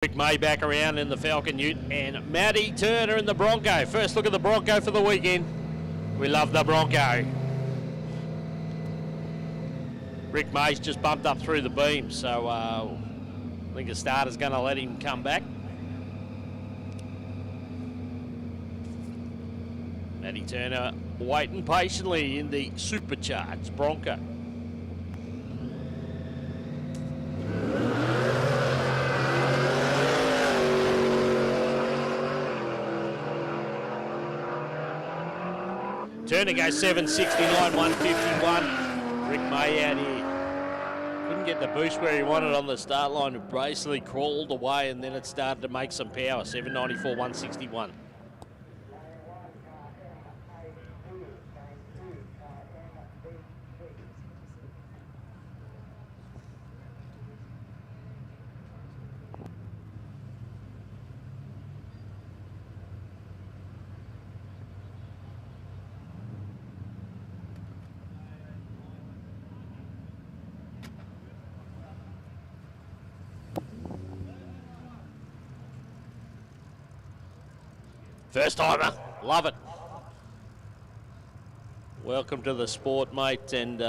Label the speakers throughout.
Speaker 1: Rick May back around in the Falcon Ute and Matty Turner in the Bronco. First look at the Bronco for the weekend. We love the Bronco. Rick May's just bumped up through the beam, so I think the starter's going to let him come back. Matty Turner waiting patiently in the supercharged Bronco. Turner goes 769, 151. Rick May out here. Couldn't get the boost where he wanted on the start line. It basically crawled away and then it started to make some power. 794, 161. First timer, love it. Welcome to the sport, mate, and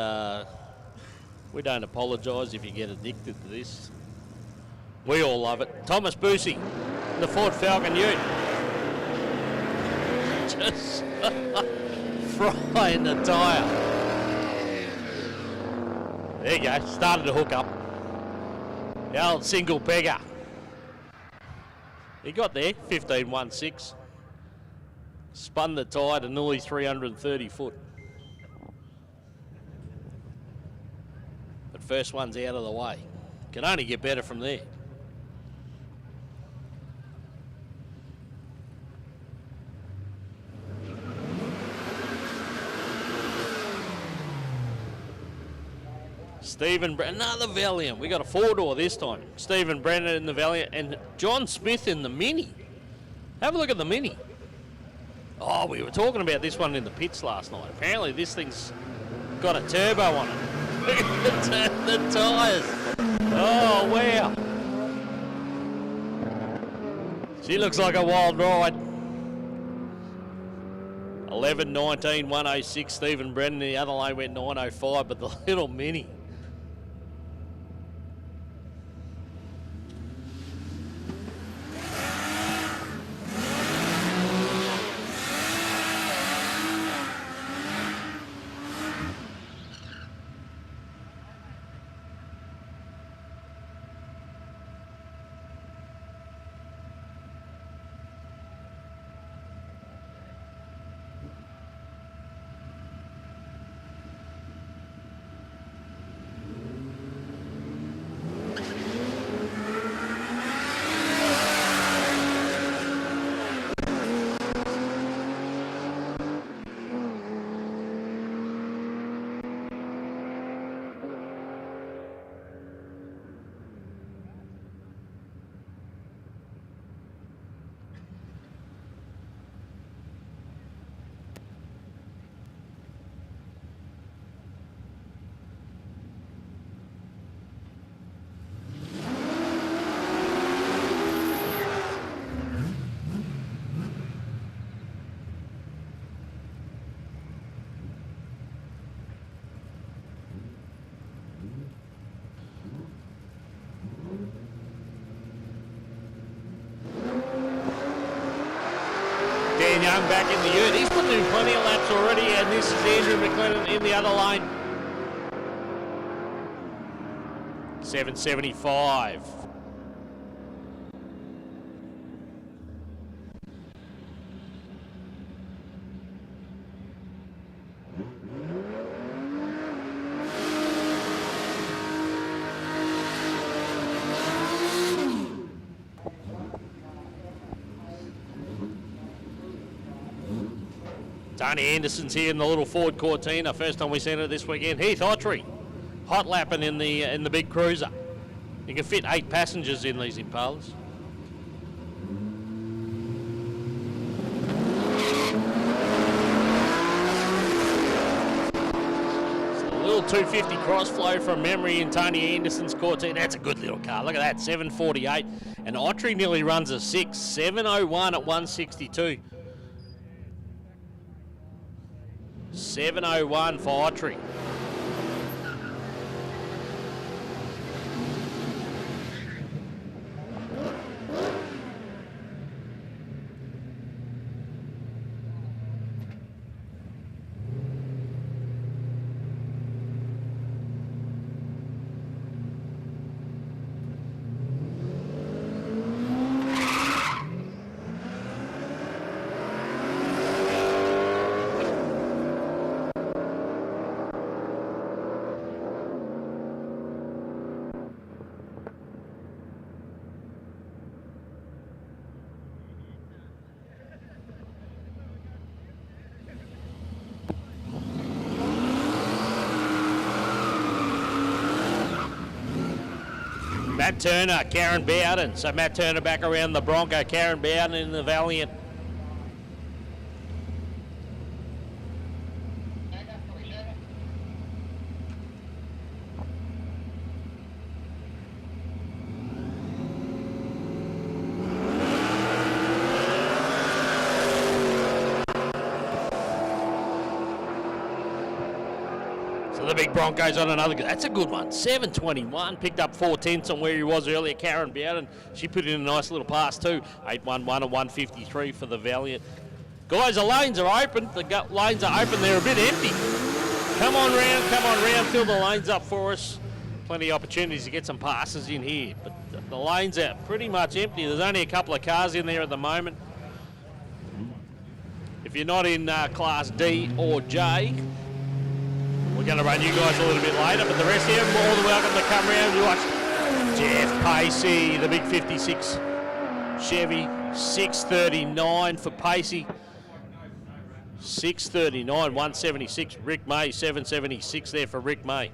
Speaker 1: we don't apologise if you get addicted to this. We all love it. Thomas Boosie, the Ford Falcon Ute. Just frying the tyre. There you go, started to hook up. The old single pegger. He got there, 15.16. Spun the tyre to nearly 330 foot. But first one's out of the way. Can only get better from there. Stephen Brennan, another Valiant. We got a four-door this time. Stephen Brennan in the Valiant and John Smith in the Mini. Have a look at the Mini. Oh, we were talking about this one in the pits last night. Apparently this thing's got a turbo on it. Look at the tyres. Oh, wow. She looks like a wild ride. 11.19, 106. Stephen Brennan. The other lane went 9.05, but the little Mini. Young back in the Ute. He's been doing plenty of laps already, and this is Andrew McLennan in the other lane. 775. Tony Anderson's here in the little Ford Cortina. First time we've seen it this weekend. Heath Autry, hot lapping in the big cruiser. You can fit 8 passengers in these Impalas. It's a little little 250 cross flow from memory in Tony Anderson's Cortina. That's a good little car. Look at that, 748. And Autry nearly runs a 6, 701 at 162. 701 for Autry. Matt Turner, Karen Bowden. So Matt Turner back around the Bronco, Karen Bowden in the Valiant. The big Broncos on another good. That's a good one. 721. Picked up 4/10 on where he was earlier. Karen Bowden. She put in a nice little pass too. 811 and 153 for the Valiant. Guys, the lanes are open. The lanes are open. They're a bit empty. Come on round. Fill the lanes up for us. Plenty of opportunities to get some passes in here. But the lanes are pretty much empty. There's only a couple of cars in there at the moment. If you're not in Class D or J, we're going to run you guys a little bit later, but the rest of you are more than welcome to come around and watch Jeff Pacey, the big 56 Chevy, 639 for Pacey. 639, 176. Rick May, 776 there for Rick May.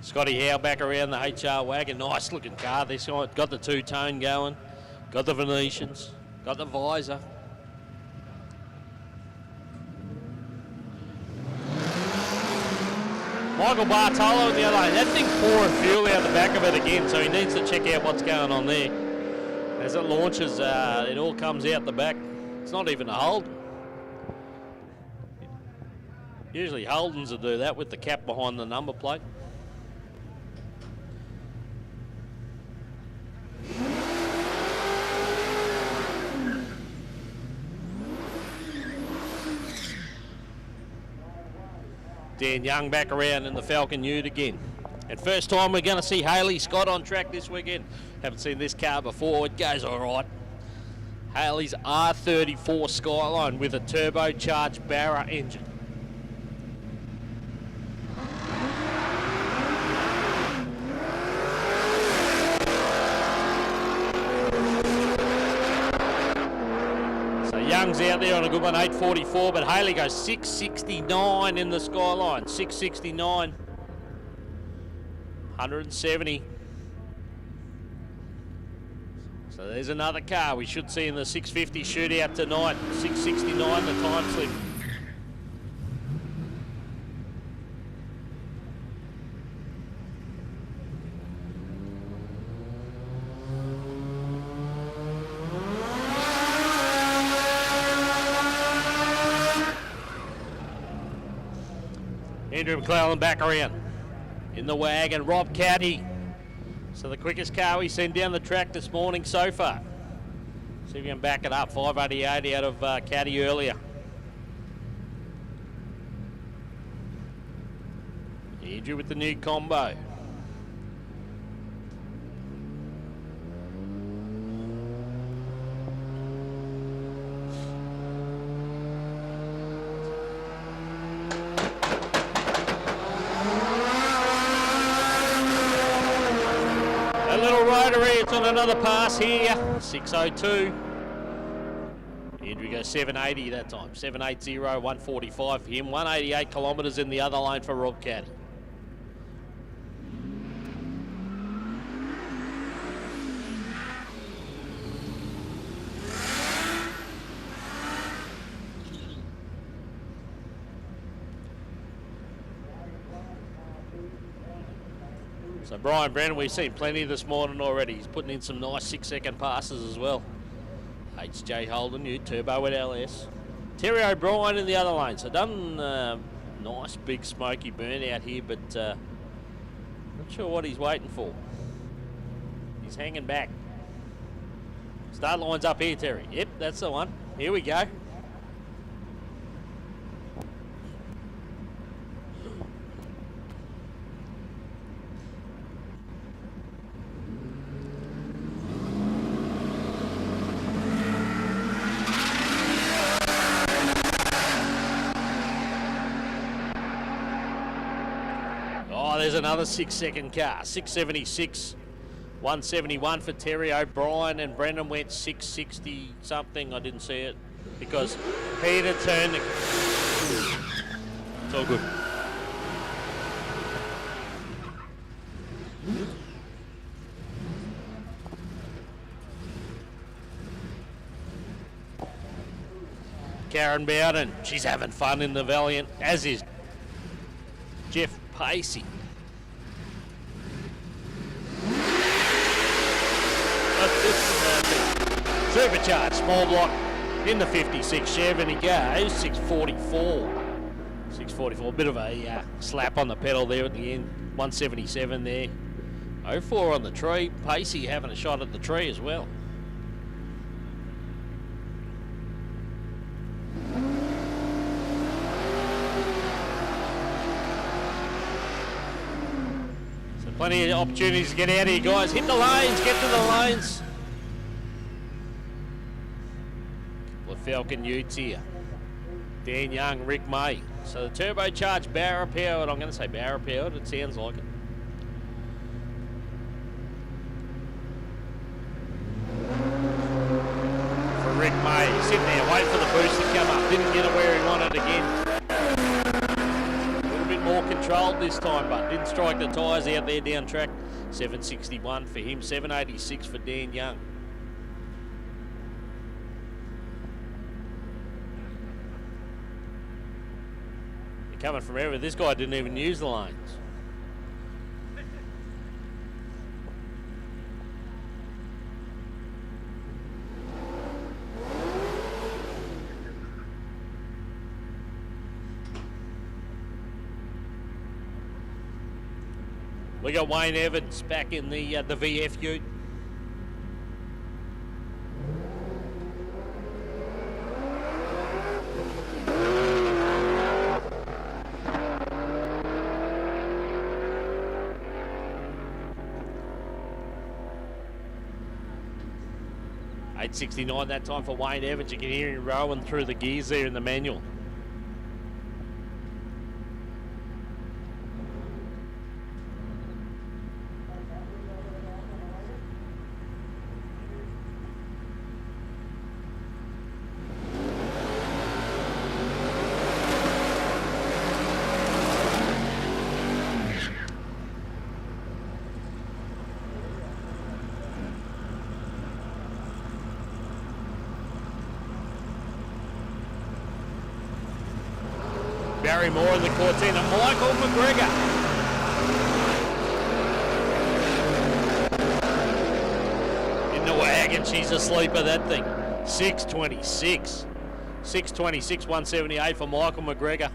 Speaker 1: Scotty Howe back around the HR wagon. Nice looking car this one. Got the two-tone going. Got the Venetians. Got the visor. Michael Bartolo in the other lane. That thing's pouring fuel out the back of it again, so he needs to check out what's going on there. As it launches, it all comes out the back. It's not even a Holden. Usually Holdens will do that with the cap behind the number plate. Dan Young back around in the Falcon Ute again. And first time we're going to see Haley Scott on track this weekend. Haven't seen this car before. It goes all right. Haley's R34 Skyline with a turbocharged Barra engine. Young's out there on a good one, 844, but Haley goes 669 in the Skyline, 669, 170. So there's another car we should see in the 650 shootout tonight, 669 the time slip. Andrew McClellan back around in the wagon. Rob Caddy. So the quickest car we've seen down the track this morning so far. See if we can back it up. 588 out of Caddy earlier. Andrew with the new combo. It's on another pass here, 602. Andrew goes 780 that time. 780, 145 for him. 188 kilometres in the other lane for Rob Caddy. So Brian Brennan, we've seen plenty this morning already. He's putting in some nice 6-second passes as well. HJ Holden, new turbo with LS. Terry O'Brien in the other lane. So done nice big smoky burn out here, but not sure what he's waiting for. He's hanging back. Start line's up here, Terry. Yep, that's the one. Here we go. There's another 6-second car. 676, 171 for Terry O'Brien, and Brendan went 660 something. I didn't see it because Peter turned. It's all good. Karen Bowden, she's having fun in the Valiant, as is Jeff Pacey. Supercharged small block in the 56 Chev, and he goes 644. 644, bit of a slap on the pedal there at the end. 177 there. 04 on the tree. Pacey having a shot at the tree as well. So plenty of opportunities to get out of here, guys. Hit the lanes, get to the lanes. Falcon Utes here. Dan Young, Rick May. So the turbocharged barra powered, I'm going to say barra powered, it sounds like it. For Rick May, sitting there waiting for the boost to come up. Didn't get it where he wanted again. A little bit more controlled this time, but didn't strike the tyres out there down track. 761 for him, 786 for Dan Young. Coming from ever, this guy didn't even use the lanes. We got Wayne Evans back in the VF Ute. .69 that time for Wayne Evans. You can hear him rolling through the gears there in the manual. Barry Moore in the Cortina. Michael McGregor. In the wagon, she's a sleeper, that thing. 626. 626, 178 for Michael McGregor.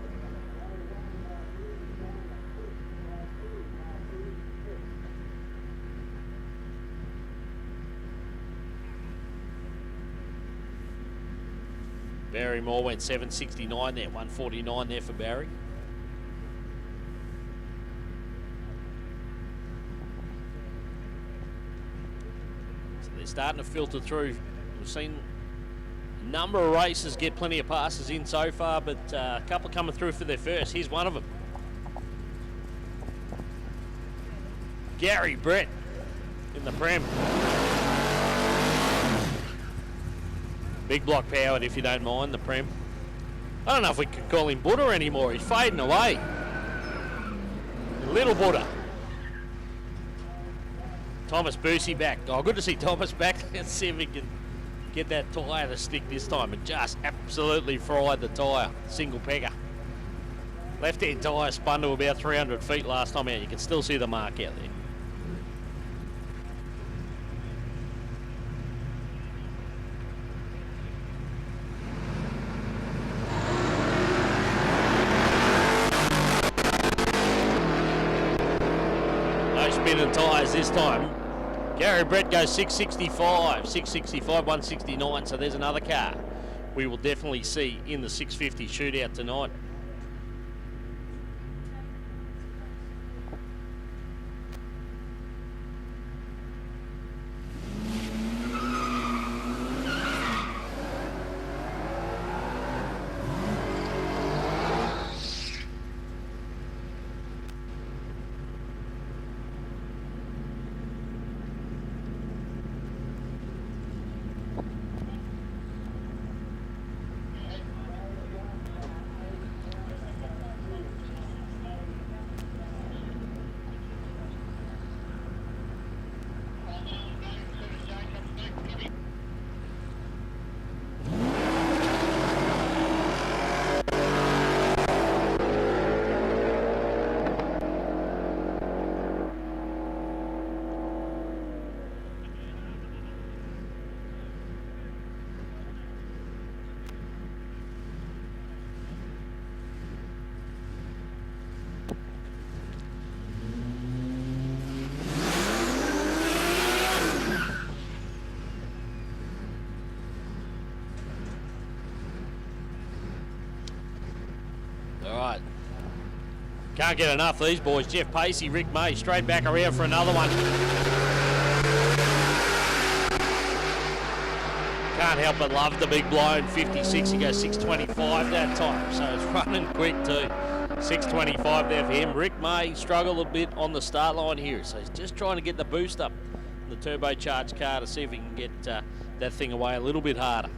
Speaker 1: Barry Moore went 769 there, 149 there for Barry. So they're starting to filter through. We've seen a number of races get plenty of passes in so far, but a couple coming through for their first. Here's one of them. Gary Brett in the Prem. Big block powered, if you don't mind, the Prem. I don't know if we can call him Buddha anymore. He's fading away. Little Buddha. Thomas Boosie back. Oh, good to see Thomas back. Let's see if we can get that tyre to stick this time. It just absolutely fried the tyre. Single pegger. Left-hand tyre spun to about 300 feet last time out. You can still see the mark out there. No spinning tyres this time. Gary Brett goes 665, 169, so there's another car we will definitely see in the 650 shootout tonight. Can't get enough of these boys. Jeff Pacey, Rick May, straight back around for another one. Can't help but love the big blown 56. He goes 625 that time, so it's running quick too. 625 there for him. Rick May struggled a bit on the start line here, so he's just trying to get the boost up in the turbocharged car to see if he can get that thing away a little bit harder.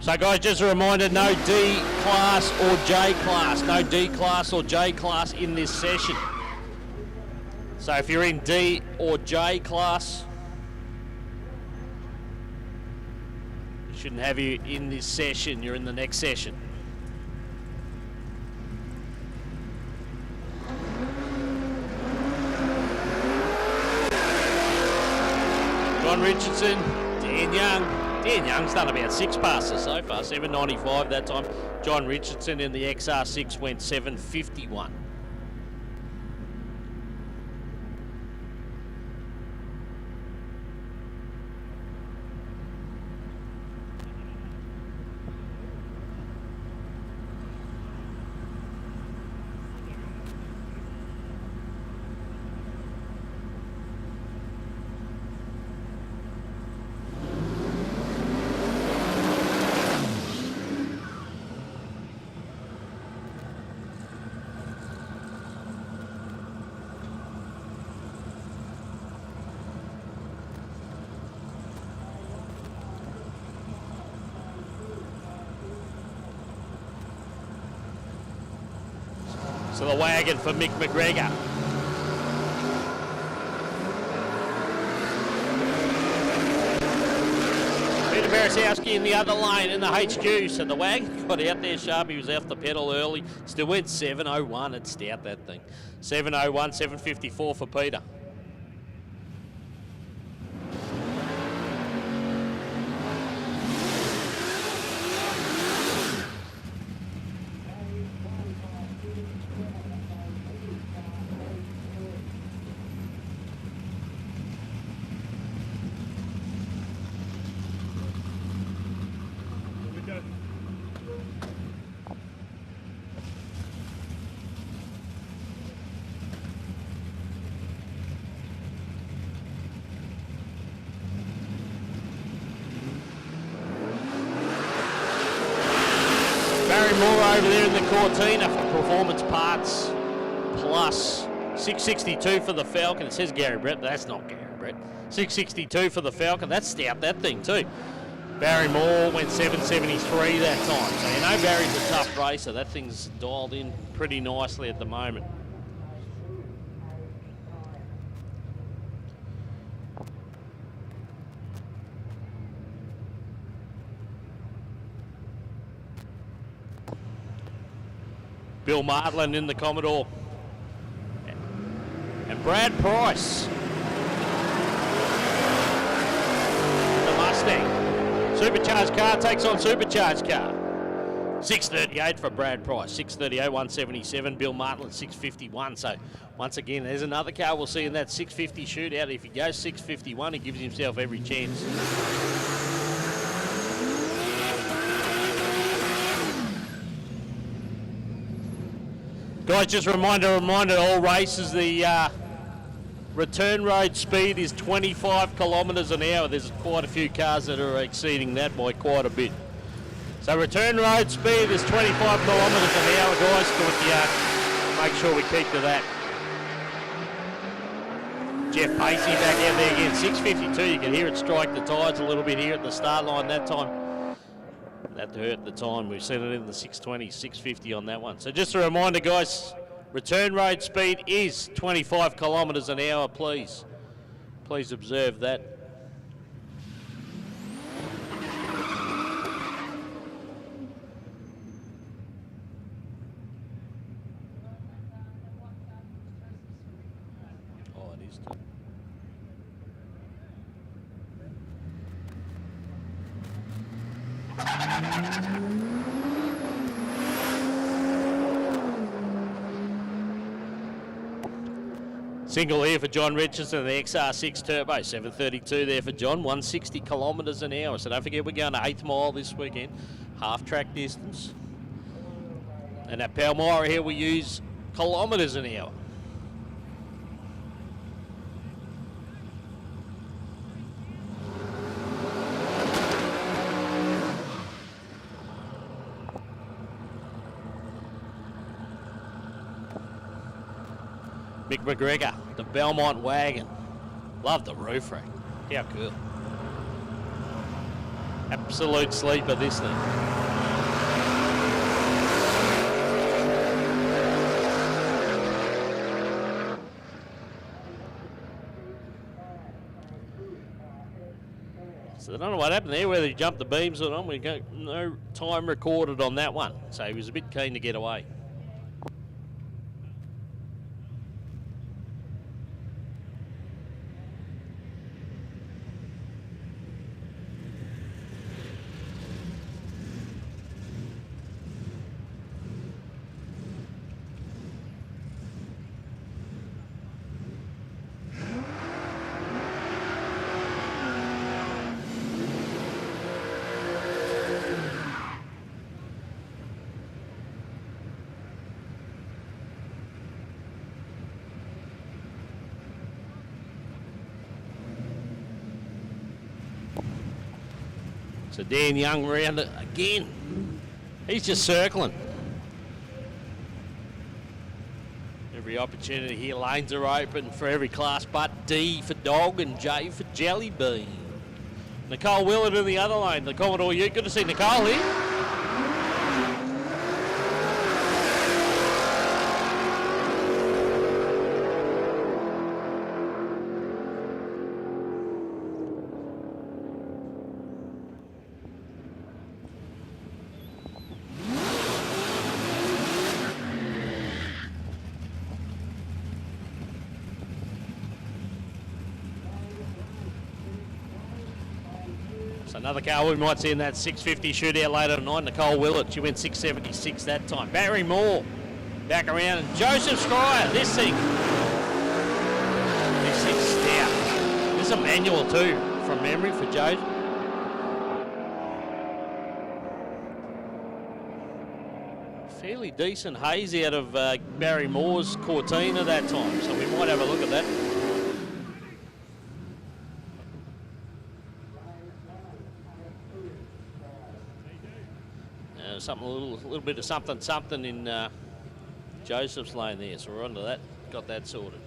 Speaker 1: So guys, just a reminder, no D class or J class. No D class or J class in this session. So if you're in D or J class, we shouldn't have you in this session. You're in the next session. John Richardson, Dan Young. Dan Young's done about 6 passes so far, 795 that time. John Richardson in the XR6 went 751. So the wagon for Mick McGregor. Peter Barasowski in the other lane in the HQ. So the wagon got out there sharp. He was off the pedal early. Still went 7:01. It's stout, that thing. 7:01, 7:54 for Peter. Moore over there in the Cortina for performance parts. Plus 662 for the Falcon. It says Gary Brett, but that's not Gary Brett. 662 for the Falcon. That's stout, that thing too. Barry Moore went 773 that time. So you know Barry's a tough racer. That thing's dialed in pretty nicely at the moment. Bill Martland in the Commodore. And Brad Price. The Mustang. Supercharged car takes on supercharged car. 638 for Brad Price. 638, 177. Bill Martland, 651. So once again, there's another car we'll see in that 650 shootout. If he goes 651, he gives himself every chance. Guys, just a reminder, all races, the return road speed is 25 kilometres an hour. There's quite a few cars that are exceeding that by quite a bit. So return road speed is 25 kilometres an hour, guys. But make sure we keep to that. Jeff Pacey back out there again, 652. You can hear it strike the tyres a little bit here at the start line that time. That hurt the time. We've seen it in the 620, 650 on that one. So just a reminder, guys, return road speed is 25 kilometres an hour, please. Please observe that. Oh, it is. Single here for John Richardson, the XR6 Turbo, 732 there for John, 160 kilometres an hour. So don't forget we're going to 8th mile this weekend, half track distance. And at Palmyra here we use kilometres an hour. Mick McGregor, the Belmont wagon. Love the roof rack. How cool. Absolute sleeper, this thing. So I don't know what happened there, whether he jumped the beams or not. We got no time recorded on that one. So he was a bit keen to get away. So Dan Young around it again. He's just circling. Every opportunity here, lanes are open for every class but D for Dog and J for Jelly Bean. Nicole Willard in the other lane, the Commodore Ute. Good to see Nicole here. Another car we might see in that 650 shootout later tonight, Nicole Willett. She went 676 that time. Barry Moore back around. And Joseph Scryer, this thing's stout. This is a manual too, from memory for Joe. Fairly decent haze out of Barry Moore's Cortina that time, so we might have a look at that. something, a little bit of something in Joseph's lane there. So we're onto that. Got that sorted.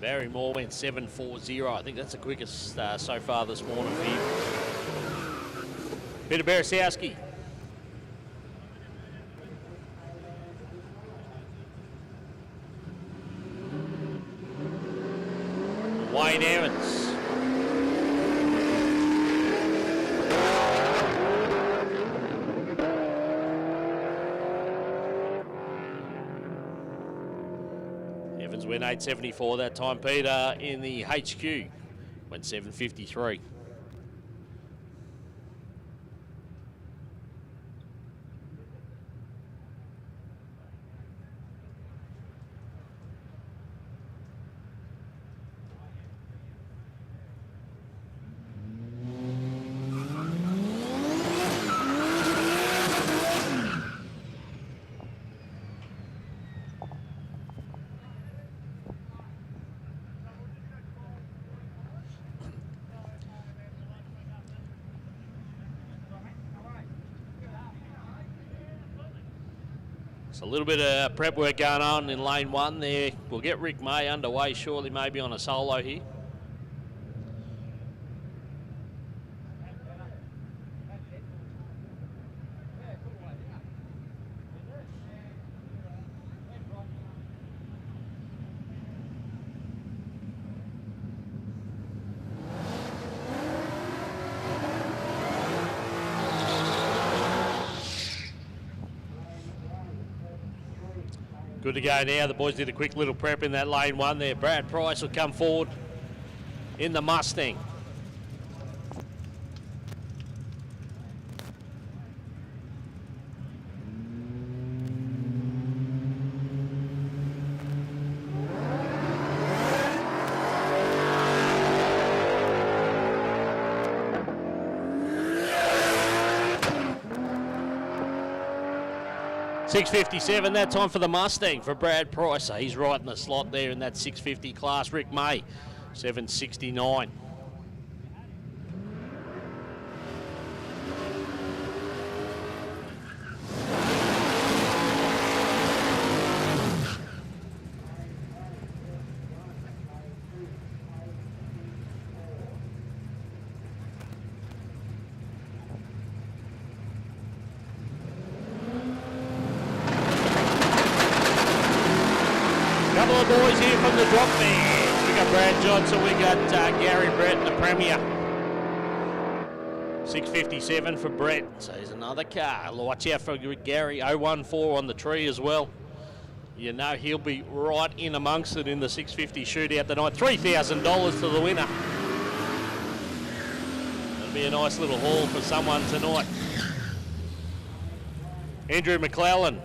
Speaker 1: Barry Moore went 7.40. I think that's the quickest so far this morning for him. Peter Beresowski. Wayne Evans. Evans went 8.74 that time. Peter in the HQ went 7.53. A little bit of prep work going on in lane one there. We'll get Rick May underway shortly, maybe on a solo here. Good to go now. The boys did a quick little prep in that lane one there. Brad Price will come forward in the Mustang. $6.57 that time for the Mustang for Brad Price. So he's right in the slot there in that 650 class. Rick May, 7.69. Couple of boys here from the drop band. We got Brad Johnson, we got Gary Brett in the Premier. 6.57 for Brett. So here's another car. Watch out for Gary. 014 on the tree as well. You know he'll be right in amongst it in the 650 shootout tonight. $3,000 to the winner. That'll be a nice little haul for someone tonight. Andrew McClellan.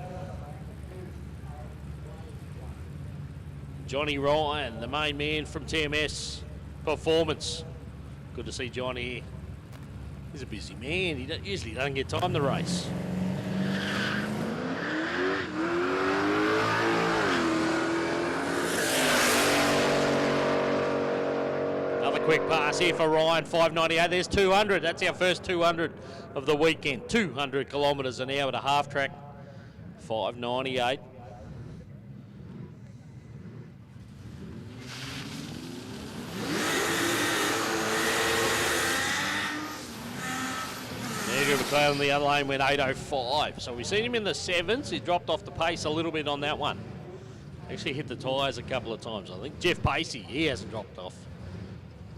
Speaker 1: Johnny Ryan, the main man from TMS Performance. Good to see Johnny here. He's a busy man. He usually doesn't get time to race. Another quick pass here for Ryan, 598. There's 200. That's our first 200 of the weekend. 200 kilometres an hour at a half track. 598. Andrew McLeod in the other lane went 8.05. So we've seen him in the sevens. He dropped off the pace a little bit on that one. Actually hit the tyres a couple of times, I think. Jeff Pacey, he hasn't dropped off.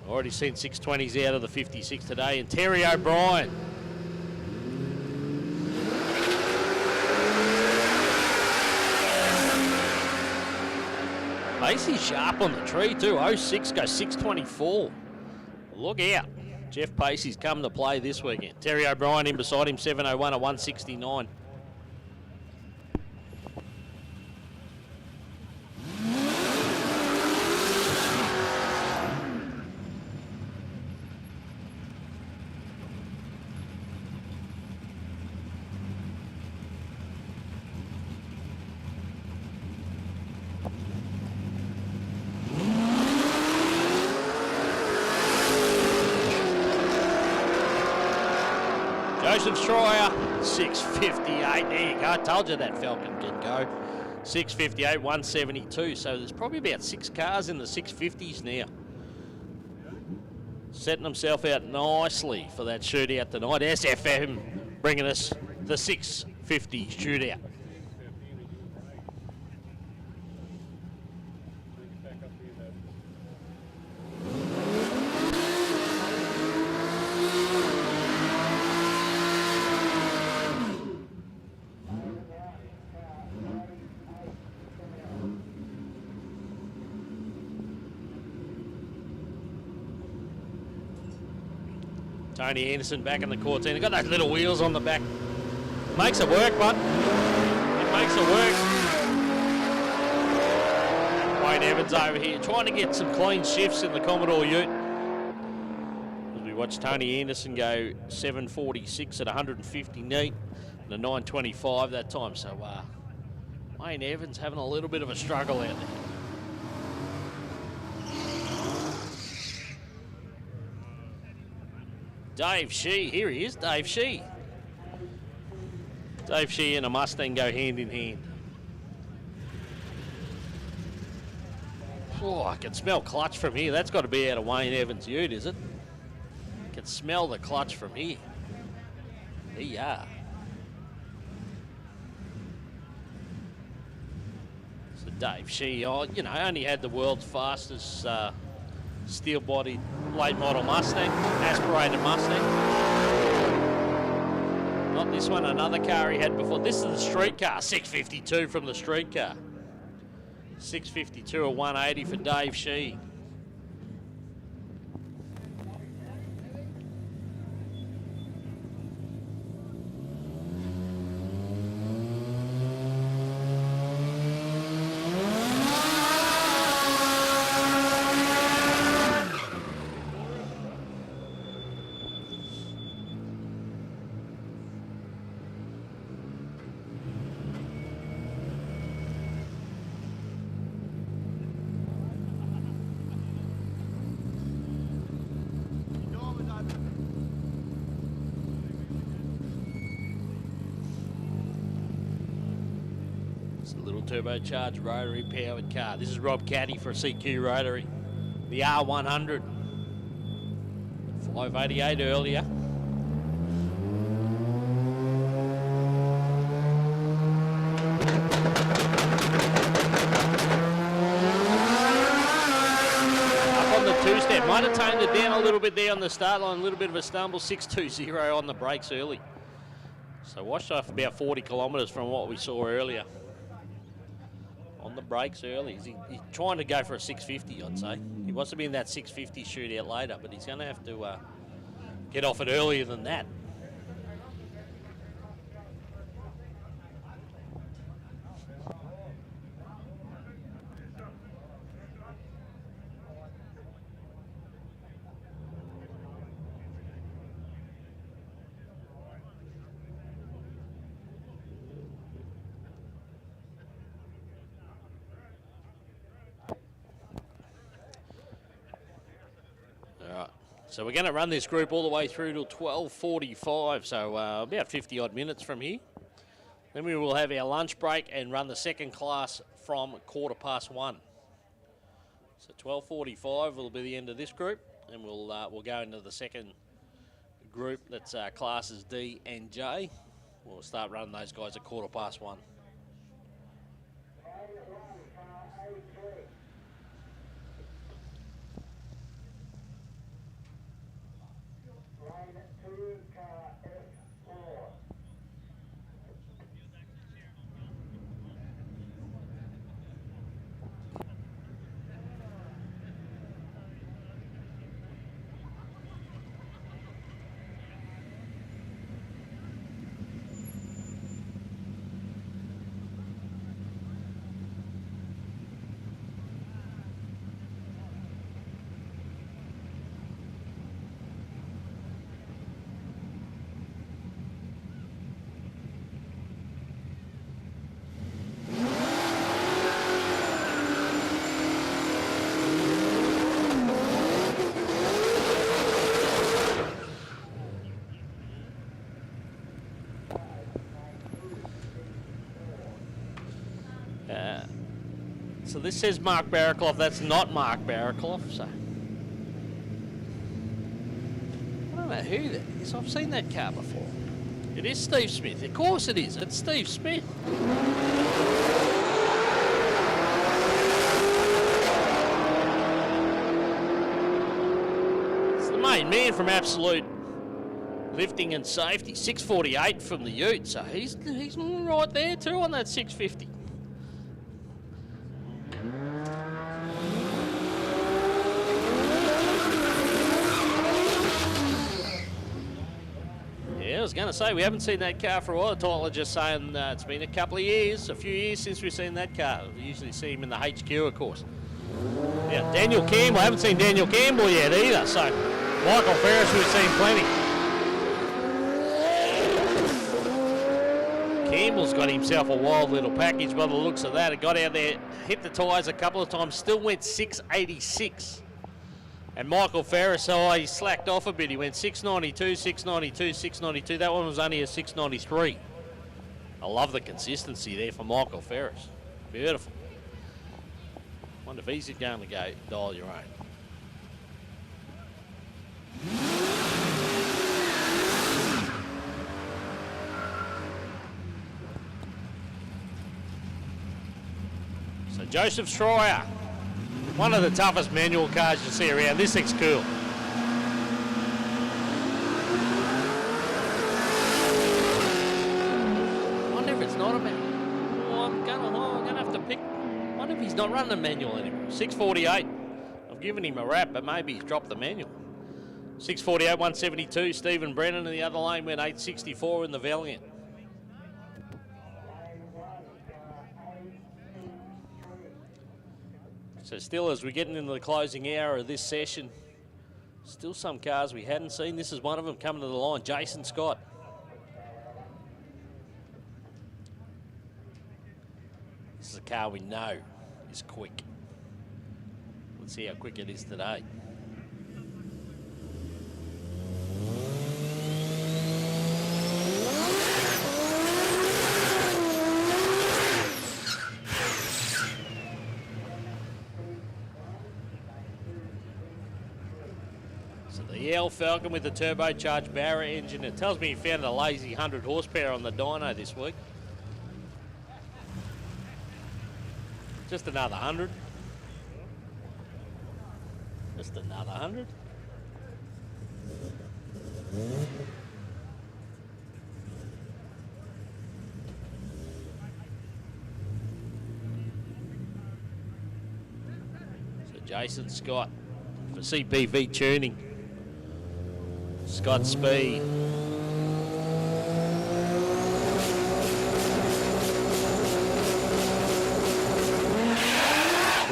Speaker 1: Already seen 620s out of the 56 today. And Terry O'Brien. Pacey sharp on the tree too. 06 goes 624. Look out. Jeff Pacey's come to play this weekend. Terry O'Brien in beside him, 701 at 169. Joseph Schreier 6:58. There you go. I told you that Falcon can go. 6:58, 172. So there's probably about 6 cars in the 650s now. Setting himself out nicely for that shootout tonight. SFM bringing us the 650 shootout. Tony Anderson back in the Cortina. Got those little wheels on the back. Makes it work, bud. It makes it work. Wayne Evans over here trying to get some clean shifts in the Commodore Ute. As we watch Tony Anderson go 7:46 at 150 neat and a 9:25 that time. So Wayne Evans having a little bit of a struggle out there. Dave Shee, here he is, Dave Shee. Dave Shee and a Mustang go hand in hand. Oh, I can smell clutch from here. That's got to be out of Wayne Evans' ute, is it? I can smell the clutch from here. There you are. So Dave Shee, only had the world's fastest steel-bodied late model Mustang, aspirated Mustang. Not this one, another car he had before. This is the street car, 652 from the street car. 652 or 180 for Dave Shee. Turbocharged rotary powered car. This is Rob Caddy for a CQ rotary. The R100. 588 earlier. Up on the two-step. Might have toned it down a little bit there on the start line. A little bit of a stumble. 620 on the brakes early. So washed off about 40 kilometres from what we saw earlier. On the brakes early. He's trying to go for a 650, I'd say. He wants to be in that 650 shootout later, but he's going to have to get off it earlier than that. So we're going to run this group all the way through till 12:45, so about 50 odd minutes from here. Then we will have our lunch break and run the second class from 1:15. So 12:45 will be the end of this group, and we'll go into the second group. That's classes D and J. We'll start running those guys at 1:15. So this says Mark Barraclough. That's not Mark Barraclough. So I don't know who that is. I've seen that car before. It is Steve Smith. Of course it is. It's Steve Smith. It's the main man from Absolute Lifting and Safety. 648 from the Ute. So he's right there too on that 650. I was going to say, we haven't seen that car for a while. Tyler just saying it's been a couple of years, a few years since we've seen that car. We usually see him in the HQ, of course. Yeah, Daniel Campbell, I haven't seen Daniel Campbell yet either, so Michael Ferris we've seen plenty. Campbell's got himself a wild little package by the looks of that. It got out there, hit the tyres a couple of times, still went 686. And Michael Ferris, he slacked off a bit. He went 692, 692, 692. That one was only a 693. I love the consistency there for Michael Ferris. Beautiful. Wonder if he's going to go dial your own. So Joseph Schreier. One of the toughest manual cars you see around. This thing's cool. I wonder if it's not a manual. I'm gonna have to pick. I wonder if he's not running a manual anymore. 648. I've given him a wrap, but maybe he's dropped the manual. 648, 172. Stephen Brennan in the other lane went 864 in the Valiant. So still, as we're getting into the closing hour of this session, still some cars we hadn't seen. This is one of them coming to the line, Jason Scott. This is a car we know is quick. Let's see how quick it is today. The Falcon with the turbocharged Barra engine. It tells me he found a lazy 100 horsepower on the dyno this week. Just another 100. Just another 100. So Jason Scott for CPV tuning. Scott Speed.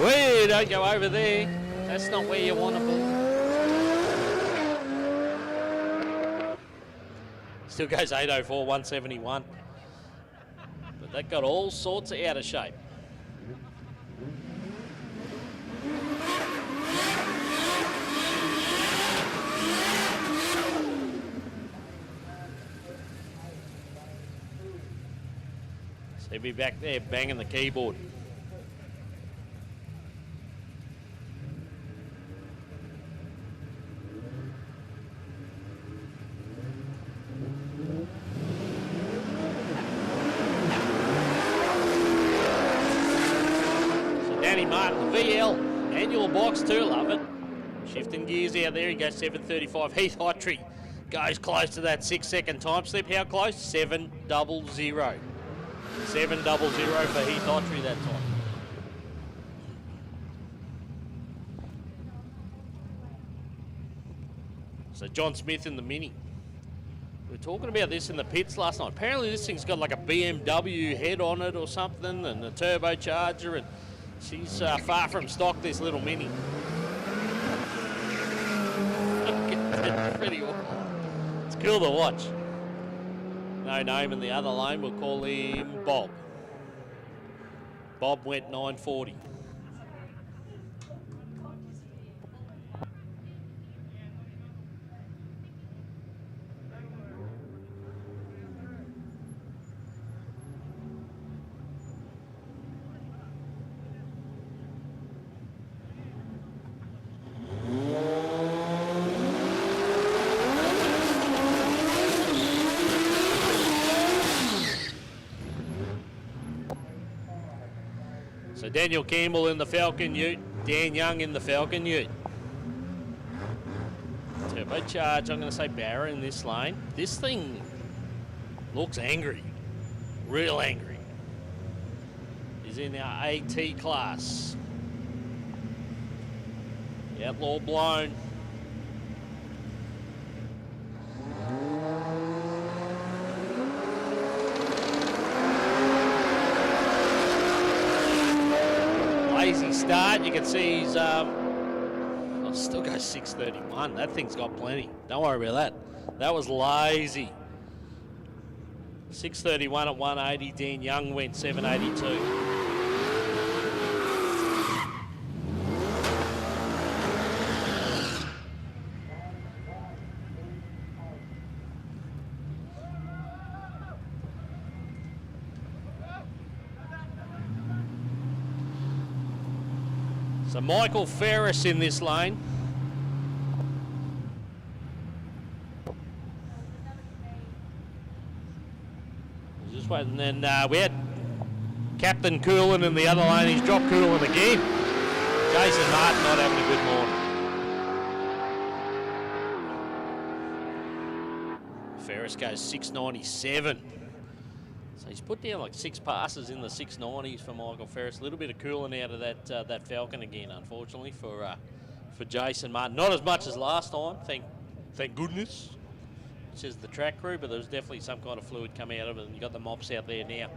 Speaker 1: Wait, don't go over there. That's not where you want to be. Still goes 804, 171. But that got all sorts of out of shape. He'll be back there banging the keyboard. So Danny Martin, VL, annual box too, love it. Shifting gears out there, he goes 735. Heath Hotry goes close to that 6-second time slip. How close? 700. 700 for Heath Autry that time. So John Smith in the Mini. We were talking about this in the pits last night. Apparently this thing's got like a BMW head on it or something and a turbocharger, and she's far from stock, this little Mini. It's pretty awesome. It's cool to watch. No name in the other lane, we'll call him Bob. Bob went 940. So Daniel Campbell in the Falcon Ute, Dan Young in the Falcon Ute. Turbocharge, I'm going to say Barra in this lane. This thing looks angry, real angry. He's in our AT class. The Outlaw blown. Lazy start. You can see he's still goes 6:31. That thing's got plenty. Don't worry about that. That was lazy. 6:31 at 180. Dan Young went 7:82. So Michael Ferris in this lane. Just waiting, and we had Captain Coolin in the other lane. He's dropped Coolin again. Jason Martin not having a good morning. Ferris goes 6:97. So he's put down like 6 passes in the 690s for Michael Ferris. A little bit of cooling out of that Falcon again, unfortunately, for Jason Martin. Not as much as last time, thank goodness, says the track crew, but there's definitely some kind of fluid coming out of it, and you've got the mops out there now.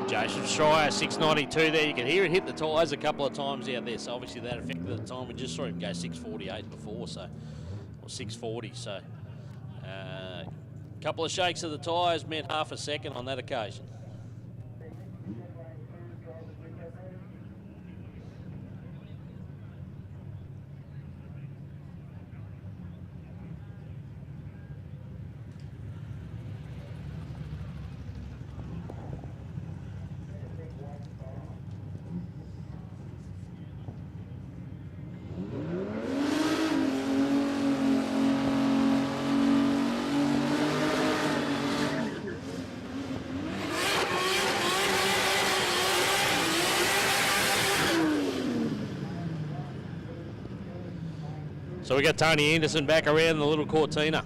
Speaker 1: Jason Schreier, 692 there. You can hear it hit the tyres a couple of times out there, so obviously that affected the time. We just saw him go 648 before, so, or 640, so a couple of shakes of the tyres meant half a second on that occasion. So we got Tony Anderson back around the little Cortina.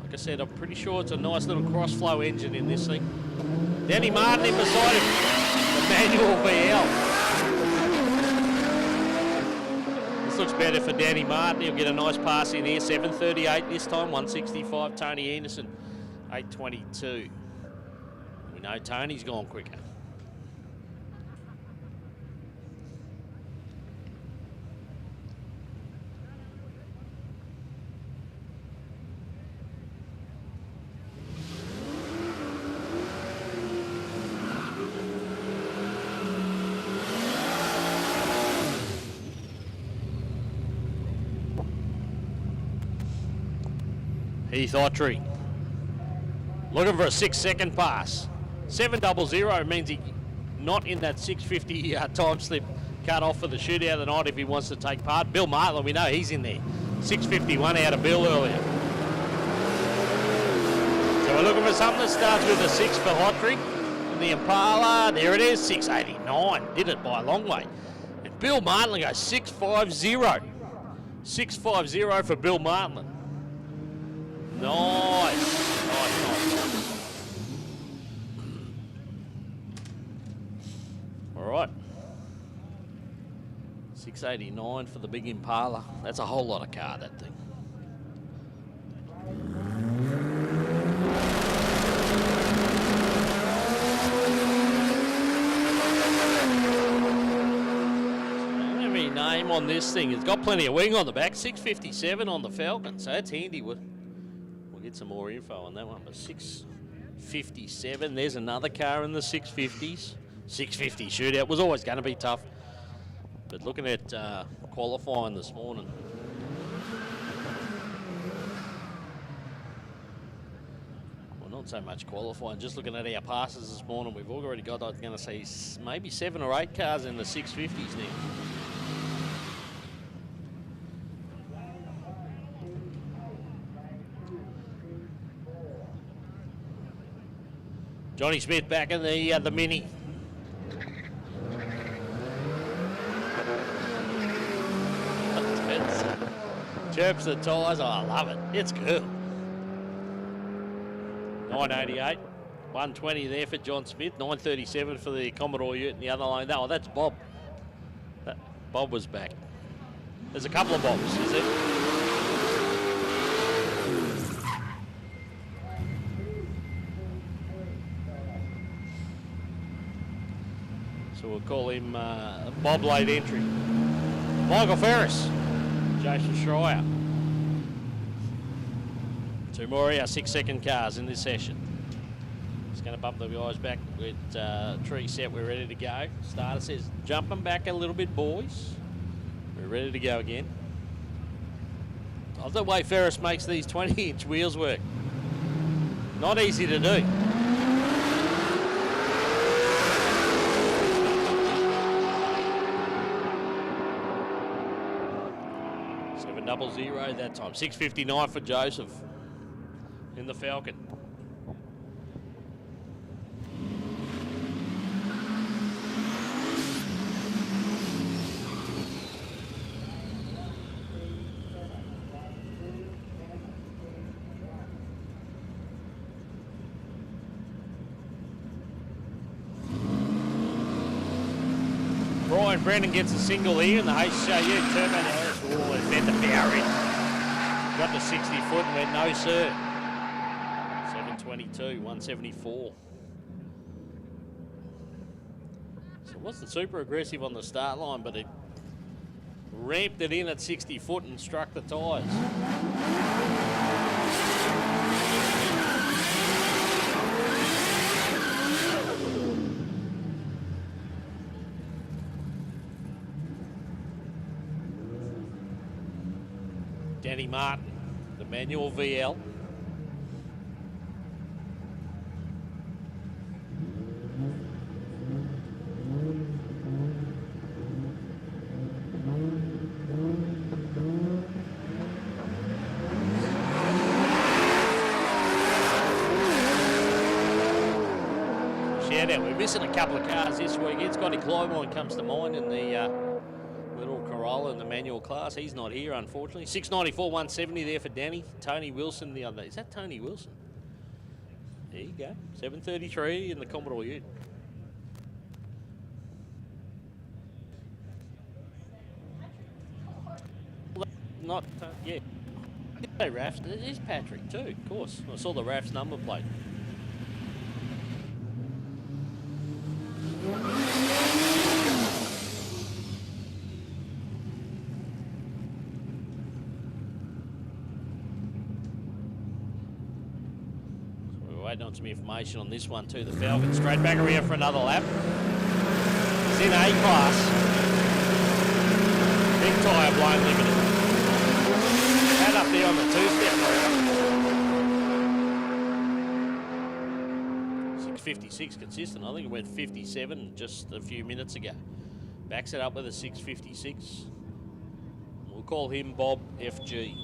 Speaker 1: Like I said, I'm pretty sure it's a nice little cross-flow engine in this thing. Danny Martin in beside him, the manual VL. This looks better for Danny Martin. He'll get a nice pass in here. 7:38 this time, 165. Tony Anderson, 8:22. We know Tony's gone quicker. Heath Autry looking for a 6-second pass. 7:00 means he's not in that 6:50 time slip cut off for the shootout of the night if he wants to take part. Bill Martland, we know he's in there. 6:51 out of Bill earlier. So we're looking for something that starts with a 6 for Autry. And the Impala, there it is, 689. Did it by a long way. And Bill Martland goes 650. 650 for Bill Martland. Nice. Nice. All right. 689 for the big Impala. That's a whole lot of car, that thing. Name on this thing. It's got plenty of wing on the back. 657 on the Falcon, so that's handy. We'll get some more info on that one. But 657. There's another car in the 650s. 650 shootout was always going to be tough. But looking at qualifying this morning, well, not so much qualifying. Just looking at our passes this morning, we've already got, I was going to say, maybe 7 or 8 cars in the 650s now. Johnny Smith back in the Mini. Chirps the tyres. Oh, I love it. It's cool. 988. 120 there for John Smith. 937 for the Commodore Ute in the other line. Oh, that's Bob. Bob was back. There's a couple of Bobs, is it? So we'll call him Bob late entry. Michael Ferris, Jason Schreier. 2 more of our 6-second cars in this session. Just going to bump the guys back with tree set. We're ready to go. Starter says, jumping back a little bit, boys. We're ready to go again. I love the way Ferris makes these 20-inch wheels work. Not easy to do. 700 that time. 659 for Joseph in the Falcon. Brendan gets a single here in the HJU turbo. Oh, Fender power in. Got the 60 foot and went no sir. 722, 174. So wasn't super aggressive on the start line, but it ramped it in at 60 foot and struck the tyres. Danny Martin, the manual VL. Shout out, we're missing a couple of cars this weekend. Scotty Clybourne comes to mind in the little Corolla in the manual class. He's not here, unfortunately. 694, 170 there for Danny. Tony Wilson the other. Is that Tony Wilson? There you go. 733 in the Commodore Ute. Not, yeah. Hey, Raf's. There's Patrick too, of course. I saw the Raf's number plate. Waiting on some information on this one too. The Falcon straight back around for another lap. It's in A class. Big tyre blown limited. And up there on the 2-step. 656 consistent. I think it went 57 just a few minutes ago. Backs it up with a 656. We'll call him Bob FG.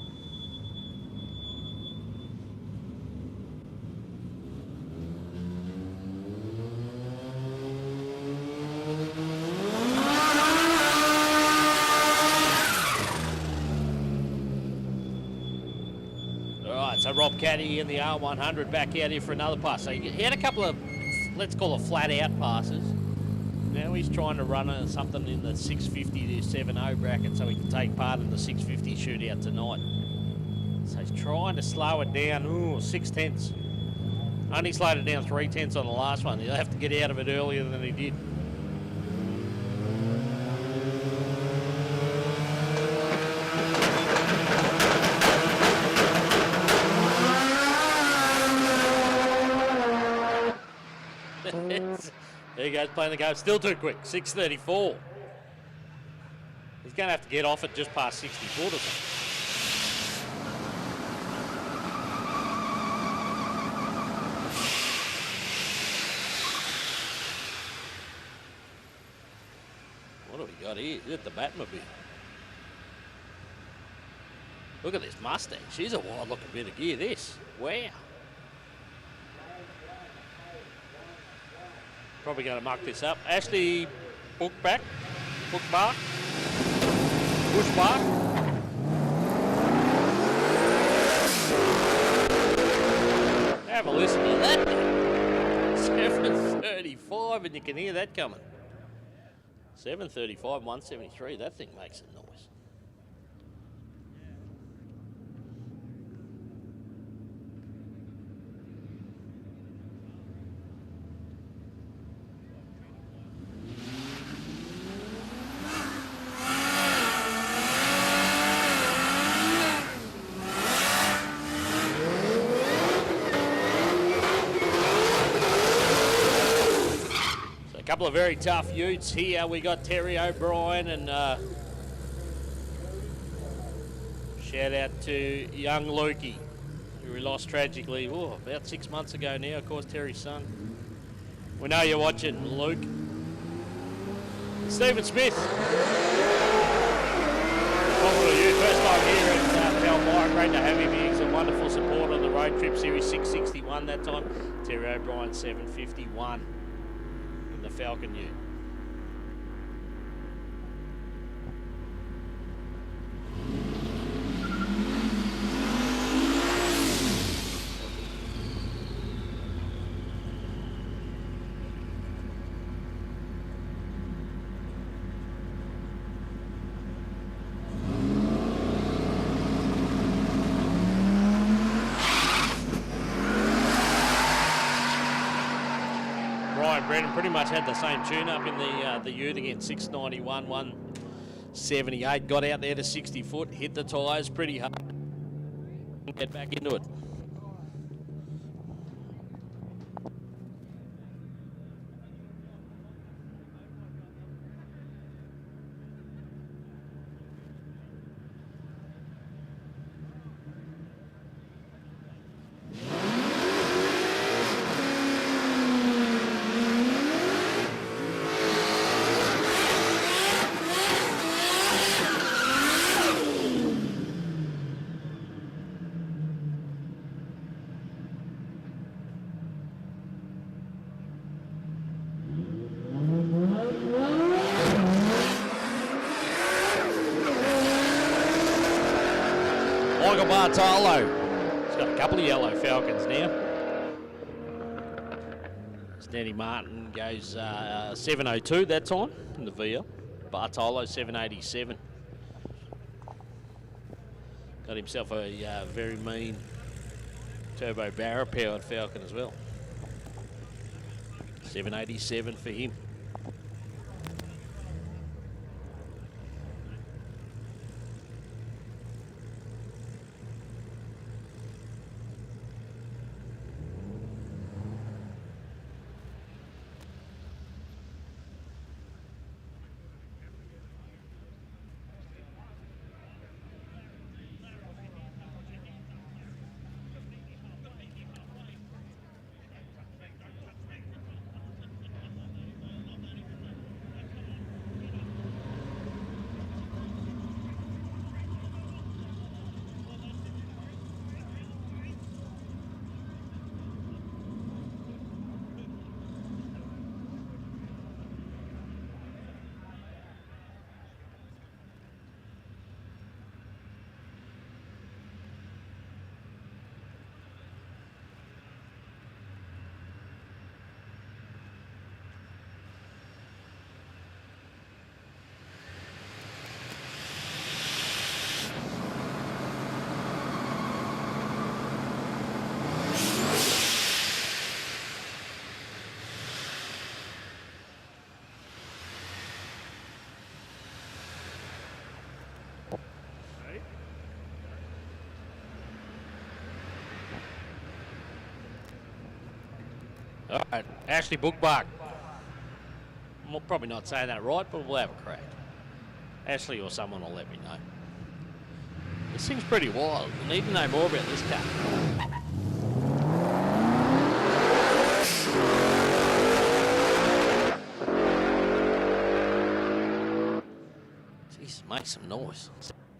Speaker 1: caddy in the R100 back out here for another pass. So he had a couple of, let's call it flat out passes. Now he's trying to run something in the 650 to 70 bracket so he can take part in the 650 shootout tonight. So he's trying to slow it down. Ooh, 6 tenths. Only slowed it down 3 tenths on the last one. He'll have to get out of it earlier than he did. There he goes, playing the game. Still too quick, 6:34. He's going to have to get off it just past 64 or something. What have we got here? Look at the Batmobile. Look at this Mustang. She's a wild looking bit of gear, this. Wow. Probably going to muck this up. Ashley Bushback. Have a listen to that. 7:35, and you can hear that coming. 7:35, 173. That thing makes a noise. Couple of very tough utes here. We got Terry O'Brien and shout out to young Lukey, who we lost tragically about 6 months ago now. Of course, Terry's son. We know you're watching, Luke. Stephen Smith. Welcome to you. First time here at Palmyra. Great to have him here. He's a wonderful supporter of the road trip series 661 that time. Terry O'Brien 751. The Falcon U. Brendan pretty much had the same tune up in the ute again, 691, 178. Got out there to 60 foot, hit the tyres pretty hard. Get back into it. Bartolo. He's got a couple of yellow Falcons now. Danny Martin goes 702 that time in the VL. Bartolo 787. Got himself a very mean turbo barra powered Falcon as well. 787 for him. All right, Ashley Bookbark. I'm probably not saying that right, but we'll have a crack. Ashley or someone will let me know. This thing's pretty wild. We need to know more about this car. Jeez, make some noise.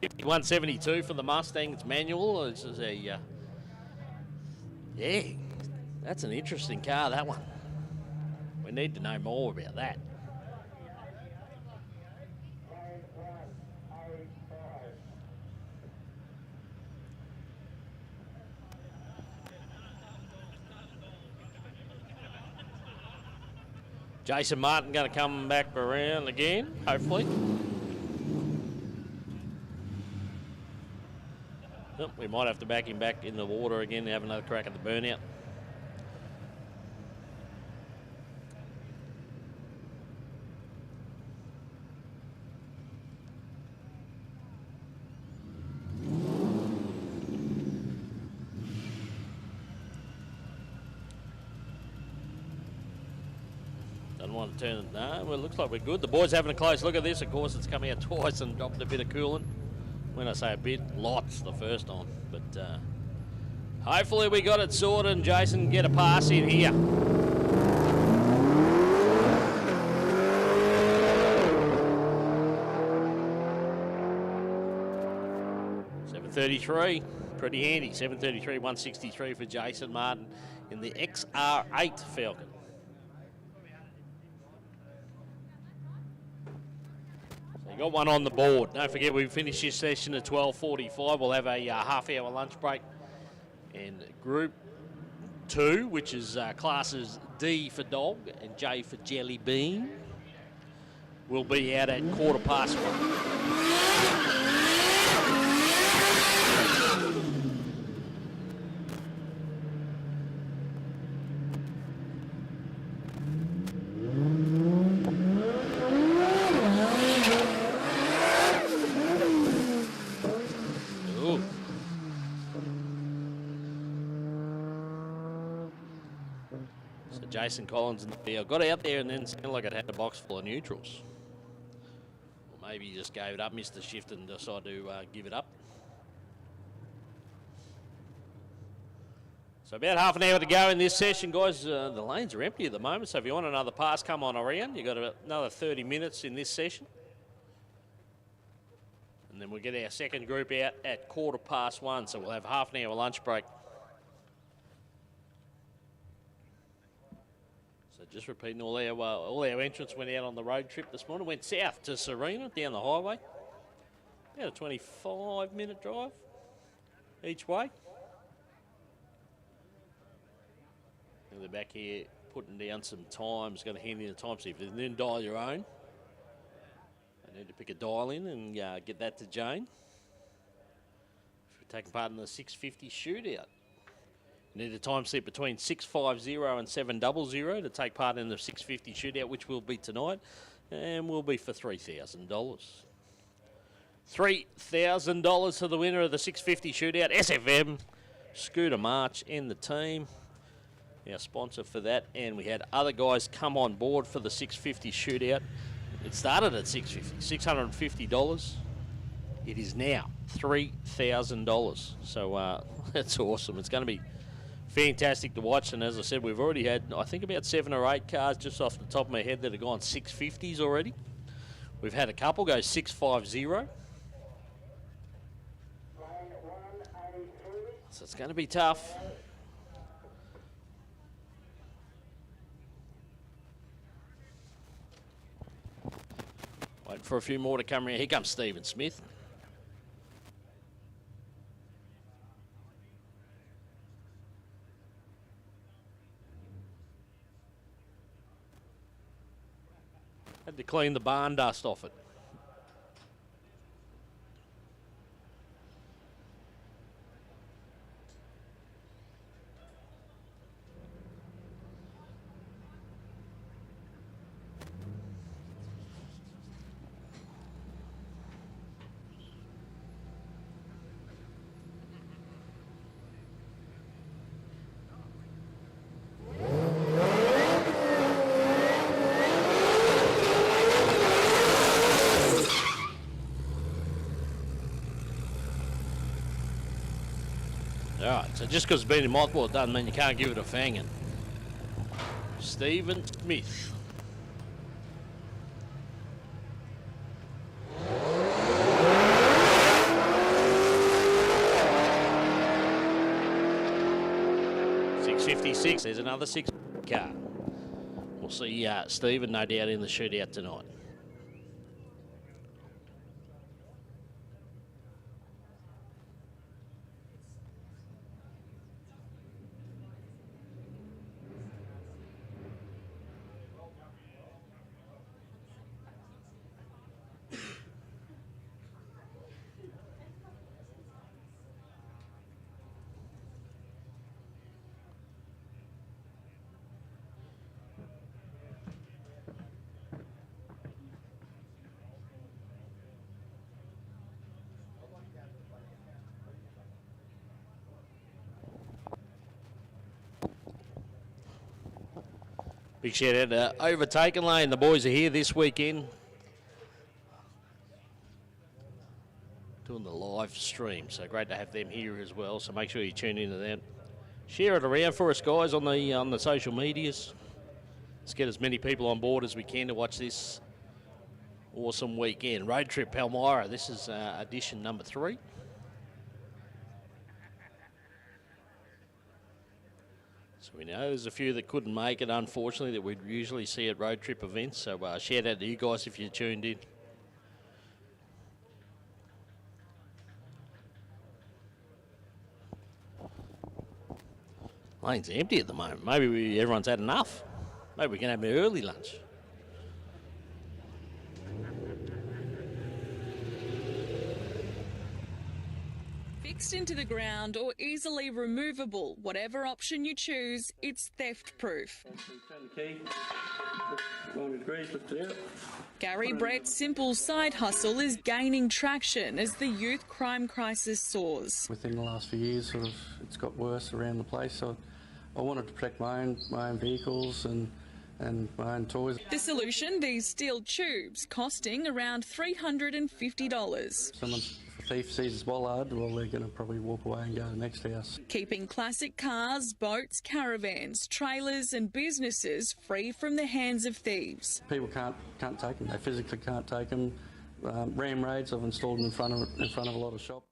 Speaker 1: 172 for the Mustang. It's manual. This is a, yeah, that's an interesting car, that one. We need to know more about that. Jason Martin going to come back around again, hopefully. Oh, we might have to back him back in the water again and have another crack at the burnout. Doesn't want to turn it. No, well, it looks like we're good. The boys having a close look at this. Of course, it's come out twice and dropped a bit of coolant. When I say a bit, lots the first time. But hopefully we got it sorted and Jason can get a pass in here. $733, pretty handy. $733, 163 for Jason Martin in the XR8 Falcon. Got one on the board. Don't forget we finish this session at 12:45. We'll have a half-hour lunch break. And Group 2, which is classes D for dog and J for jelly bean, will be out at 1:15. Jason Collins in the field. Got out there and then sounded like it had a box full of neutrals. Or maybe he just gave it up, missed the shift and decided to give it up. So about half an hour to go in this session, guys. The lanes are empty at the moment, so if you want another pass, come on around. You've got another 30 minutes in this session. And then we'll get our second group out at 1:15, so we'll have half an hour lunch break. Just repeating, all our entrants went out on the road trip this morning. Went south to Serena, down the highway. About a 25-minute drive each way. And they're back here putting down some times. Going to hand in the time sheet. If you didn't dial your own, I need to pick a dial in and get that to Jane. If we're taking part in the 650 shootout. You need a time slip between 650 and 700 to take part in the 650 shootout, which will be tonight, and will be for $3,000. $3,000 to the winner of the 650 shootout, SFM, Scooter March and the team, our sponsor for that. And we had other guys come on board for the 650 shootout. It started at $650. It is now $3,000. So that's awesome. It's going to be fantastic to watch, and as I said, we've already had, I think, about 7 or 8 cars just off the top of my head that have gone 650s already. We've had a couple go 650. So it's going to be tough. Waiting for a few more to come around. Here comes Stephen Smith. Had to clean the barn dust off it. All right, so just because it's been in mothball doesn't mean you can't give it a fanging. Stephen Smith. $6.56, there's another 6 car. We'll see Stephen, no doubt, in the shootout tonight. Big shout out to Overtaken Lane. The boys are here this weekend doing the live stream. So great to have them here as well. So make sure you tune into that. Share it around for us, guys, on the social medias. Let's get as many people on board as we can to watch this awesome weekend. Road trip Palmyra. This is edition number 3. So we know there's a few that couldn't make it, unfortunately, that we'd usually see at road trip events. So shout out to you guys if you tuned in. Lane's empty at the moment. Maybe everyone's had enough. Maybe we can have an early lunch.
Speaker 2: Fixed into the ground or easily removable, whatever option you choose, it's theft-proof.
Speaker 3: Turn the key, 100 degrees, lift it out.
Speaker 2: Gary Brett's simple side hustle is gaining traction as the youth crime crisis soars.
Speaker 3: Within the last few years, it's got worse around the place, so I wanted to protect my own vehicles and my own toys.
Speaker 2: The solution, these steel tubes, costing around $350.
Speaker 3: If a thief sees his bollard, well, they're going to probably walk away and go to the next house.
Speaker 2: Keeping classic cars, boats, caravans, trailers and businesses free from the hands of thieves.
Speaker 3: People can't take them. They physically can't take them. Ram raids, I've installed them in front of a lot of shops.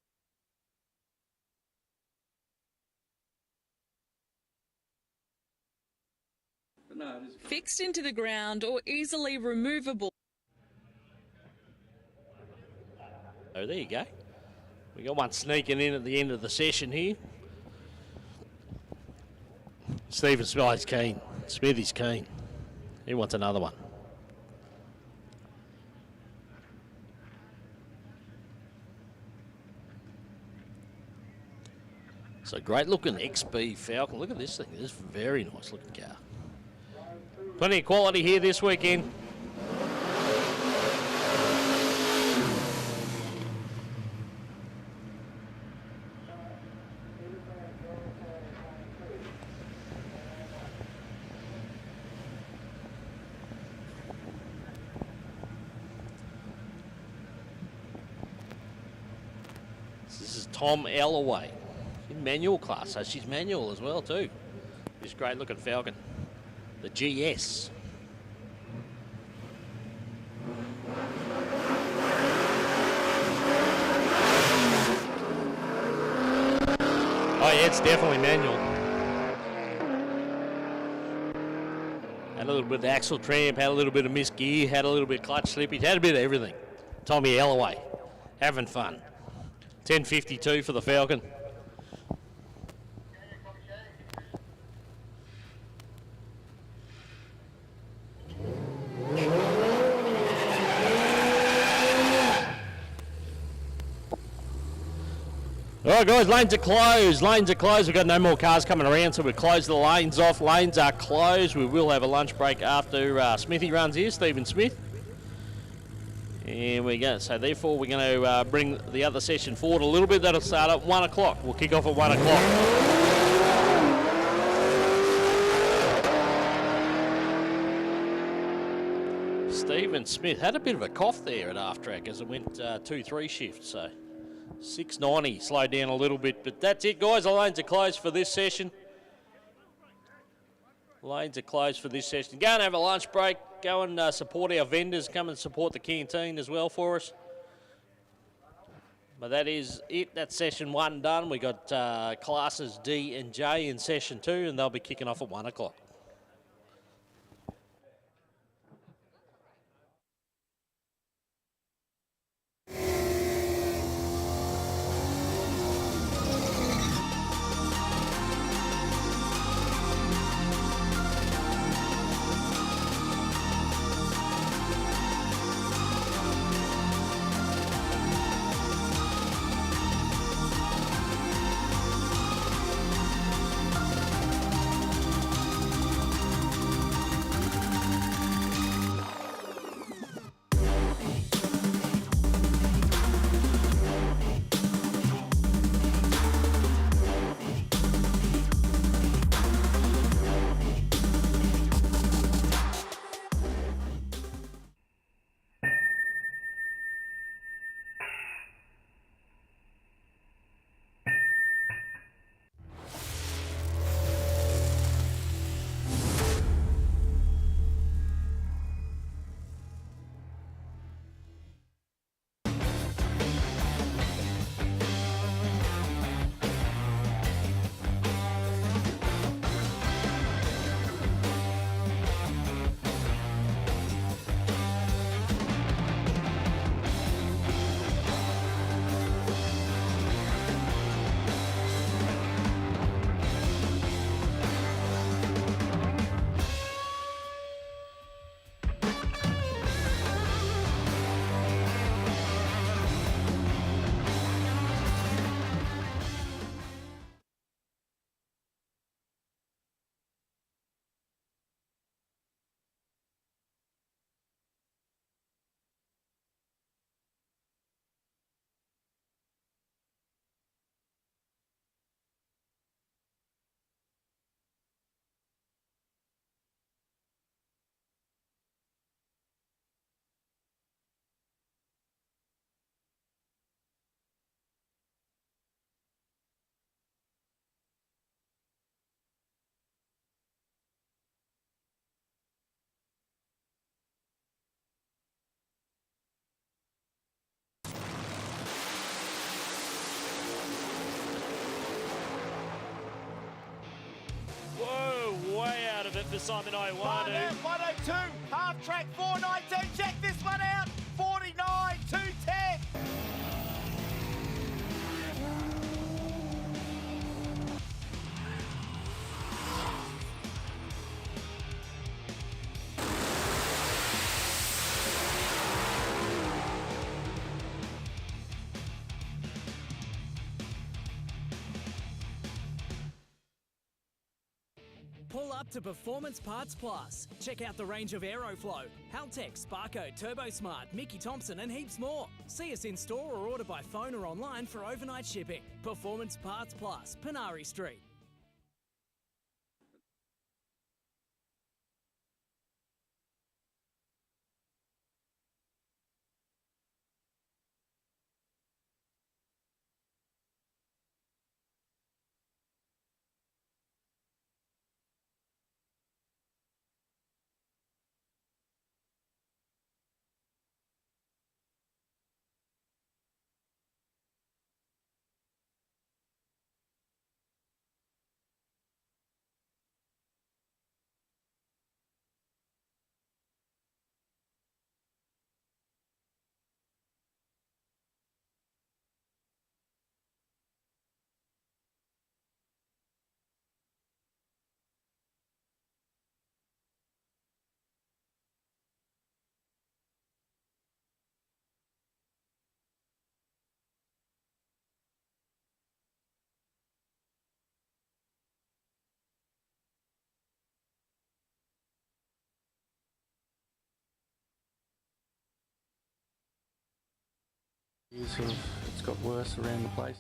Speaker 3: No,
Speaker 2: fixed into the ground or easily removable.
Speaker 1: Oh, there you go. We got one sneaking in at the end of the session here. Stephen Smith's keen. Smithy's keen. He wants another one. So great looking XB Falcon. Look at this thing. This is a very nice looking car. Plenty of quality here this weekend. This is Tom Alloway in manual class, so she's manual as well too. This great looking Falcon. The GS. Oh yeah, it's definitely manual. Had a little bit of axle tramp, had a little bit of missed gear, had a little bit of clutch slippage, had a bit of everything. Tommy Alloway, having fun. 10.52 for the Falcon. All right, guys, lanes are closed. Lanes are closed. We've got no more cars coming around, so we'll close the lanes off. Lanes are closed. We will have a lunch break after Smithy runs here, Stephen Smith. And we go. So therefore, we're going to bring the other session forward a little bit. That'll start at 1 o'clock. We'll kick off at 1 o'clock. Stephen Smith had a bit of a cough there at half track as it went 2-3 shifts, so 690, slowed down a little bit, but that's it, guys. The lanes are closed for this session. Lanes are closed for this session. Go and have a lunch break. Go and support our vendors. Come and support the canteen as well for us. But that is it. That's session 1 done. We got classes D and J in session 2, and they'll be kicking off at 1 o'clock.
Speaker 4: Whoa, way out of it for Simon Iwanu.
Speaker 5: 102, half track 419. Check this one out. 49, 210.
Speaker 6: Pull up to Performance Parts Plus. Check out the range of Aeroflow, Haltech, Sparco, TurboSmart, Mickey Thompson and heaps more. See us in store or order by phone or online for overnight shipping. Performance Parts Plus, Panari Street.
Speaker 3: It's got worse around the place.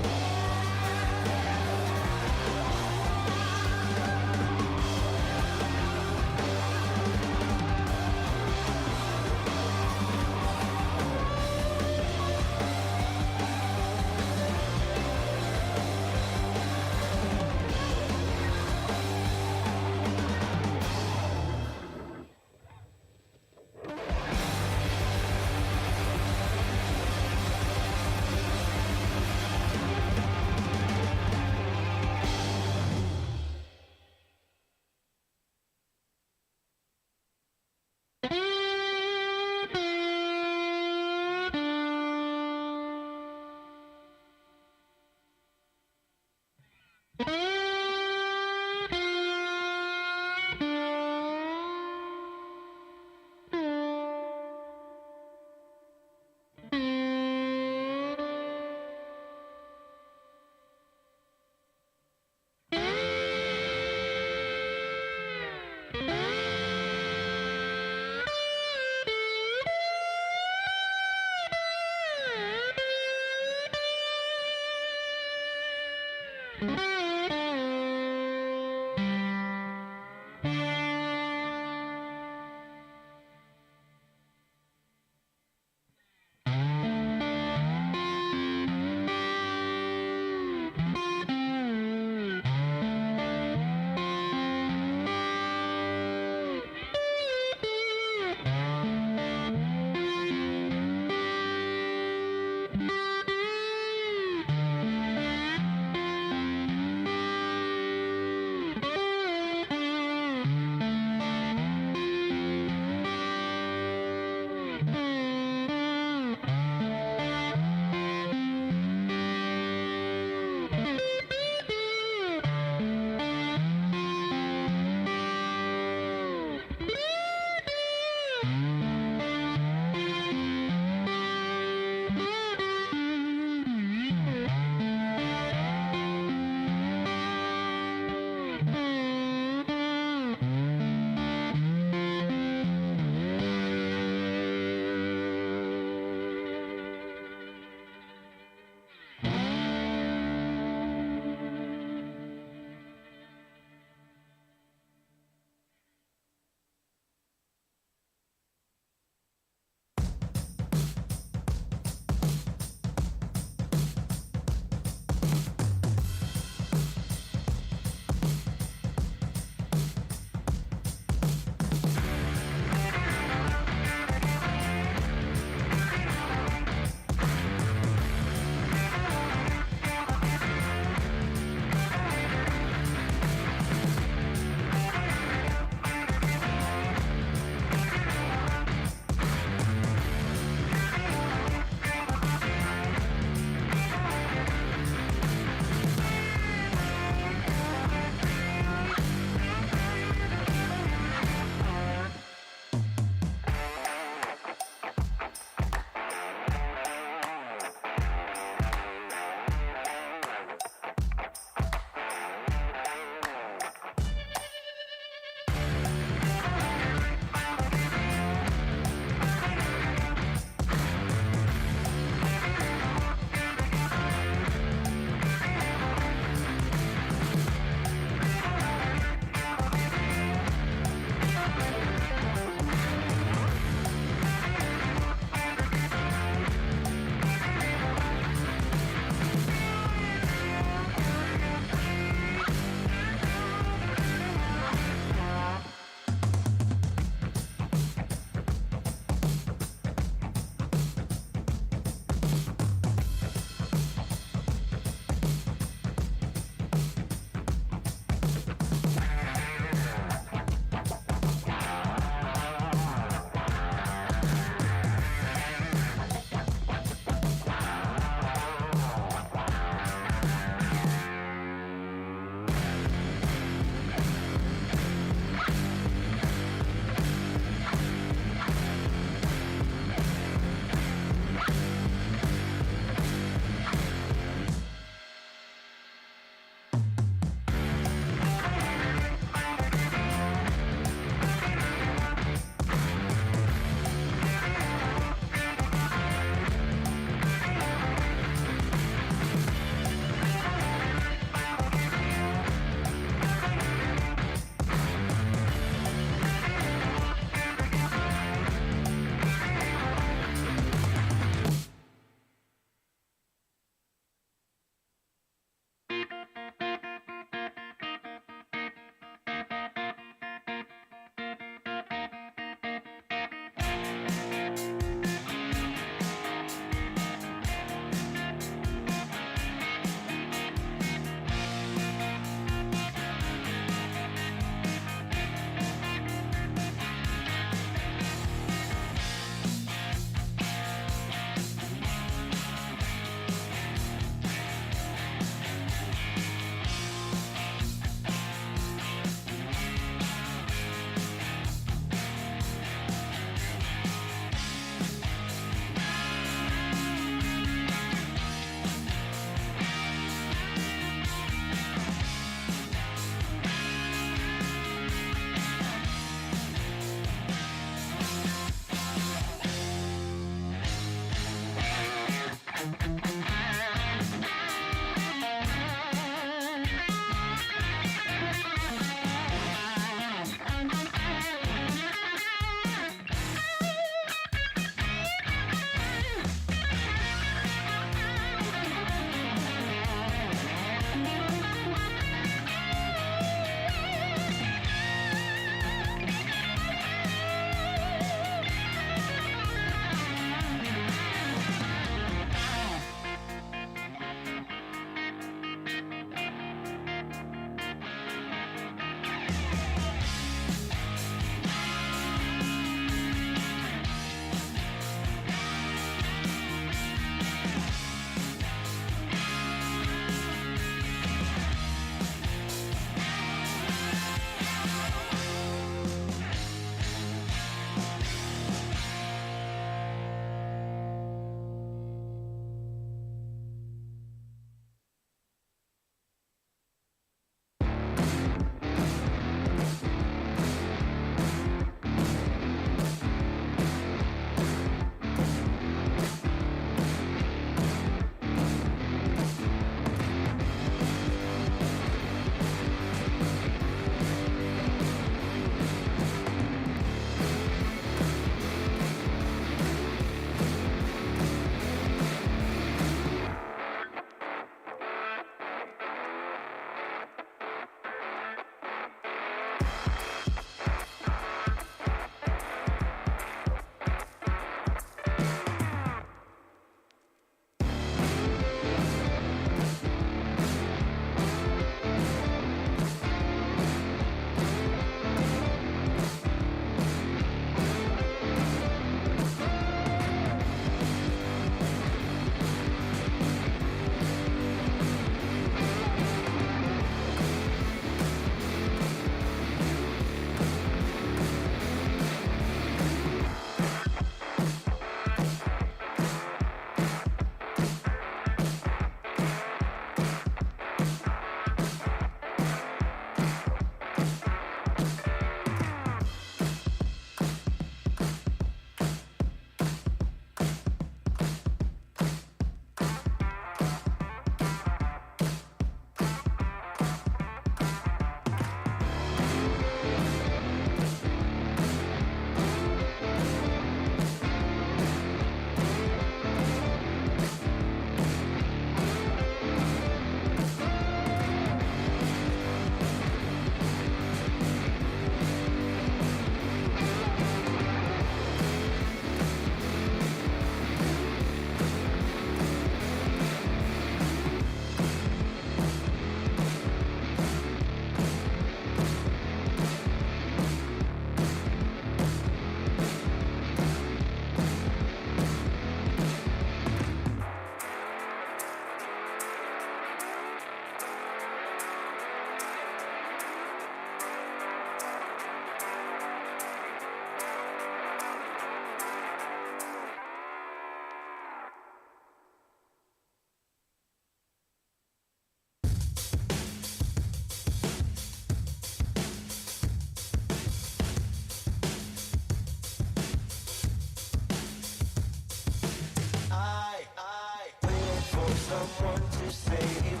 Speaker 7: someone to save.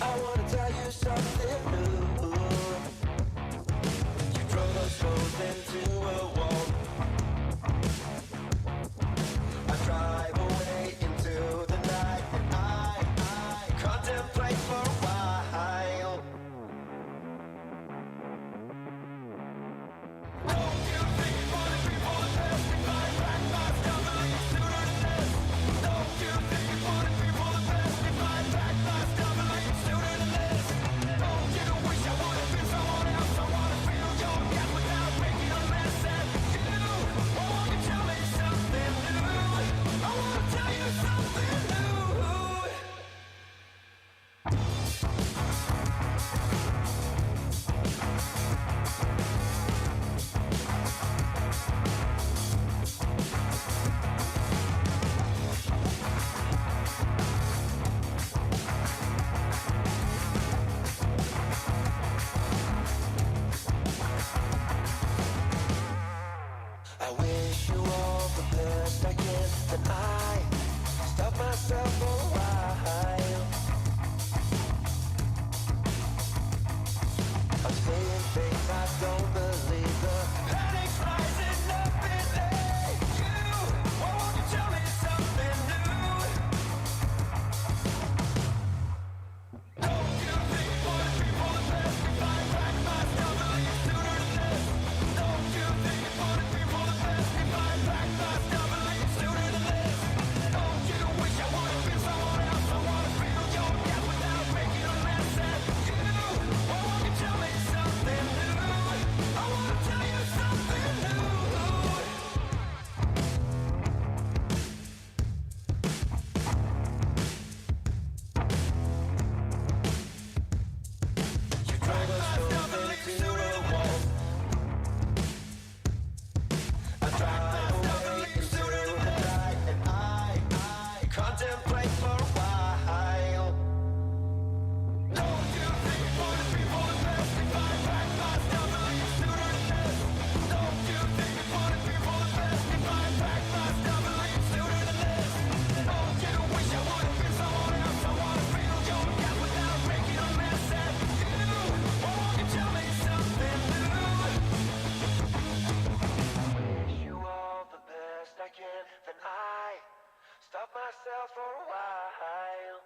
Speaker 7: I wanna tell you something new. You drove us both into a wall. I drive away into the night, and I contemplate for a while. Don't you think you wanna be for the best? If I back myself, I leave sooner than this. Don't you think you wanna be for the best? If I back myself, I leave sooner than this. Don't you wish I would've been someone else? I wanna feel your gap without making a mess at you. Oh, won't you tell me something new? I wanna tell you something new. I wish you all the best I can, and I stop myself for a while. I'm saying things I don't believe. The panic's rising up in you. Why won't you tell me something new? Don't you think you wanna be for the best? If I back myself, I leave sooner than this. Don't you think you wanna be for the best? If I back myself, I leave sooner than this. Don't you wish I would've been someone else? I wanna feel your gap without making a mess at you. Why won't you tell me something new? I wanna tell you something new. You drove us both into a wall. I drive away into the night, and I contemplate for a while. Don't you think you wanna be for the best? If I back myself, I leave sooner than this. Don't you think you wanna be for the best? If I back myself, I leave sooner than this. Don't you wish I would've been someone else? I wanna feel your gap without making a mess at you. Why won't you tell me something new? Wish you all the best I can, then I stop myself for a while.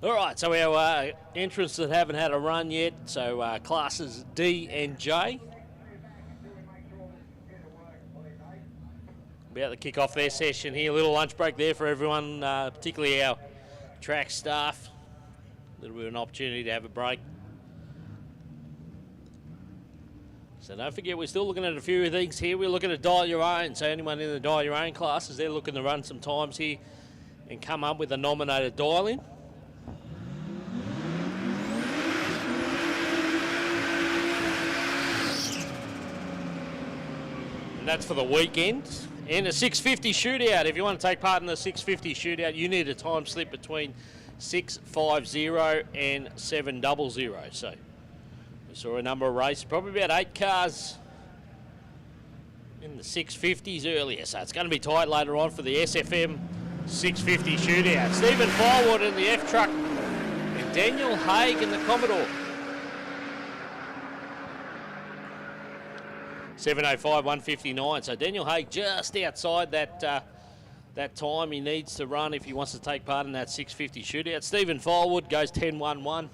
Speaker 1: All right, so our entrants that haven't had a run yet, so classes D and J. About to kick off their session here. A little lunch break there for everyone, particularly our track staff. A little bit of an opportunity to have a break. So don't forget, we're still looking at a few things here. We're looking at dial your own. So anyone in the dial your own classes, they're looking to run some times here and come up with a nominated dial in. And that's for the weekend. And a 650 shootout. If you want to take part in the 650 shootout, you need a time slip between 6:50 and 7:00. So we saw a number of races, probably about 8 cars in the 650s earlier. So it's going to be tight later on for the SFM 650 shootout. Stephen Firewood in the F truck and Daniel Haig in the Commodore. 7:05, 1:59. So Daniel Haig just outside that time he needs to run if he wants to take part in that 650 shootout. Stephen Firewood goes 10:11.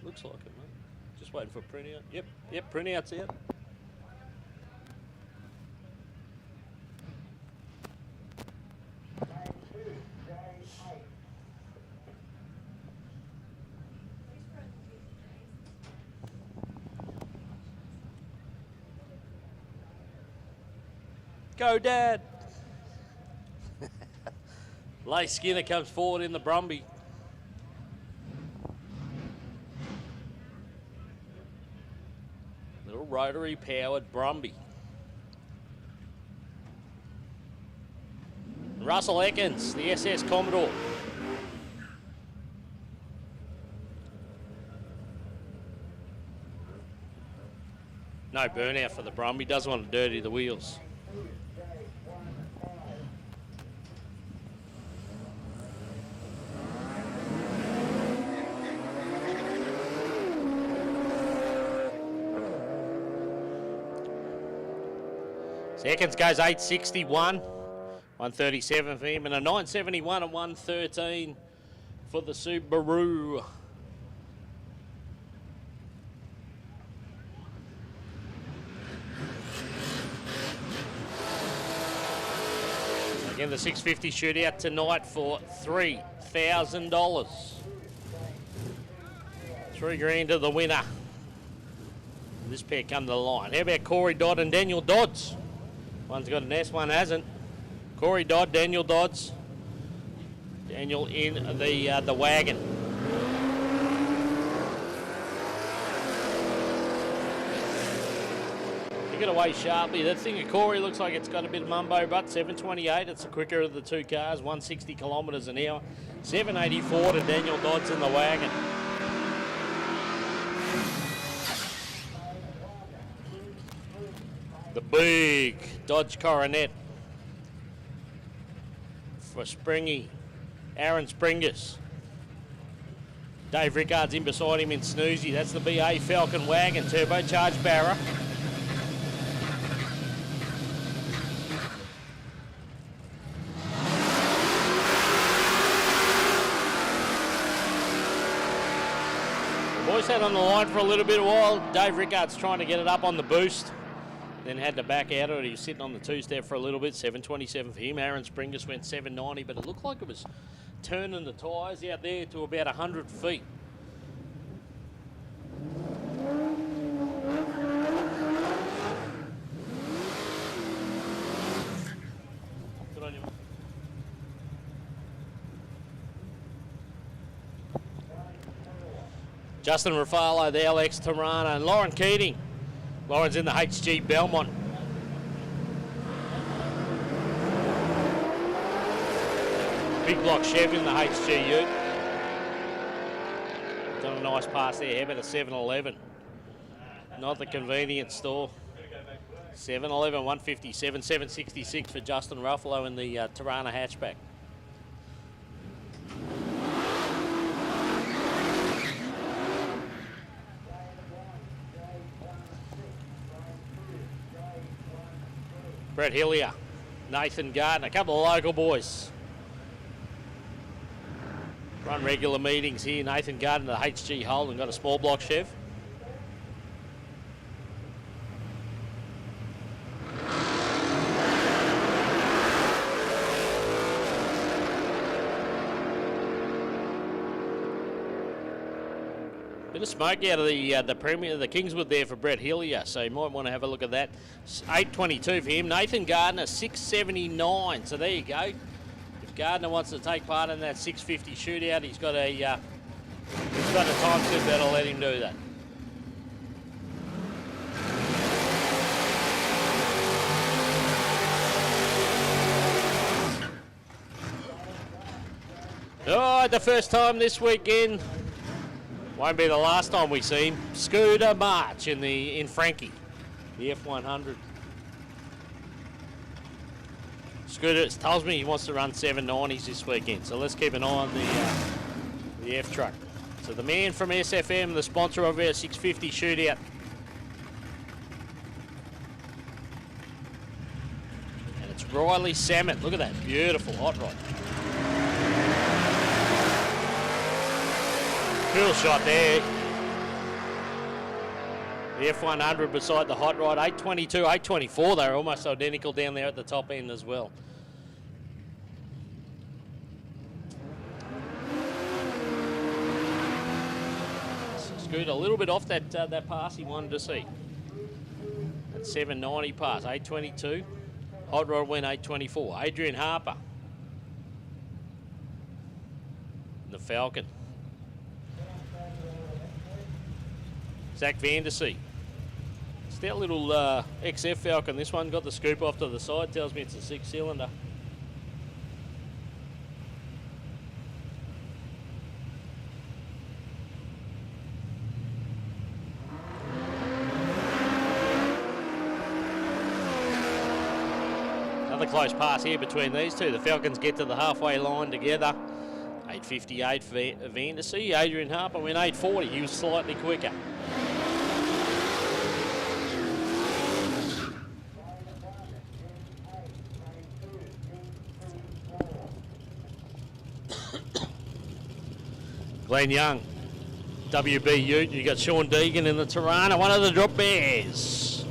Speaker 1: Looks like it, mate. Just waiting for a printout. Yep, printout's out. Go, Dad. Leigh Skinner comes forward in the Brumby. Little rotary powered Brumby. Russell Ekins, the SS Commodore. No burnout for the Brumby, doesn't want to dirty the wheels. Ekins goes 861, 137 for him, and a 971 and 113 for the Subaru. Again, the 650 shootout tonight for $3,000. $3 grand to the winner. This pair come to the line. How about Corey Dodd and Daniel Dodds? One's got an S, one hasn't. Corey Dodd, Daniel Dodds. Daniel in the wagon. Kick it away sharply. That thing of Corey looks like it's got a bit of mumbo, but 728. It's the quicker of the two cars, 160 kilometres an hour. 784 to Daniel Dodds in the wagon. The big Dodge Coronet for Springy, Aaron Springus. Dave Rickard's in beside him in Snoozy. That's the BA Falcon wagon, turbocharged Barra. The boys had on the line for a little bit of while. Dave Rickard's trying to get it up on the boost. Then had to back out of it. He was sitting on the two-step for a little bit. 727 for him. Aaron Springus went 790, but it looked like it was turning the tyres out there to about 100 feet. Good on you. Justin Raffalo, the LX Tirana, and Lauren Keating. Lauren's in the HG Belmont. Big block Chev in the HG Ute. Done a nice pass there. How about a 7-Eleven? Not the convenience store. 7-Eleven, 157, 766 for Justin Ruffalo in the Tirana hatchback. Brett Hillier, Nathan Gardner, a couple of local boys. Run regular meetings here. Nathan Gardner, the HG Holden, got a small block Chev. Bit of smoke out of the Premier, the Kingswood there for Brett Hillier, so you might want to have a look at that. 8.22 for him. Nathan Gardner, 6.79. So there you go. If Gardner wants to take part in that 650 shootout, he's got a time slip that'll let him do that. All right, the first time this weekend. Won't be the last time we see him. Scooter March in Frankie, the F100. Scooter tells me he wants to run 790s this weekend, so let's keep an eye on the F truck. So the man from SFM, the sponsor of our 650 shootout. And it's Riley Samet. Look at that beautiful hot rod. Cool shot there. The F100 beside the hot rod, 822, 824. They're almost identical down there at the top end as well. Scoot a little bit off that pass he wanted to see. That 790 pass, 822. Hot rod went 824. Adrian Harper. The Falcon. Zach Vandersea. It's that little XF Falcon. This one got the scoop off to the side. Tells me it's a 6-cylinder. Another close pass here between these two. The Falcons get to the halfway line together. 8.58 for Vandersea. Adrian Harper went 8.40. He was slightly quicker. Glenn Young, WB Ute. You got Sean Deegan in the Tirana, one of the drop bears.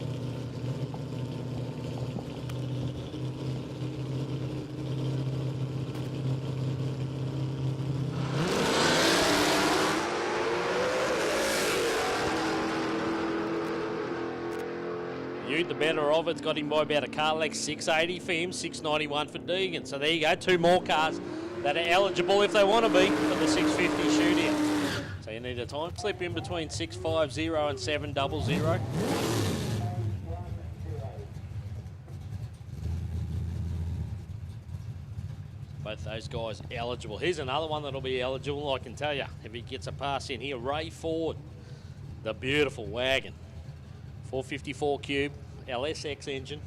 Speaker 1: Ute, the better of it's got him by about a car length. 680 for him, 691 for Deegan. So there you go, two more cars that are eligible if they want to be for the 650 shootout. So you need a time slip in between 650 and 700. Both those guys eligible. Here's another one that'll be eligible, I can tell you, if he gets a pass in here. Ray Ford, the beautiful wagon. 454 cube, LSX engine.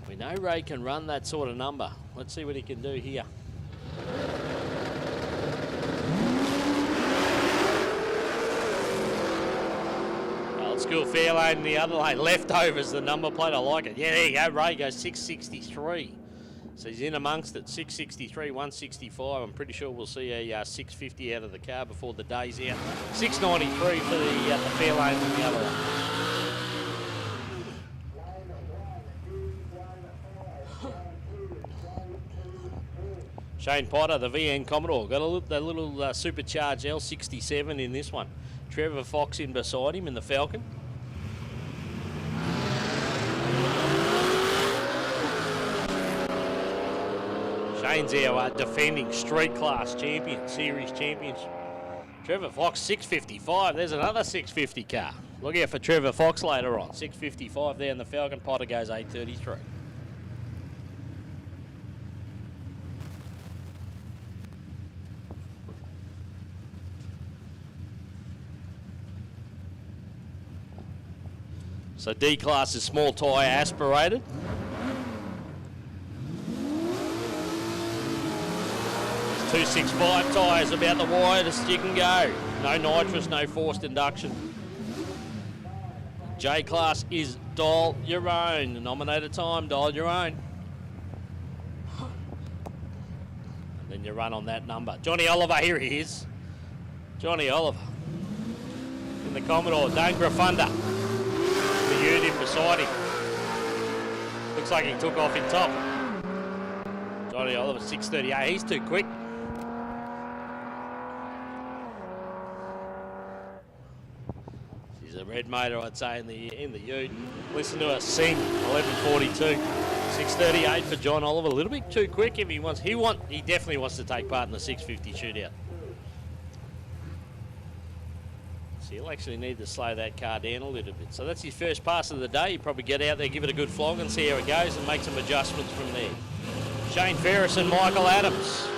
Speaker 1: We know Ray can run that sort of number. Let's see what he can do here. Old school fair lane in the other lane. Leftovers, the number plate. I like it. Yeah, there you go. Ray goes 663. So he's in amongst it. 663, 165. I'm pretty sure we'll see a 650 out of the car before the day's out. 693 for the fair lane in the other one. Shane Potter, the VN Commodore, got a little supercharged L67 in this one. Trevor Fox in beside him in the Falcon. Shane's our defending street class champion, series champions. Trevor Fox, 655. There's another 650 car. Look out for Trevor Fox later on. 655 there in the Falcon. Potter goes 833. So D-class is small tyre aspirated. There's 265 tyres about the widest you can go. No nitrous, no forced induction. J-class is Dial your own. Nominated time, dial your own. And then you run on that number. Johnny Oliver, here he is. Johnny Oliver. In the Commodore, Dane Grafunda. The Ute in beside him. Looks like he took off in top. Johnny Oliver, 6:38. He's too quick. He's a red motor, I'd say, in the Ute. Listen to us sing. 11:42. 6:38 for John Oliver. A little bit too quick if he wants. He definitely wants to take part in the 650 shootout. So he'll actually need to slow that car down a little bit. So that's his first pass of the day. You probably get out there, give it a good flog and see how it goes and make some adjustments from there. Shane Ferris and Michael Adams.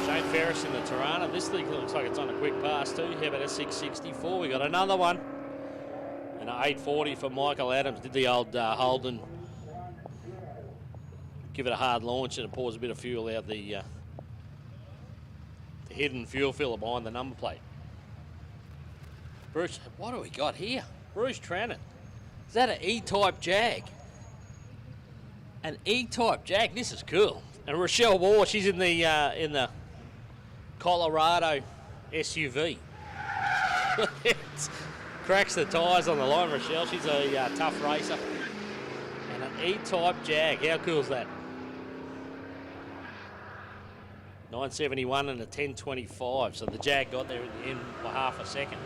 Speaker 1: Shane Ferris in the Tirana. This thing looks like it's on a quick pass too. How about a 664? We got another one. And an 840 for Michael Adams. Did the old Holden. Give it a hard launch and it pours a bit of fuel out the hidden fuel filler behind the number plate. Bruce, what do we got here? Bruce Trannon. Is that an E-type Jag? An E-type Jag. This is cool. And Rochelle Waugh, she's in the Colorado SUV. Cracks the tyres on the line, Rochelle. She's a tough racer. And an E-type Jag. How cool is that? 971 and a 1025. So the Jag got there in the end by half a second.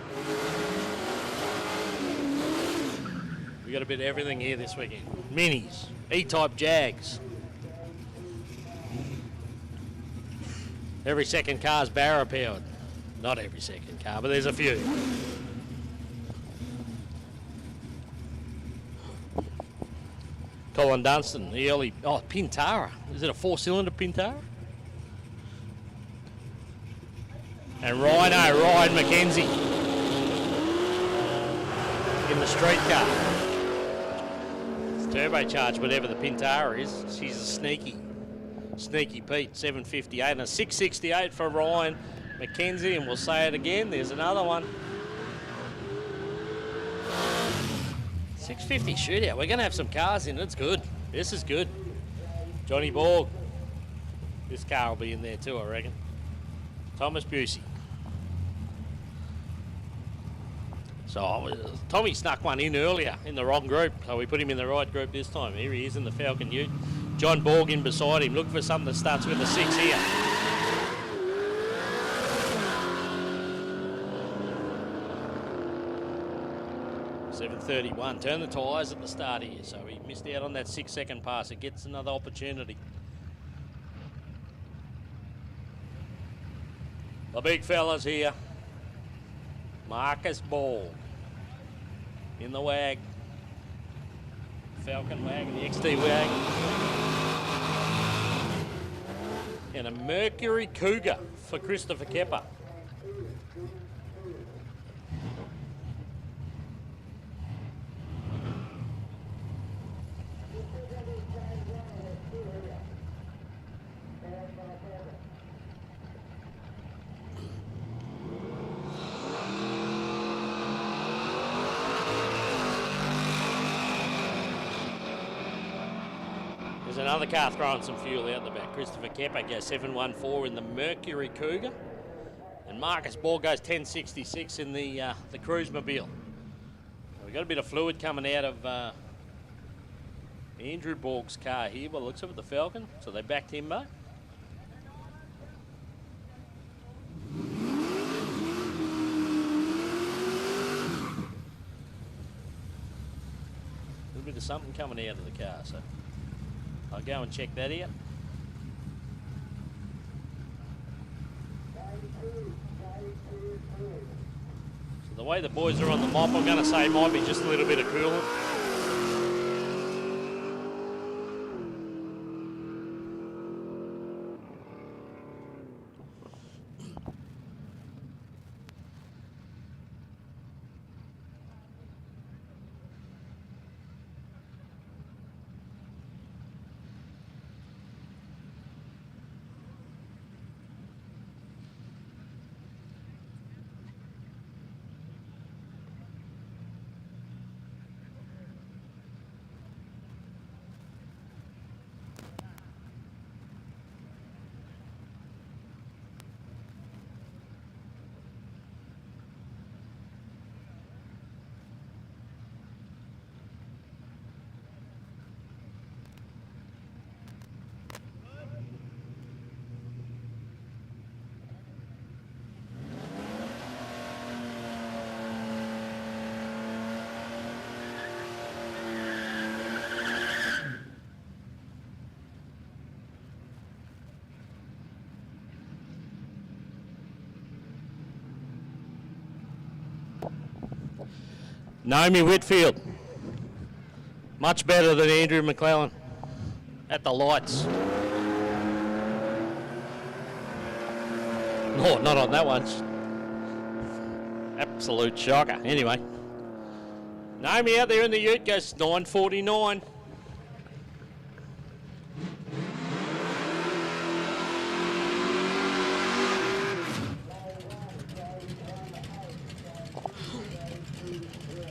Speaker 1: We got a bit of everything here this weekend. Minis, E-type Jags. Every second car's Barra powered. Not every second car, but there's a few. Colin Dunstan, the early, Pintara. Is it a 4-cylinder Pintara? And Ryan Mackenzie in the street car. It's turbocharged, whatever the Pintara is. She's a sneaky Pete, 758 and a 668 for Ryan Mackenzie, and we'll say it again. There's another one. 650 shootout. We're going to have some cars in. It's good. This is good. Johnny Borg. This car will be in there too, I reckon. Thomas Busey. So Tommy snuck one in earlier in the wrong group, so we put him in the right group this time. Here he is in the Falcon Ute. John Borg in beside him. Look for something that starts with a 6 here. .731. Turn the tyres at the start here, so he missed out on that 6-second pass. It gets another opportunity. The big fellas here. Marcus Ball in the WAG. Falcon WAG and the XD WAG. And a Mercury Cougar for Christopher Kepper. There's another car throwing some fuel out the back. Christopher Kepper goes 714 in the Mercury Cougar. And Marcus Ball goes 1066 in the Cruisemobile. We've got a bit of fluid coming out of Andrew Borg's car here. Well, it looks like the Falcon. So they backed him back. A little bit of something coming out of the car, so I'll go and check that out. So the way the boys are on the mop, I'm going to say might be just a little bit of coolant. Naomi Whitfield. Much better than Andrew McClellan at the lights. No, not on that one. Absolute shocker. Anyway, Naomi out there in the ute goes 9:49.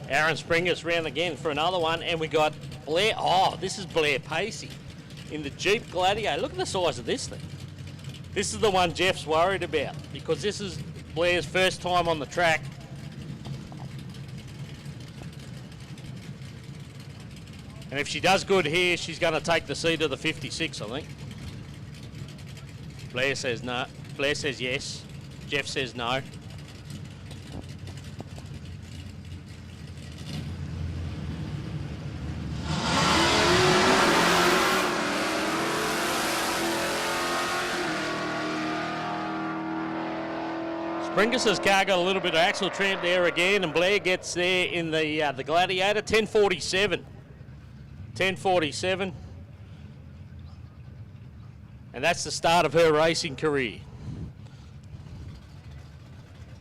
Speaker 1: Aaron Springer's round again for another one, and we got Blair. Oh, this is Blair Pacey in the Jeep Gladiator. Look at the size of this thing. This is the one Jeff's worried about because this is Blair's first time on the track. And if she does good here, she's going to take the seat of the 56, I think. Blair says no. Blair says yes. Jeff says no. Springus' car got a little bit of axle tramp there again, and Blair gets there in the Gladiator, 10:47. 10:47. And that's the start of her racing career.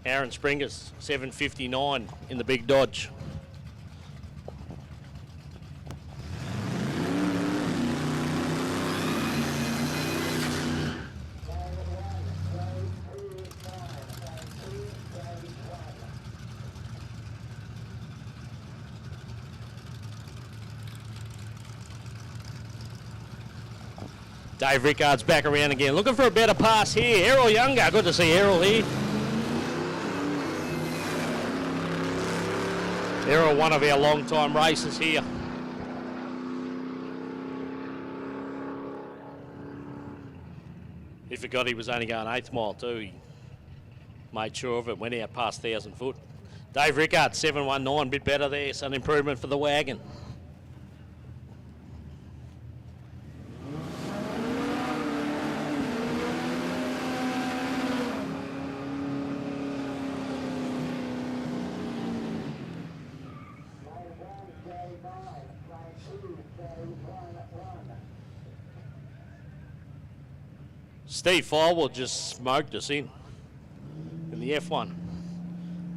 Speaker 1: Aaron Springus, 7:59 in the big Dodge. Dave Rickard's back around again, looking for a better pass here. Errol Younger, good to see Errol here. Errol, one of our long-time racers here. He forgot he was only going 8th mile too. He made sure of it, went out past 1,000 foot. Dave Rickard, 7:19, bit better there, so an improvement for the wagon. Steve Firewood just smoked us in the F1.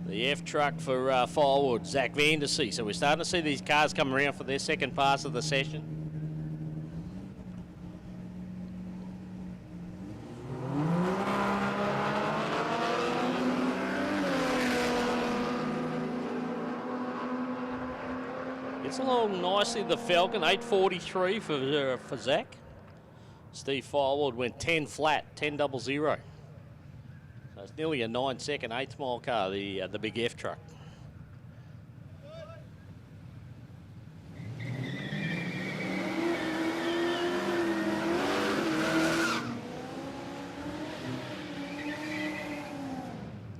Speaker 1: The F truck for Firewood, Zach Vandersea. So we're starting to see these cars come around for their second pass of the session. Gets along nicely, the Falcon, 8:43 for Zach. Steve Firewood went 10 flat, 10-0. So it's nearly a 9-second 8th mile car, the big F truck.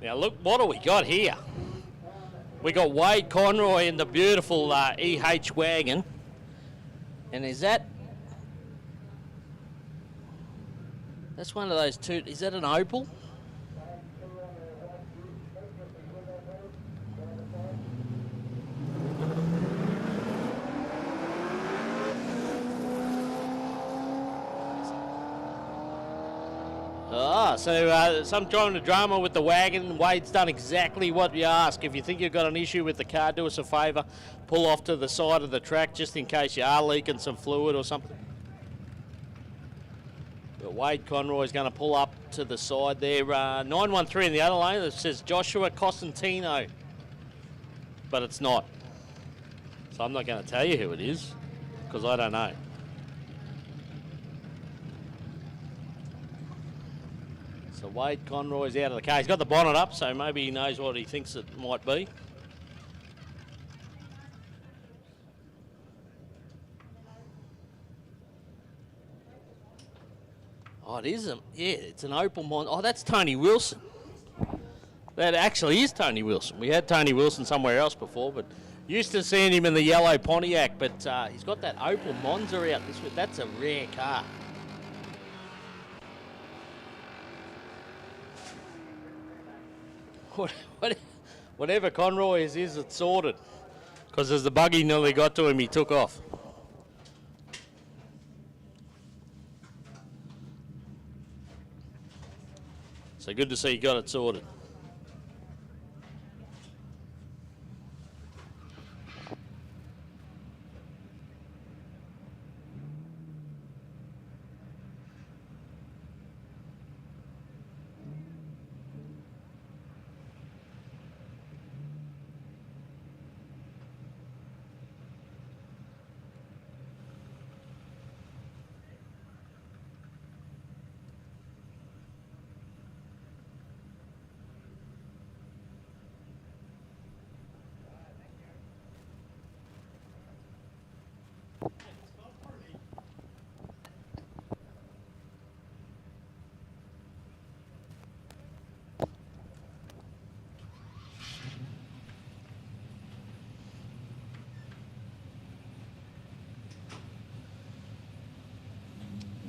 Speaker 1: Now look, what do we got here? We got Wade Conroy in the beautiful EH wagon. And is that... That's one of those two. Is that an Opal? So some kind of drama with the wagon. Wade's done exactly what you ask. If you think you've got an issue with the car, do us a favour. Pull off to the side of the track just in case you are leaking some fluid or something. But Wade Conroy's going to pull up to the side there. 913 in the other lane. It says Joshua Costantino. But it's not. So I'm not going to tell you who it is because I don't know. So Wade Conroy's out of the car. He's got the bonnet up, so maybe he knows what he thinks it might be. Oh, it is. Yeah, it's an Opal Mon. Oh, that's Tony Wilson. That actually is Tony Wilson. We had Tony Wilson somewhere else before, but used to seeing him in the yellow Pontiac. But he's got that Opal Monza out this week. That's a rare car. Whatever Conroy is it's sorted. Because as the buggy nearly got to him, he took off. So good to see he got it sorted.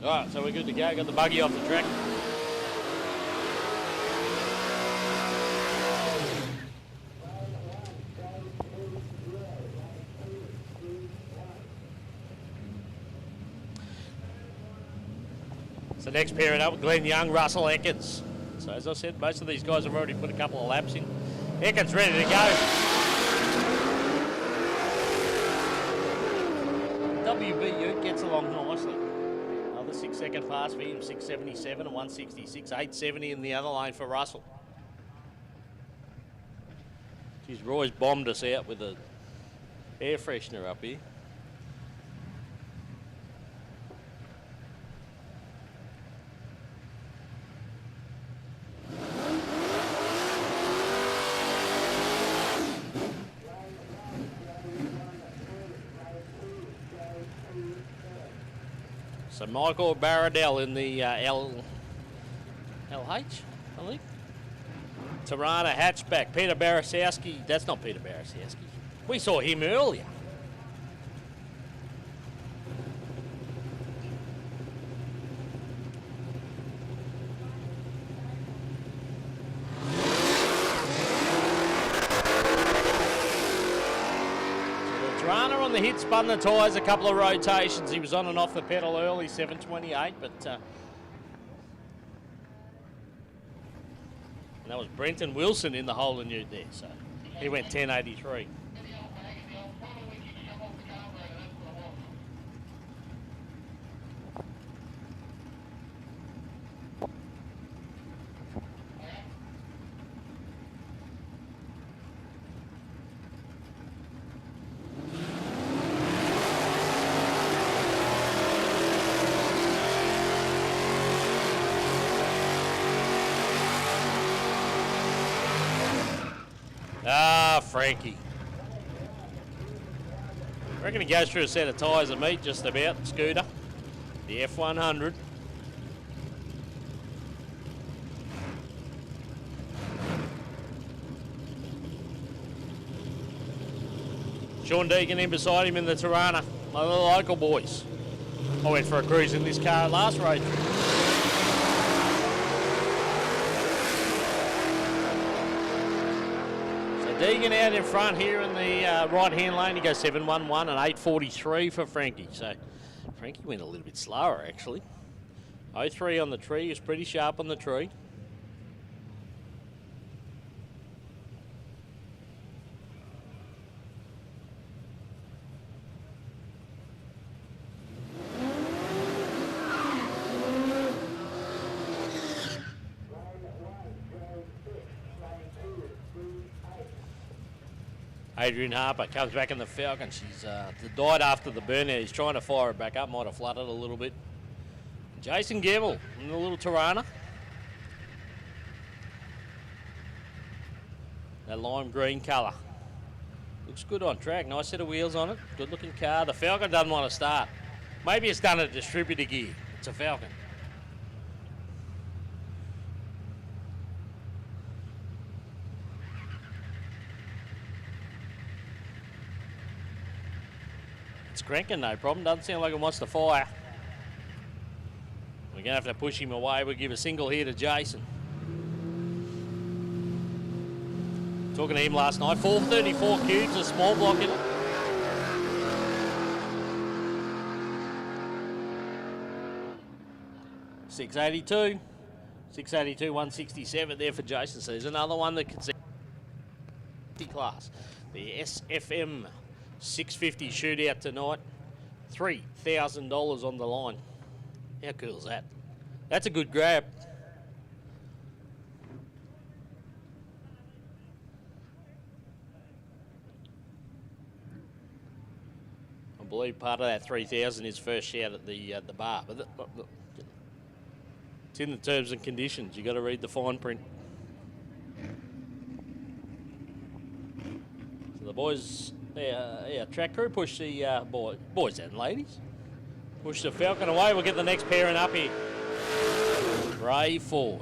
Speaker 1: Alright, so we're good to go. Got the buggy off the track. So next pairing up with Glenn Young, Russell Ekins. So as I said, most of these guys have already put a couple of laps in. Ekins ready to go. WB Ute gets along nicely. 6-second fast for him, 6.77 and 166, 8.70 in the other lane for Russell. Geez, Roy's bombed us out with a air freshener up here. So Michael Baradell in the LH, I think. Tirana hatchback. Peter Barasowski. That's not Peter Barasowski. We saw him earlier. On the hit, spun the tyres a couple of rotations. He was on and off the pedal early, 7.28, but and that was Brenton Wilson in the hole in Ute there, so he went 10.83. Frankie. I reckon he goes through a set of tyres of meat just about, Scooter. The F100. Sean Deegan in beside him in the Tirana. My little local boys. I went for a cruise in this car last road trip. Deegan out in front here in the right-hand lane. He goes 7.11 and 8.43 for Frankie. So Frankie went a little bit slower, actually. 0.3 on the tree. He was pretty sharp on the tree. Adrian Harper comes back in the Falcon. She's died after the burnout. He's trying to fire it back up. Might have flooded a little bit. Jason Gebel in the little Tirana. That lime green colour. Looks good on track. Nice set of wheels on it. Good looking car. The Falcon doesn't want to start. Maybe it's done a distributor gear. It's a Falcon. It's cranking, no problem. Doesn't sound like it wants to fire. We're going to have to push him away. We'll give a single here to Jason. Talking to him last night. 434 cubes, a small block in it. 682. 682, 167 there for Jason. So there's another one that can see class. The SFM 650 shootout tonight. $3,000 on the line. How cool is that? That's a good grab. I believe part of that 3,000 is first shout at the bar, but it's in the terms and conditions. You got to read the fine print. So the boys, our track crew, push the boys and ladies, push the Falcon away. We'll get the next pairing up here. Ray Ford.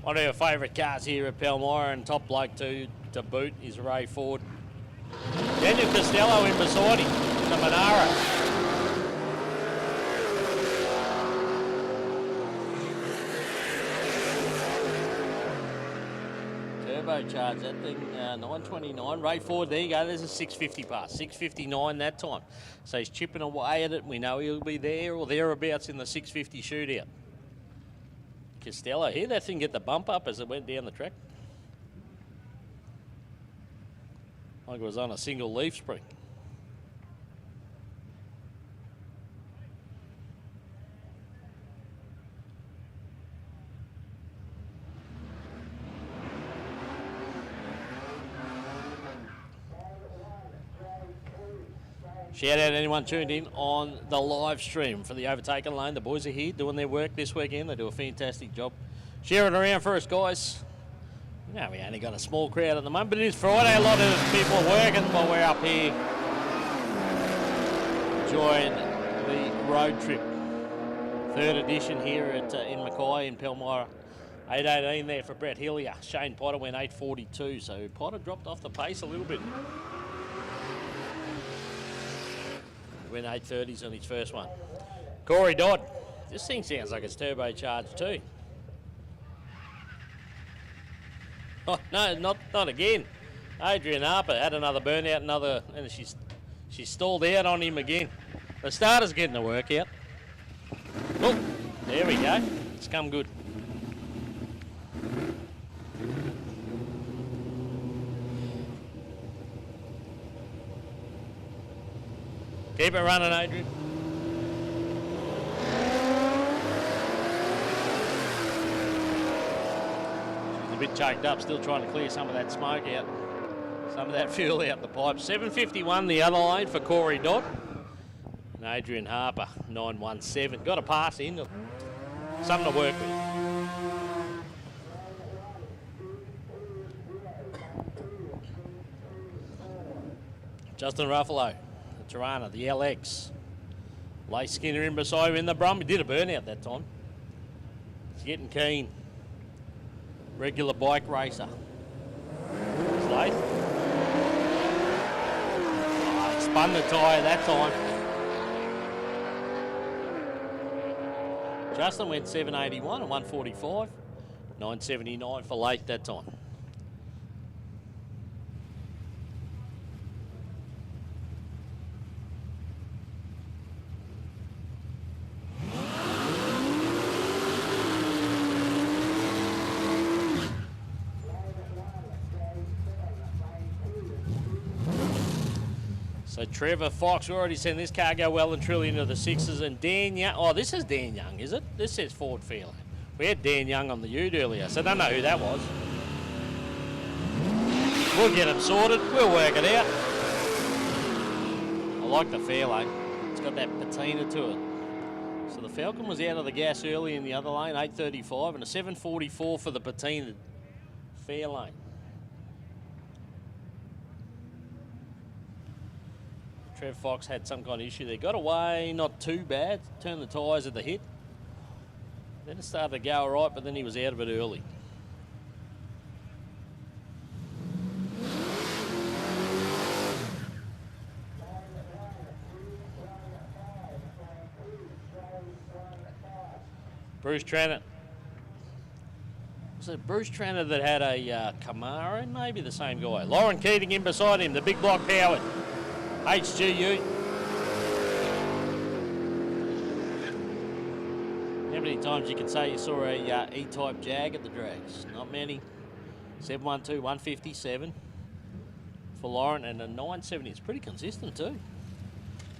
Speaker 1: One of our favourite cars here at Palmyra, and top bloke to boot is Ray Ford. Daniel Costello in beside him in the Monaro. Turbocharged that thing, 929. Ray Ford, there you go, there's a 650 pass, 659 that time. So he's chipping away at it. We know he'll be there or thereabouts in the 650 shootout. Costello, hear that thing get the bump up as it went down the track? Like it was on a single leaf spring. Shout out to anyone tuned in on the live stream for the Overtaken Lane. The boys are here doing their work this weekend. They do a fantastic job. Share it around for us, guys. Now we only got a small crowd at the moment, but it is Friday. A lot of people are working while we're up here enjoying the road trip. Third edition here at in Mackay in Palmyra. 8:18 there for Brett Hillier. Shane Potter went 8:42, so Potter dropped off the pace a little bit. Went 8:30s on his first one. Corey Dodd. This thing sounds like it's turbocharged too. Oh no, not again. Adrian Harper had another burnout, and she stalled out on him again. The starter's getting the work out. Oh, there we go. It's come good. Keep it running, Adrian. She's a bit choked up, still trying to clear some of that smoke out, some of that fuel out the pipe. 751 the other lane for Corey Dodd. And Adrian Harper, 917. Got a pass in, something to work with. Justin Ruffalo. Tirana, the LX. Lace Skinner in beside him in the Brum. He did a burnout that time. He's getting keen. Regular bike racer. Lace. Oh, he spun the tyre that time. Justin went 781 and 145. 979 for late that time. So Trevor Fox, we already seen this car go well and truly into the sixes. And Dan Young, oh, this is Dan Young, is it? This says Ford Fairlane. We had Dan Young on the Ute earlier, so I don't know who that was. We'll get him sorted. We'll work it out. I like the Fairlane. It's got that patina to it. So the Falcon was out of the gas early in the other lane, 8:35, and a 7:44 for the patinaed Fairlane. Trev Fox had some kind of issue there. Got away, not too bad. Turned the tyres at the hit. Then it started to go all right, but then he was out of it early. Bruce Trannett. Was it Bruce Tranter that had a Camaro? Maybe the same guy. Lauren Keating in beside him, the big block powered. HGU. How many times you can say you saw a E-type Jag at the drags? Not many. 712, 157 for Lauren, and a 970 is pretty consistent too.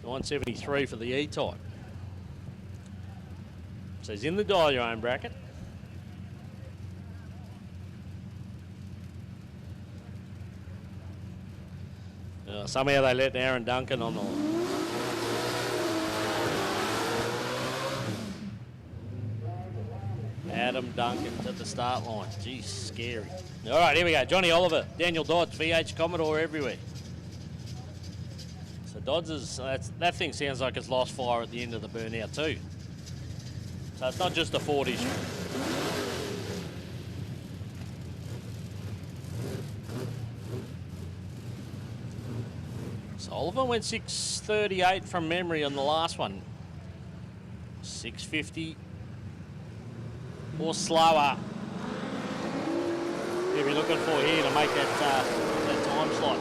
Speaker 1: 973 for the E-type. So he's in the dial your own bracket. Somehow they let Aaron Duncan on the Adam Duncan's at the start line. Geez, scary. All right, here we go. Johnny Oliver, Daniel Dodds, VH Commodore everywhere. So Dodds is, that thing sounds like it's lost fire at the end of the burnout too. So it's not just a Ford issue. So Oliver went 638 from memory on the last one. 650 or slower. If you're looking for here to make that time slot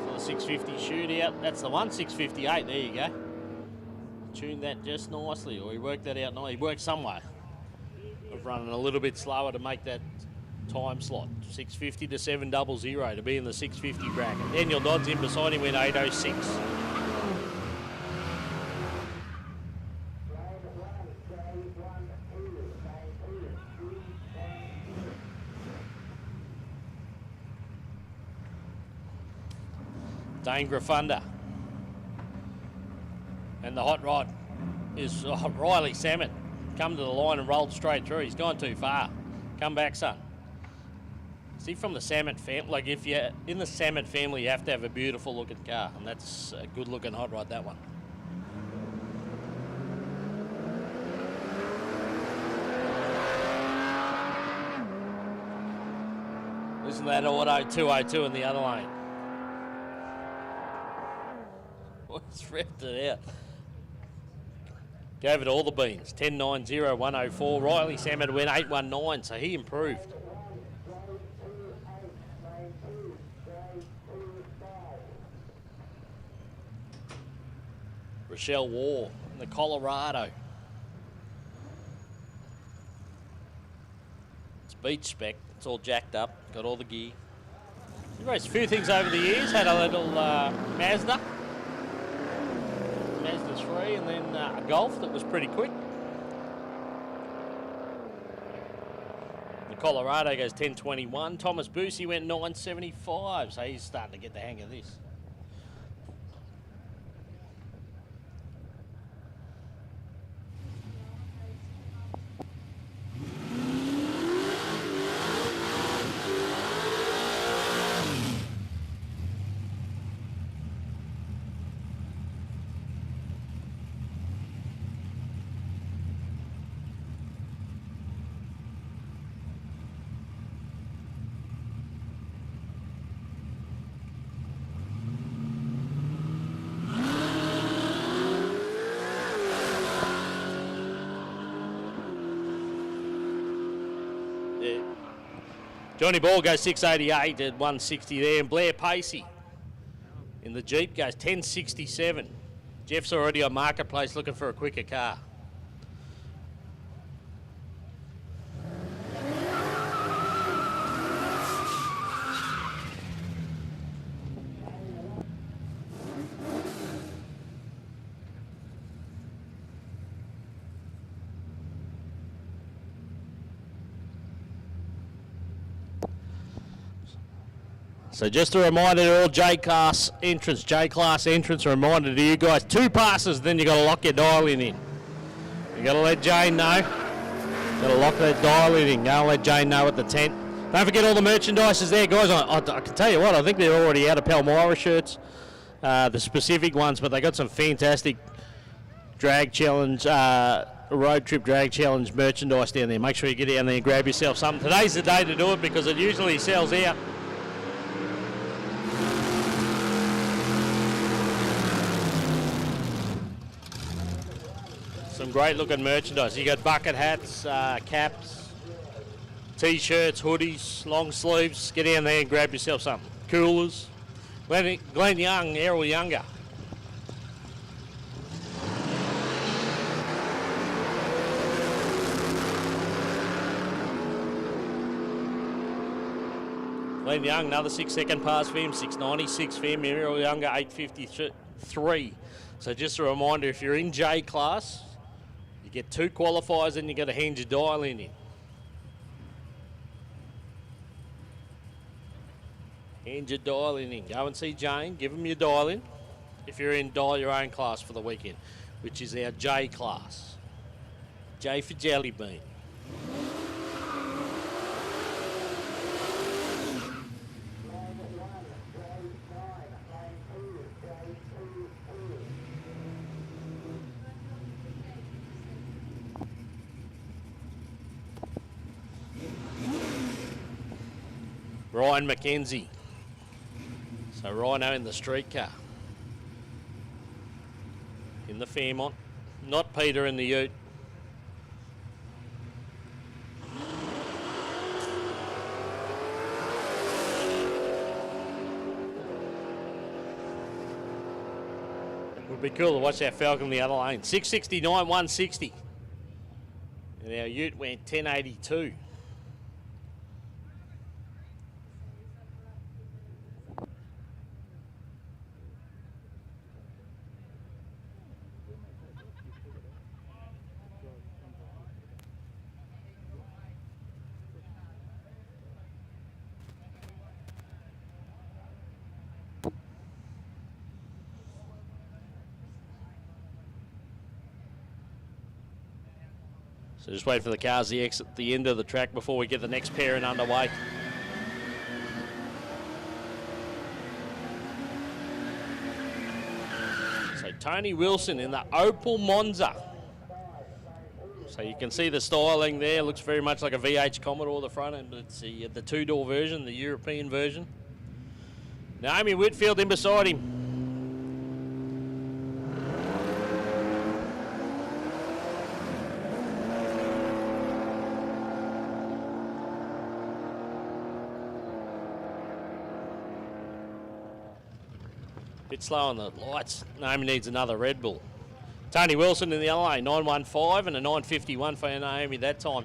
Speaker 1: for the 650 shootout, that's the one, 658. There you go. Tuned that just nicely, or he worked that out nicely. He worked some way of running a little bit slower to make that time slot. 650 to 700 to be in the 650 bracket. Daniel Dodds in beside him went 806. Dane Grafunda. And the hot rod is Riley Samet. Come to the line and rolled straight through. He's gone too far. Come back, son. See, from the Samet family, like if you're in the Samet family, you have to have a beautiful looking car. And that's a good looking hot rod, that one. Listen to that auto 202 in the other lane. It's revved it out. Gave it all the beans. 10.90, 104. Riley Samet went 8.19, so he improved. Rochelle War in the Colorado. It's beach spec. It's all jacked up. Got all the gear. He raced a few things over the years. Had a little Mazda 3, and then a Golf that was pretty quick. The Colorado goes 10.21. Thomas Boosie went 9.75, so he's starting to get the hang of this. Johnny Ball goes 688 at 160 there, and Blair Pacey in the Jeep goes 1067. Jeff's already on Marketplace looking for a quicker car. So just a reminder to all J-Class entrants, a reminder to you guys, 2 passes, then you got to lock your dial in. You got to let Jane know. Got to lock that dial in. Go and let Jane know at the tent. Don't forget all the merchandise is there, guys. I can tell you what, I think they're already out of Palmyra shirts, the specific ones, but they got some fantastic drag challenge, road trip drag challenge merchandise down there. Make sure you get down there and grab yourself something. Today's the day to do it because it usually sells out. Some great looking merchandise. You got bucket hats, caps, T-shirts, hoodies, long sleeves. Get down there and grab yourself something. Coolers. Glenn Young, Errol Younger. Glenn Young, another 6-second pass for him, 6.96 for him. Errol Younger, 8.53. So just a reminder, if you're in J class, you get 2 qualifiers and you got to hand your dial in. Hand your dial in. Go and see Jane, give him your dial in. If you're in dial your own class for the weekend, which is our J class. J for Jelly Bean. Ryan Mackenzie. So Rhino in the street car. In the Fairmont. Not Peter in the Ute. Would be cool to watch that Falcon in the other lane. 669, 160. And our Ute went 1082. So just wait for the cars to exit the end of the track before we get the next pairing underway. So Tony Wilson in the Opel Monza. So you can see the styling there. Looks very much like a VH Commodore, the front end, but it's the 2-door version, the European version. Naomi Whitfield in beside him. Bit slow on the lights. Naomi needs another Red Bull. Tony Wilson in the LA, 9.15 and a 9.51 for Naomi that time.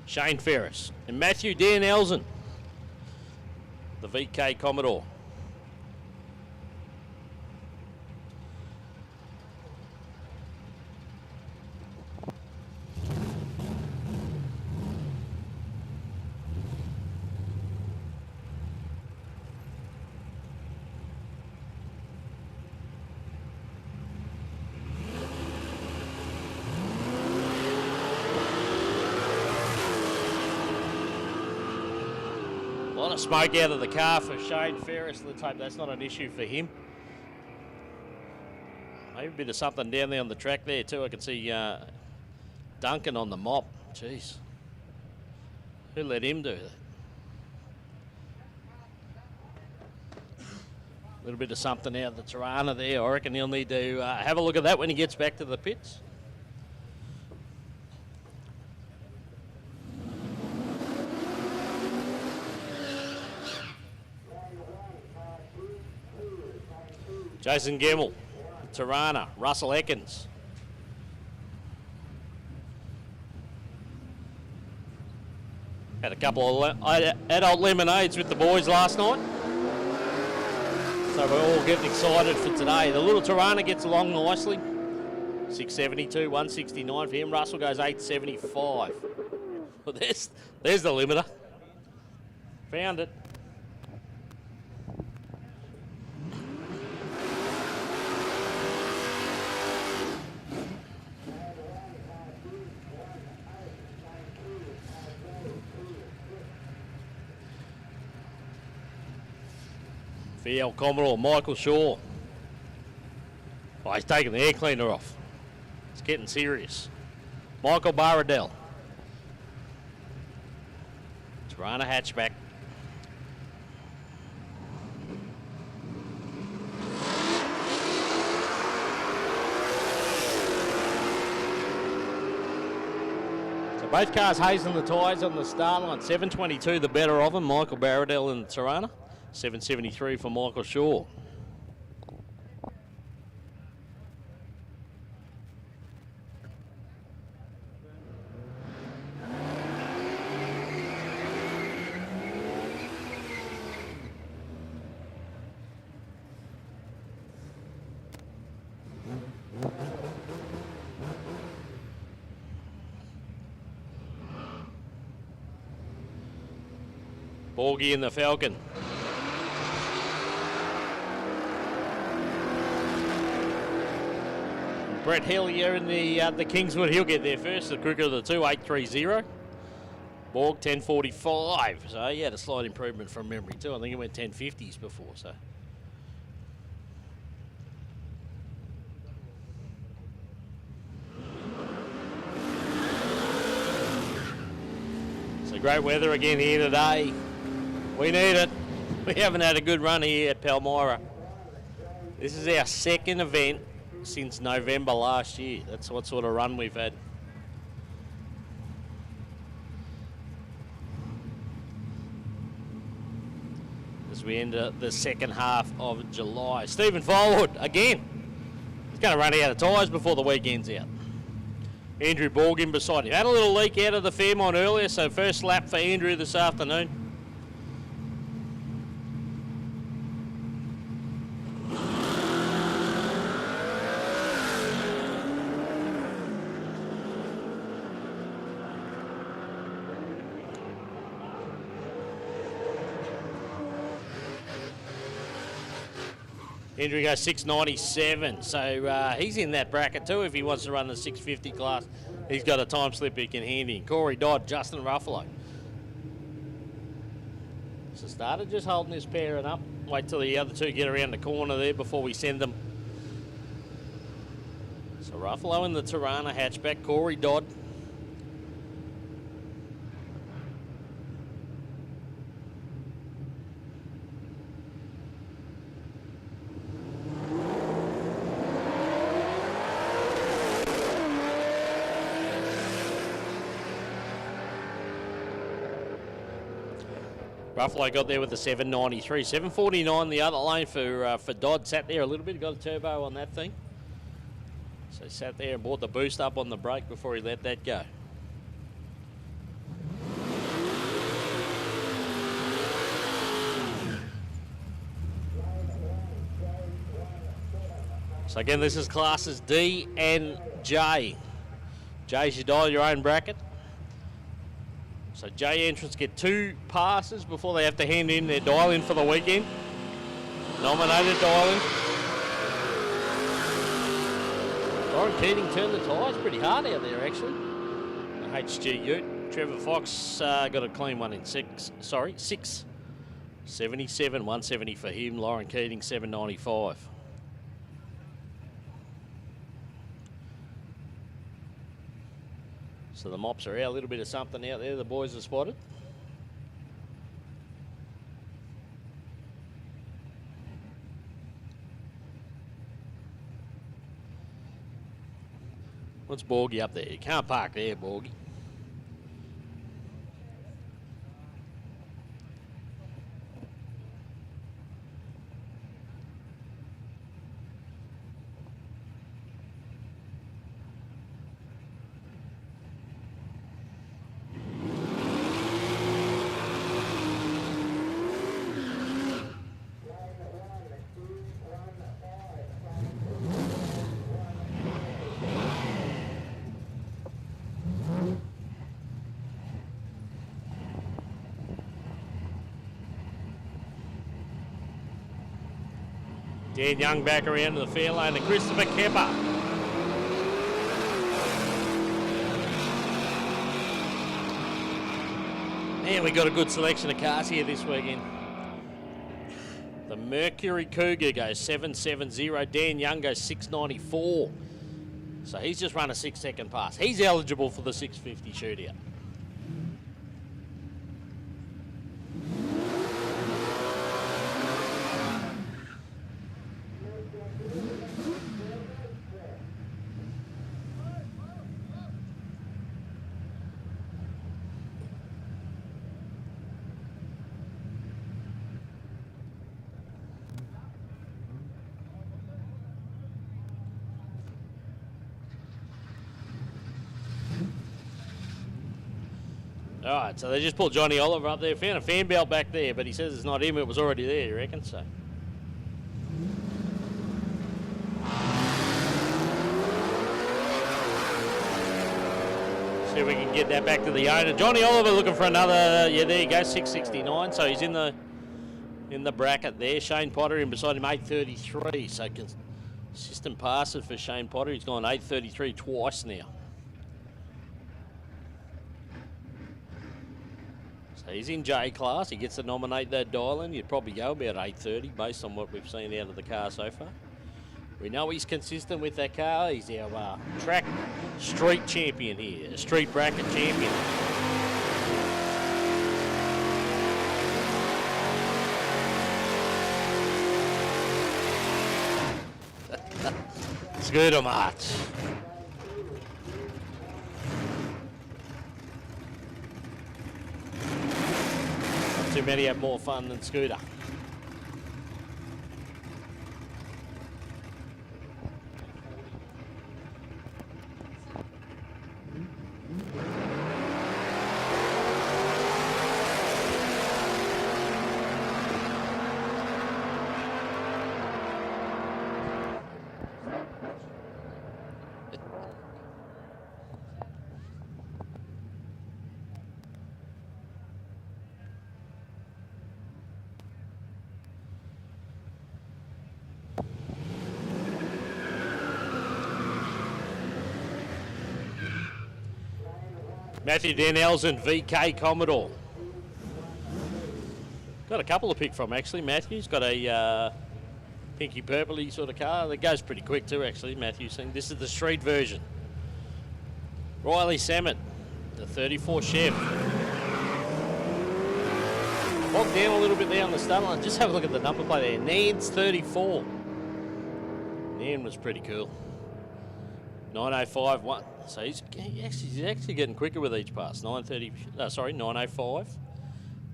Speaker 1: Shane Ferris and Matthew Dan Elson, the VK Commodore. A lot of smoke out of the car for Shane Ferris. Let's hope that's not an issue for him. Maybe a bit of something down there on the track there too. I can see Duncan on the mop. Jeez. Who let him do that? A little bit of something out of the Tirana there. I reckon he'll need to have a look at that when he gets back to the pits. Jason Gemmell, Tirana, Russell Ekins. Had a couple of adult lemonades with the boys last night. So we're all getting excited for today. The little Tirana gets along nicely. 672, 169 for him. Russell goes 875. Well, there's the limiter. Found it. VL Commodore, Michael Shaw. Oh, he's taking the air cleaner off. It's getting serious. Michael Barradell. Tirana hatchback. Both cars hazing the tyres on the start line. 722, the better of them. Michael Barradell in the Tirana. 773 for Michael Shaw. Borgie in the Falcon. Brett Hillier in the Kingswood. He'll get there first. The quicker of the two, 830. Borg 1045. So he had a slight improvement from memory too. I think he went 1050s before. So. So great weather again here today. We need it. We haven't had a good run here at Palmyra. This is our second event since November last year. That's what sort of run we've had. As we enter the second half of July. Stephen Forward again. He's going to run out of tyres before the weekend's out. Andrew Borgin beside him. Had a little leak out of the Fairmont earlier, so first lap for Andrew this afternoon. Andrew goes 697, so he's in that bracket too if he wants to run the 650 class. He's got a time slip he can hand in. Corey Dodd, Justin Ruffalo. So started just holding this pairing up. Wait till the other two get around the corner there before we send them. So Ruffalo in the Tirana hatchback, Corey Dodd. Ruffalo got there with the 793. 749 the other lane for Dodd. Sat there a little bit, got a turbo on that thing. So sat there and brought the boost up on the brake before he let that go. So again, this is classes D and J. J's you dial your own bracket. So J entrants get 2 passes before they have to hand in their dial-in for the weekend. Nominated dial-in. Lauren Keating turned the tyres pretty hard out there, actually. The HG Ute. Trevor Fox got a clean one in 6. 77, 170 for him. Lauren Keating, 795. So the mops are out, a little bit of something out there the boys have spotted. What's Borgie up there? You can't park there, Borgie. Dan Young back around to the fair lane, and Christopher Kepper. Man, we got a good selection of cars here this weekend. The Mercury Cougar goes 770. Dan Young goes 694. So he's just run a 6-second pass. He's eligible for the 650 shootout. All right, so they just pulled Johnny Oliver up there. Found a fan belt back there, but he says it's not him. It was already there, you reckon? So. See if we can get that back to the owner. Johnny Oliver looking for another, yeah, there you go, 669. So he's in the bracket there. Shane Potter in beside him, 833. So consistent passes for Shane Potter. He's gone 833 twice now. So he's in J class. He gets to nominate that dial in. You'd probably go about 830 based on what we've seen out of the car so far. We know he's consistent with that car. He's our track street champion here, street bracket champion. Scooter March. Not too many have more fun than Scooter. Matthew Danelson, VK Commodore. Got a couple to pick from, actually. Matthew's got a pinky purpley sort of car that goes pretty quick too, actually. Matthew's saying this is the street version. Riley Samet, the 34 Chev. Bogged down a little bit there on the start line. Just have a look at the number plate there. Nan's 34. Nan was pretty cool. 905.1. So he's actually getting quicker with each pass. 905.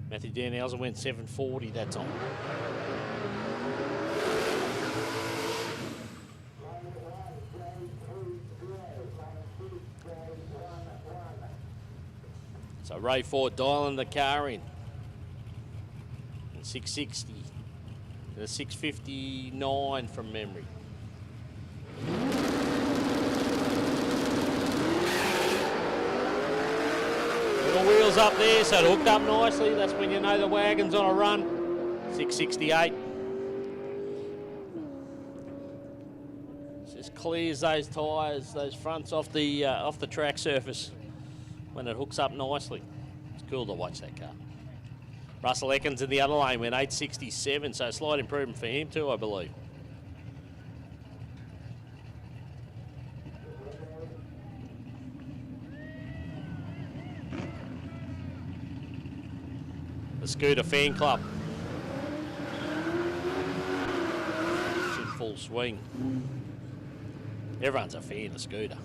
Speaker 1: Matthew Danelson went 740 that time. So Ray Ford dialing the car in. And 660. And a 659 from memory. Little wheels up there, so it hooked up nicely. That's when you know the wagon's on a run. 668. Just clears those tyres, those fronts off the track surface when it hooks up nicely. It's cool to watch that car. Russell Ekins in the other lane went 867, so slight improvement for him too, I believe. The Scooter Fan Club. It's in full swing. Everyone's a fan of Scooter.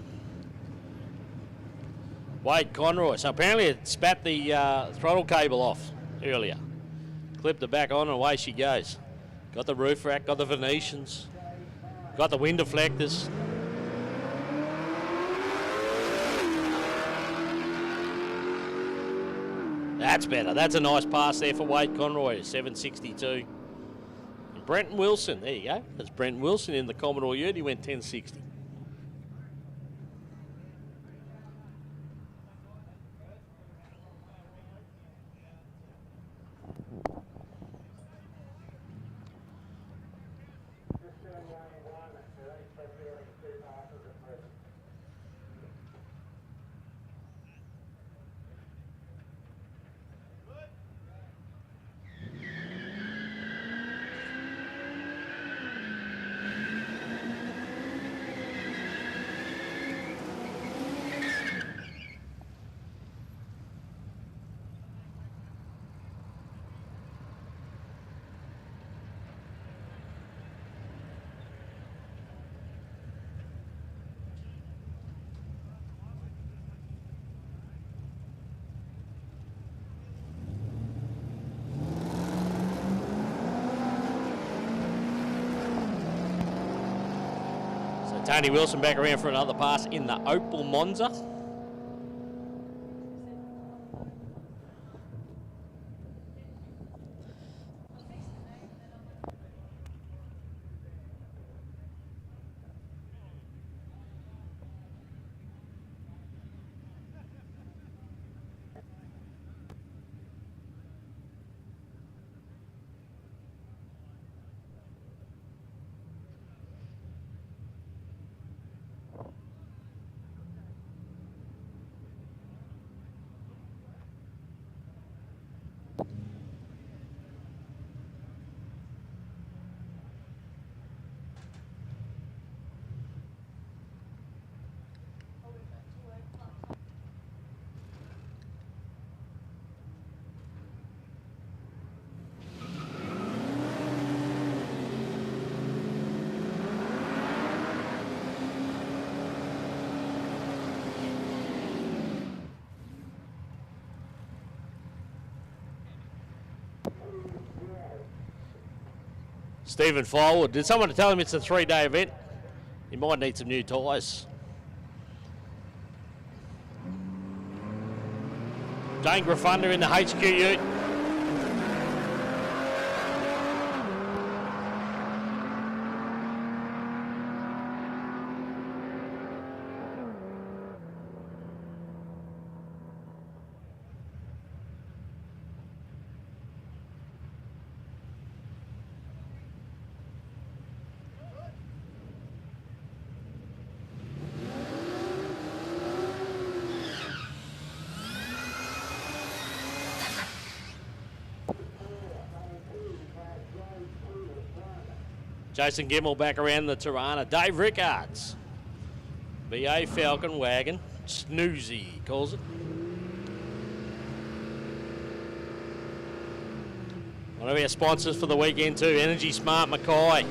Speaker 1: Wade Conroy. So apparently it spat the throttle cable off earlier. Clipped it back on and away she goes. Got the roof rack, got the Venetians, got the wind deflectors. That's better. That's a nice pass there for Wade Conroy, 762. And Brenton Wilson, there you go. That's Brenton Wilson in the Commodore Ute. He went 1060. Tony Wilson back around for another pass in the Opel Monza. Stephen Firewood. Did someone tell him it's a 3-day event? He might need some new tyres. Jane Grafunda in the HQ ute. Jason Gimmel back around the Tirana. Dave Rickards. BA Falcon Wagon. Snoozy, he calls it. One of our sponsors for the weekend too, Energy Smart Mackay.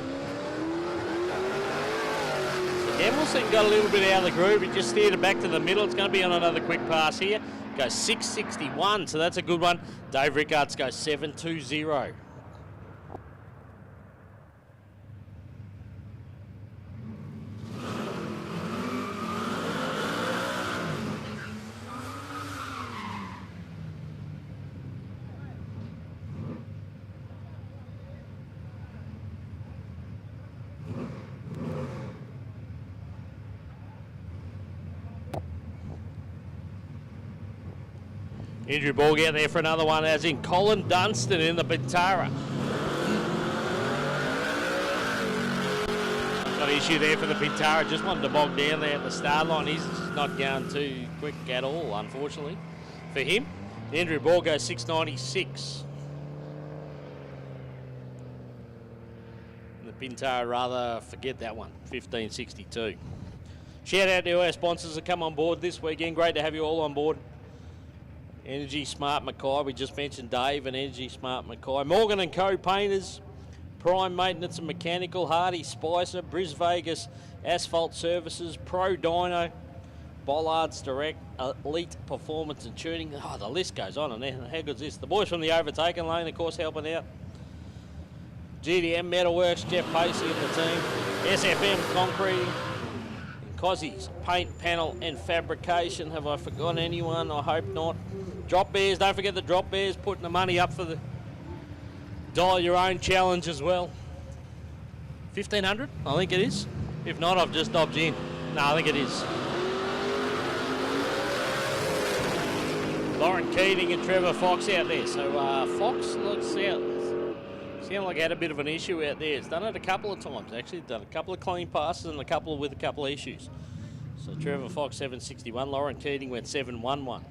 Speaker 1: So Hamilton got a little bit out of the groove. He just steered it back to the middle. It's going to be on another quick pass here. Goes 6.61, so that's a good one. Dave Rickards goes 7.20. Andrew Borg out there for another one, as in Colin Dunstan in the Bintara. Got an issue there for the Bintara. Just wanted to bog down there at the start line. He's not going too quick at all, unfortunately, for him. Andrew Borg goes 6.96. The Bintara rather forget that one, 15.62. Shout out to our sponsors that come on board this weekend. Great to have you all on board. Energy Smart Mackay, we just mentioned Dave and Energy Smart Mackay. Morgan & Co. Painters, Prime Maintenance and Mechanical, Hardy Spicer, Bris Vegas Asphalt Services, Pro Dyno, Bollards Direct, Elite Performance and Tuning. Oh, the list goes on and on. How good's this? The boys from the Overtaken Lane, of course, helping out. GDM Metalworks, Jeff Pacey and the team. SFM Concrete, Cozzies Paint, Panel and Fabrication. Have I forgotten anyone? I hope not. Drop Bears, don't forget the Drop Bears, putting the money up for the Dial Your Own challenge as well. 1,500, I think it is. If not, I've just dodged in. No, I think it is. Lauren Keating and Trevor Fox out there. So Fox looks out. Sound like he had a bit of an issue out there. It's done it a couple of times, actually. Done a couple of clean passes and a couple with a couple of issues. So Trevor Fox 7.61. Lauren Keating went 7.11.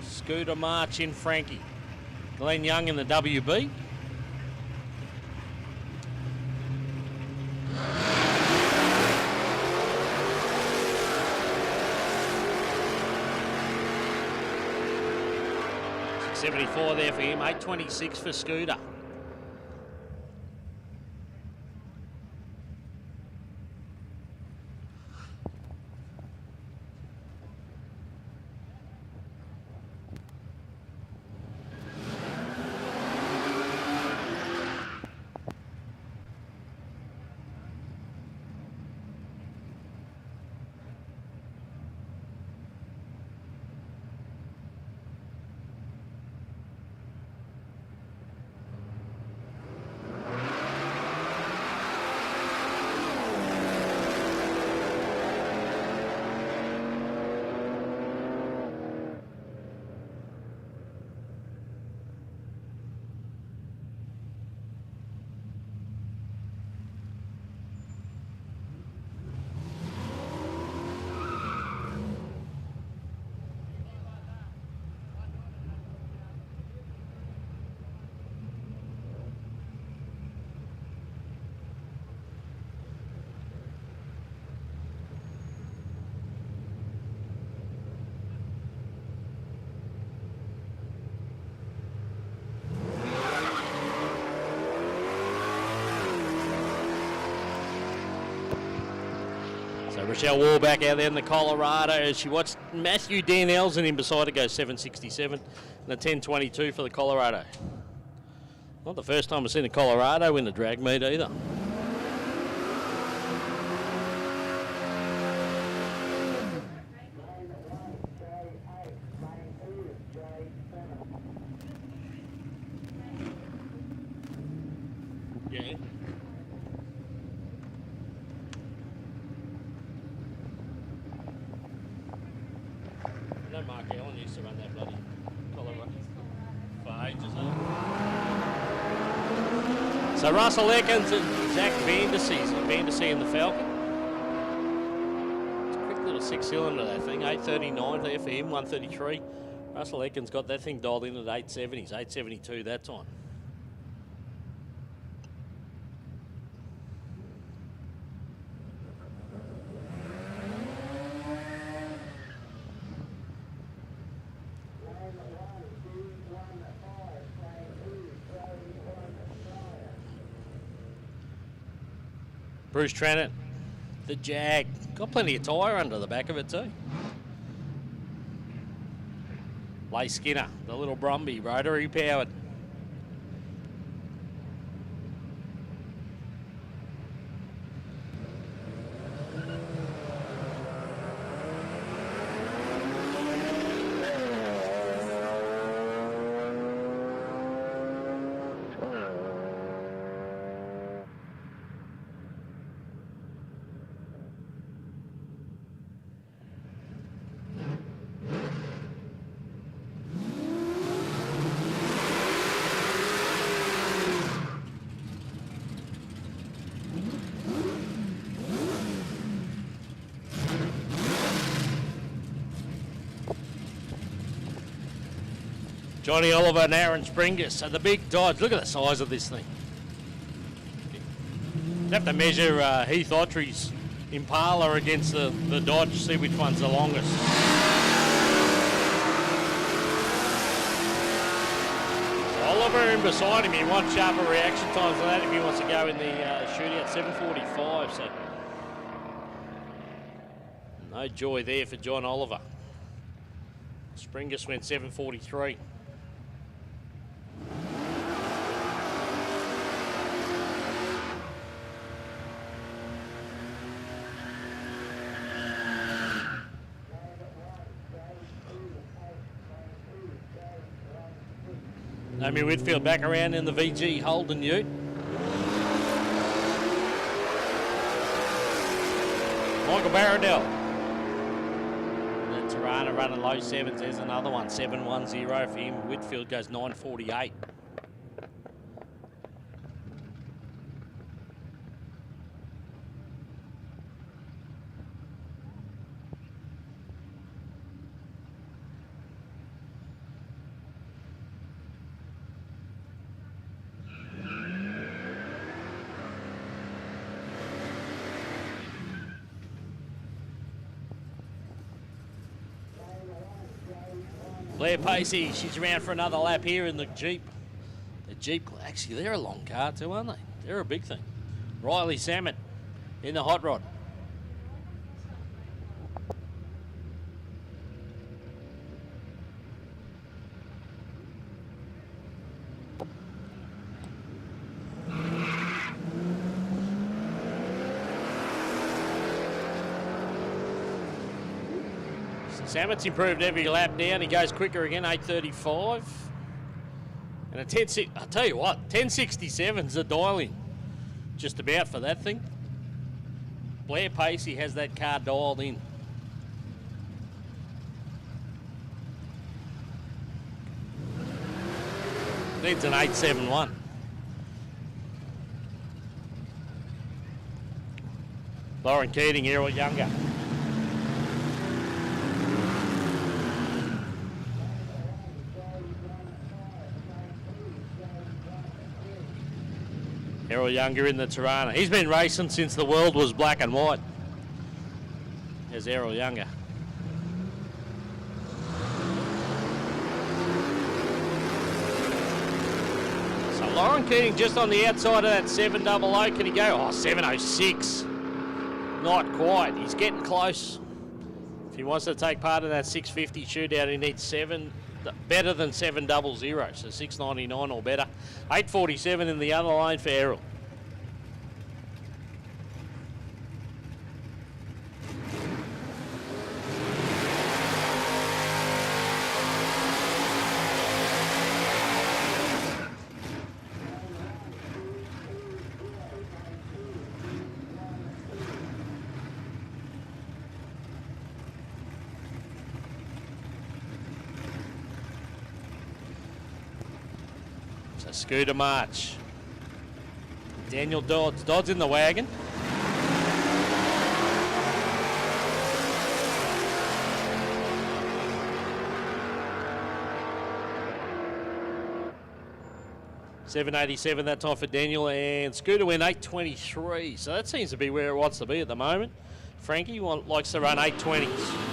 Speaker 1: Scooter March in Frankie. Glenn Young in the WB. $6.74 there for him, $8.26 for Scooter. Rochelle Warback out there in the Colorado as she watched Matthew Danelson in beside her go 7.67 and a 10.22 for the Colorado. Not the first time I've seen a Colorado win a drag meet either. Yeah. No, Mark Allen used to run that bloody Colorado for ages. So Russell Ekins and Zach Vandersea in the Falcon. It's a quick little six-cylinder, that thing. 839 there for him, 133. Russell Ekins got that thing dialed in at 870s, 872 that time. Bruce Trennett, the Jag. Got plenty of tyre under the back of it too. Leigh Skinner, the little Brumby, rotary powered. Johnny Oliver and Aaron Springus. So the big Dodge, look at the size of this thing. You have to measure Heath Autry's Impala against the Dodge, see which one's the longest. Oliver in beside him, he wants sharper reaction times than that if he wants to go in the shootout, 7:45. So no joy there for John Oliver. Springus went 7:43. Naomi Whitfield back around in the VG Holden Ute. Michael Barradell. The Tirana running low sevens. There's another one, 710 for him. Whitfield goes 948. Blair Pacey, she's around for another lap here in the Jeep. The Jeep, actually, they're a long car too, aren't they? They're a big thing. Riley Salmon in the hot rod. Sammett's improved every lap down. He goes quicker again, 8:35. And a 10, I'll tell you what, 10.67's a dial-in. Just about for that thing. Blair Pacey has that car dialed in. Needs an 8.71. Lauren Keating, Errol Younger. Errol Younger in the Tirana. He's been racing since the world was black and white. There's Errol Younger. So Lauren Keating just on the outside of that 700. Can he go? Oh, 706. Not quite. He's getting close. If he wants to take part in that 650 shootout, he needs better than 700, so 699 or better. 847 in the other lane for Errol. Scooter march. Daniel Dodds. Dodds in the wagon. $7.87 that time for Daniel, and Scooter went 8.23. So that seems to be where it wants to be at the moment. Frankie likes to run 8.20s.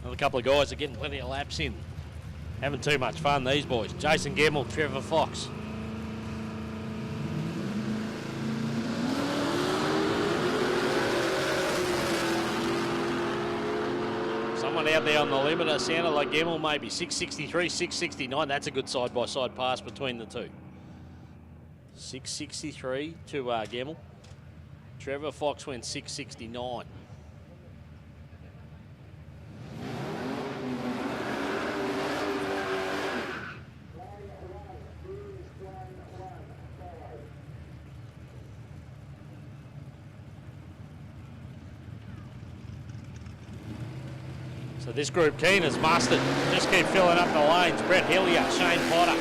Speaker 1: A couple of guys are getting plenty of laps in. Having too much fun, these boys. Jason Gemmell, Trevor Fox. Someone out there on the limiter sounded like Gemmell, maybe 663, 669. That's a good side-by-side pass between the two. 663 to Gemmell. Trevor Fox went 669. So this group keen as mustard. Just keep filling up the lanes. Brett Hillier, Shane Potter.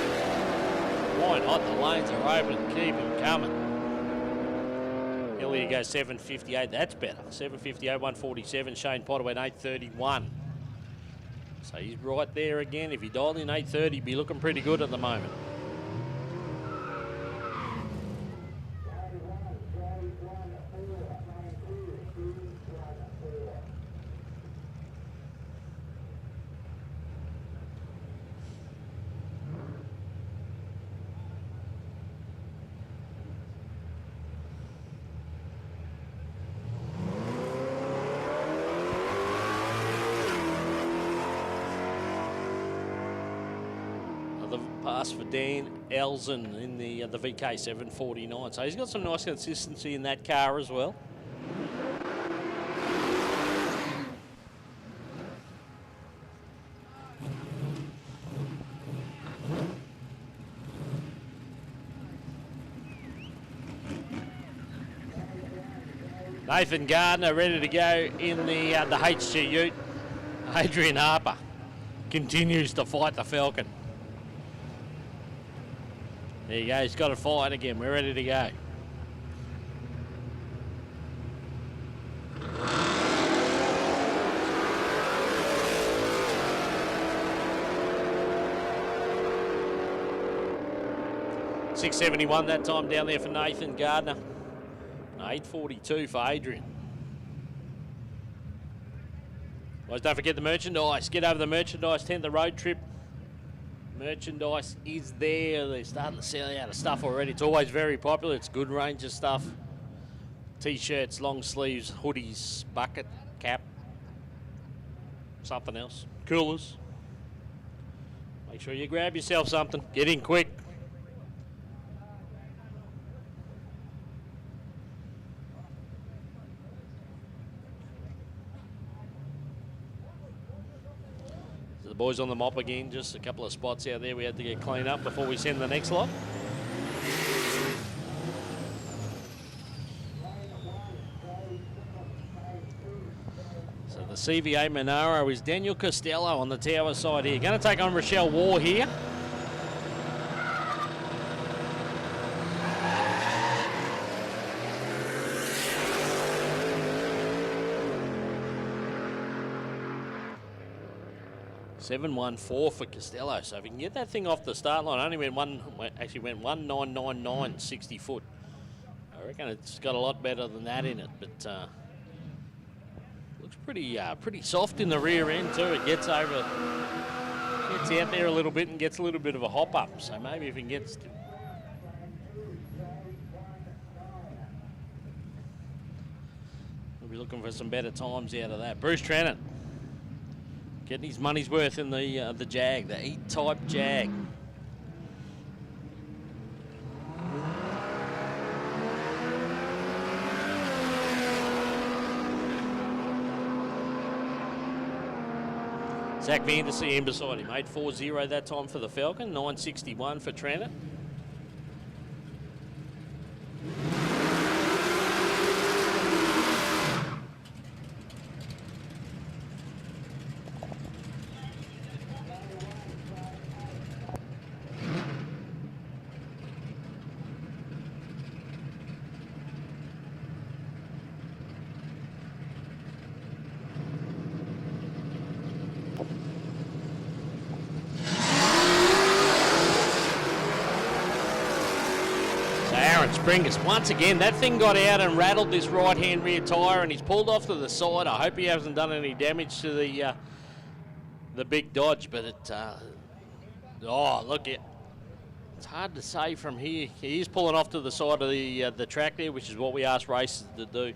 Speaker 1: Why not? The lanes are open. Keep them coming. Hillier goes 7.58. That's better. 7.58, 147. Shane Potter went 8.31. So he's right there again. If he dialed in 8.30, he'd be looking pretty good at the moment. Pass for Dan Elzen in the VK 749. So he's got some nice consistency in that car as well. Nathan Gardner ready to go in the HG Ute. Adrian Harper continues to fight the Falcon. There you go, he's got a fight again. We're ready to go. $6.71 that time down there for Nathan Gardner. 8.42 for Adrian. Guys, don't forget the merchandise. Get over the merchandise tent, the road trip. Merchandise is there. They're starting to sell out of stuff already. It's always very popular. It's good range of stuff. T-shirts, long sleeves, hoodies, bucket, cap, something else. Coolers. Make sure you grab yourself something. Get in quick. The boys on the mop again, just a couple of spots out there we had to get cleaned up before we send the next lot. So the CVA Monaro is Daniel Costello on the tower side here. Going to take on Rochelle War here. $7.14 for Costello. So if he can get that thing off the start line, only went 1.999 60 foot. I reckon it's got a lot better than that in it, but Looks pretty soft in the rear end too. It gets out there a little bit and gets a little bit of a hop up. So maybe if he gets to... We'll be looking for some better times out of that. Bruce Trennan getting his money's worth in the Jag, the E-type Jag. Zach Vandersea in beside him, 8.40 that time for the Falcon, 9.61 for Trennan. Springus, once again, that thing got out and rattled this right-hand rear tyre, and he's pulled off to the side. I hope he hasn't done any damage to the big Dodge, but it, oh, look, it's hard to say from here. He is pulling off to the side of the track there, which is what we asked racers to do.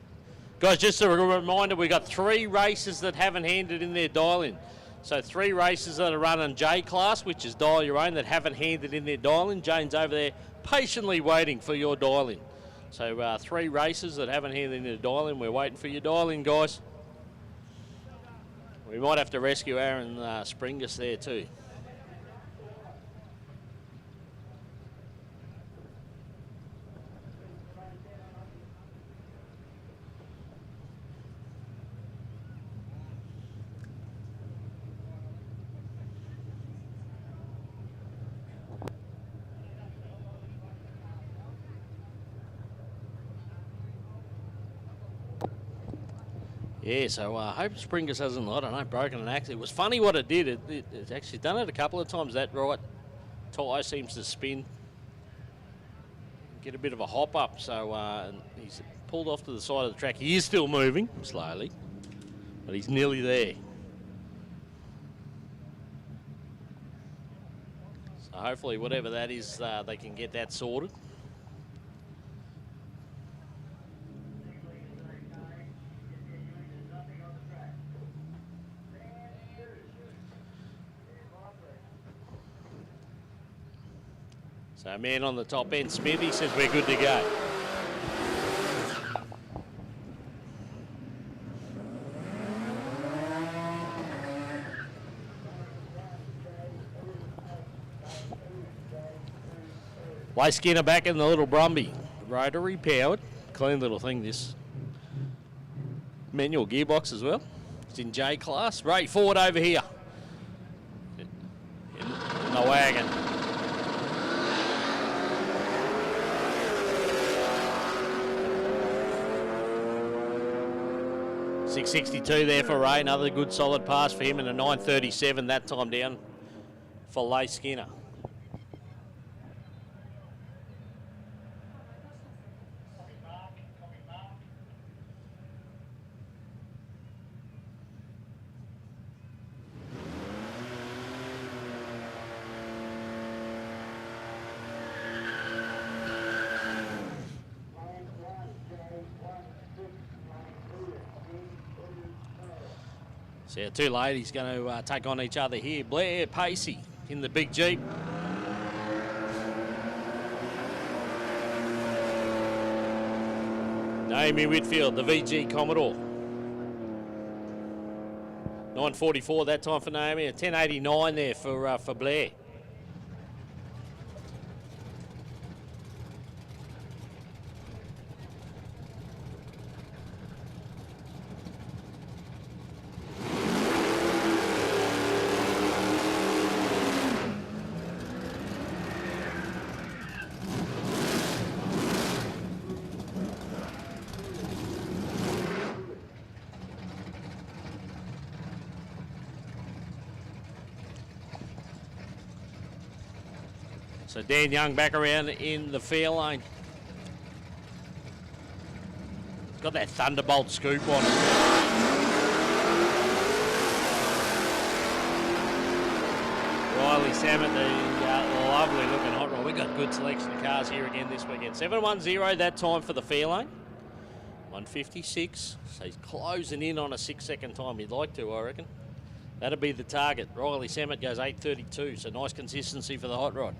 Speaker 1: Guys, just a reminder, we've got 3 races that haven't handed in their dial-in. So 3 races that are running J class, which is dial your own, that haven't handed in their dial-in. Jane's over there patiently waiting for your dial-in. So 3 races that haven't handed in their dial-in. We're waiting for your dial-in, guys. We might have to rescue Aaron Springus there too. Yeah, so I hope Springus hasn't, I don't know, broken an axle. It was funny what it did. It's actually done it a couple of times. That right tyre seems to spin, get a bit of a hop up. So he's pulled off to the side of the track. He is still moving slowly, but he's nearly there. So hopefully whatever that is, they can get that sorted. So man on the top end, Smithy, says we're good to go. Way Skinner back in the little Brumby. Rotary powered. Clean little thing, this. Manual gearbox as well. It's in J class. Ray forward over here. In the wagon. .662 there for Ray, another good solid pass for him, and a 9.37 that time down for Leigh Skinner. So our 2 ladies going to take on each other here. Blair Pacey in the big Jeep. Naomi Whitfield, the VG Commodore. 9.44 that time for Naomi. A 10.89 there for Blair. So Dan Young back around in the fair lane. He's got that Thunderbolt scoop on it. Sam at the lovely looking hot rod. We got good selection of cars here again this weekend. 710 that time for the Fairlane. 156. So he's closing in on a 6-second time. He'd like to, I reckon. That'll be the target. Riley Samet goes 8:32. So nice consistency for the hot rod.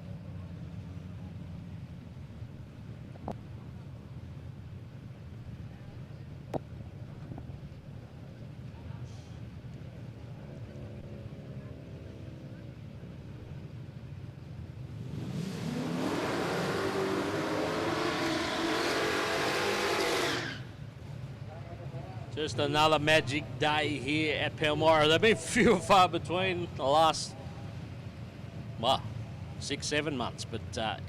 Speaker 1: Just another magic day here at Palmyra. They've been few and far between the last, well, 6-7 months. But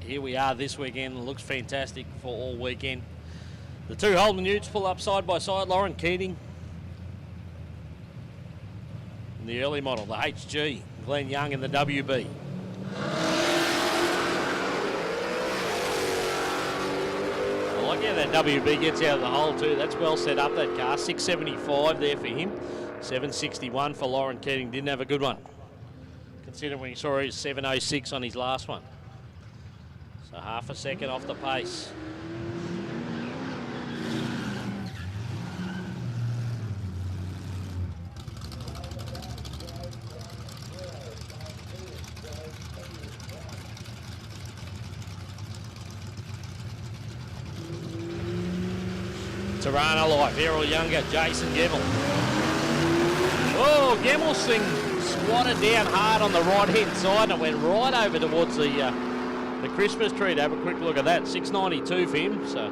Speaker 1: here we are this weekend. It looks fantastic for all weekend. The two Holden Utes pull up side by side. Lauren Keating in the early model, the HG. Glenn Young in the WB. Yeah, that WB gets out of the hole too. That's well set up, that car. 675 there for him. 761 for Lauren Keating. Didn't have a good one, considering we saw his 706 on his last one. So half a second off the pace. Tirana Life, Errol Younger, Jason Gemmell. Oh, Gemmell's thing squatted down hard on the right-hand side and went right over towards the Christmas tree to have a quick look at that. 692 for him, so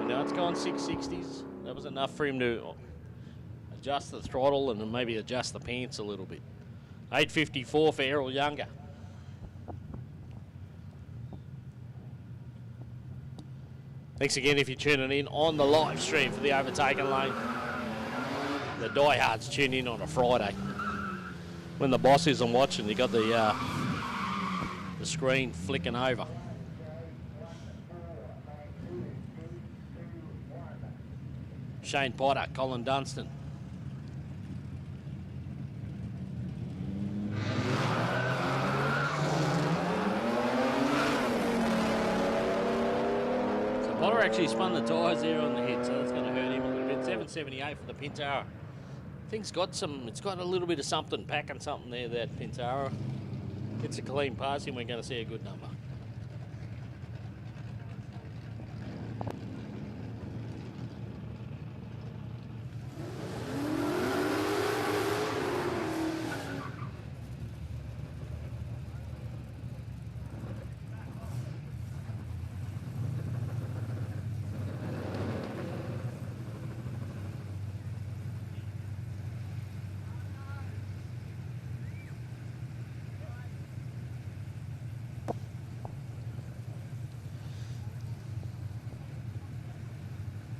Speaker 1: now it's gone 660s. That was enough for him to adjust the throttle and then maybe adjust the pants a little bit. 854 for Errol Younger. Thanks again if you're tuning in on the live stream for the overtaken lane. The diehards tune in on a Friday. When the boss isn't watching, you got the screen flicking over. Shane Potter, Colin Dunstan. Potter actually spun the tyres there on the hit, so that's going to hurt him a little bit. 778 for the Pintara. Thing's got it's got a little bit of something, packing something there, that Pintara. Gets a clean pass and we're going to see a good number.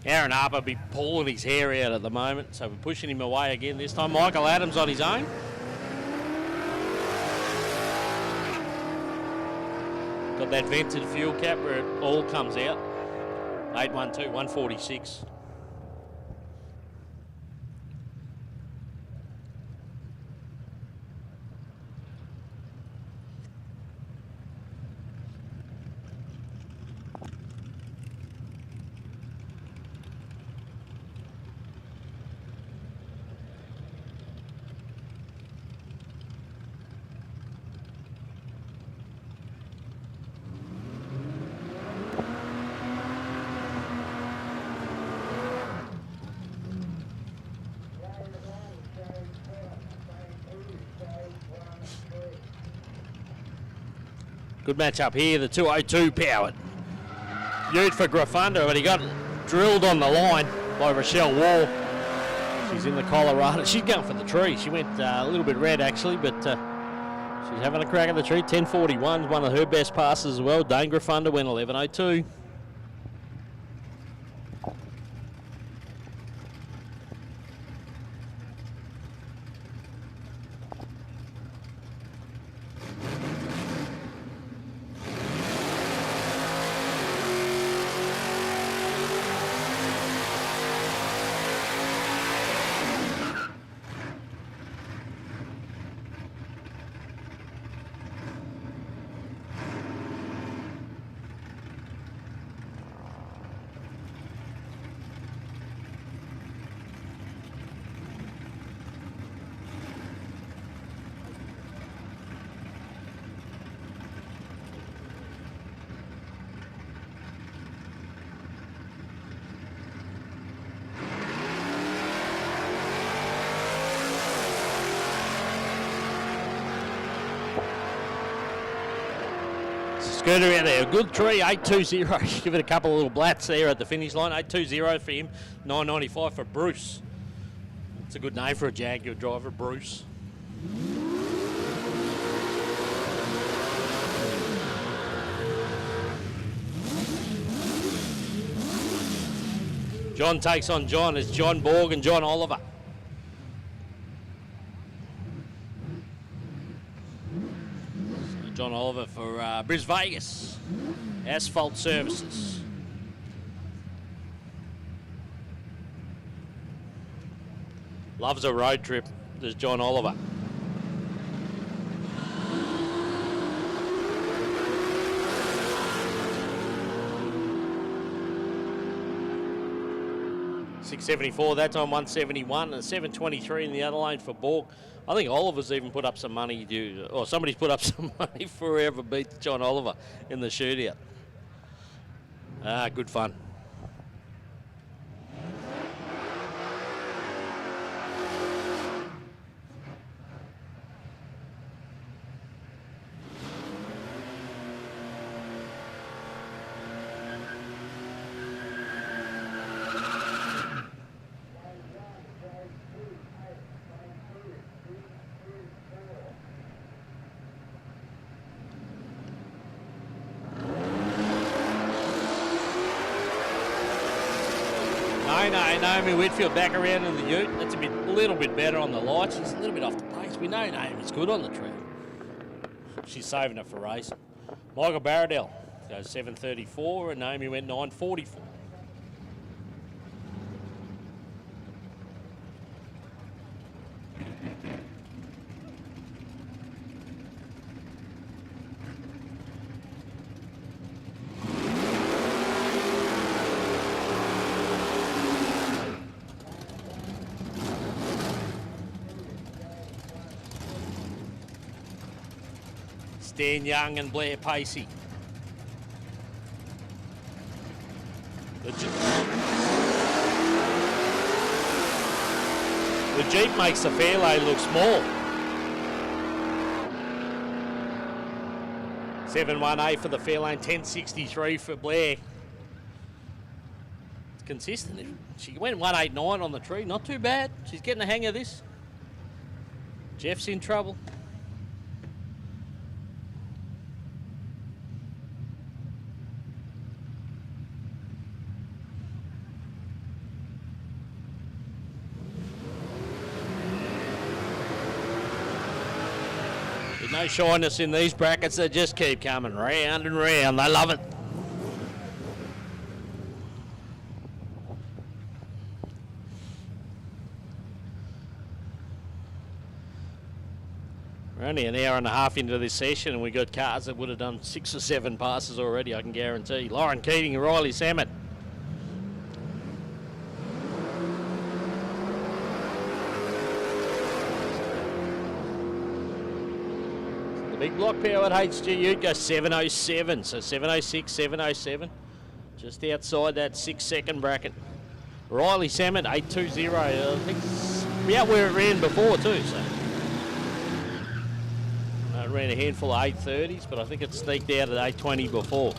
Speaker 1: Aaron Harper be pulling his hair out at the moment, so we're pushing him away again this time. Michael Adams on his own. Got that vented fuel cap where it all comes out. 812, 146. Good match up here, the 202 powered. Ute for Grafunda, but he got drilled on the line by Rochelle Wall. She's in the Colorado. She's going for the tree. She went a little bit red actually, but she's having a crack at the tree. 1041 is one of her best passes as well. Dane Grafunda went 1102. Scooter out there, a good tree, 8.20. Give it a couple of little blats there at the finish line. 8.20 for him, 9.95 for Bruce. It's a good name for a Jaguar driver, Bruce. John takes on John. It's John Borg and John Oliver. So John Oliver for Bris Vegas Asphalt Services. Loves a road trip. There's John Oliver. $6.74 that time, 171 and 7.23 in the other lane for Borg. I think Oliver's even put up some money or somebody's put up some money for whoever beat John Oliver in the shootout. Good fun. Naomi Whitfield back around in the ute. That's a little bit better on the lights. She's a little bit off the pace. We know Naomi's good on the track. She's saving it for racing. Michael Barradell goes 7.34 and Naomi went 9.44. Dan Young and Blair Pacey. The Jeep makes the fairlane look small. 7.18 for the fairlane, 10.63 for Blair. It's consistent. She went 1.89 on the tree, not too bad. She's getting the hang of this. Jeff's in trouble. No shyness in these brackets, they just keep coming round and round. They love it. We're only an hour and a half into this session and we got cars that would have done 6 or 7 passes already, I can guarantee. Lauren Keating and Riley Samet. Big block powered HG Ute goes 7.07, so 7.06, 7.07. Just outside that 6-second bracket. Riley Samet, 8.20. I think it's about where it ran before too, so. It ran a handful of 8.30s, but I think it sneaked out at 8.20 before.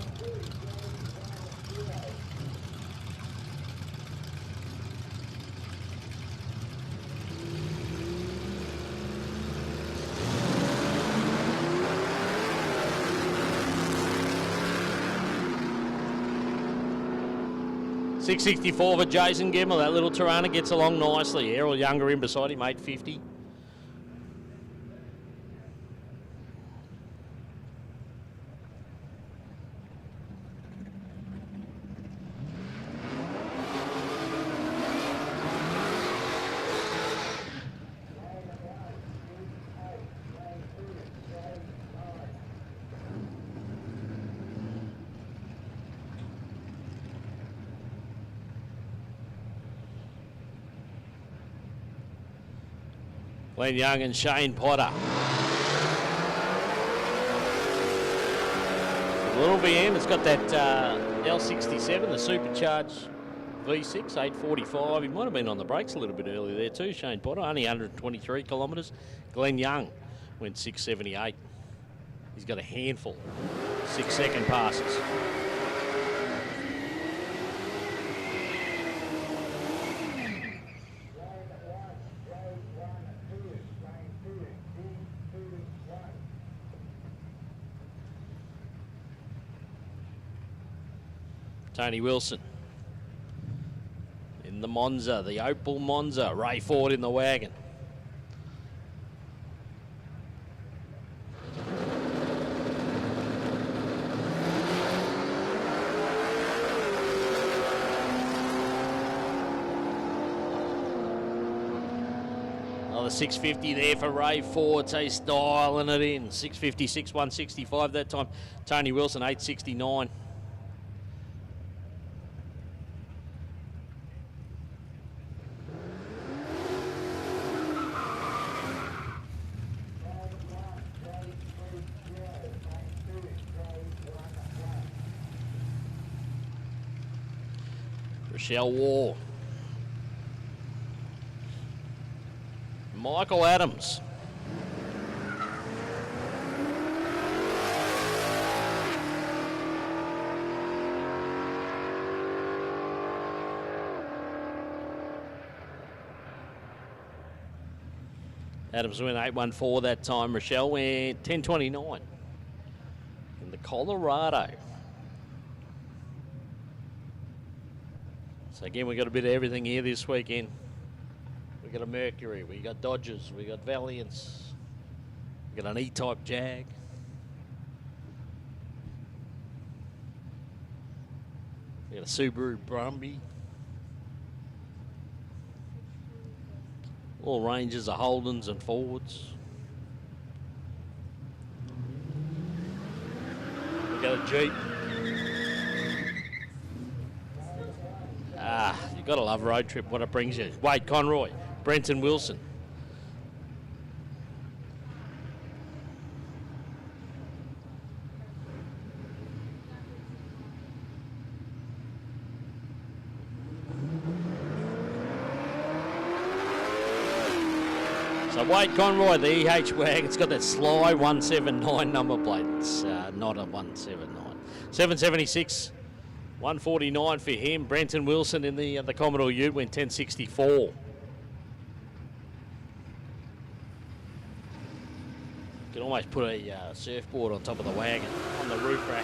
Speaker 1: $6.64 for Jason Gemmell. That little Tirana gets along nicely. Errol Younger in beside him, 8.50. Glenn Young and Shane Potter. A little VN, it's got that L67, the supercharged V6, 845. He might have been on the brakes a little bit earlier there too, Shane Potter, only 123 kilometres. Glenn Young went 678. He's got a handful. 6-second passes. Tony Wilson in the Monza, the Opel Monza. Ray Ford in the wagon. Another 650 there for Ray Ford, so he's dialing it in. 656, 165 that time. Tony Wilson, 869. Michelle War. Michael Adams. Adams went 814 that time. Rochelle went 1029 in the Colorado. So again, we got a bit of everything here this weekend. We got a Mercury, we got Dodgers, we got Valiants, we got an E-type Jag. We got a Subaru Brumby. All ranges of Holdens and Fords. We got a Jeep. You gotta love road trip, what it brings you. Wade Conroy, Brenton Wilson. So Wade Conroy, the EH wagon, it's got that Sly 179 number plate. It's not a 179. 776. 149 for him. Brenton Wilson in the Commodore Ute went 1064. Could almost put a surfboard on top of the wagon on the roof rack.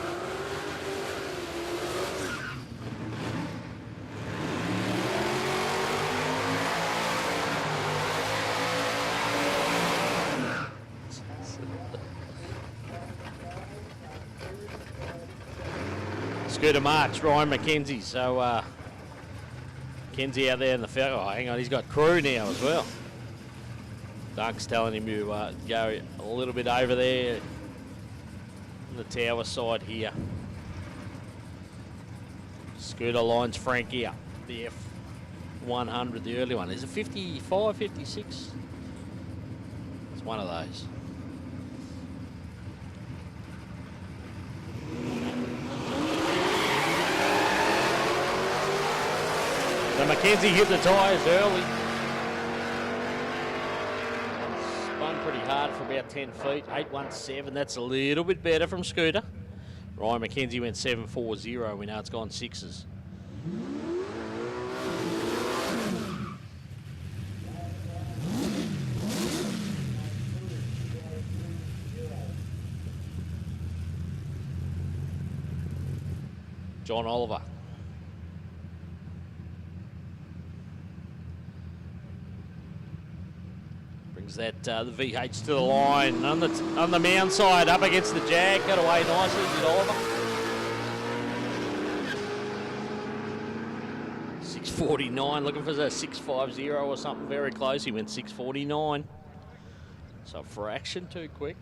Speaker 1: Scooter March, Ryan Mackenzie. So Mackenzie out there in the field. Oh, hang on, he's got crew now as well. Doug's telling him to go a little bit over there on the tower side here. Scooter lines Frankie up. The F100, the early one. Is it 55, 56? It's one of those. So Mackenzie hit the tyres early. Spun pretty hard for about 10 feet. 817, that's a little bit better from Scooter. Ryan Mackenzie went 740. We know it's gone sixes. John Oliver. Brings that the VH to the line on the mound side, up against the Jag, got away nicely with Oliver. 649, looking for a 650 or something very close. He went 649, so a fraction too quick.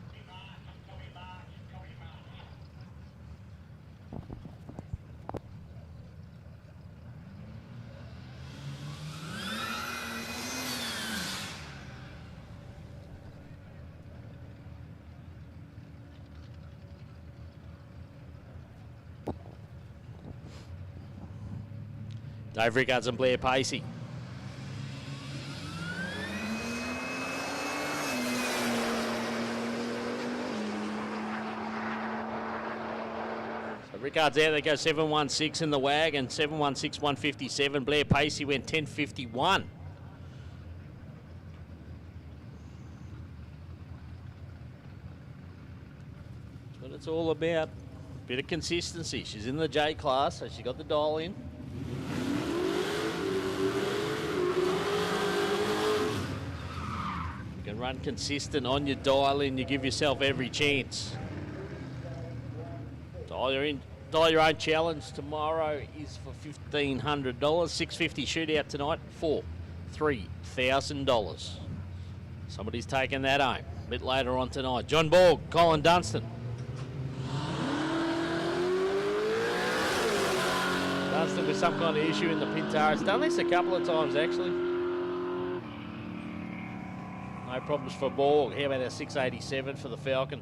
Speaker 1: Dave Rickards and Blair Pacey. Rickard's out. They go 7.16 in the wagon. 7.16, 157. Blair Pacey went 10.51. That's what it's all about. Bit of consistency. She's in the J class, so she got the dial in. You can run consistent on your dial in. You give yourself every chance. Dial your own challenge tomorrow is for $1,500. $650 shootout tonight for $3,000. Somebody's taking that home a bit later on tonight. John Borg, Colin Dunstan. Dunstan with some kind of issue in the Pintara. It's done this a couple of times actually. No problems for Borg. How about our 687 for the Falcon?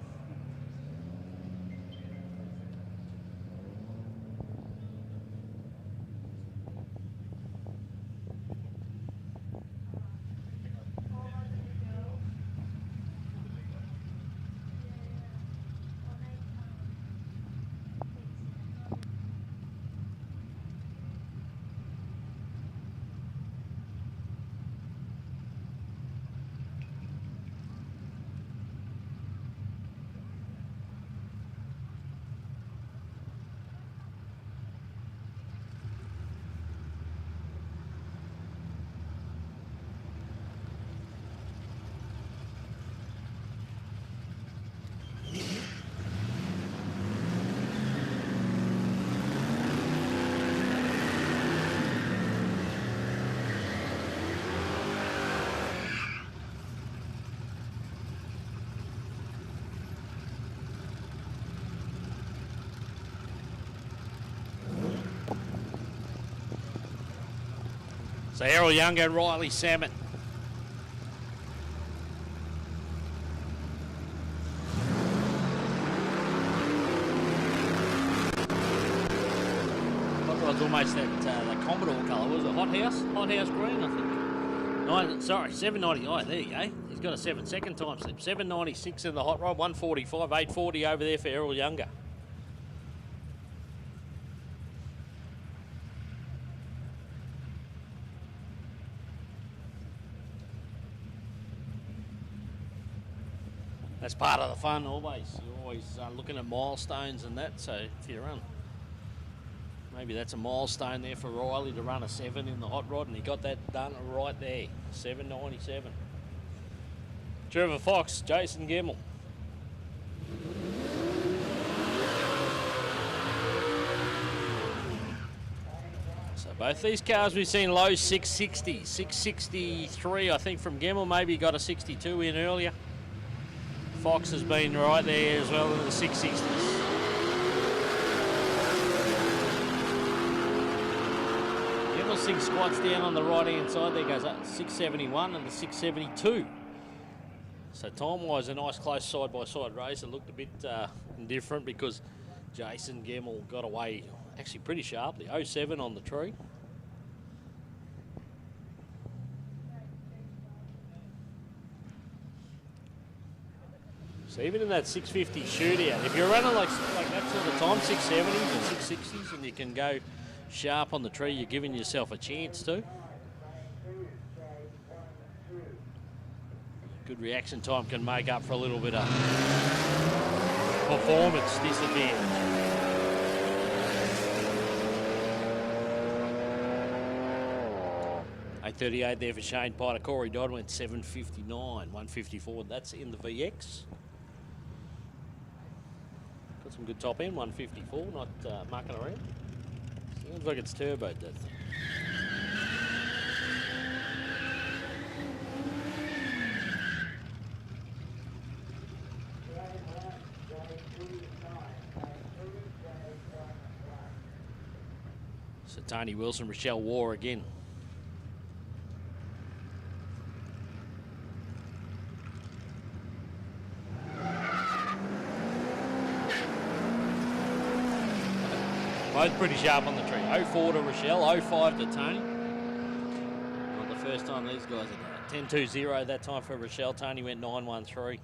Speaker 1: So Errol Younger and Riley Salmon. Hot Rod's almost that Commodore colour. Was it Hot House? Hot House green, I think. Sorry, 790. Oh, there you go. He's got a 7-second time slip. 796 in the Hot Rod, 145, 840 over there for Errol Younger. That's part of the fun always. You're always looking at milestones and that, so if you run, maybe that's a milestone there for Riley to run a 7 in the Hot Rod, and he got that done right there, 7.97. Trevor Fox, Jason Gemmell. So both these cars we've seen low 660, 663 I think from Gemmell, maybe got a 62 in earlier. Fox has been right there as well in the 660s. Gemmell's 6 squats down on the right hand side there, goes up 671 and the 672. So time-wise, a nice close side-by-side race. It looked a bit indifferent because Jason Gemmell got away actually pretty sharply. 07 on the tree. So even in that 650 shootout, if you're running like that sort of time, 670s or 660s, and you can go sharp on the tree, you're giving yourself a chance too. Good reaction time can make up for a little bit of performance disadvantage. $838 there for Shane Potter. Corey Dodd went 759, 154. That's in the VX. Got some good top end, 154, not mucking around. Sounds like it's turboed, that thing. So Tony Wilson, Rochelle War again. Both pretty sharp on the tree. 04 to Rochelle, 05 to Tony. Not the first time these guys are doing it. 10-2-0 that time for Rochelle. Tony went 9-1-3.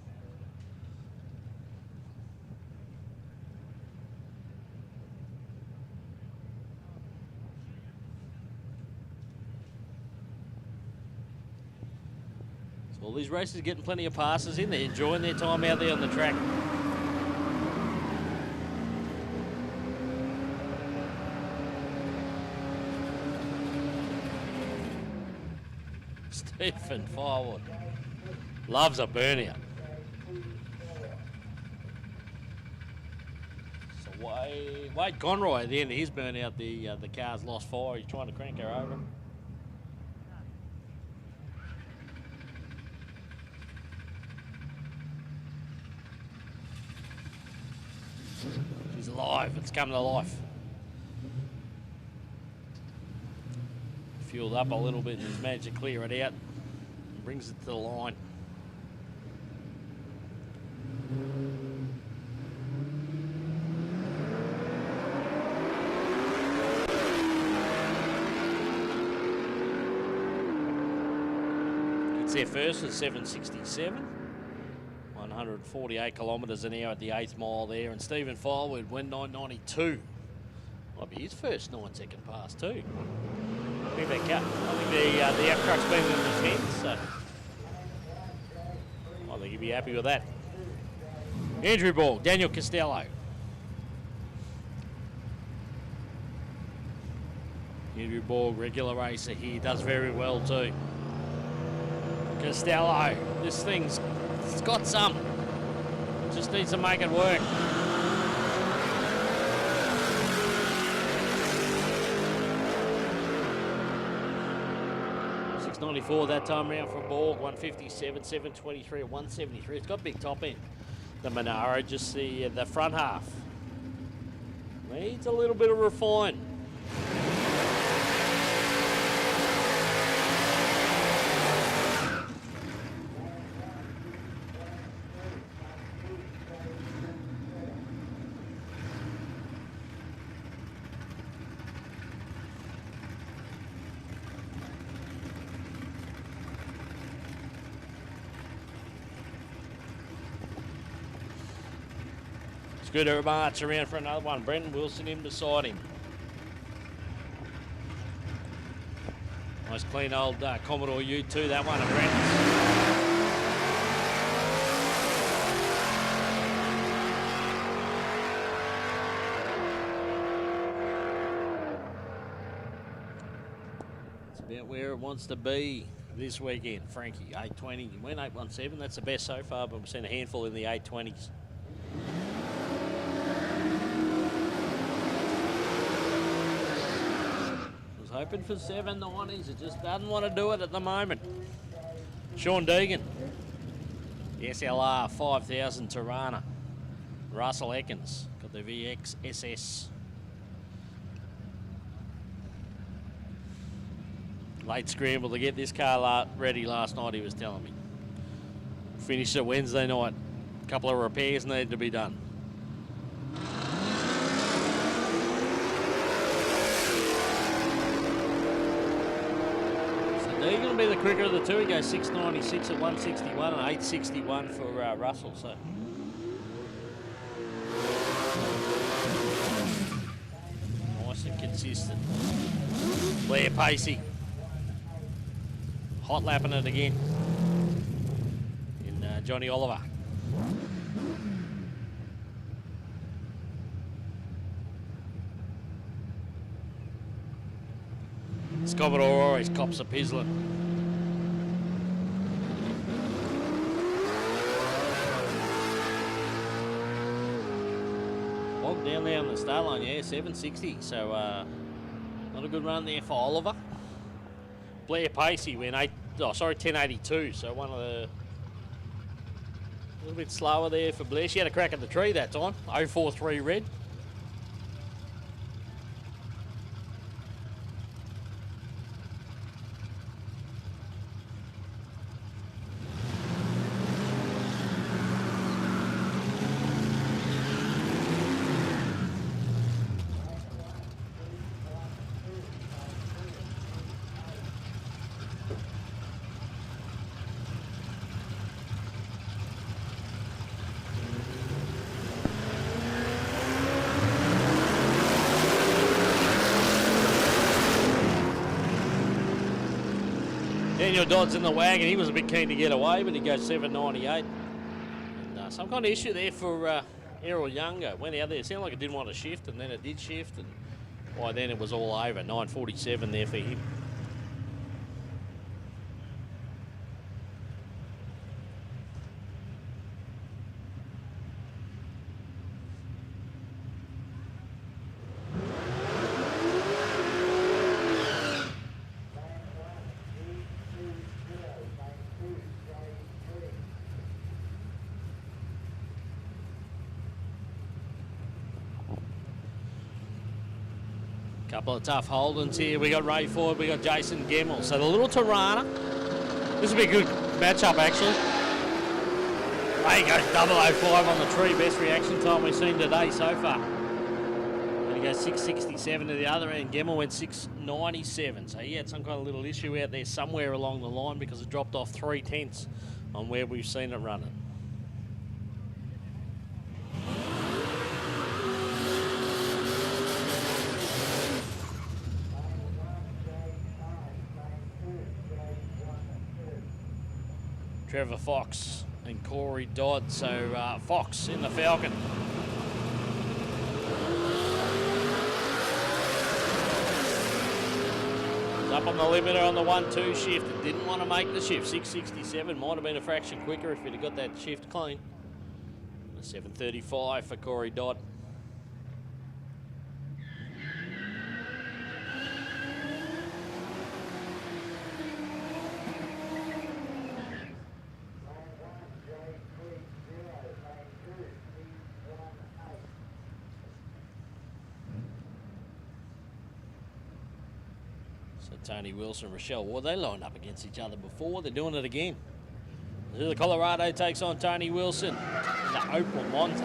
Speaker 1: All these racers getting plenty of passes in. They're enjoying their time out there on the track. Stephen Firewood loves a burnout. So Wade Conroy at the end of his burnout, the car's lost fire. He's trying to crank her over. She's alive. It's come to life. Fueled up a little bit and he's managed to clear it out. Brings it to the line. It's their first at 767. 148 kilometres an hour at the 8th mile there. And Stephen Firewood went 992. Might be his first 9-second pass too. I think the app truck's been in the 10, so I think he'd be happy with that. Andrew Ball, Daniel Costello. Andrew Ball, regular racer here, does very well too. Costello, this thing's got some. Just needs to make it work. 694 that time round for Borg, 157, 723 at 173. It's got big top end. The Monaro, just the front half. Needs a little bit of refine. Good to march around for another one. Brendan Wilson in beside him. Nice clean old Commodore U2, that one of Brendan's. It's about where it wants to be this weekend. Frankie, 820. He went 817. That's the best so far, but we've seen a handful in the 820s. Hoping for 790s, it just doesn't want to do it at the moment. Sean Deegan, the SLR 5000 Tirana. Russell Ekins, got the VX SS. Late scramble to get this car ready last night, he was telling me. Finished it Wednesday night. A couple of repairs needed to be done. He's going to be the quicker of the two. He goes 696 at 161 and 861 for Russell. So nice and consistent. Blair Pacey, hot lapping it again in Johnny Oliver. Commodore always cops a pizzling. Bogged down there on the start line, yeah, 760. So not a good run there for Oliver. Blair Pacey went 1082. So one of the a little bit slower there for Blair. She had a crack at the tree that time. 043 red. Daniel Dodd's in the wagon. He was a bit keen to get away, but he goes 7.98. And some kind of issue there for Errol Younger. Went out there. It sounded like it didn't want to shift, and then it did shift. And by then it was all over. 9.47 there for him. Couple of tough holdings here. We got Ray Ford, we got Jason Gemmell. So the little Tirana. This will be a good matchup actually. Ray goes 005 on the tree. Best reaction time we've seen today so far. And he goes 6.67 to the other end. Gemmell went 6.97. So he had some kind of little issue out there somewhere along the line because it dropped off 0.3 on where we've seen it running. Trevor Fox and Corey Dodd. So Fox in the Falcon. Up on the limiter on the 1-2 shift. It didn't want to make the shift. 6.67 might have been a fraction quicker if it had got that shift clean. 7.35 for Corey Dodd. Tony Wilson, Rochelle Ward, they lined up against each other before. They're doing it again. The Colorado takes on Tony Wilson in the Opal Monza.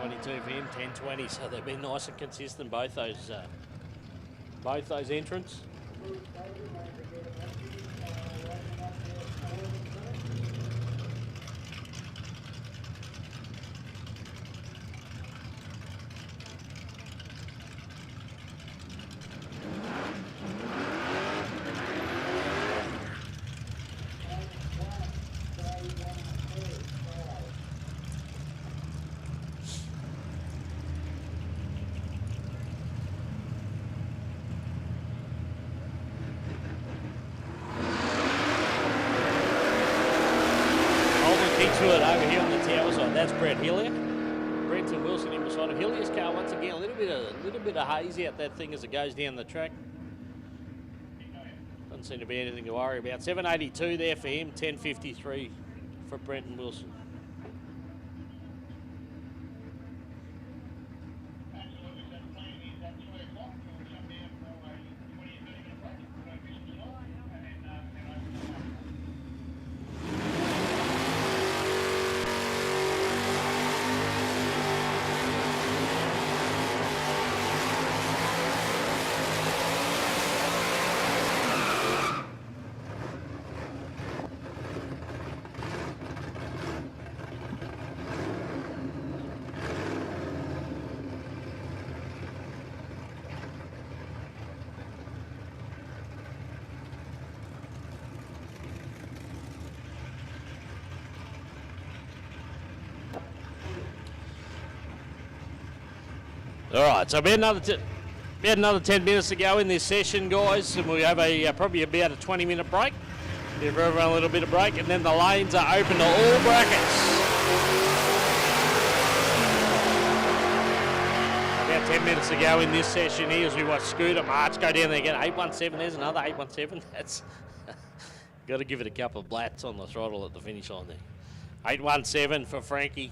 Speaker 1: $122 for him, 10.20. So they've been nice and consistent, both those entrants. Over here on the tower side, that's Brett Hillier. Brenton Wilson in beside him. Hillier's car once again a little bit of haze out that thing as it goes down the track. Doesn't seem to be anything to worry about. 7.82 there for him. 10.53 for Brenton Wilson. All right, so we had another 10 minutes to go in this session, guys, and we have probably about a 20-minute break. Give everyone a little bit of break, and then the lanes are open to all brackets. About 10 minutes to go in this session here as we watch Scooter March go down there again. 817, there's another 817. That's got to give it a couple of blats on the throttle at the finish line there. 817 for Frankie.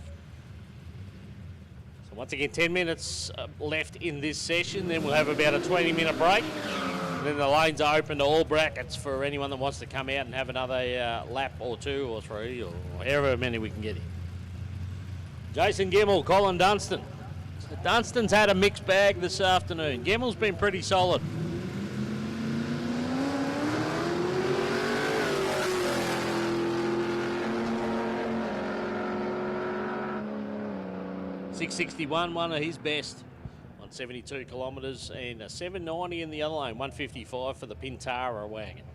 Speaker 1: So once again, 10 minutes left in this session, then we'll have about a 20-minute break. And then the lanes are open to all brackets for anyone that wants to come out and have another lap or two or three or however many we can get in. Jason Gemmell, Colin Dunstan. So Dunstan's had a mixed bag this afternoon. Gemmell's been pretty solid. 661, one of his best on 72 kilometres, and a 790 in the other lane, 155 for the Pintara wagon.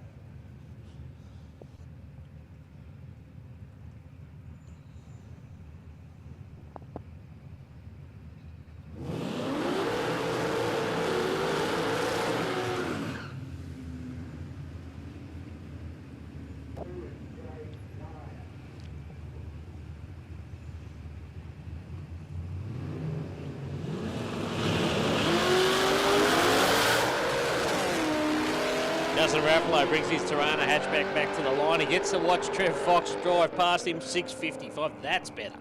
Speaker 1: Zarraffa brings his Tirana hatchback back to the line. He gets to watch Trev Fox drive past him, 6.55. That's better.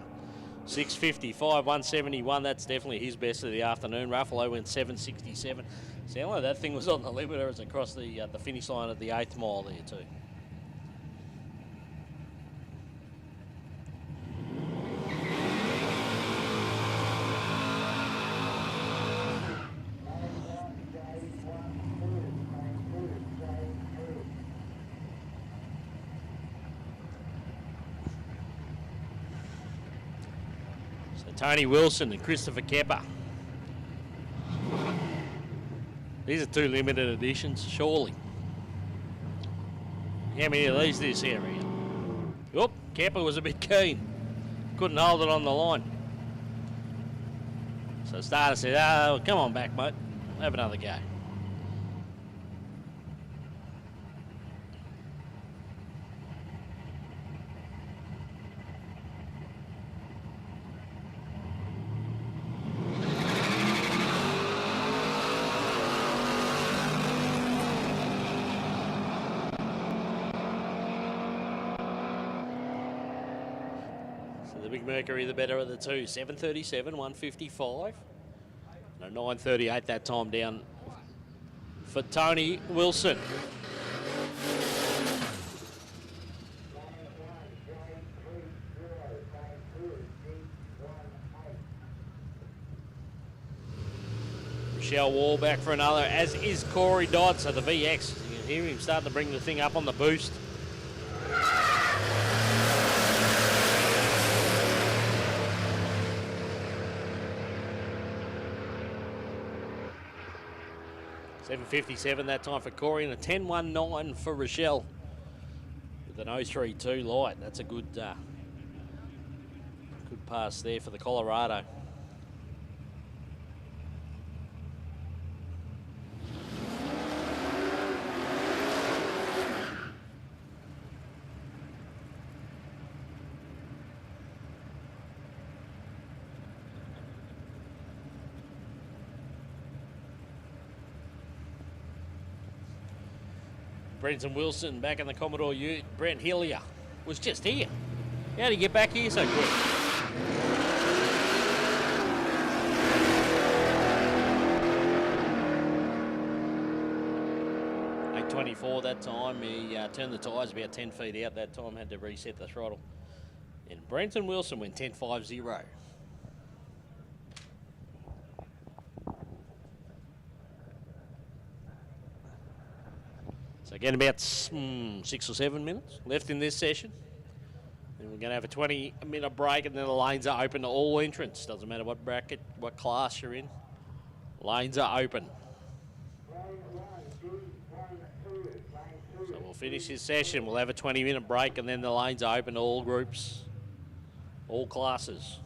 Speaker 1: 6.55, 171. That's definitely his best of the afternoon. Ruffalo went 7.67. Sound like that thing was on the limiter as across the finish line at the 8th mile there too. Tony Wilson and Christopher Kepper. These are 2 limited editions, surely. How many of these this area? Oop, Kepper was a bit keen. Couldn't hold it on the line. So starter said, oh, come on back, mate. Have another go. Mercury, the better of the two. 7.37, 155. No, 9.38 that time down for Tony Wilson. Michelle Wall back for another, as is Corey Dodd. So the VX, you can hear him starting to bring the thing up on the boost. $7.57 that time for Corey, and a 10.19 for Rochelle with an 0.32 light. That's a good pass there for the Colorado. Brenton Wilson back in the Commodore Ute. Brent Hillier was just here. How did he get back here so quick? .824 that time. He turned the tyres about 10 feet out that time, had to reset the throttle. And Brenton Wilson went 10.50. So again, about 6 or 7 minutes left in this session. And we're going to have a 20-minute break, and then the lanes are open to all entrants. Doesn't matter what bracket, what class you're in. Lanes are open. So we'll finish this session. We'll have a 20-minute break, and then the lanes are open to all groups, all classes.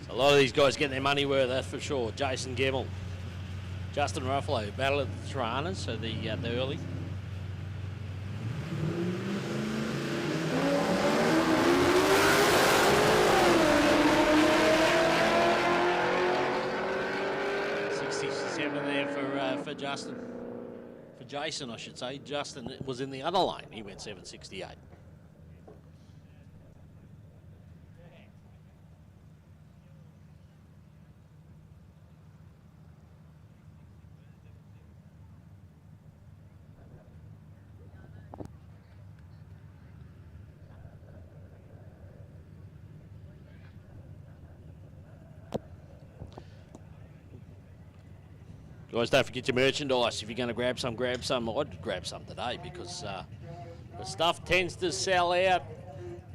Speaker 1: A lot of these guys getting their money worth, that's for sure. Jason Gemmell, Justin Ruffalo, battle of the Tiranas, so the early. $67 there for Justin. For Jason, I should say. Justin was in the other lane. He went 768. Guys, don't forget your merchandise. If you're going to grab some, grab some. I'd grab some today because the stuff tends to sell out.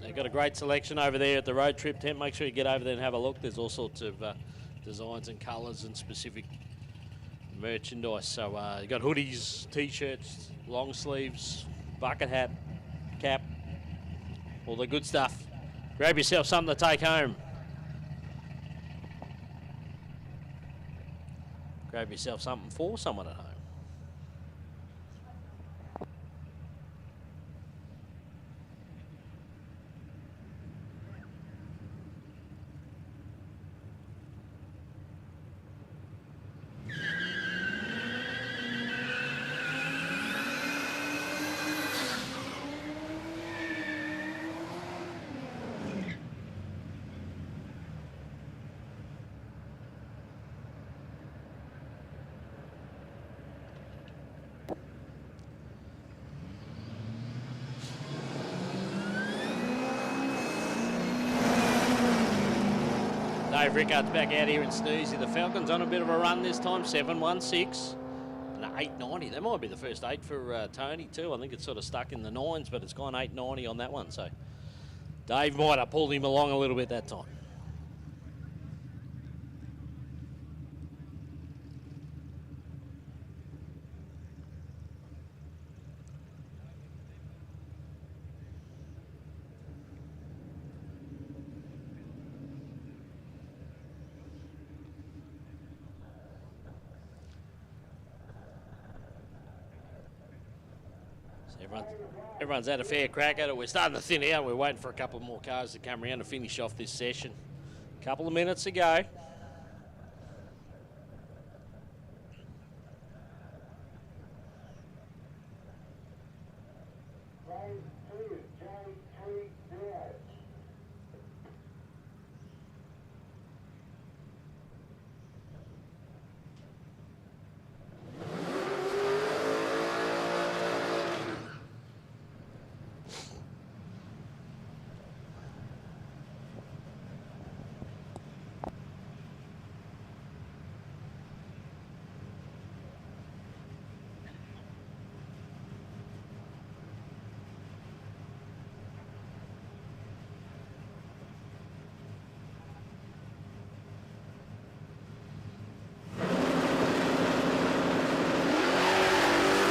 Speaker 1: They've got a great selection over there at the road trip tent. Make sure you get over there and have a look. There's all sorts of designs and colours and specific merchandise. So you've got hoodies, T-shirts, long sleeves, bucket hat, cap, all the good stuff. Grab yourself something to take home. Grab yourself something for someone at home. Dave Rickard's back out here in Snoozy. The Falcons on a bit of a run this time, 7.16 and 8.90. That might be the first 8 for Tony too. I think it's sort of stuck in the 9s, but it's gone 8.90 on that one. So Dave might have pulled him along a little bit that time. Everyone's had a fair crack at it. We're starting to thin out. We're waiting for a couple more cars to come around to finish off this session. A couple of minutes to go.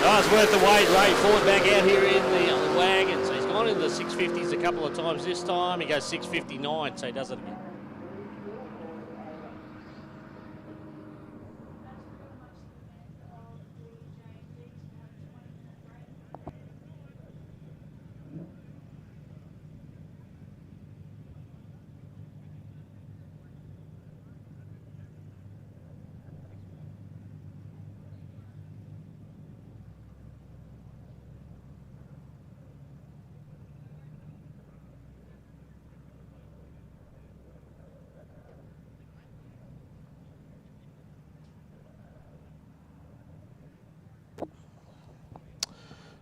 Speaker 1: Oh, it's worth the wait. Ray Ford back out here in the wagon. So he's gone into the 650s a couple of times this time. He goes 659, so he does it again.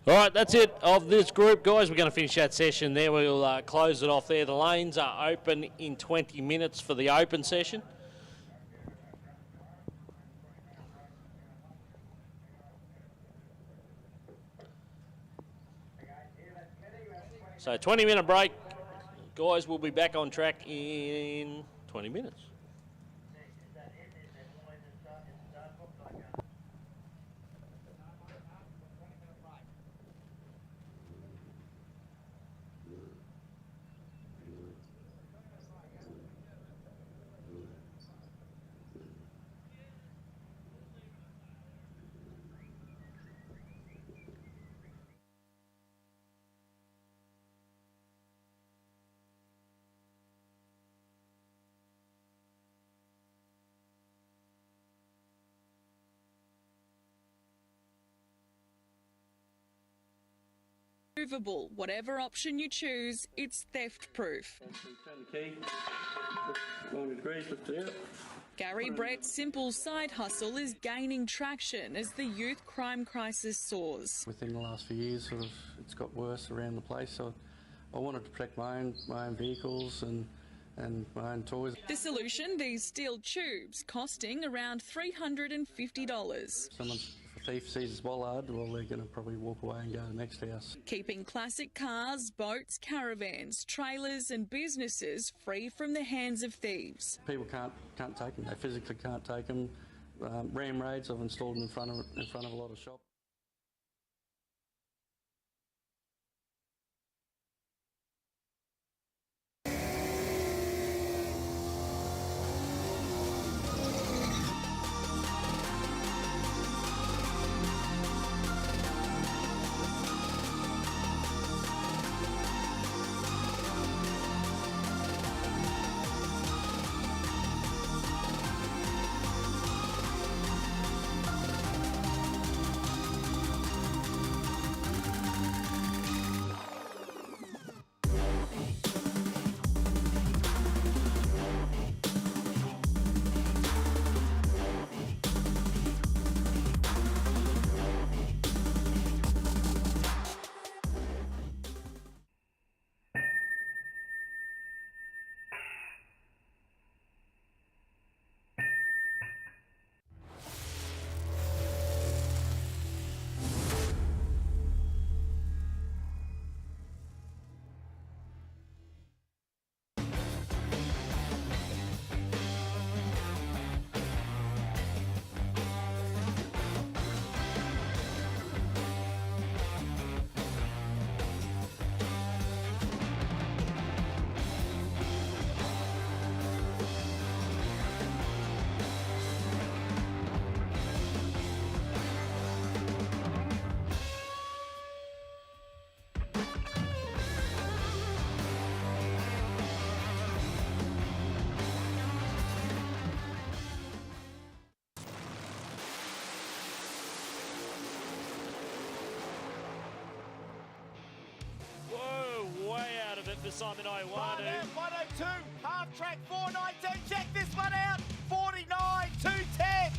Speaker 1: All right, that's it of this group, guys. We're going to finish that session there. We'll close it off there. The lanes are open in 20 minutes for the open session. So 20-minute break. Guys, we'll be back on track in 20 minutes.
Speaker 2: Removable. Whatever option you choose, it's theft-proof.
Speaker 3: Turn the key, 90 degrees, lift it out.
Speaker 2: Gary Brett's simple side hustle is gaining traction as the youth crime crisis soars.
Speaker 3: Within the last few years, sort of, it's got worse around the place. So I wanted to protect my own vehicles my own toys.
Speaker 2: The solution, these steel tubes costing around $350.
Speaker 3: If a thief sees his bollard, well, they're going to probably walk away and go to the next house.
Speaker 2: Keeping classic cars, boats, caravans, trailers and businesses free from the hands of thieves.
Speaker 3: People can't take them. They physically can't take them. Ram raids, I've installed them in front of a lot of shops.
Speaker 4: Whoa, way out of it for Simon Iwanu.
Speaker 5: 102, half track 419. Check this one out. 49, 210.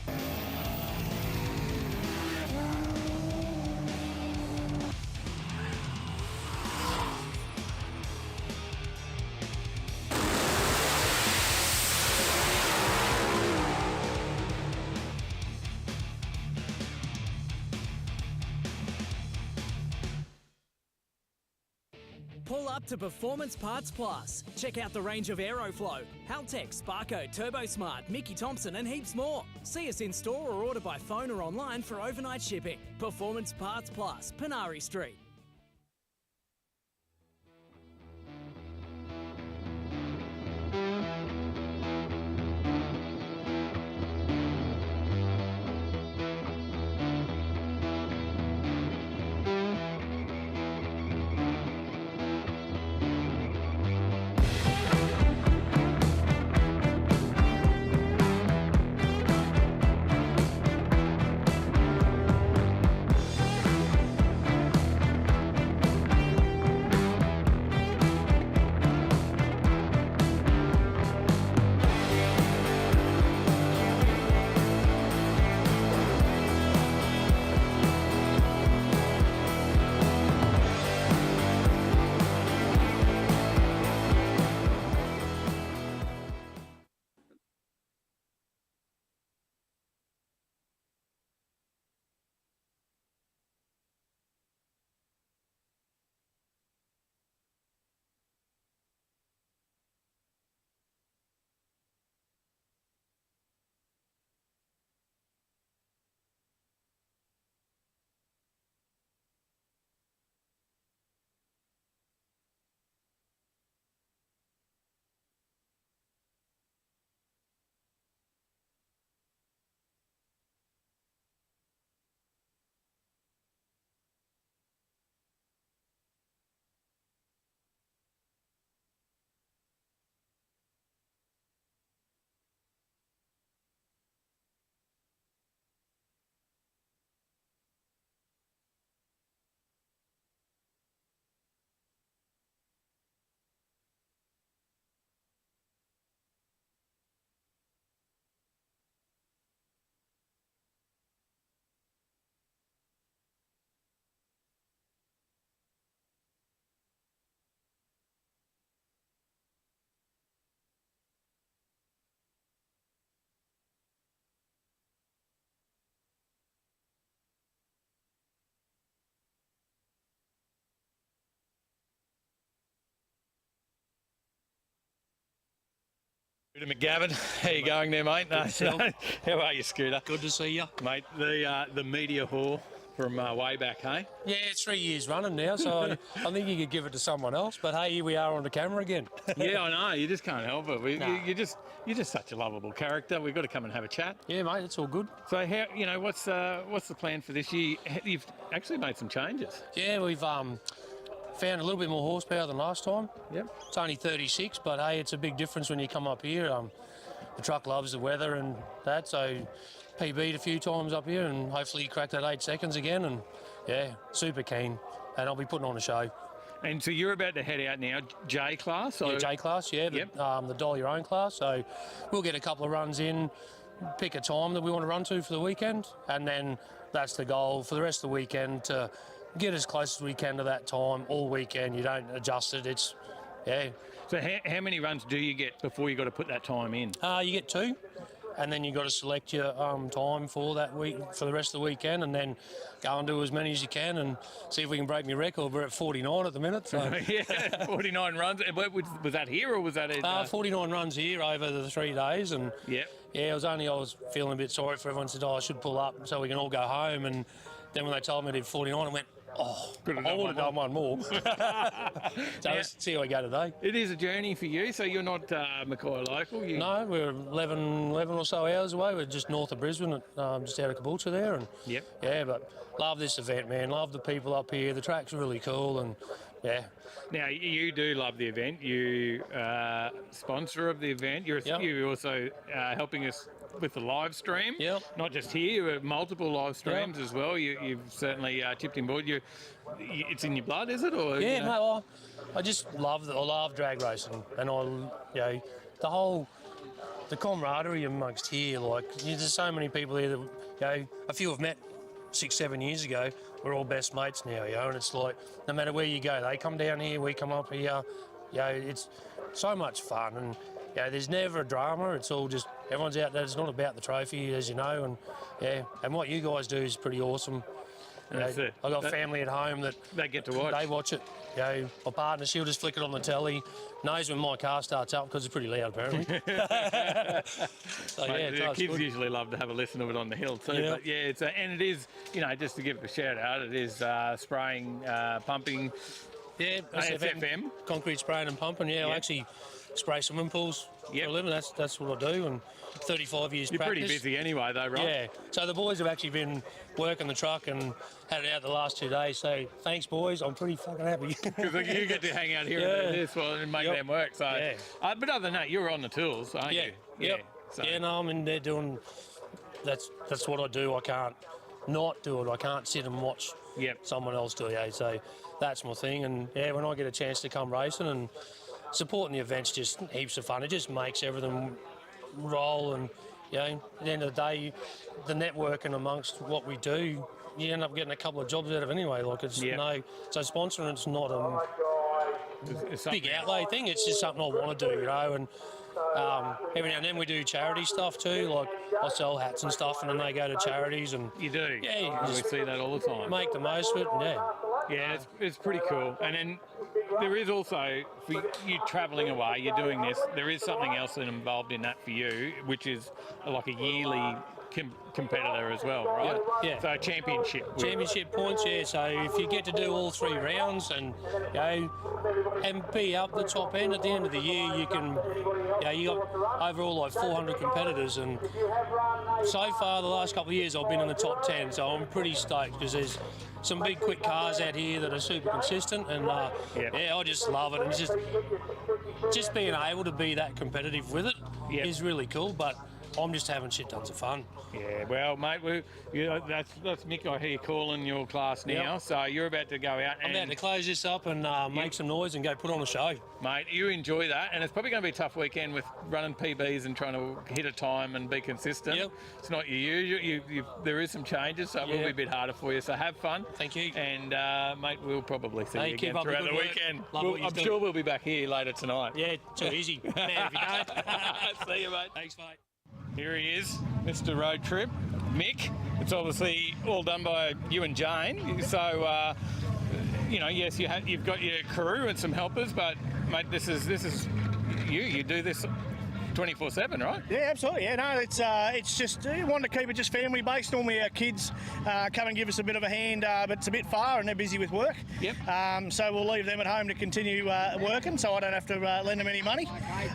Speaker 6: Pull up to Performance Parts Plus. Check out the range of Aeroflow, Haltech, Sparko, Turbo Smart, Mickey Thompson and heaps more. See us in store or order by phone or online for overnight shipping. Performance Parts Plus, Panari Street.
Speaker 8: Scooter McGavin, how you going there, mate? No, how are you, Scooter?
Speaker 9: Good to see you.
Speaker 8: Mate, the media whore from way back, hey?
Speaker 9: Yeah, it's 3 years running now, so I think you could give it to someone else. But hey, here we are on the camera again.
Speaker 8: Yeah, I know. You just can't help it. You're just such a lovable character. We've got to come and have a chat.
Speaker 9: Yeah, mate, it's all good.
Speaker 8: So how what's the plan for this year? You've actually made some changes.
Speaker 9: Yeah, we've found a little bit more horsepower than last time.
Speaker 8: Yep.
Speaker 9: It's only 36, but hey, it's a big difference when you come up here. The truck loves the weather and that, so PB'd a few times up here, and hopefully he cracked that 8 seconds again. And yeah, super keen, and I'll be putting on a show.
Speaker 8: And so you're about to head out now, J class?
Speaker 9: Yeah, J class, yeah, the Dial Your Own class. So we'll get a couple of runs in, pick a time that we want to run to for the weekend, and then that's the goal for the rest of the weekend, to get as close as we can to that time all weekend. You don't adjust it. It's, yeah.
Speaker 8: So how many runs do you get before you got to put that time in?
Speaker 9: You get 2, and then you got to select your time for that week, for the rest of the weekend, and then go and do as many as you can and see if we can break my record. We're at 49 at the minute. So.
Speaker 8: Yeah, 49 runs. Was that here or was that in?
Speaker 9: 49 runs here over the 3 days, and
Speaker 8: yep.
Speaker 9: Yeah, I was feeling a bit sorry for everyone. Said, I should pull up so we can all go home. And then when they told me I did 49, I went, I would have done one more. So let's see how we go today.
Speaker 8: It is a journey for you, so you're not Mackay local?
Speaker 9: No, we're 11 or so hours away. We're just north of Brisbane, just out of Caboolture there. And
Speaker 8: yep.
Speaker 9: Yeah, but love this event, man. Love the people up here. The track's really cool, and yeah.
Speaker 8: Now, you do love the event. You sponsor of the event. You're also helping us with the live stream.
Speaker 9: Yep.
Speaker 8: Not just here, you have multiple live streams as well. You've certainly tipped in board. It's in your blood, is it? Or,
Speaker 9: yeah, mate, I just love drag racing, and the camaraderie amongst here. Like, there's so many people here that a few have met 6-7 years ago. We're all best mates now, and it's like no matter where you go, they come down here, we come up here. It's so much fun, and there's never a drama. It's all just everyone's out there. It's not about the trophy, as you know, and what you guys do is pretty awesome.
Speaker 8: That's it.
Speaker 9: I've got family at home that
Speaker 8: they get to watch.
Speaker 9: They watch it. My partner, she'll just flick it on the telly. Knows when my car starts up because it's pretty loud, apparently. So,
Speaker 8: the kids usually love to have a listen to it on the hill too.
Speaker 9: Yeah.
Speaker 8: But yeah, and it is, just to give it a shout out, it is spraying, pumping.
Speaker 9: Yeah,
Speaker 8: SFM.
Speaker 9: Concrete spraying and pumping. Yeah, I actually spray swimming pools for a living. That's what I do, and 35 years
Speaker 8: You're
Speaker 9: practice.
Speaker 8: Pretty busy anyway, though, right?
Speaker 9: Yeah. So the boys have actually been working the truck and had it out the last 2 days. So thanks, boys. I'm pretty fucking happy.
Speaker 8: Because you get to hang out here and do this and make them work. So, but other than that, you're on the tools, aren't you?
Speaker 9: Yeah. So. Yeah. No, I'm in there doing. That's what I do. I can't not do it. I can't sit and watch someone else do it. So that's my thing. And when I get a chance to come racing and supporting the event's just heaps of fun. It just makes everything roll, and at the end of the day, the networking amongst what we do, you end up getting a couple of jobs out of it anyway. Like so sponsoring it's not a big outlay thing. It's just something I want to do, and every now and then we do charity stuff too. Like I sell hats and stuff, and then they go to charities. And
Speaker 8: you do,
Speaker 9: yeah,
Speaker 8: we see that all the time.
Speaker 9: Make the most of it, and
Speaker 8: it's pretty cool. And then there is also, for you travelling away, you're doing this, there is something else involved in that for you, which is like a yearly competitor as well, right?
Speaker 9: Yeah.
Speaker 8: So championship
Speaker 9: points, So if you get to do all 3 rounds and and be up the top end at the end of the year, you can you got overall like 400 competitors, and so far the last couple of years I've been in the top 10, so I'm pretty stoked because there's some big quick cars out here that are super consistent, and I just love it. And it's just being able to be that competitive with it is really cool, but I'm just having shit tons of fun.
Speaker 8: Yeah, well, mate, that's Mick. I hear you calling your class now, so you're about to go out.
Speaker 9: I'm about to close this up and make some noise and go put on a show.
Speaker 8: Mate, you enjoy that, and it's probably going to be a tough weekend with running PBs and trying to hit a time and be consistent.
Speaker 9: Yep.
Speaker 8: It's not your usual. There is some changes, so it will be a bit harder for you. So have fun.
Speaker 9: Thank you.
Speaker 8: And, mate, we'll probably see you again throughout the weekend. I'm sure we'll be back here later tonight.
Speaker 9: Yeah, too easy. Man, if you don't.
Speaker 8: See you, mate.
Speaker 9: Thanks, mate.
Speaker 8: Here he is, Mr. Road Trip, Mick. It's obviously all done by you and Jane. So, yes, you've got your crew and some helpers, but mate, this is you. You do this 24/7, right?
Speaker 10: Yeah, absolutely. Yeah, no, it's just wanting to keep it just family based. Normally our kids come and give us a bit of a hand, but it's a bit far and they're busy with work.
Speaker 8: Yep.
Speaker 10: So we'll leave them at home to continue working, so I don't have to lend them any money.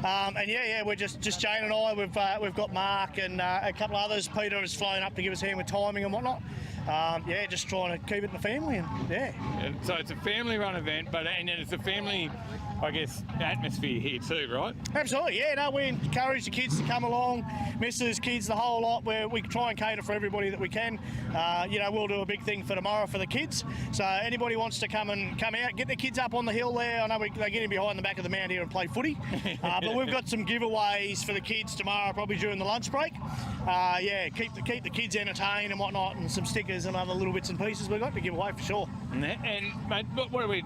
Speaker 10: And we're just Jane and I. We've got Mark and a couple of others. Peter has flown up to give us a hand with timing and whatnot. Just trying to keep it in the family, and
Speaker 8: So it's a family-run event, and it's a family, I guess, atmosphere here too, right?
Speaker 10: Absolutely, yeah. No, we encourage the kids to come along, missus, kids, the whole lot. Where we try and cater for everybody that we can. We'll do a big thing for tomorrow for the kids. So anybody wants to come out, get the kids up on the hill there. I know they get in behind the back of the mound here and play footy. But we've got some giveaways for the kids tomorrow, probably during the lunch break. Keep the kids entertained and whatnot, and some stickers and other little bits and pieces we've got to give away for sure.
Speaker 8: And mate, what are we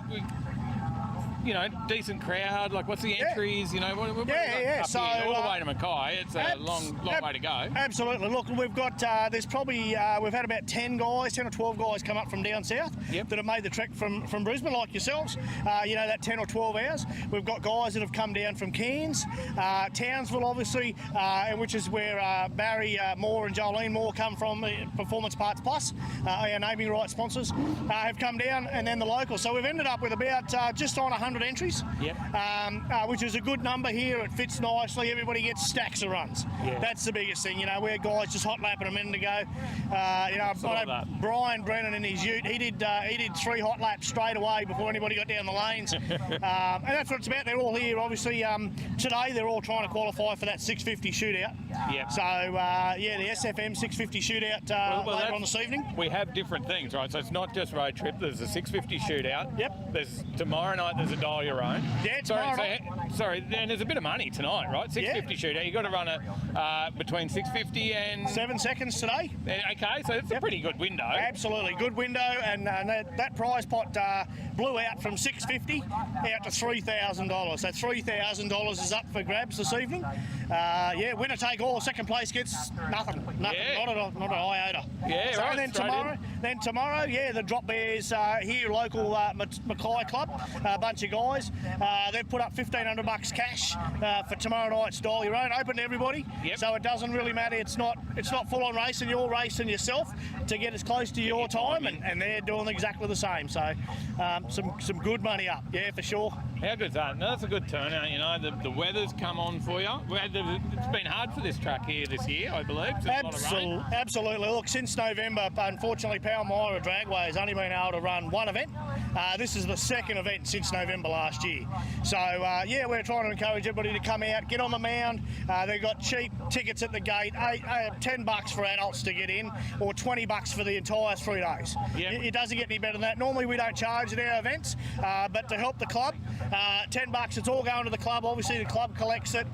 Speaker 8: decent crowd. Like, what's the entries? What up
Speaker 10: So
Speaker 8: here, all the way to Mackay. It's a long way to go.
Speaker 10: Absolutely. Look, we've got there's probably we've had about 10 or 12 guys come up from down south that have made the trek from Brisbane, like yourselves. That 10 or 12 hours. We've got guys that have come down from Cairns, Townsville, obviously, which is where Barry Moore and Jolene Moore come from. Performance Parts Plus, our naming rights sponsors, have come down, and then the locals. So we've ended up with about just on 100 entries, which is a good number here. It fits nicely. Everybody gets stacks of runs. That's the biggest thing. We're guys just hot lapping a minute ago. Brian Brennan in his ute, he did 3 hot laps straight away before anybody got down the lanes, and that's what it's about. They're all here, obviously. Today they're all trying to qualify for that 650 shootout. So the SFM 650 shootout later on this evening.
Speaker 8: We have different things, right? So it's not just road trip. There's a 650 shootout. There's tomorrow night. There's a dial your own. Sorry, and there's a bit of money tonight, right? 650 shootout. You got to run it between 650 and
Speaker 10: 7 seconds today.
Speaker 8: Okay, so it's a pretty good window.
Speaker 10: Absolutely good window, and that prize pot blew out from 650 out to $3,000. So $3,000 is up for grabs this evening. Winner take all. Second place gets nothing. Not an iota. Then tomorrow, the Drop Bears here, local Mackay club, a bunch of guys. They've put up $1,500 cash for tomorrow night's Dial Your Own, open to everybody. So it doesn't really matter. It's not full on racing. You're racing yourself to get as close to your time, and they're doing exactly the same. So some good money up, for sure.
Speaker 8: How good's that? No, that's a good turnout. The weather's come on for you. It's been hard for this track here this year, I believe.
Speaker 10: Absolutely. Look, since November, unfortunately, Palmyra Dragway has only been able to run one event. This is the second event since November last year. So, we're trying to encourage everybody to come out, get on the mound. They've got cheap tickets at the gate, $10 for adults to get in, or $20 for the entire 3 days. It doesn't get any better than that. Normally, we don't charge at our events, but to help the club, $10, it's all going to the club. Obviously, the club collects it.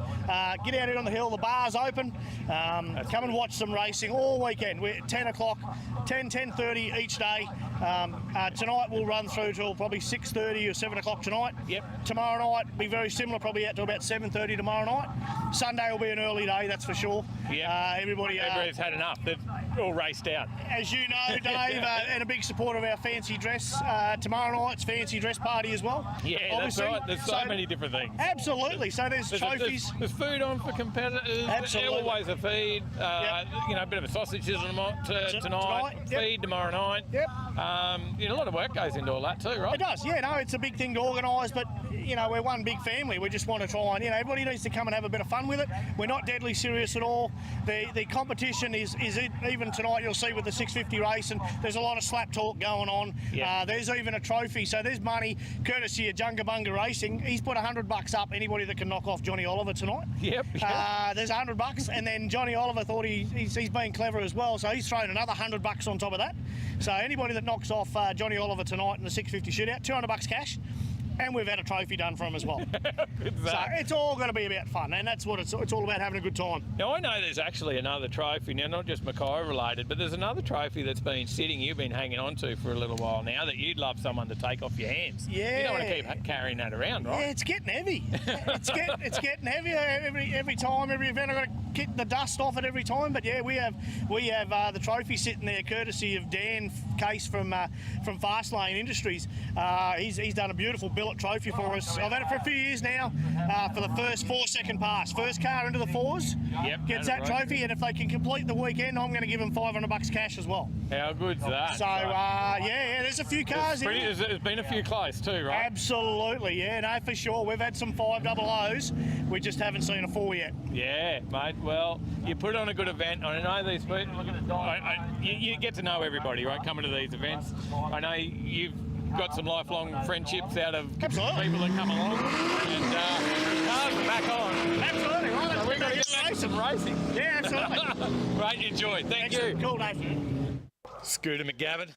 Speaker 10: Get out here on the hill, the bar's open. Come and watch some racing all weekend. We're 10 o'clock, 10:30 each day. Tonight we'll run through till probably 6:30 or 7 o'clock tonight. Tomorrow night be very similar, probably out to about 7:30 tomorrow night. Sunday will be an early day, that's for sure.
Speaker 8: Everybody's had enough. They've all raced out.
Speaker 10: As you know, Dave, and a big supporter of our fancy dress. Tomorrow night's fancy dress party as well.
Speaker 8: That's right. There's so many different things.
Speaker 10: Absolutely. So there's trophies.
Speaker 8: There's food on for competitors.
Speaker 10: Absolutely.
Speaker 8: Always a feed. A bit of a sausage tonight. Feed tomorrow night. A lot of work goes into all that too, right?
Speaker 10: It does. It's a big thing to organise, but we're one big family. We just want to try and everybody needs to come and have a bit of fun with it. We're not deadly serious at all. The competition is even tonight. You'll see with the 650 race, and there's a lot of slap talk going on. There's even a trophy, so there's money courtesy of Junga Bunga Racing. He's put $100 up. Anybody that can knock off Johnny Oliver tonight. There's $100, and then Johnny Oliver thought he's been clever as well, so he's thrown another $100 on top of that. So anybody that knocks off Johnny Oliver tonight in the 650 shootout, $200 cash. And we've had a trophy done for him as well. So it's all going to be about fun, and that's what it's all about, having a good time.
Speaker 8: Now, I know there's actually another trophy, now not just Mackay related, but there's another trophy that's been sitting, you've been hanging on to for a little while now, that you'd love someone to take off your hands. You don't want to keep carrying that around, right?
Speaker 10: It's getting heavy. It's getting heavier every time, every event. I've got to get the dust off it every time. But we have the trophy sitting there, courtesy of Dan Case from Fastlane Industries. He's done a beautiful billet short trophy for us. I've had it for a few years now for the first 4-second pass. First car into the fours gets that trophy, and if they can complete the weekend, I'm going to give them $500 cash as well.
Speaker 8: How good's that?
Speaker 10: So, yeah, there's a few cars here.
Speaker 8: There's been a few close too, right?
Speaker 10: Absolutely, yeah, no, for sure. We've had some 500s. We just haven't seen a 4 yet.
Speaker 8: Yeah, mate. Well, you put on a good event. I know these people. You get to know everybody, right? Coming to these events. I know you've got some lifelong friendships out of people that come along. And cars are back on.
Speaker 10: Absolutely, right.
Speaker 8: So we've got to get back to some racing.
Speaker 10: Yeah, absolutely.
Speaker 8: Right, enjoy. Thank you.
Speaker 10: Cool, Dave.
Speaker 8: Scooter McGavin.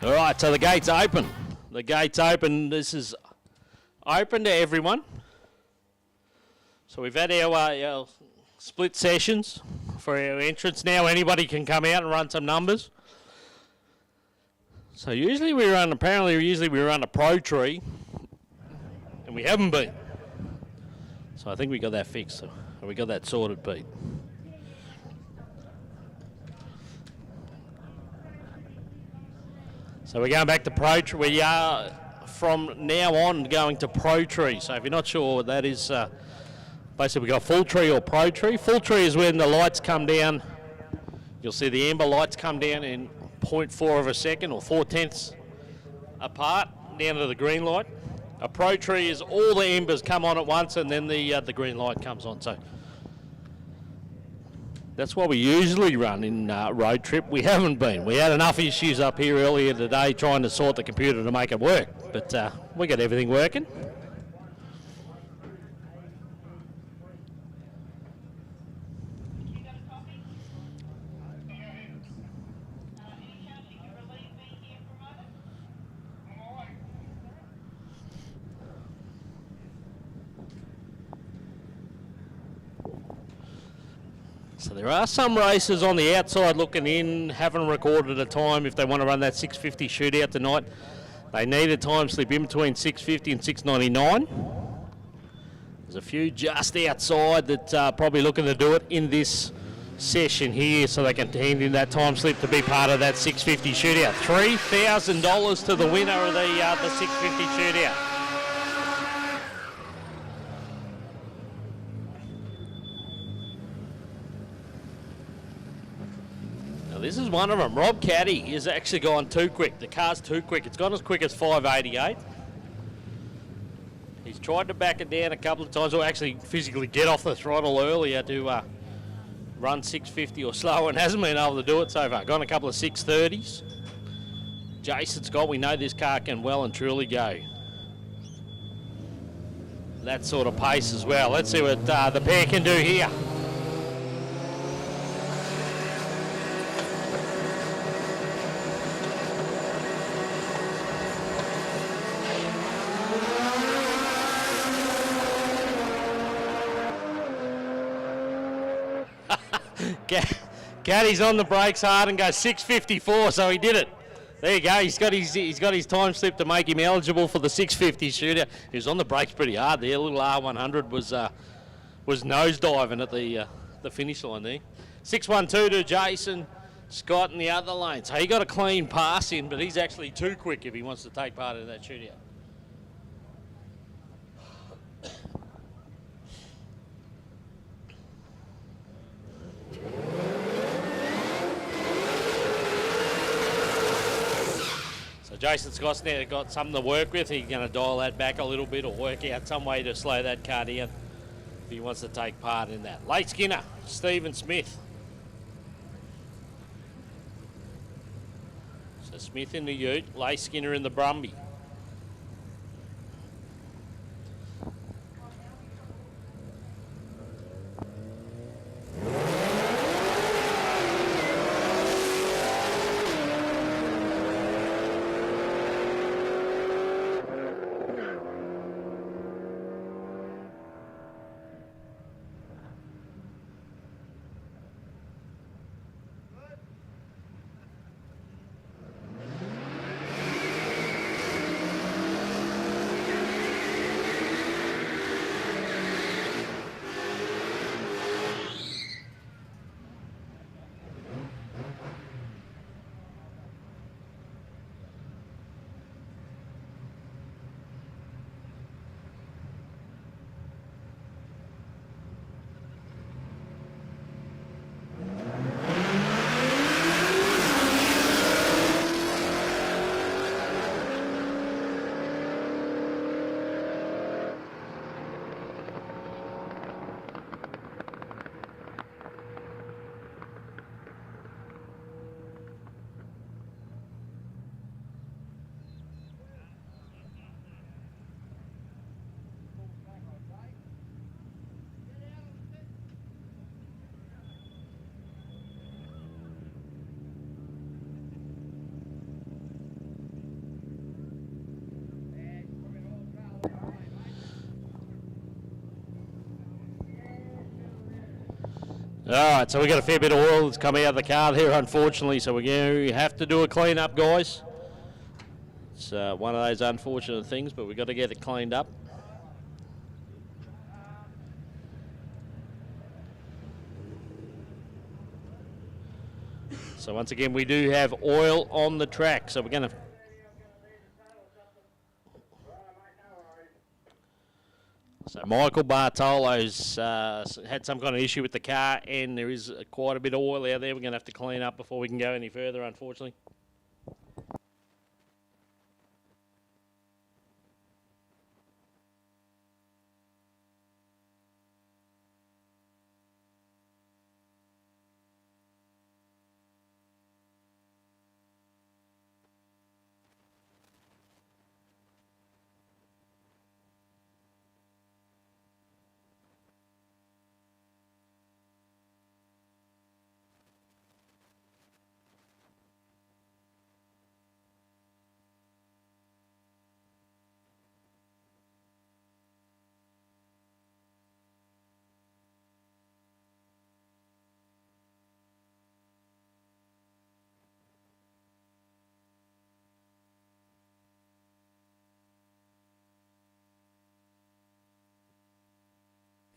Speaker 1: All right, so the gate's open. The gate's open. This is open to everyone. So we've had our split sessions for our entrants. Now anybody can come out and run some numbers. So usually we run a pro tree, and we haven't been. So I think we got that fixed. So we got that sorted, Pete. So we're going back to pro tree. We are from now on going to pro tree. So if you're not sure what that is, basically we got full tree or pro tree. Full tree is when the lights come down. You'll see the amber lights come down in 0.4 of a second or 4/10 apart down to the green light. A pro tree is all the embers come on at once and then the green light comes on. So that's what we usually run in road trip. We haven't been. We had enough issues up here earlier today trying to sort the computer to make it work, but we got everything working. So there are some racers on the outside looking in, haven't recorded a time if they want to run that 650 shootout tonight. They need a time slip in between 650 and 699. There's a few just outside that are probably looking to do it in this session here so they can hand in that time slip to be part of that 650 shootout. $3,000 to the winner of the 650 shootout. This is one of them. Rob Caddy has actually gone too quick. The car's too quick. It's gone as quick as 588. He's tried to back it down a couple of times, or actually physically get off the throttle earlier to run 650 or slower, and hasn't been able to do it so far. Gone a couple of 630s. Jason Scott, we know this car can well and truly go that sort of pace as well. Let's see what the pair can do here. Caddy's on the brakes hard and goes 6:54, so he did it. There you go. He's got his time slip to make him eligible for the 650 shootout. He was on the brakes pretty hard there. Little R100 was nosediving at the finish line there. 612 to Jason Scott in the other lane. So he got a clean pass in, but he's actually too quick if he wants to take part in that shootout. Jason Scott's now got something to work with. He's going to dial that back a little bit or work out some way to slow that car down if he wants to take part in that. Late Skinner, Stephen Smith. So Smith in the Ute, Late Skinner in the Brumby. All right, so we got a fair bit of oil that's come out of the car here, unfortunately, so we're going to have to do a clean up, guys. It's one of those unfortunate things, but we've got to get it cleaned up. So once again, we do have oil on the track, so we're going to... So Michael Bartolo's had some kind of issue with the car, and there is quite a bit of oil out there we're going to have to clean up before we can go any further, unfortunately.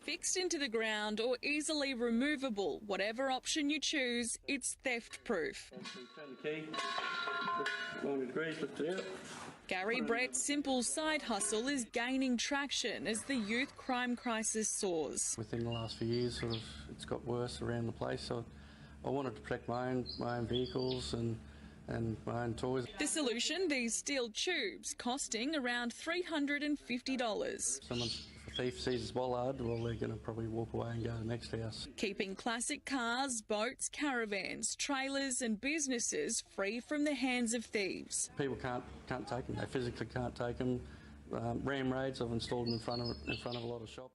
Speaker 2: Fixed into the ground or easily removable, whatever option you choose, it's theft-proof.
Speaker 3: Turn the key, 90 degrees, lift it out.
Speaker 2: Gary Brett's simple side hustle is gaining traction as the youth crime crisis soars.
Speaker 3: Within the last few years, sort of, it's got worse around the place, so I wanted to protect my own vehicles and my own toys.
Speaker 2: The solution, these steel tubes, costing around $350.
Speaker 3: If a thief sees his bollard, well, they're going to probably walk away and go to the next house.
Speaker 2: Keeping classic cars, boats, caravans, trailers and businesses free from the hands of thieves.
Speaker 3: People can't take them. They physically can't take them. Ram raids, I've installed them in front of a lot of shops.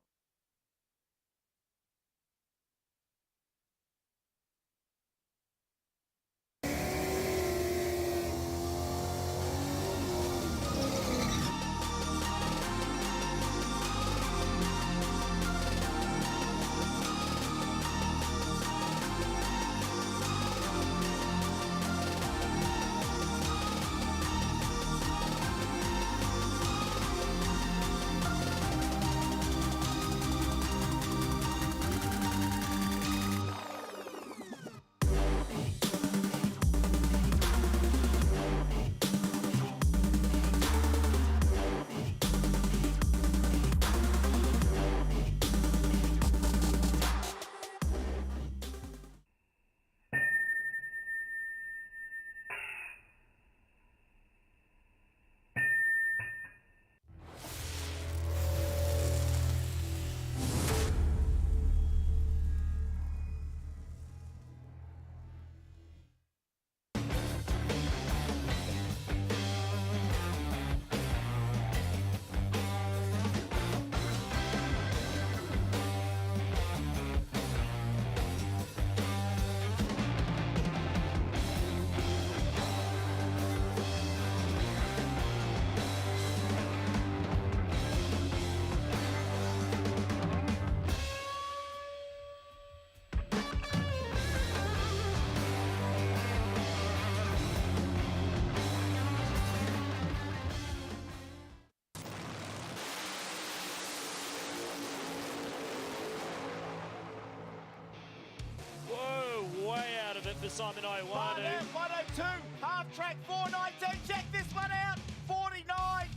Speaker 4: For Simon 01.
Speaker 5: 102, half track 419. Check this one out. 49,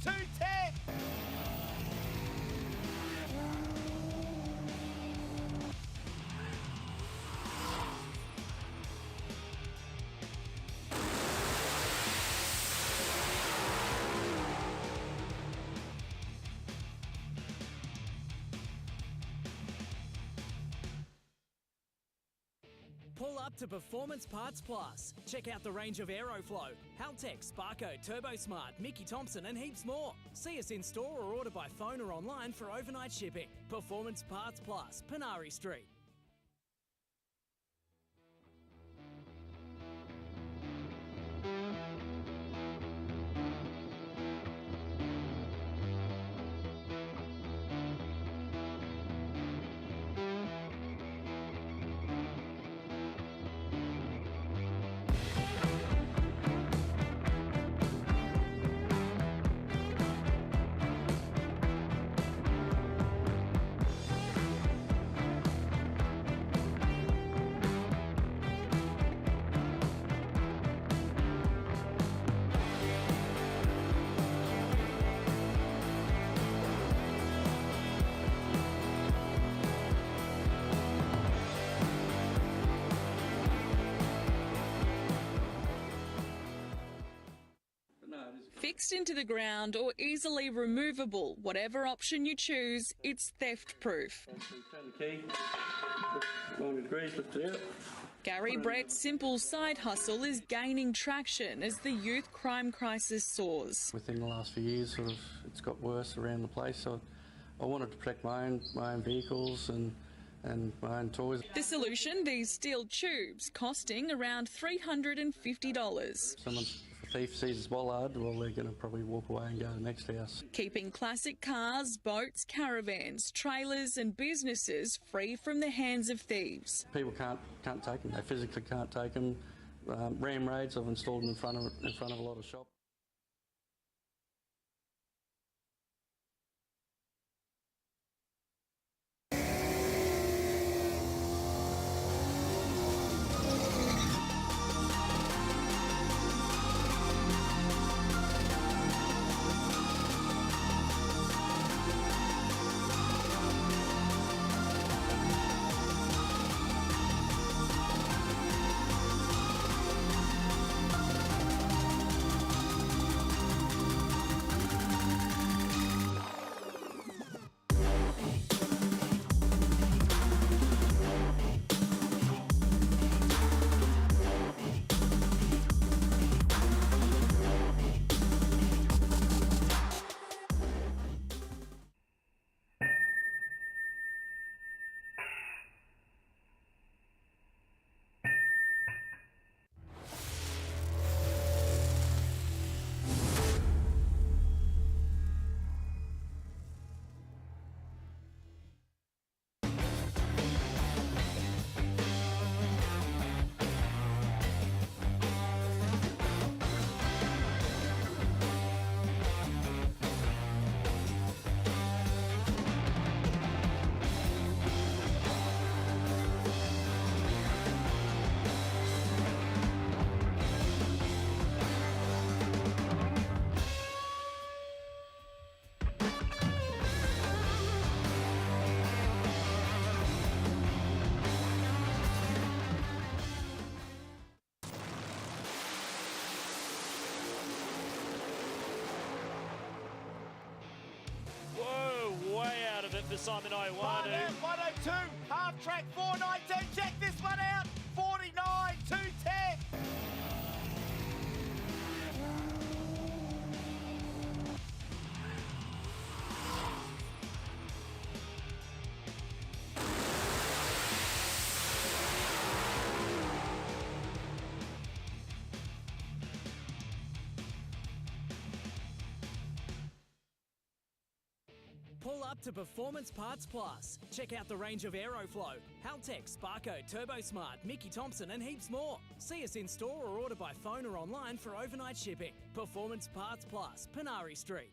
Speaker 5: 210.
Speaker 6: Pull up to Performance Parts Plus. Check out the range of Aeroflow, Haltech, Sparko, Turbo Smart, Mickey Thompson and heaps more. See us in store or order by phone or online for overnight shipping. Performance Parts Plus, Panari Street.
Speaker 2: Fixed into the ground or easily removable, whatever option you choose, it's theft-proof.
Speaker 3: Turn the key, 90 degrees, lift it out.
Speaker 2: Gary Brett's simple side hustle is gaining traction as the youth crime crisis soars.
Speaker 3: Within the last few years, it's got worse around the place, so I wanted to protect my own vehicles and my own toys.
Speaker 2: The solution, these steel tubes, costing around $350.
Speaker 3: If a thief sees his bollard, well, they're going to probably walk away and go to the next house.
Speaker 2: Keeping classic cars, boats, caravans, trailers and businesses free from the hands of thieves.
Speaker 3: People can't take them. They physically can't take them. Ram raids, I've installed them in front of a lot of shops.
Speaker 4: For Simon Iwanu.
Speaker 5: 102, half track 419. Check this one out. 49, 210.
Speaker 6: Pull up to Performance Parts Plus. Check out the range of Aeroflow, Haltech, Sparko, Turbo Smart, Mickey Thompson and heaps more. See us in store or order by phone or online for overnight shipping. Performance Parts Plus, Penari Street.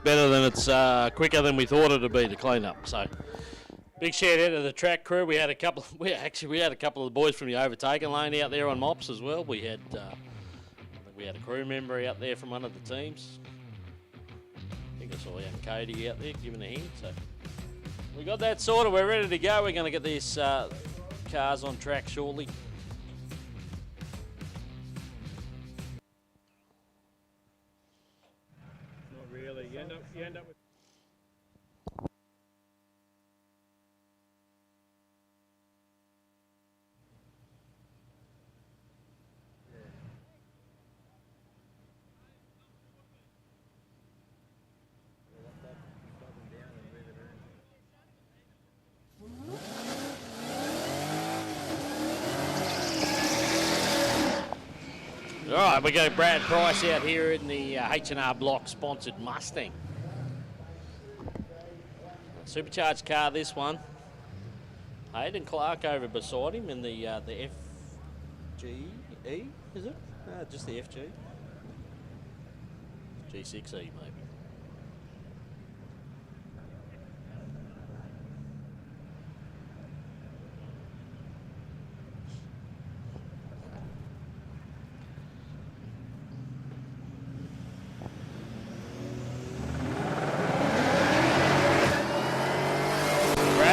Speaker 1: better than it's quicker than we thought it'd be to clean up. So big shout out to the track crew. We had a couple. We had a couple of the boys from the overtaken lane out there on mops as well. We had a crew member out there from one of the teams. I think I saw young Katie out there giving a hand. So we got that sorted. We're ready to go. We're going to get these cars on track shortly.
Speaker 8: Not really. You end up with.
Speaker 1: All right, we got Brad Price out here in the H&R Block sponsored Mustang. Supercharged car, this one. Hayden Clark over beside him in the FGE, is it? Just the FG. G6E maybe.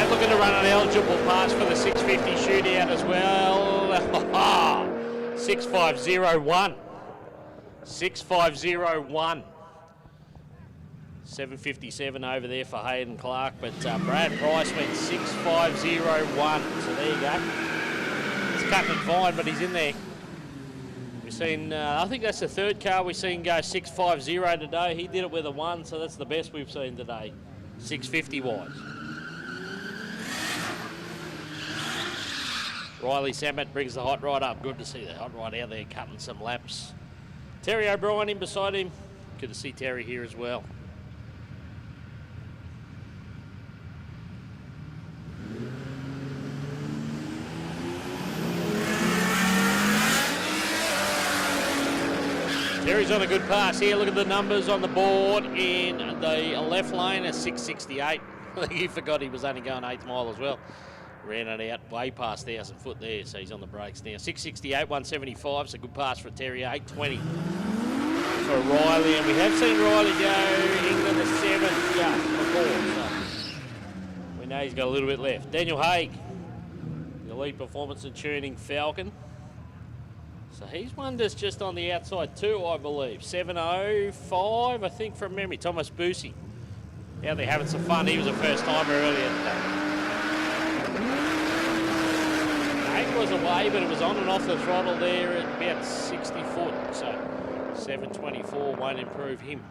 Speaker 1: Looking to run an eligible pass for the 650 shootout as well. 6501. 6501. 757 over there for Hayden Clark, but Brad Price went 6501. So there you go. It's cutting it fine, but he's in there. We've seen, I think that's the third car we've seen go 650 today. He did it with a 1, so that's the best we've seen today, 650 wise. Riley Samet brings the hot rod up. Good to see the hot rod out there cutting some laps. Terry O'Brien in beside him. Good to see Terry here as well. Terry's on a good pass here. Look at the numbers on the board in the left lane at 668. I think he forgot he was only going 8th mile as well. Ran it out way past 1,000 foot there, so he's on the brakes now. 668, 175, it's a good pass for Terry. 820 for Riley, and we have seen Riley go England the 7th just before, so we know he's got a little bit left. Daniel Haig, the Elite Performance and Tuning Falcon. So he's one that's just on the outside too, I believe. 705, I think, from memory. Thomas Boosie out there having some fun. He was a first timer earlier today. Was away, but it was on and off the throttle there at about 60 foot, so 724 won't improve him.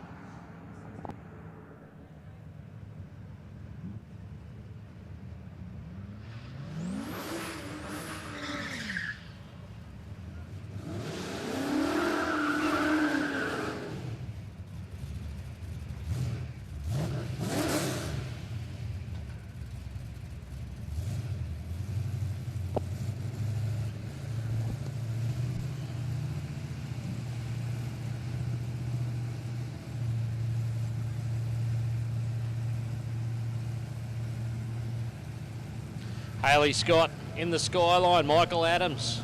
Speaker 1: Haley Scott in the skyline, Michael Adams.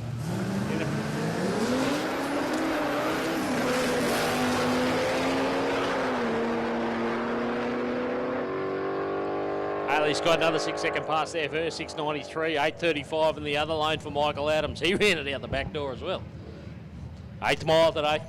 Speaker 1: Haley Scott, another 6-second pass there for her, 693, 835 in the other lane for Michael Adams. He ran it out the back door as well. 8th mile today.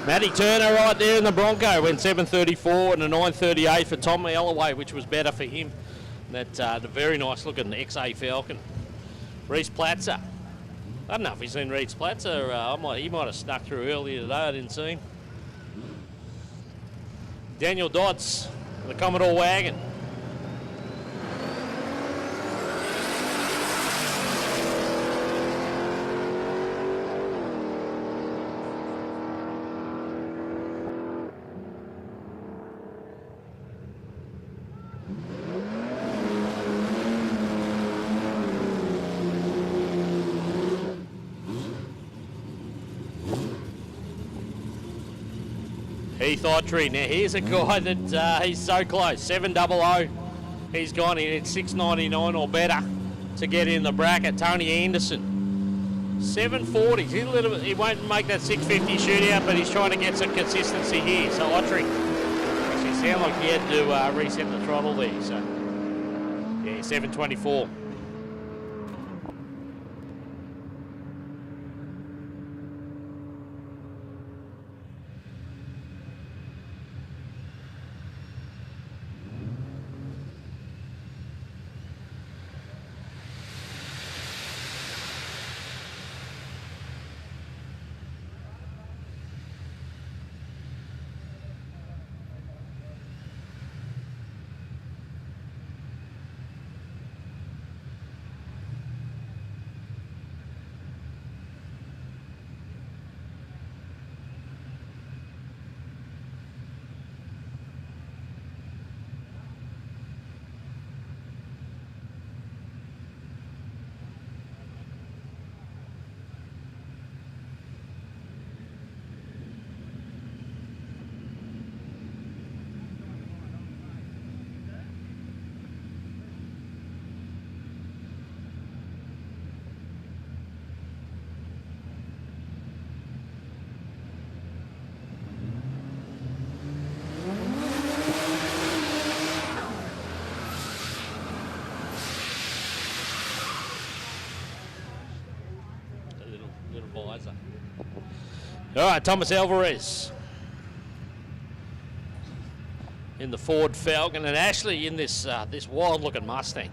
Speaker 1: Matty Turner right there in the Bronco went 734 and a 938 for Tom Ellaway, which was better for him. That the very nice looking XA Falcon. Reese Platzer I don't know if he's seen Reed's Plats, or he might have snuck through earlier today. I didn't see him. Daniel Dodds, the Commodore wagon. Heath Autry. Now here's a guy that he's so close. 700. He's gone in at 699 or better to get in the bracket. Tony Anderson. 740. He won't make that 650 shootout, but he's trying to get some consistency here. So Autry actually sound like he had to reset the throttle there. So yeah, 724. All right, Thomas Alvarez in the Ford Falcon, and Ashley in this this wild-looking Mustang.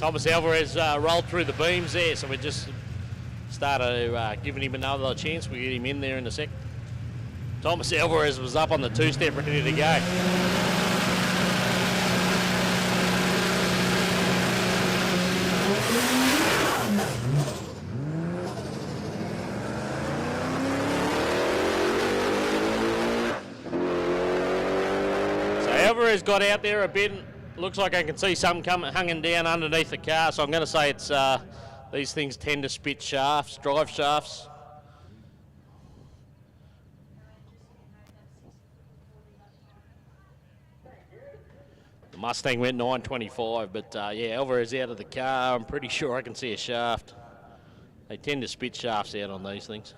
Speaker 1: Thomas Alvarez rolled through the beams there, so we just started giving him another chance. We get him in there in a sec. Thomas Alvarez was up on the two-step ready to go. So Alvarez got out there a bit. Looks like I can see something hanging down underneath the car, so I'm going to say it's these things tend to spit shafts, drive shafts. Mustang went 925, but yeah, Alvarez out of the car. I'm pretty sure I can see a shaft. They tend to spit shafts out on these things.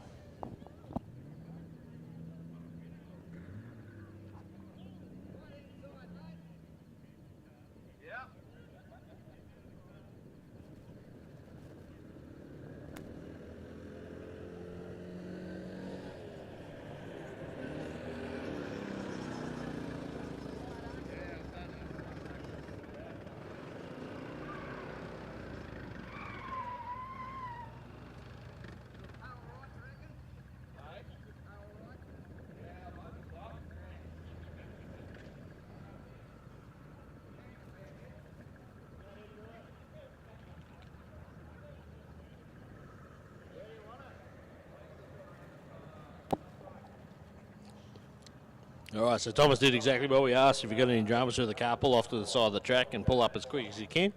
Speaker 1: All right, so Thomas did exactly what we asked. If you've got any dramas with the car, pull off to the side of the track and pull up as quick as you can.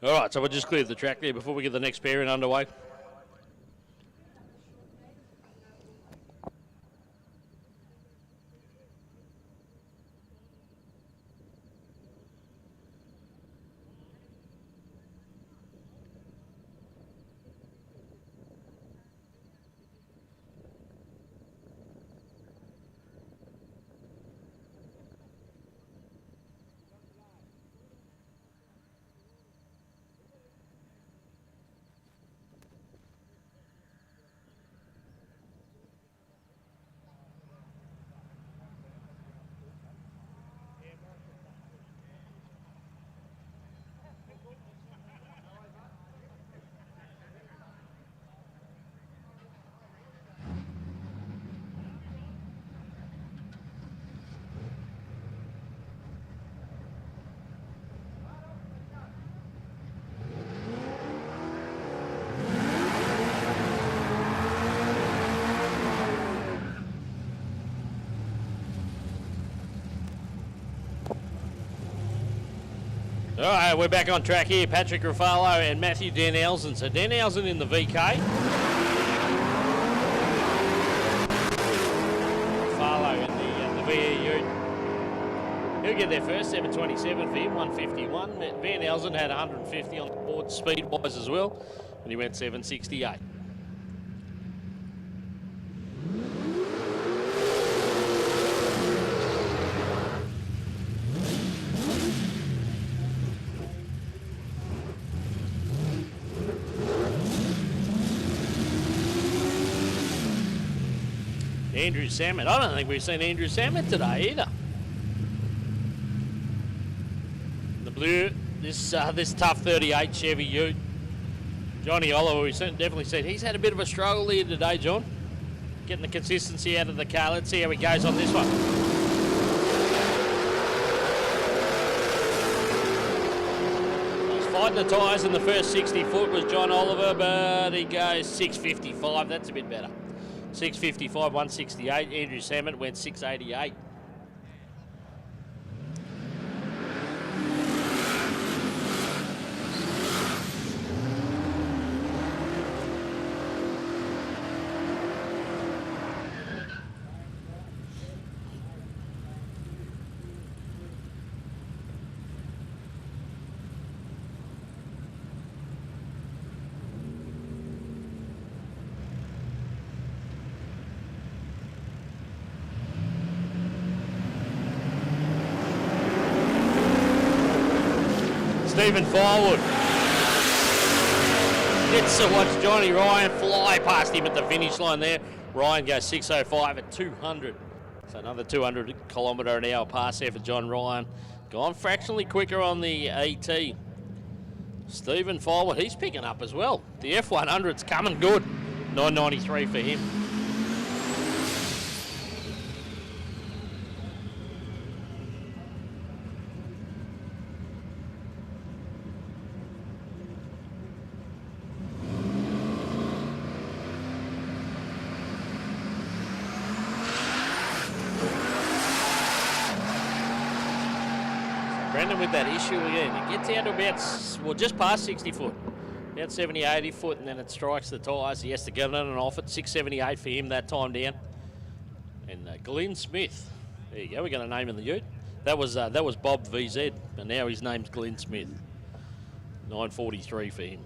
Speaker 1: All right, so we'll just clear the track there before we get the next pairing underway. All right, we're back on track here. Patrick Ruffalo and Matthew Danelson. So Danelson in the VK. Ruffalo in the VEU. He'll get there first, 7:27 for him, 1:51. Van Elsen had 150 on the board speed-wise as well, and he went 7:68. Andrew Samet. I don't think we've seen Andrew Samet today either. The blue, this tough 38 Chevy Ute. Johnny Oliver, we definitely said he's had a bit of a struggle here today, John. Getting the consistency out of the car. Let's see how he goes on this one. He's fighting the tyres in the first 60 foot was John Oliver, but he goes 6:55. That's a bit better. 6:55, 1:68. Andrew Samet went 6:88. Stephen Firewood gets to watch Johnny Ryan fly past him at the finish line there. Ryan goes 6:05 at 200. So another 200 kilometre an hour pass there for John Ryan. Gone fractionally quicker on the AT. Stephen Firewood, he's picking up as well. The F100's coming good. 9.93 for him. Brendan with that issue again. It gets down to about, well, just past 60 foot. About 70, 80 foot, and then it strikes the tyres. He has to get on and off it. 6:78 for him that time down. And Glenn Smith. There you go. We're going to name him the Ute. That was Bob VZ, and now his name's Glenn Smith. 9.43 for him.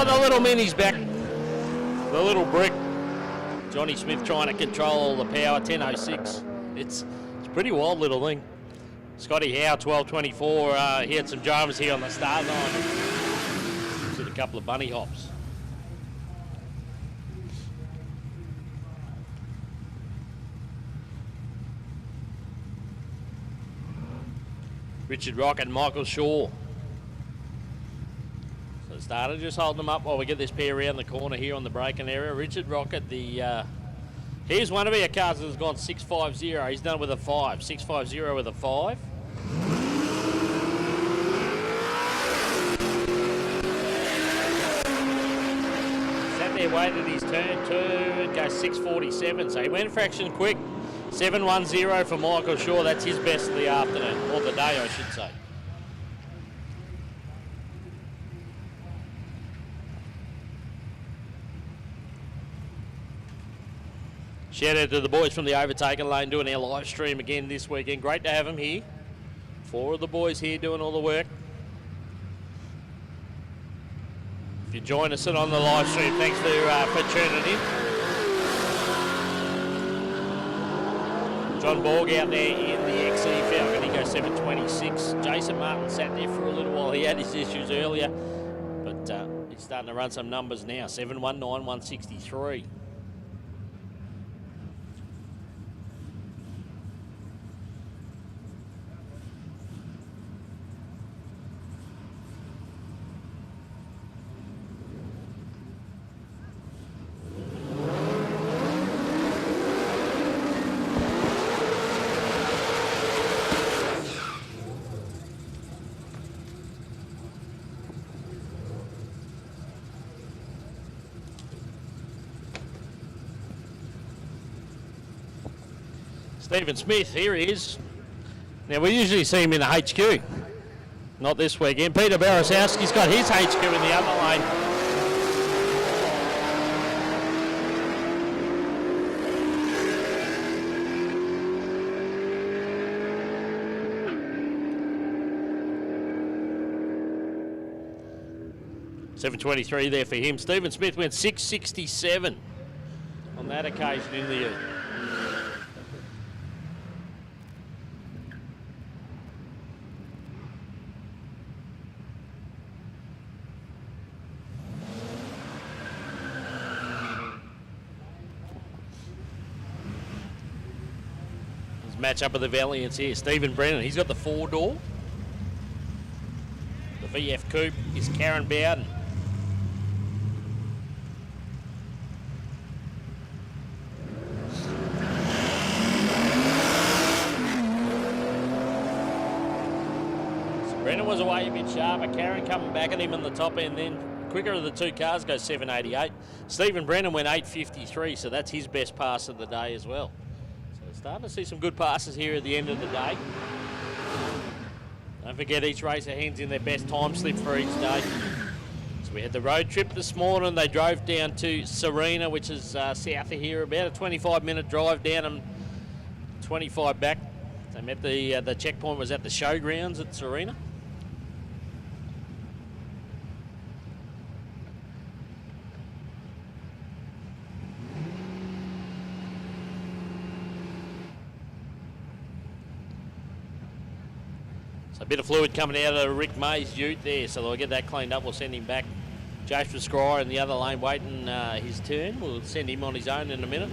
Speaker 1: the little mini's back. The little brick. Johnny Smith trying to control all the power, 10.06. It's a pretty wild little thing. Scotty Howe, 12.24. He had some dramas here on the start line. Did a couple of bunny hops. Richard Rock and Michael Shaw. So the starter just holding them up while we get this pair around the corner here on the braking area. Richard Rock at the... here's one of our cars that's gone 6.50. He's done it with a 5. 6.50 with a 5. Sat there, waited his turn 2, and goes 6.47. So he went fraction quick. 7.10 for Michael Shaw. That's his best of the afternoon, or the day, I should say. Shout out to the boys from the Overtaken Lane doing our live stream again this weekend. Great to have them here. 4 of the boys here doing all the work. If you join us on the live stream, thanks for tuning in. John Borg out there in the XE Falcon, he goes 7.26. Jason Martin sat there for a little while. He had his issues earlier, but he's starting to run some numbers now. 7.19, 163. Stephen Smith, here he is. Now, we usually see him in the HQ. Not this weekend. Peter Barasowski's got his HQ in the other lane. $7.23 there for him. Stephen Smith went 6.67 on that occasion in the... match up with the Valiants here. Stephen Brennan, he's got the 4-door. The VF Coupe is Karen Bowden. So Brennan was away a bit sharper. Karen coming back at him on the top end then. Quicker of the two cars goes 7.88. Stephen Brennan went 8.53, so that's his best pass of the day as well. Starting to see some good passes here at the end of the day. Don't forget, each racer hands in their best time slip for each day. So we had the road trip this morning. They drove down to Serena, which is south of here, about a 25-minute drive down and 25 back. They met the checkpoint was at the showgrounds at Serena. A bit of fluid coming out of Rick May's ute there, so they'll get that cleaned up. We'll send him back. Joshua Scryer in the other lane waiting his turn. We'll send him on his own in a minute.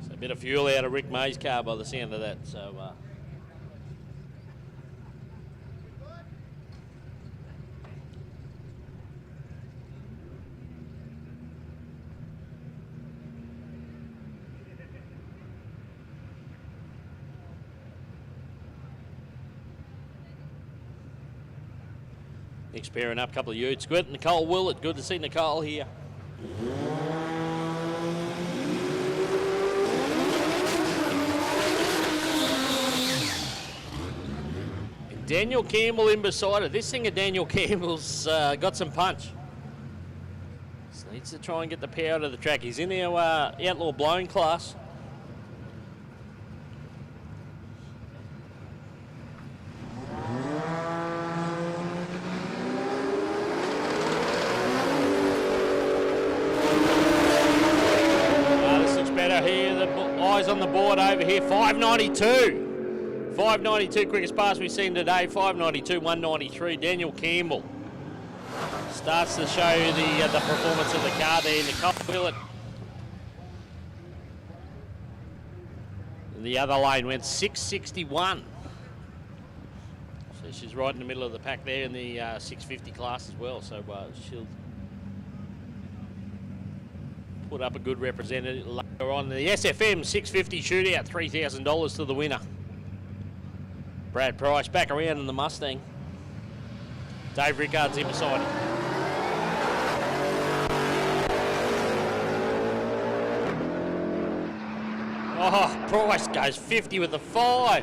Speaker 1: So a bit of fuel out of Rick May's car by the sound of that. So. Next pairing up, a couple of utes. Good, Nicole Willett. Good to see Nicole here. Daniel Campbell in beside her. This thing of Daniel Campbell's got some punch. Just needs to try and get the power to the track. He's in our outlaw blown class. This looks better here. The eyes on the board over here. 592. 592 quickest pass we've seen today. 592, 193. Daniel Campbell starts to show the performance of the car there. Nicole Willett in the other lane went 661. So she's right in the middle of the pack there in the 650 class as well. So she'll put up a good representative later on. The SFM 650 shootout, $3,000 to the winner. Brad Price back around in the Mustang. Dave Rickard's in beside him. Oh, Price goes 50 with the 5.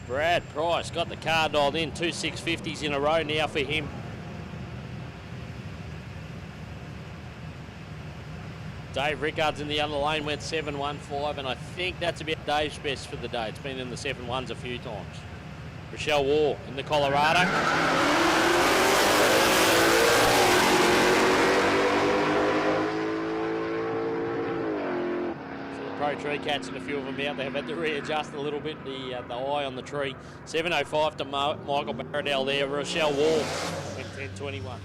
Speaker 1: Brad Price got the car dialed in. 2 650s in a row now for him. Dave Rickard's in the other lane, went 7.15, and I think that's about Dave's best for the day. It's been in the 7.1s a few times. Rochelle War in the Colorado. So the Pro Tree catching a few of them out. They've had to readjust a little bit, the eye on the tree. 7.05 to Michael Baradell there. Rochelle War went 10.21.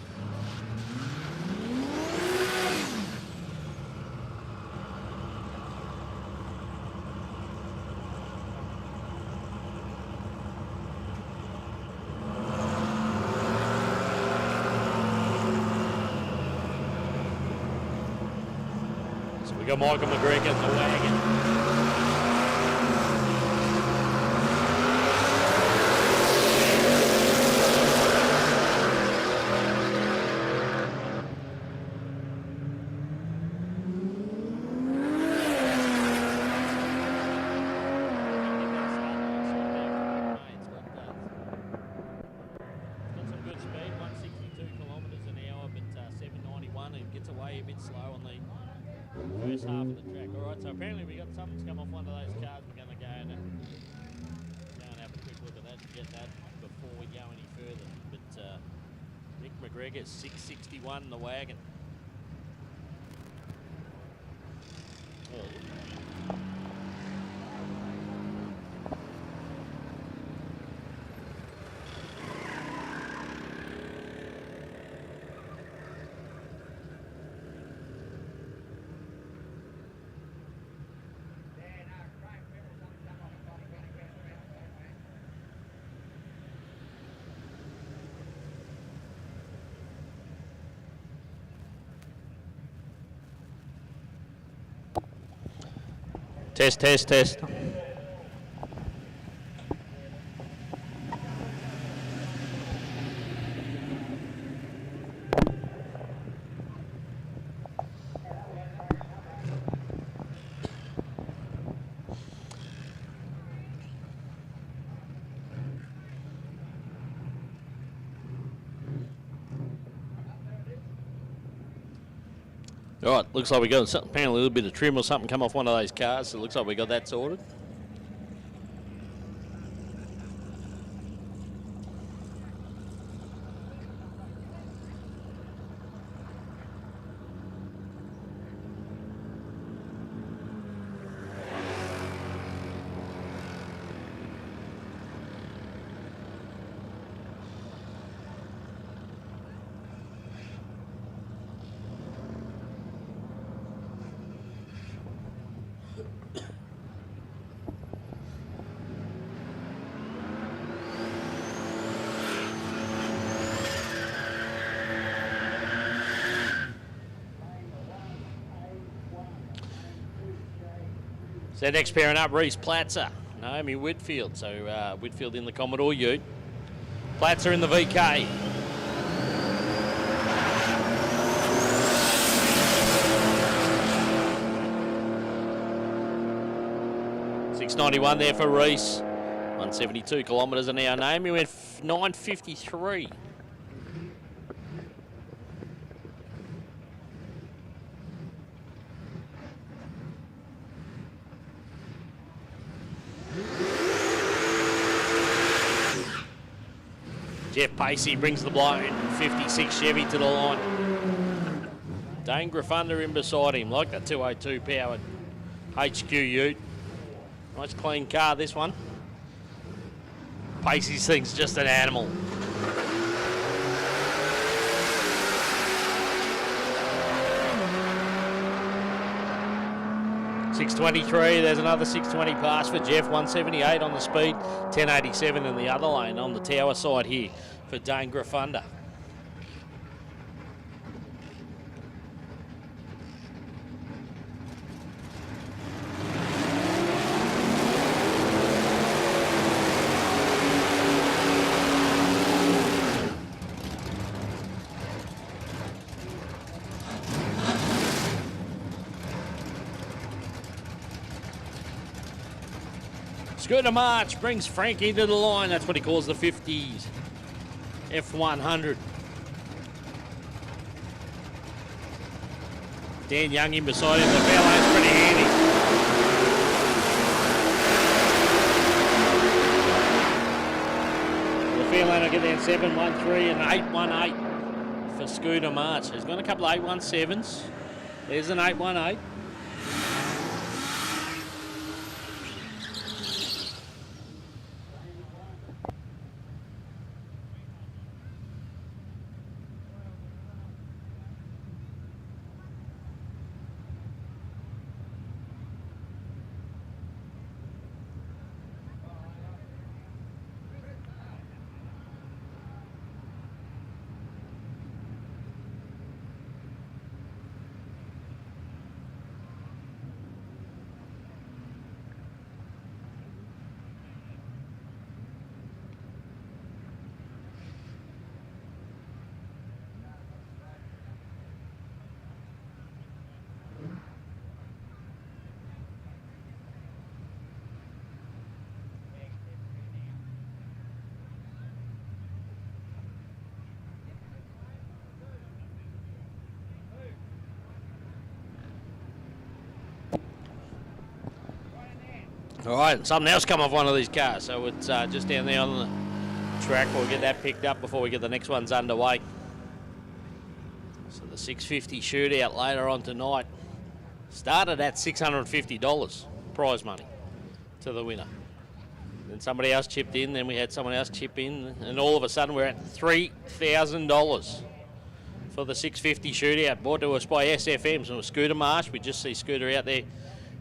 Speaker 1: We got Michael McGregor in the wagon. Got some good speed, 162 kilometres an hour, but 791, and gets away a bit slow on the first half of the track. All right, so apparently we got something's come off one of those cars. We're going to go and have a quick look at that and get that before we go any further. But Nick McGregor, 661 in the wagon. Test, test, test. All right, looks like we got something, apparently a little bit of trim or something come off one of those cars. So it looks like we got that sorted. So next pairing up, Reese Platzer, Naomi Whitfield. So Whitfield in the Commodore Ute. Platzer in the VK. 691 there for Reese. 172 kilometres an hour. Naomi went 953. Jeff Pacey brings the blown 56 Chevy to the line. Dane Grafunda in beside him, like the 202 powered HQ Ute. Nice clean car, this one. Pacey's thing's just an animal. .623, there's another 620 pass for Jeff, 178 on the speed, 1087 in the other lane on the tower side here for Dane Grafunda. Scooter March brings Frankie to the line. That's what he calls the 50s. F100. Dan Young in beside him. The foul lane's pretty handy. The foul lane will get there in 713 and 818 for Scooter March. He's got a couple of 817s. There's an 818. All right, something else come off one of these cars, so it's just down there on the track. We'll get that picked up before we get the next ones underway. So the 650 shootout later on tonight started at $650 prize money to the winner. Then somebody else chipped in, then we had someone else chip in, and all of a sudden we're at $3,000 for the 650 shootout, brought to us by SFM. So Scooter Marsh, we just see Scooter out there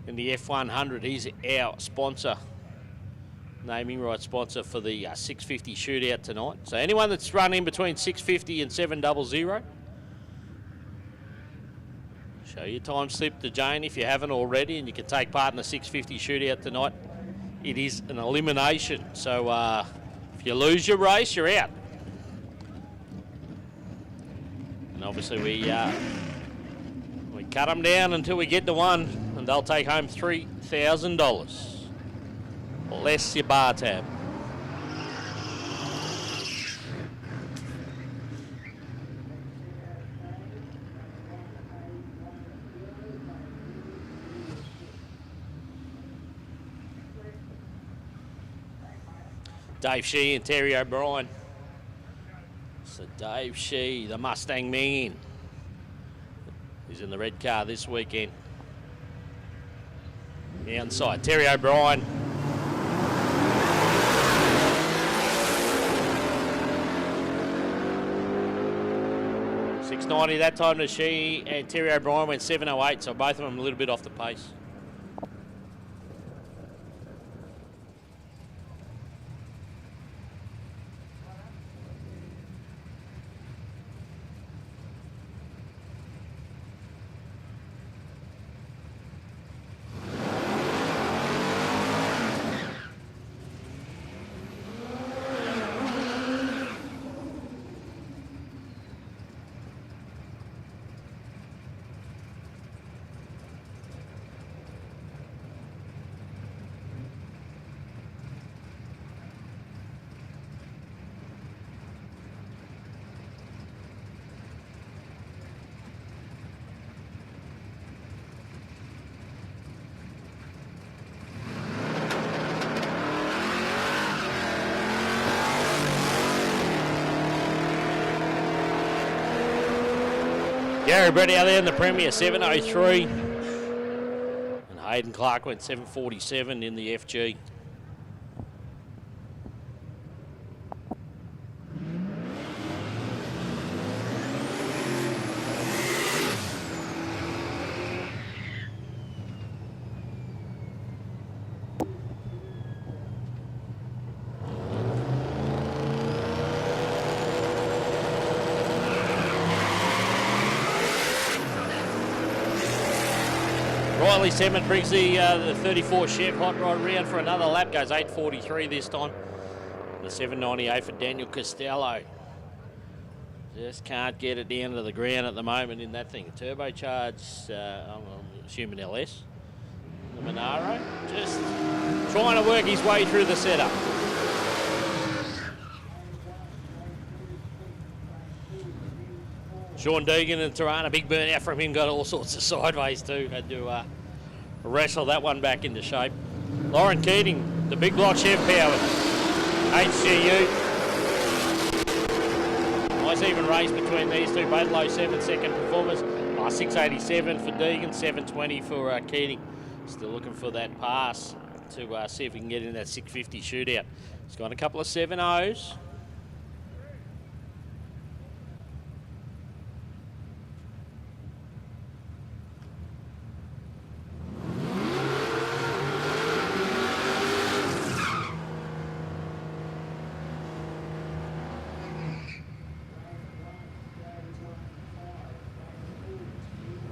Speaker 1: in the F100. He's our sponsor, naming right sponsor for the 650 shootout tonight. So anyone that's run in between 650 and 700, show your time slip to Jane if you haven't already, and you can take part in the 650 shootout tonight. It is an elimination, so if you lose your race, you're out. And obviously we cut them down until we get to one, and they'll take home $3,000. Less your bar tab. Dave Shee and Terry O'Brien. So Dave Shee, the Mustang man. He's in the red car this weekend. The outside, Terry O'Brien. $6.90 that time to Shee, and Terry O'Brien went $7.08, so both of them a little bit off the pace. Gary Brett out there in the Premier, 7:03. And Hayden Clark went 7:47 in the FG. Riley Semmett brings the 34 Chev hot rod round for another lap, goes 8:43 this time. The 7:98 for Daniel Costello. Just can't get it down to the ground at the moment in that thing. Turbocharged, I'm assuming LS. The Monaro, just trying to work his way through the setup. Sean Deegan and Tirana, big burn out from him, got all sorts of sideways too. Had to wrestle that one back into shape. Lauren Keating, the big block Chev powered. HGU. Nice even race between these two, both low 7-second performers. 6:87 for Deegan, 7:20 for Keating. Still looking for that pass to see if we can get in that 650 shootout. He's got a couple of 7.0s.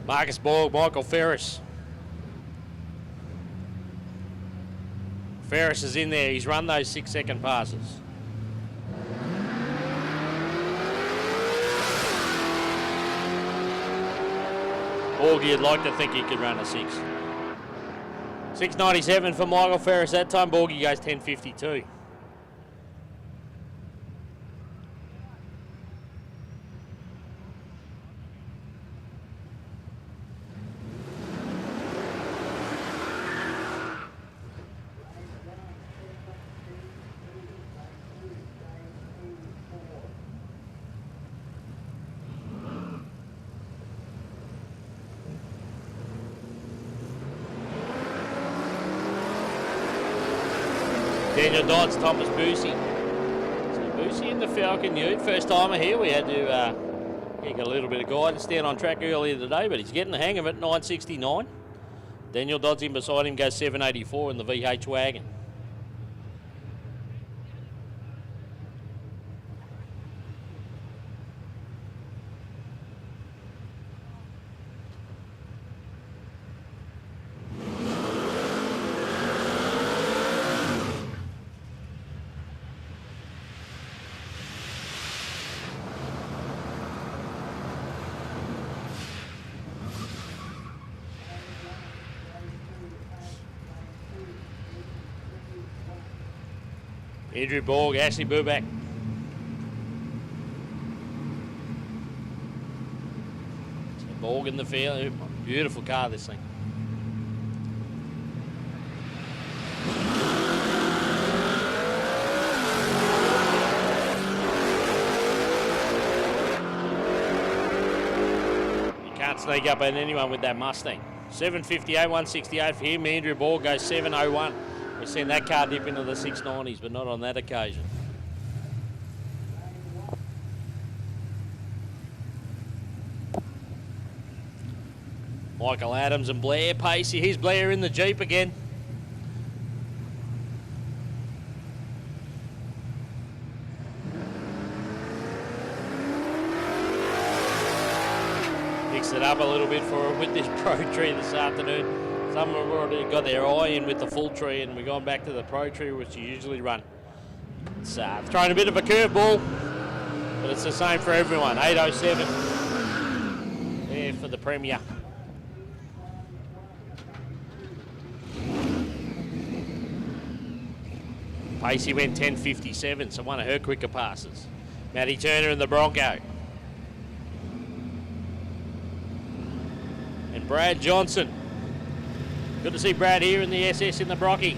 Speaker 1: Marcus Borg, Michael Ferris. Ferris is in there. He's run those 6-second passes. Borgie would like to think he could run a 6. 6:97 for Michael Ferris that time. Borgie goes 10:52. Daniel Dodds, Thomas Boosie. So Boosie in the Falcon Ute, first timer here. We had to get a little bit of guidance down on track earlier today, but he's getting the hang of it, 9:69. Daniel Dodds in beside him goes 7:84 in the VH wagon. Andrew Borg, Ashley Buback. Borg in the field. Beautiful car, this thing. You can't sneak up on anyone with that Mustang. 758, 168 for him. Andrew Borg goes 701. We've seen that car dip into the 690s, but not on that occasion. Michael Adams and Blair Pacey. Here's Blair in the Jeep again. Mixed it up a little bit for her with this Pro Tree this afternoon. Some have already got their eye in with the full tree, and we've gone back to the Pro Tree, which you usually run. It's thrown a bit of a curveball, but it's the same for everyone. 8:07 there for the Premier. Pacey went 10:57, so one of her quicker passes. Maddie Turner in the Bronco. And Brad Johnson. Good to see Brad here in the SS in the Brocky.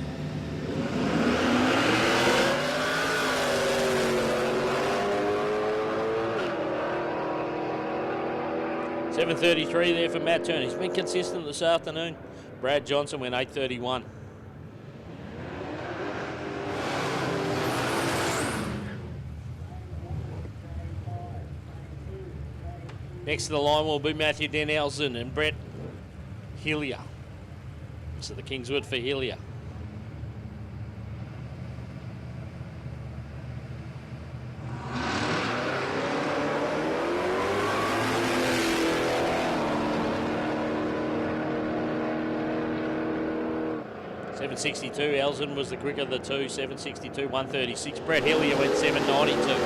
Speaker 1: 7:33 there for Matt Turner. He's been consistent this afternoon. Brad Johnson went 8:31. Next to the line will be Matthew Denelson and Brett Hillier. So the Kingswood for Hillier. .762, Elson was the quicker of the two, 7:62, 1:36. Brett Hillier went 7:92.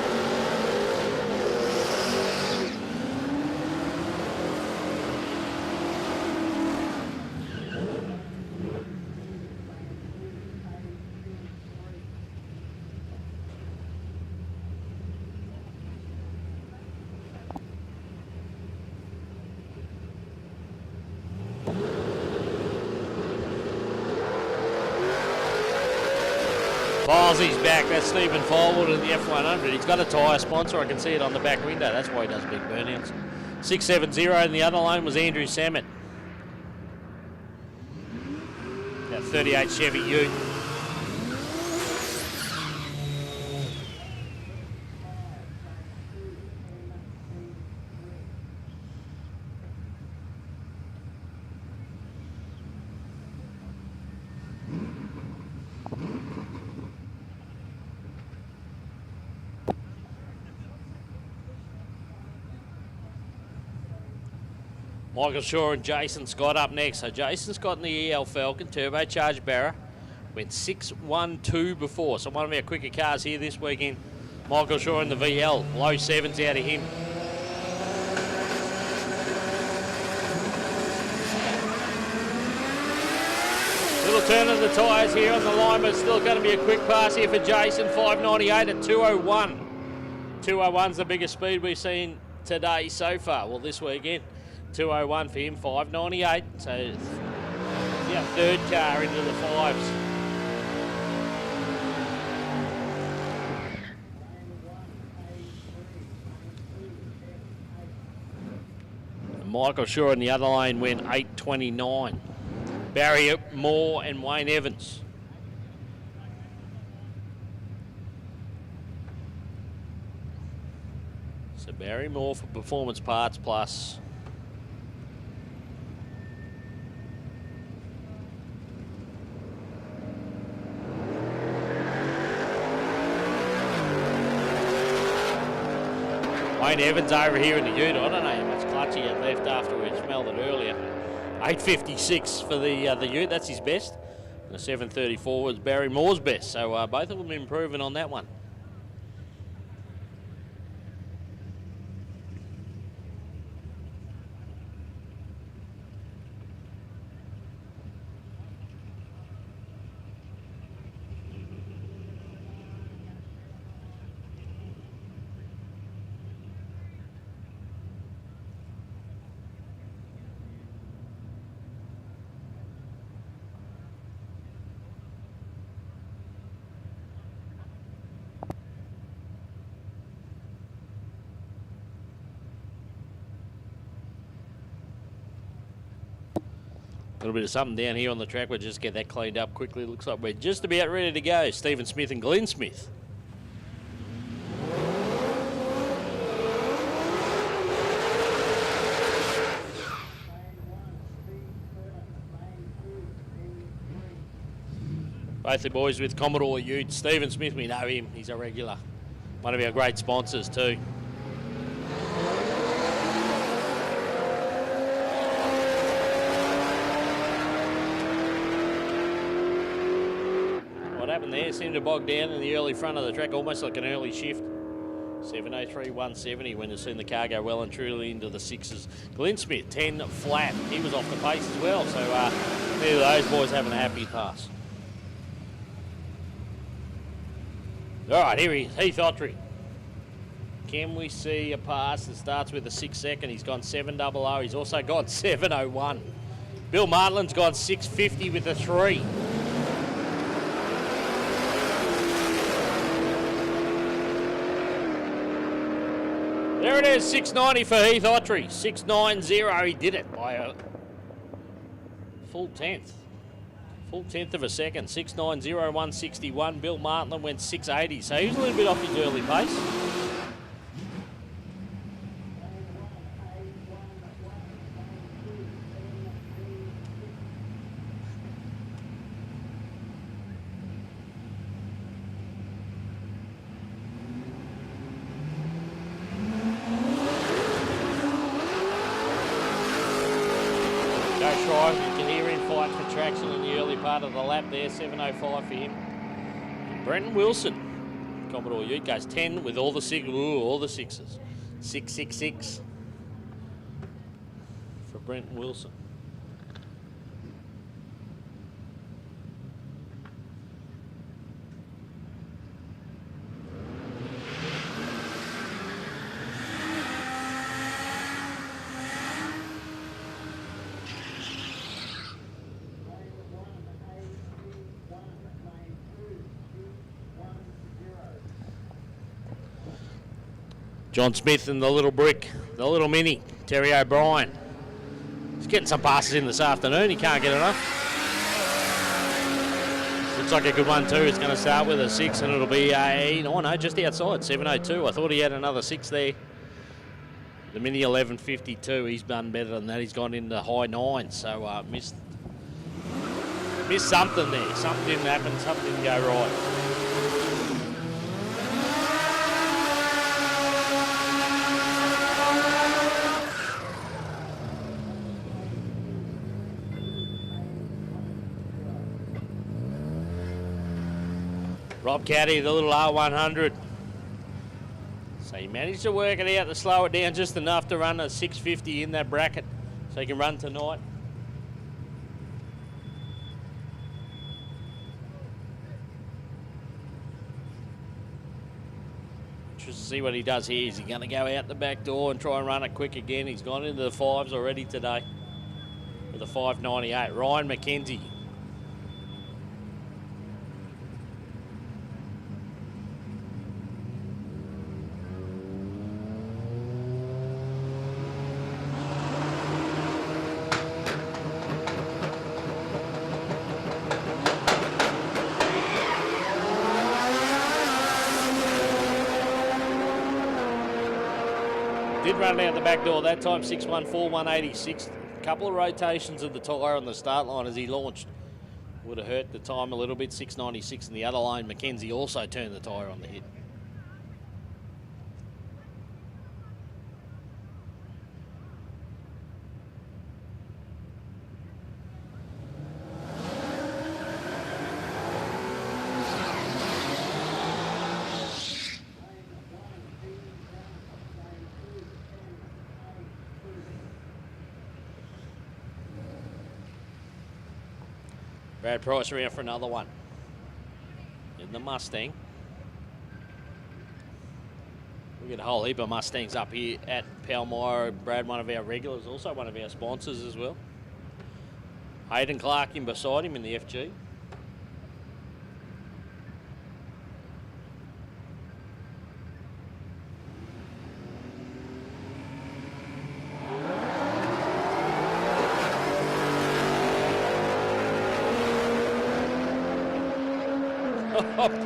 Speaker 1: He's back. That's Stephen Firewood in the F100. He's got a tyre sponsor. I can see it on the back window. That's why he does big burnouts. 670 in the other lane was Andrew Samet. That 38 Chevy Ute. Michael Shaw and Jason Scott up next. So Jason Scott in the EL Falcon, turbocharged Barra. Went 6.12 before. So one of our quicker cars here this weekend. Michael Shaw in the VL. Low sevens out of him. Little turn of the tyres here on the line, but still going to be a quick pass here for Jason. 5.98 at 2.01. 2.01's the biggest speed we've seen today so far. Well, this weekend. 2.01 for him, 5.98. So, yeah, third car into the fives. And Michael Shaw in the other lane went 8.29. Barry Moore and Wayne Evans. So Barry Moore for Performance Parts Plus. Wayne Evans over here in the Ute. I don't know how much clutch he had left after we smelled it earlier. 8.56 for the Ute. That's his best. And the 7.34 was Barry Moore's best. So both of them improving on that one. A little bit of something down here on the track. We'll just get that cleaned up quickly. Looks like we're just about ready to go. Stephen Smith and Glenn Smith. Both the boys with Commodore Ute. Stephen Smith, we know him. He's a regular. One of our great sponsors too. There seemed to bog down in the early front of the track, almost like an early shift. 7:03, 170 when it's seen the car go well and truly into the sixes. Glenn Smith, 10 flat. He was off the pace as well, so neither of those boys having a happy pass. All right, here he is, Heath Autry. Can we see a pass that starts with a 6 second? He's gone 7.00. He's also gone 7.01. Bill Martlin's gone 6.50 with a 3. There it is, 690 for Heath Autry. 690, he did it by a full tenth. Full tenth of a second. 690, 161. Bill Martland went 680, so he was a little bit off his early pace. You can hear him fight for traction in the early part of the lap there. 7.05 for him. And Brenton Wilson, Commodore Ute, goes 10 with all the sixes. 666 for Brenton Wilson. John Smith and the little brick, the little mini, Terry O'Brien. He's getting some passes in this afternoon. He can't get enough. Looks like a good one too. It's going to start with a 6 and it'll be just outside, 7.02. I thought he had another 6 there. The mini 11.52, he's done better than that. He's gone into high 9, so missed something there. Something didn't happen, something didn't go right. Rob Caddy, the little R100. So he managed to work it out to slow it down just enough to run a 650 in that bracket so he can run tonight. Just to see what he does here. Is he going to go out the back door and try and run it quick again? He's gone into the 5s already today with a 5.98. Ryan Mackenzie. Did run out the back door that time, 614, 186. A couple of rotations of the tyre on the start line as he launched would have hurt the time a little bit. 696 in the other lane. Mackenzie also turned the tyre on the hit. Brad Price around for another one in the Mustang. We get a whole heap of Mustangs up here at Palmyra. Brad, one of our regulars, also one of our sponsors as well. Hayden Clark in beside him in the FG.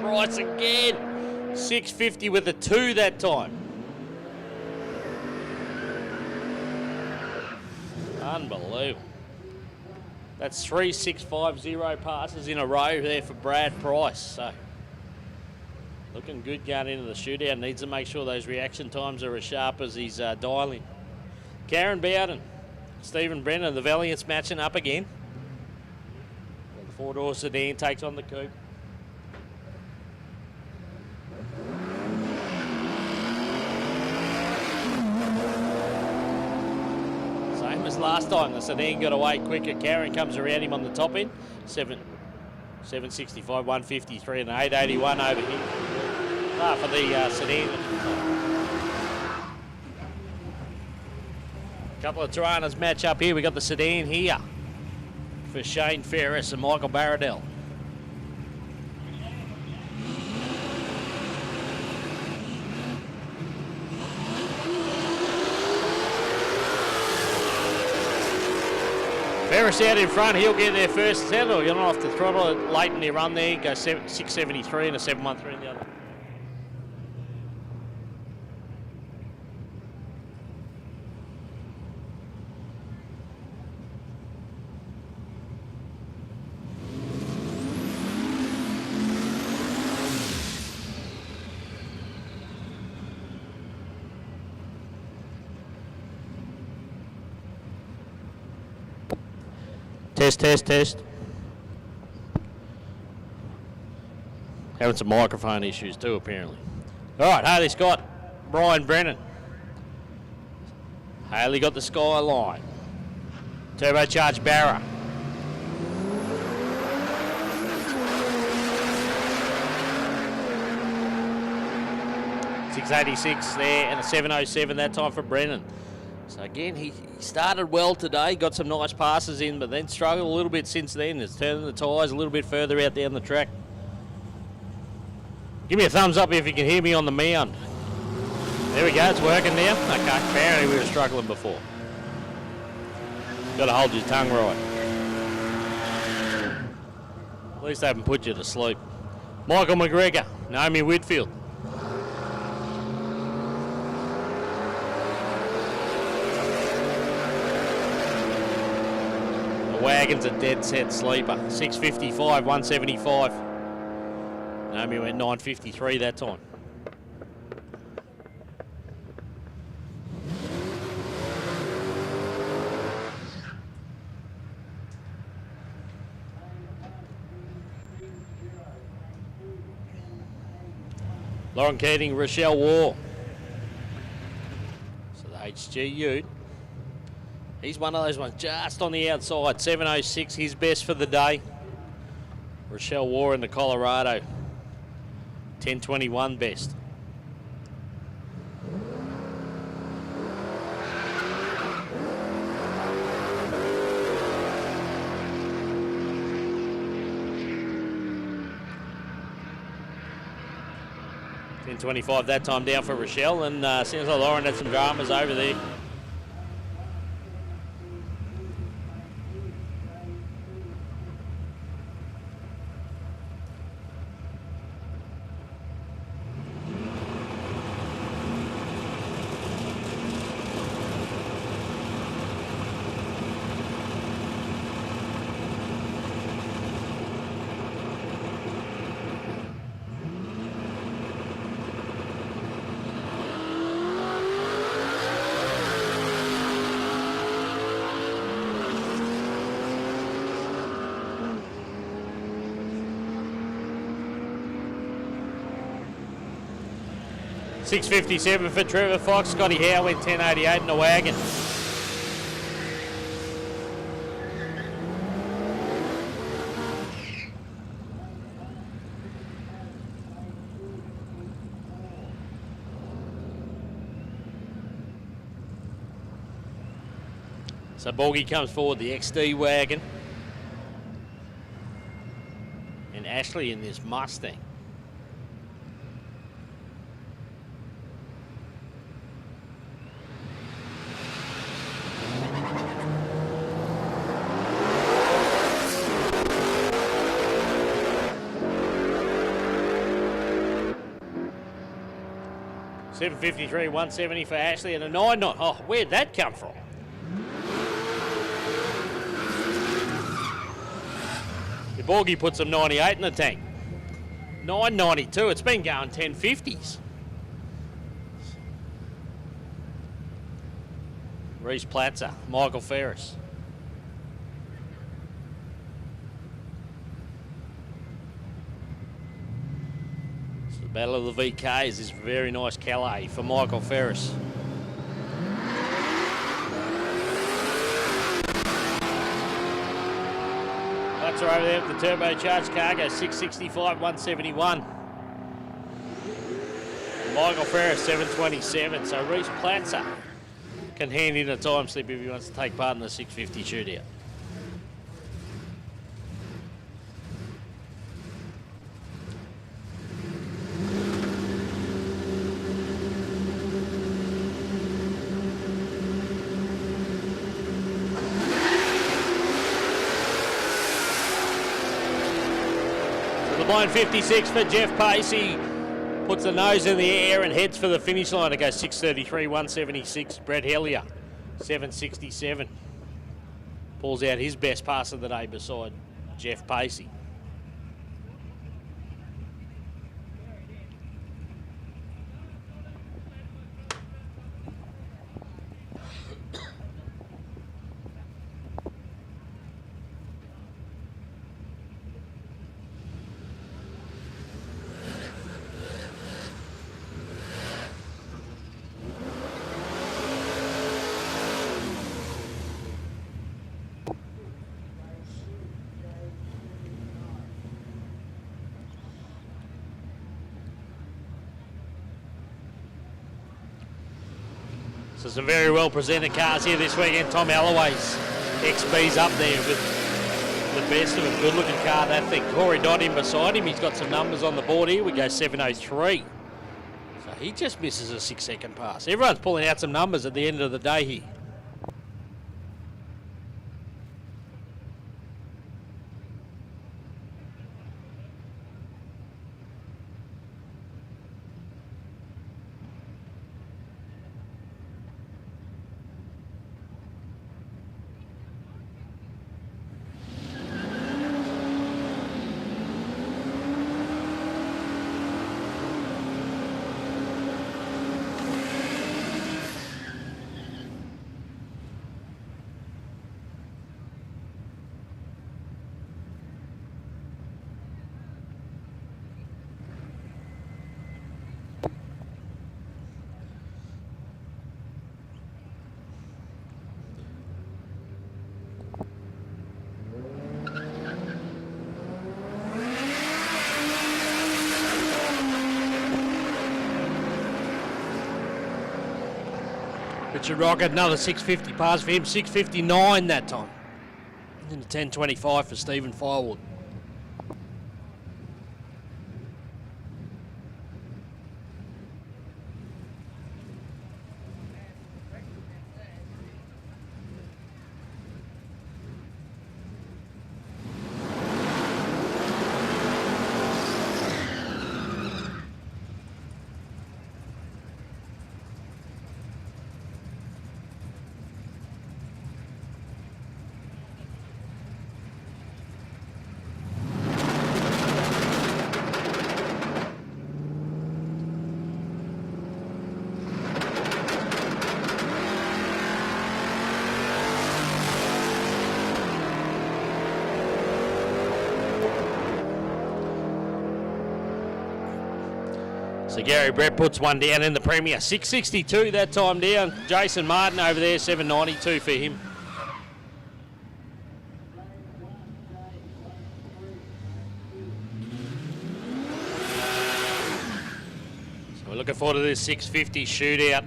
Speaker 1: Price again. 650 with a 2 that time. Unbelievable. That's 3 650 passes in a row there for Brad Price. So looking good going into the shootout. Needs to make sure those reaction times are as sharp as he's dialing. Karen Bowden, Stephen Brennan, the Valiants matching up again. The 4-door sedan takes on the coupe. Last time the sedan got away quicker. Karen comes around him on the top end. 765, 153 and 881 over here. For the sedan. A couple of Tiranas match up here. We got the sedan here for Shane Ferris and Michael Barradell. Ferris out in front. He'll get there first. You're not off the throttle late in the run there. Go 673 and a 713 in the other. Test. Having some microphone issues too, apparently. All right, Haley Scott, Brian Brennan. Haley got the Skyline. Turbocharged Barra. .686 there and a 707 that time for Brennan. So again, he started well today, got some nice passes in, but then struggled a little bit since then. It's turning the tyres a little bit further out down the track. Give me a thumbs up if you can hear me on the mound. There we go, it's working now. Okay, apparently we were struggling before. Got to hold your tongue right. At least they haven't put you to sleep. Michael McGregor, Naomi Whitfield. Wagon's a dead set sleeper. 655, 175. Naomi went 953 that time. Lauren Keating, Rochelle War. So the HG Ute. He's one of those ones just on the outside. 706, his best for the day. Rochelle War in the Colorado. 1021 best. .25 that time down for Rochelle, and seems like Lauren had some dramas over there. .657 for Trevor Fox. Scotty Howe went 1088 in the wagon. So Borgie comes forward, the XD wagon. And Ashley in this Mustang. .753, 170 for Ashley and a 9 knot. Oh, where'd that come from? The Borgie put some 98 in the tank. 992, it's been going 1050s. Reese Platzer, Michael Ferris. Battle of the VKs is very nice Calais for Michael Ferris. That's over there with the turbocharged cargo, 665, 171. Michael Ferris, 727. So Reese Platzer can hand in a time slip if he wants to take part in the 650 shootout. line 56 for Jeff Pacey. Puts the nose in the air and heads for the finish line to go 6:33, 176. Brett Hellier, 7:67. Pulls out his best pass of the day beside Jeff Pacey. So some very well presented cars here this weekend. Tom Alloway's XB's up there with the best of a good looking car, that thing. Corey Dodd in beside him. He's got some numbers on the board here. We go 7:03. So he just misses a 6-second pass. Everyone's pulling out some numbers at the end of the day here. Richard Rocket, another 650 pass for him, 6:59 that time. And a 10:25 for Stephen Firewood. So Gary Brett puts one down in the Premier. 6:62 that time down. Jason Martin over there, 7:92 for him. So we're looking forward to this 650 shootout.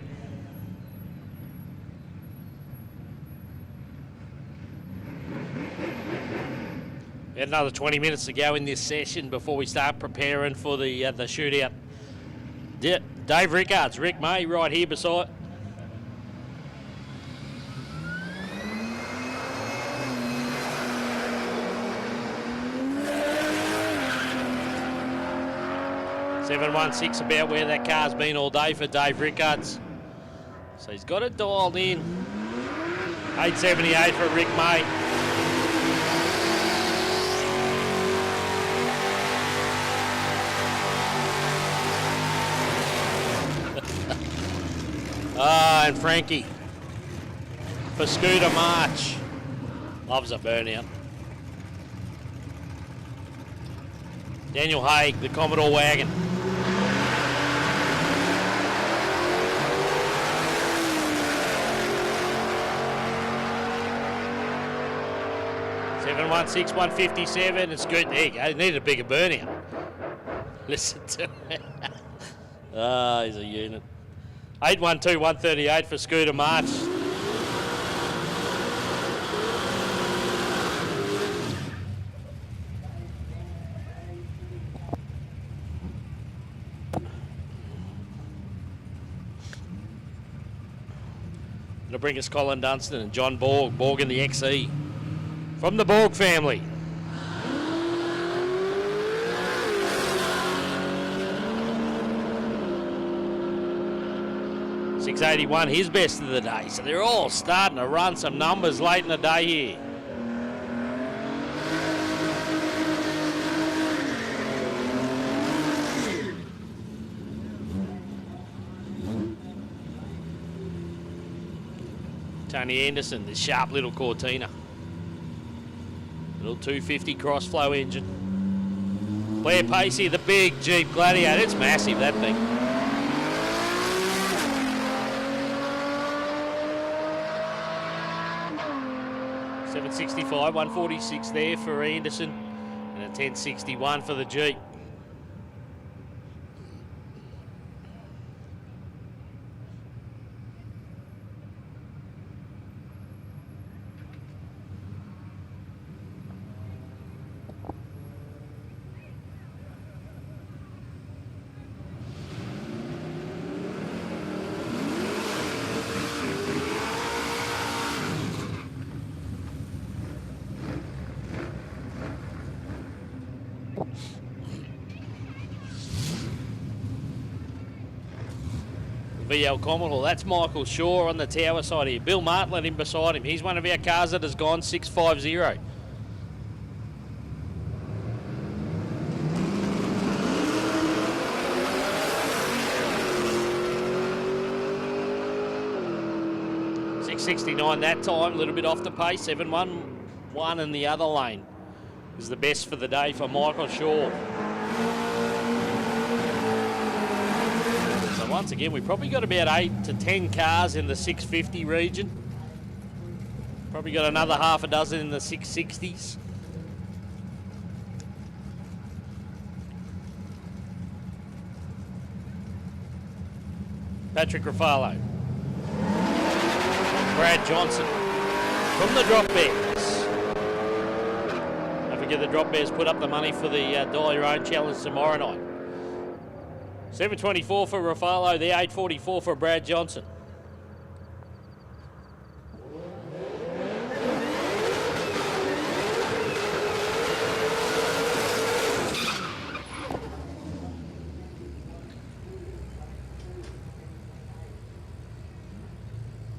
Speaker 1: We had another 20 minutes to go in this session before we start preparing for the shootout. Dave Rickards, Rick May right here beside. $716 about where that car's been all day for Dave Rickards. So he's got it dialed in. 878 for Rick May. And Frankie for Scooter March. Loves a burnout. Daniel Haig, the Commodore wagon. $716, 157. It's good. There you go. Needed a bigger burnout. Listen to it. Ah, he's a unit. 812, 138 for Scooter March. It'll bring us Colin Dunstan and John Borg in the XE. From the Borg family. 681, his best of the day. So they're all starting to run some numbers late in the day here. Tony Anderson, the sharp little Cortina. Little 250 cross-flow engine. Blair Pacey, the big Jeep Gladiator. It's massive, that thing. $765, 146 there for Anderson, and a 1061 for the Jeep. VL Commodore, that's Michael Shaw on the tower side here. Bill Martlet in beside him. He's one of our cars that has gone 650. $669 that time, a little bit off the pace. 711 in the other lane is the best for the day for Michael Shaw. Once again, we've probably got about 8 to 10 cars in the 650 region. Probably got another half a dozen in the 660s. Patrick Ruffalo. Brad Johnson from the Drop Bears. Don't forget the Drop Bears put up the money for the Dial Your Own Challenge tomorrow night. 724 for Ruffalo, there 844 for Brad Johnson.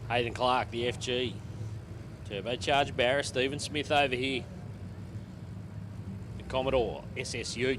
Speaker 1: Hayden Clark, the FG. Turbocharged Barra, Stephen Smith over here. The Commodore SSU.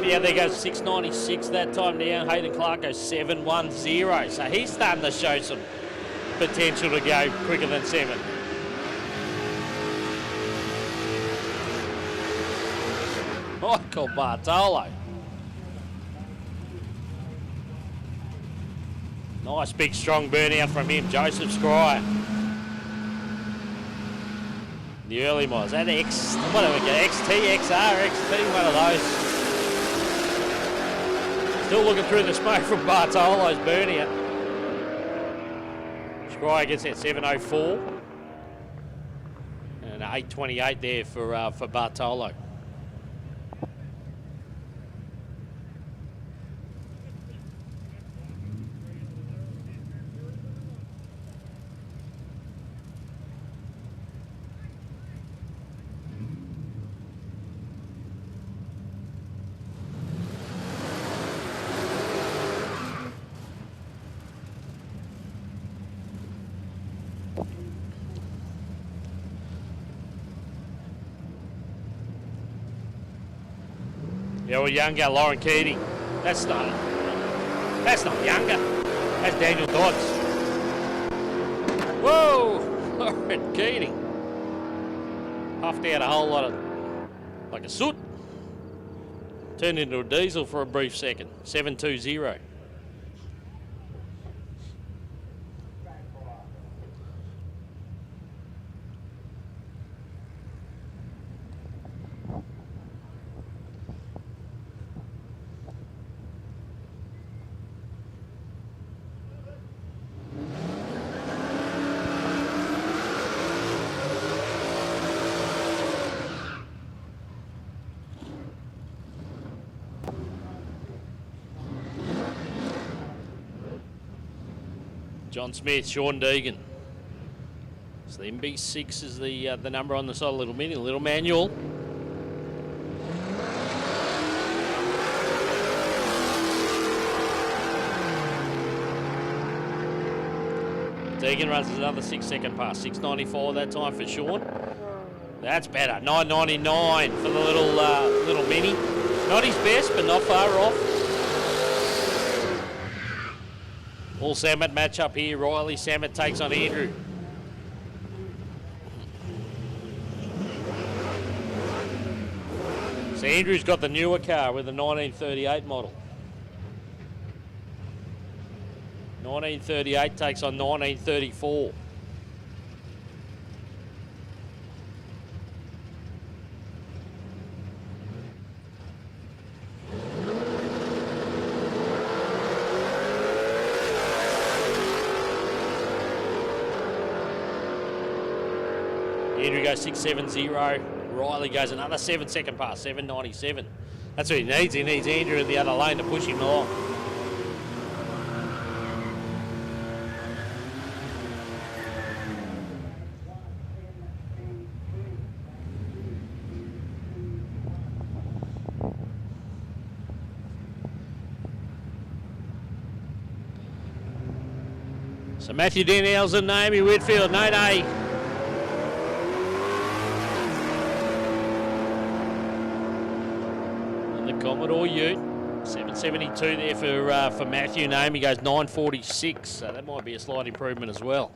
Speaker 1: Yeah, there goes 696 that time down. Hayden Clark goes 710. So he's starting to show some potential to go quicker than 7. Michael Bartolo. Nice big strong burnout from him. Joseph Scryer. The early models. That X, whatever, XT, XR, XT, one of those. Still looking through the smoke from Bartolo's burnout. Scryer gets that 704. And 828 there for Bartolo. The old younger Lauren Keating. That's not younger. That's Daniel Dodds. Whoa, Lauren Keating. Puffed out a whole lot of, like a soot. Turned into a diesel for a brief second. 720. John Smith, Sean Deegan. So the MB6 is the number on the side of the little mini, a little manual. Deegan runs another 6-second pass, 6.94 that time for Sean. That's better, 9.99 for the little mini. Not his best, but not far off. All Samet match up here. Riley Samet takes on Andrew. So Andrew's got the newer car with the 1938 model. 1938 takes on 1934. Andrew goes 6.70. Riley goes another 7-second pass, 7.97. That's what he needs. He needs Andrew in the other lane to push him along. So Matthew Daniels and Naomi Whitfield, Nate. Commodore Ute, 7.72 there for Matthew. Naomi goes 9.46, so that might be a slight improvement as well.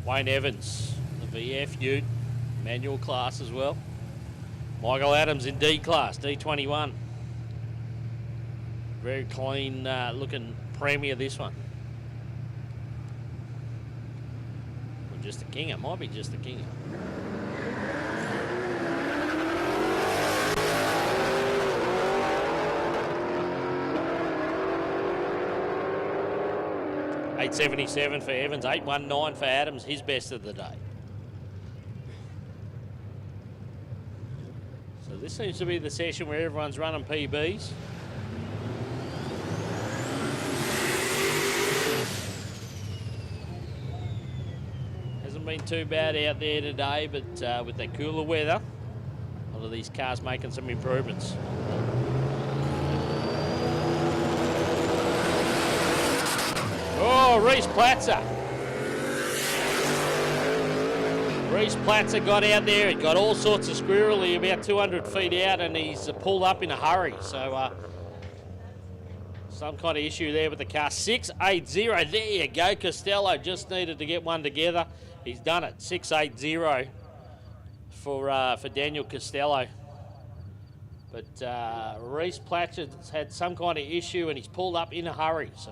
Speaker 1: Wayne Evans, the VF Ute. Manual class as well. Michael Adams in D class, D21. Very clean looking Premier this one. Or just a King, it might be just a King. $8.77 for Evans, $8.19 for Adams, his best of the day. This seems to be the session where everyone's running PBs. Hasn't been too bad out there today, but with that cooler weather, a lot of these cars making some improvements. Oh, Reese Platzer. Reese Platzer got out there, he got all sorts of squirrely about 200 feet out, and he's pulled up in a hurry. So some kind of issue there with the car. 6.80, there you go. Costello just needed to get one together. He's done it, 6.80 for Daniel Costello. But Reese Platcher's had some kind of issue and he's pulled up in a hurry. So.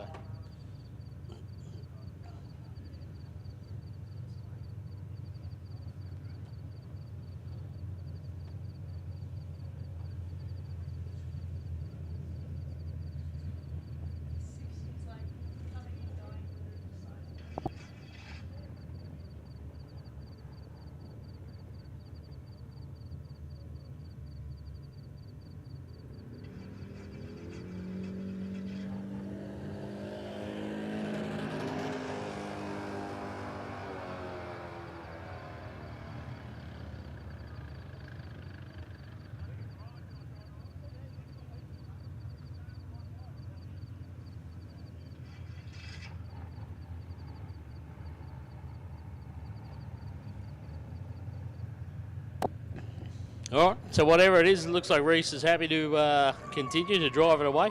Speaker 1: All right, so whatever it is, it looks like Reese is happy to continue to drive it away.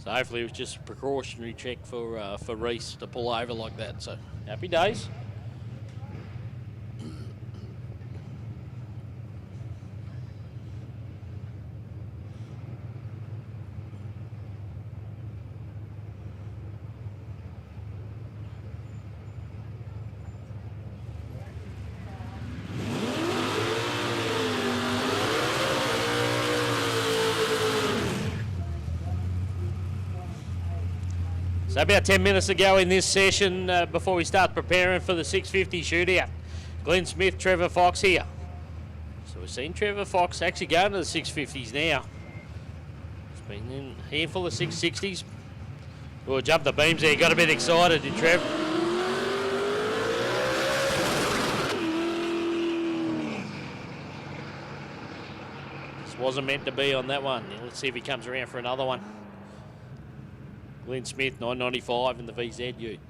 Speaker 1: So hopefully it was just a precautionary check for Reese to pull over like that. So happy days. So about 10 minutes to go in this session before we start preparing for the 650 shootout. Glenn Smith, Trevor Fox here. So we've seen Trevor Fox actually going to the 650s now. It's been in a handful of 660s. Oh, jumped the beams there, got a bit excited, did Trev? This wasn't meant to be on that one. Let's see if he comes around for another one. Glenn Smith, 995 in the VZ ute.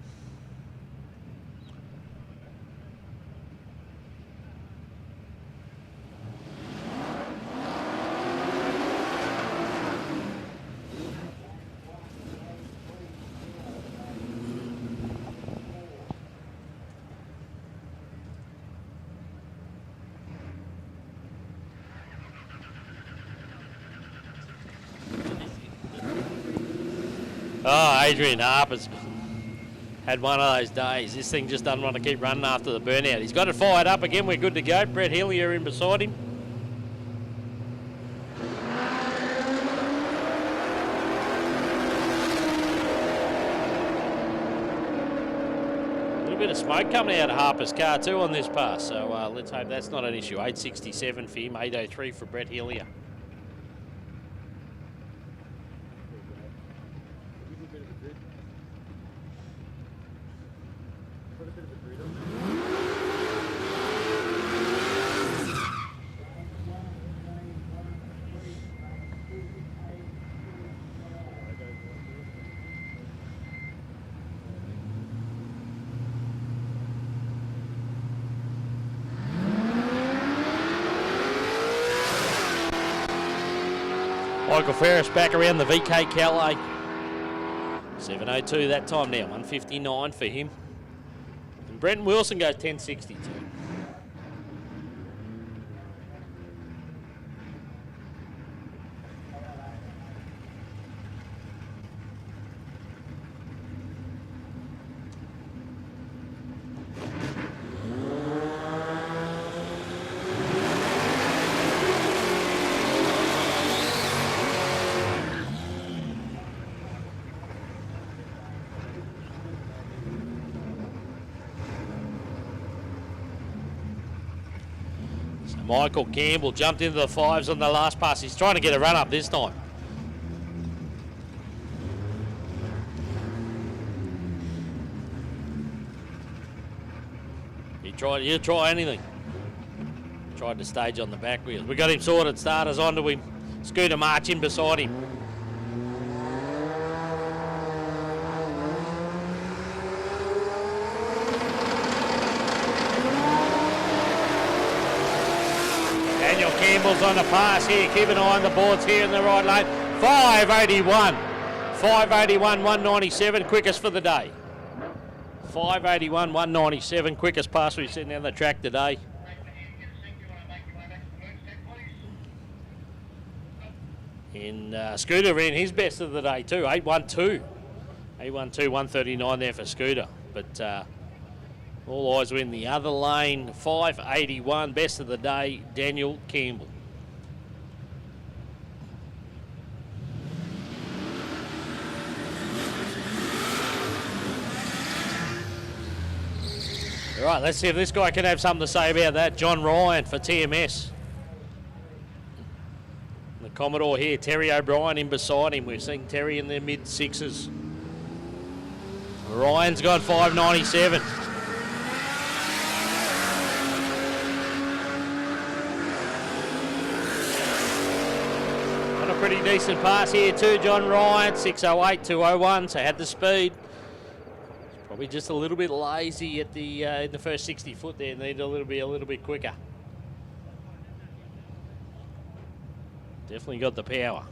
Speaker 1: Oh, Adrian Harper's had one of those days. This thing just doesn't want to keep running after the burnout. He's got it fired up again. We're good to go. Brett Hillier in beside him. A little bit of smoke coming out of Harper's car too on this pass. So let's hope that's not an issue. 867 for him, 803 for Brett Hillier. Michael Ferris back around the VK Calais. 702 that time now, 159 for him. And Brenton Wilson goes 1062. Michael Campbell jumped into the fives on the last pass. He's trying to get a run up this time. He'll try anything. Tried to stage on the back wheels. We got him sorted. Starters onto him. Scooter March in beside him. Daniel Campbell's on the pass here. Keep an eye on the boards here in the right lane. 581. 581, 197. Quickest for the day. 581, 197. Quickest pass we've seen down the track today. And Scooter ran his best of the day too. 812. 812, 139 there for Scooter. But all eyes were in the other lane. 581, best of the day, Daniel Campbell. All right, let's see if this guy can have something to say about that. John Ryan for TMS. The Commodore here, Terry O'Brien in beside him. We've seen Terry in the mid-sixes. Ryan's got 597. Got a pretty decent pass here too, John Ryan. 608, 201, so had the speed. Probably just a little bit lazy at the in the first 60 foot there. Needed a little bit quicker. Definitely got the power.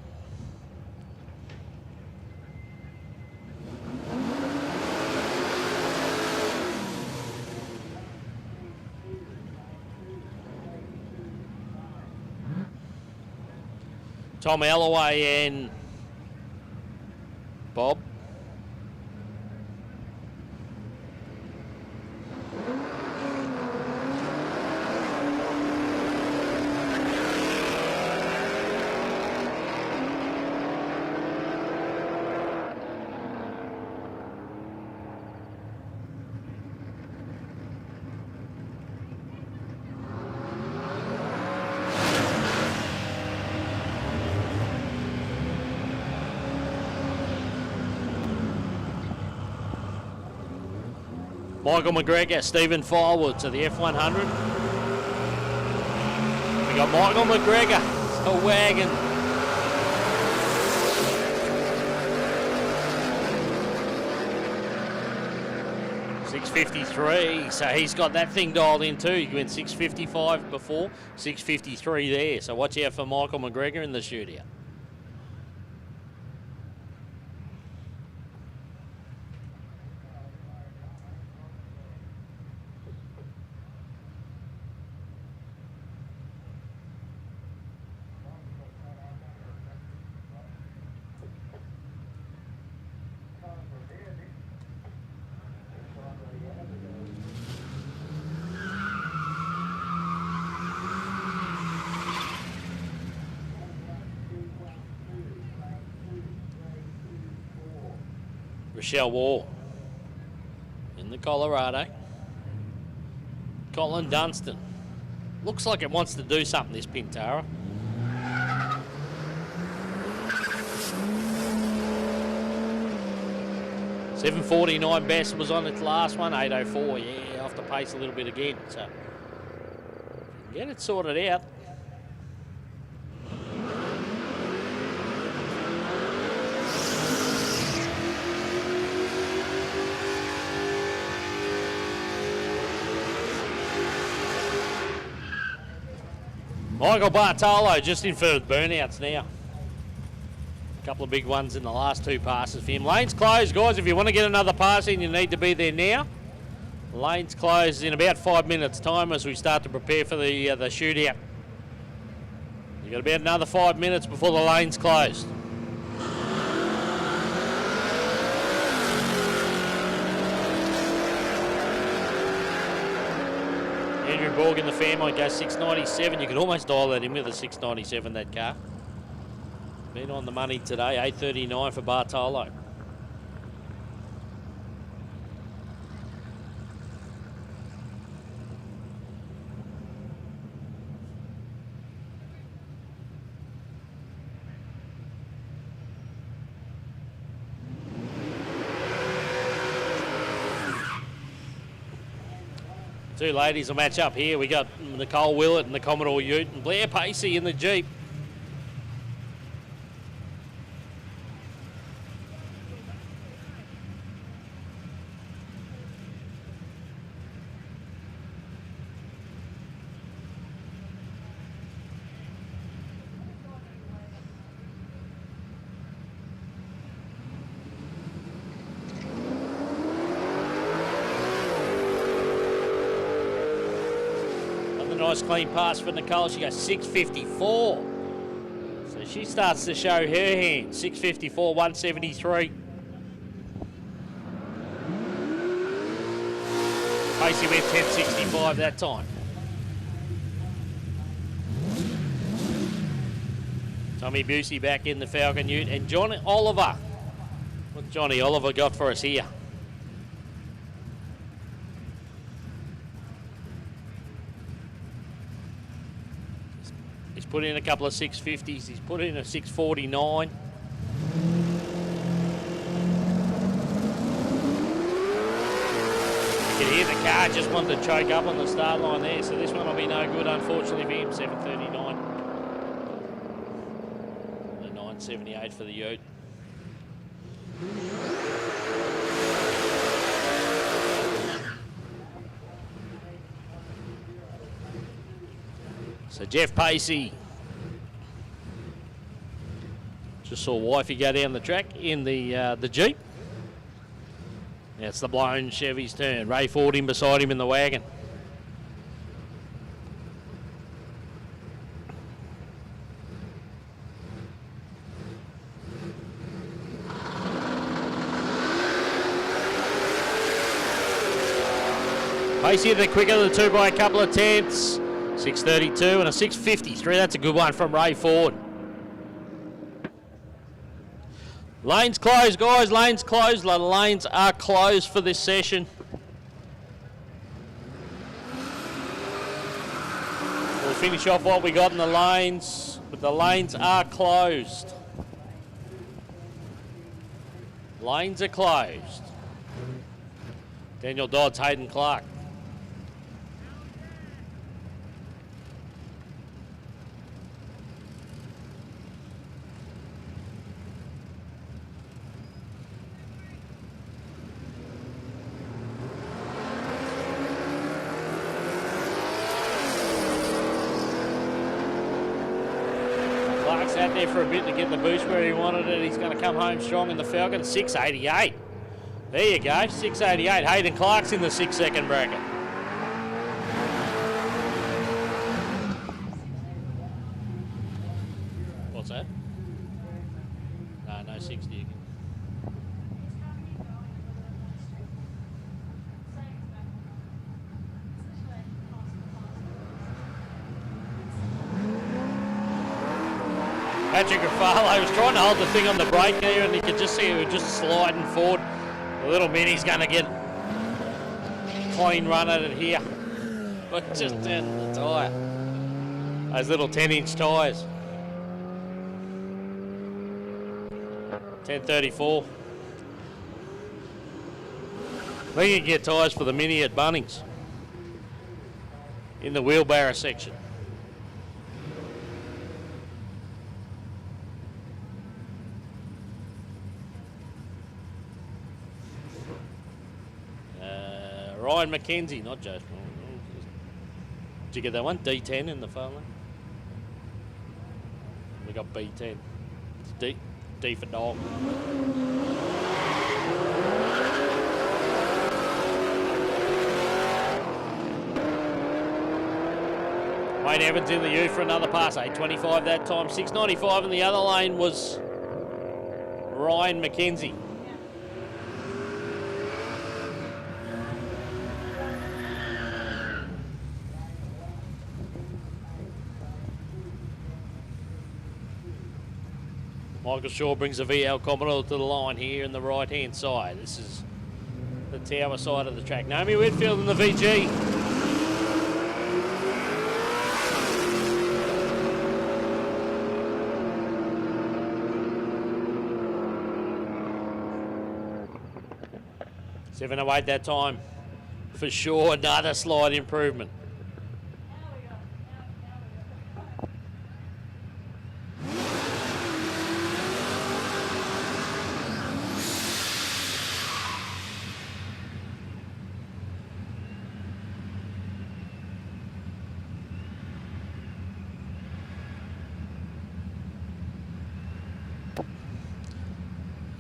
Speaker 1: Tom Alloway and Bob. Michael McGregor, Stephen Firewood to the F100. We got Michael McGregor, a wagon. .653, so he's got that thing dialed in too. He went 6:55 before, 6:53 there. So watch out for Michael McGregor in the shootout. Rochelle Wall in the Colorado. Colin Dunstan. Looks like it wants to do something, this Pintara. .749 best was on its last one, 804. Yeah, off the pace a little bit again. So get it sorted out. Michael Bartolo just in for burnouts now. A couple of big ones in the last two passes for him. Lane's closed, guys. If you want to get another pass in, you need to be there now. Lane's closed in about 5 minutes' time as we start to prepare for the shootout. You've got about another 5 minutes before the lane's closed. Andrew Borg in the Fairmont goes 697. You could almost dial that in with a 697, that car. Been on the money today, 839 for Bartolo. Two ladies will match up here. We got Nicole Willett and the Commodore Ute and Blair Pacey in the Jeep. Nice clean pass for Nicole. She goes 6:54. So she starts to show her hand. 6:54, 173. Pacey went 10:65 that time. Tommy Busey back in the Falcon Ute. And Johnny Oliver. What Johnny Oliver got for us here? Put in a couple of 650s. He's put in a 649. You can hear the car just wanted to choke up on the start line there, so this one will be no good, unfortunately, for him. 739. The 978 for the Ute. So Jeff Pacey. Just saw wifey go down the track in the Jeep. Now it's the blown Chevy's turn. Ray Ford in beside him in the wagon. Pacey the quicker of the two by a couple of tenths. 6:32 and a 6:53. That's a good one from Ray Ford. Lanes closed, guys. Lanes closed. The lanes are closed for this session. We'll finish off what we got in the lanes, but the lanes are closed. Lanes are closed. Daniel Dodds, Hayden Clark. Clark's out there for a bit to get the boost where he wanted it. He's going to come home strong in the Falcon. 688. There you go, 688. Hayden Clark's in the 6-second bracket. What's that? No 60 again. Patrick Ruffalo was trying to hold the thing on the brake there, and you could just see it was just sliding forward. The little Mini's going to get clean run at it here. But just down the tyre. Those little 10-inch tyres. 1034. Then you can get tyres for the Mini at Bunnings in the wheelbarrow section. Ryan Mackenzie, not Joe. Did you get that one? D10 in the phone line? We got B10. It's D for dog. Wayne Evans in the U for another pass. 8.25 that time. 6.95 in the other lane was Ryan Mackenzie. Michael Shaw brings the VL Commodore to the line here in the right-hand side. This is the tower side of the track. Naomi Whitfield in the VG. $7.08 that time. For sure, another slight improvement.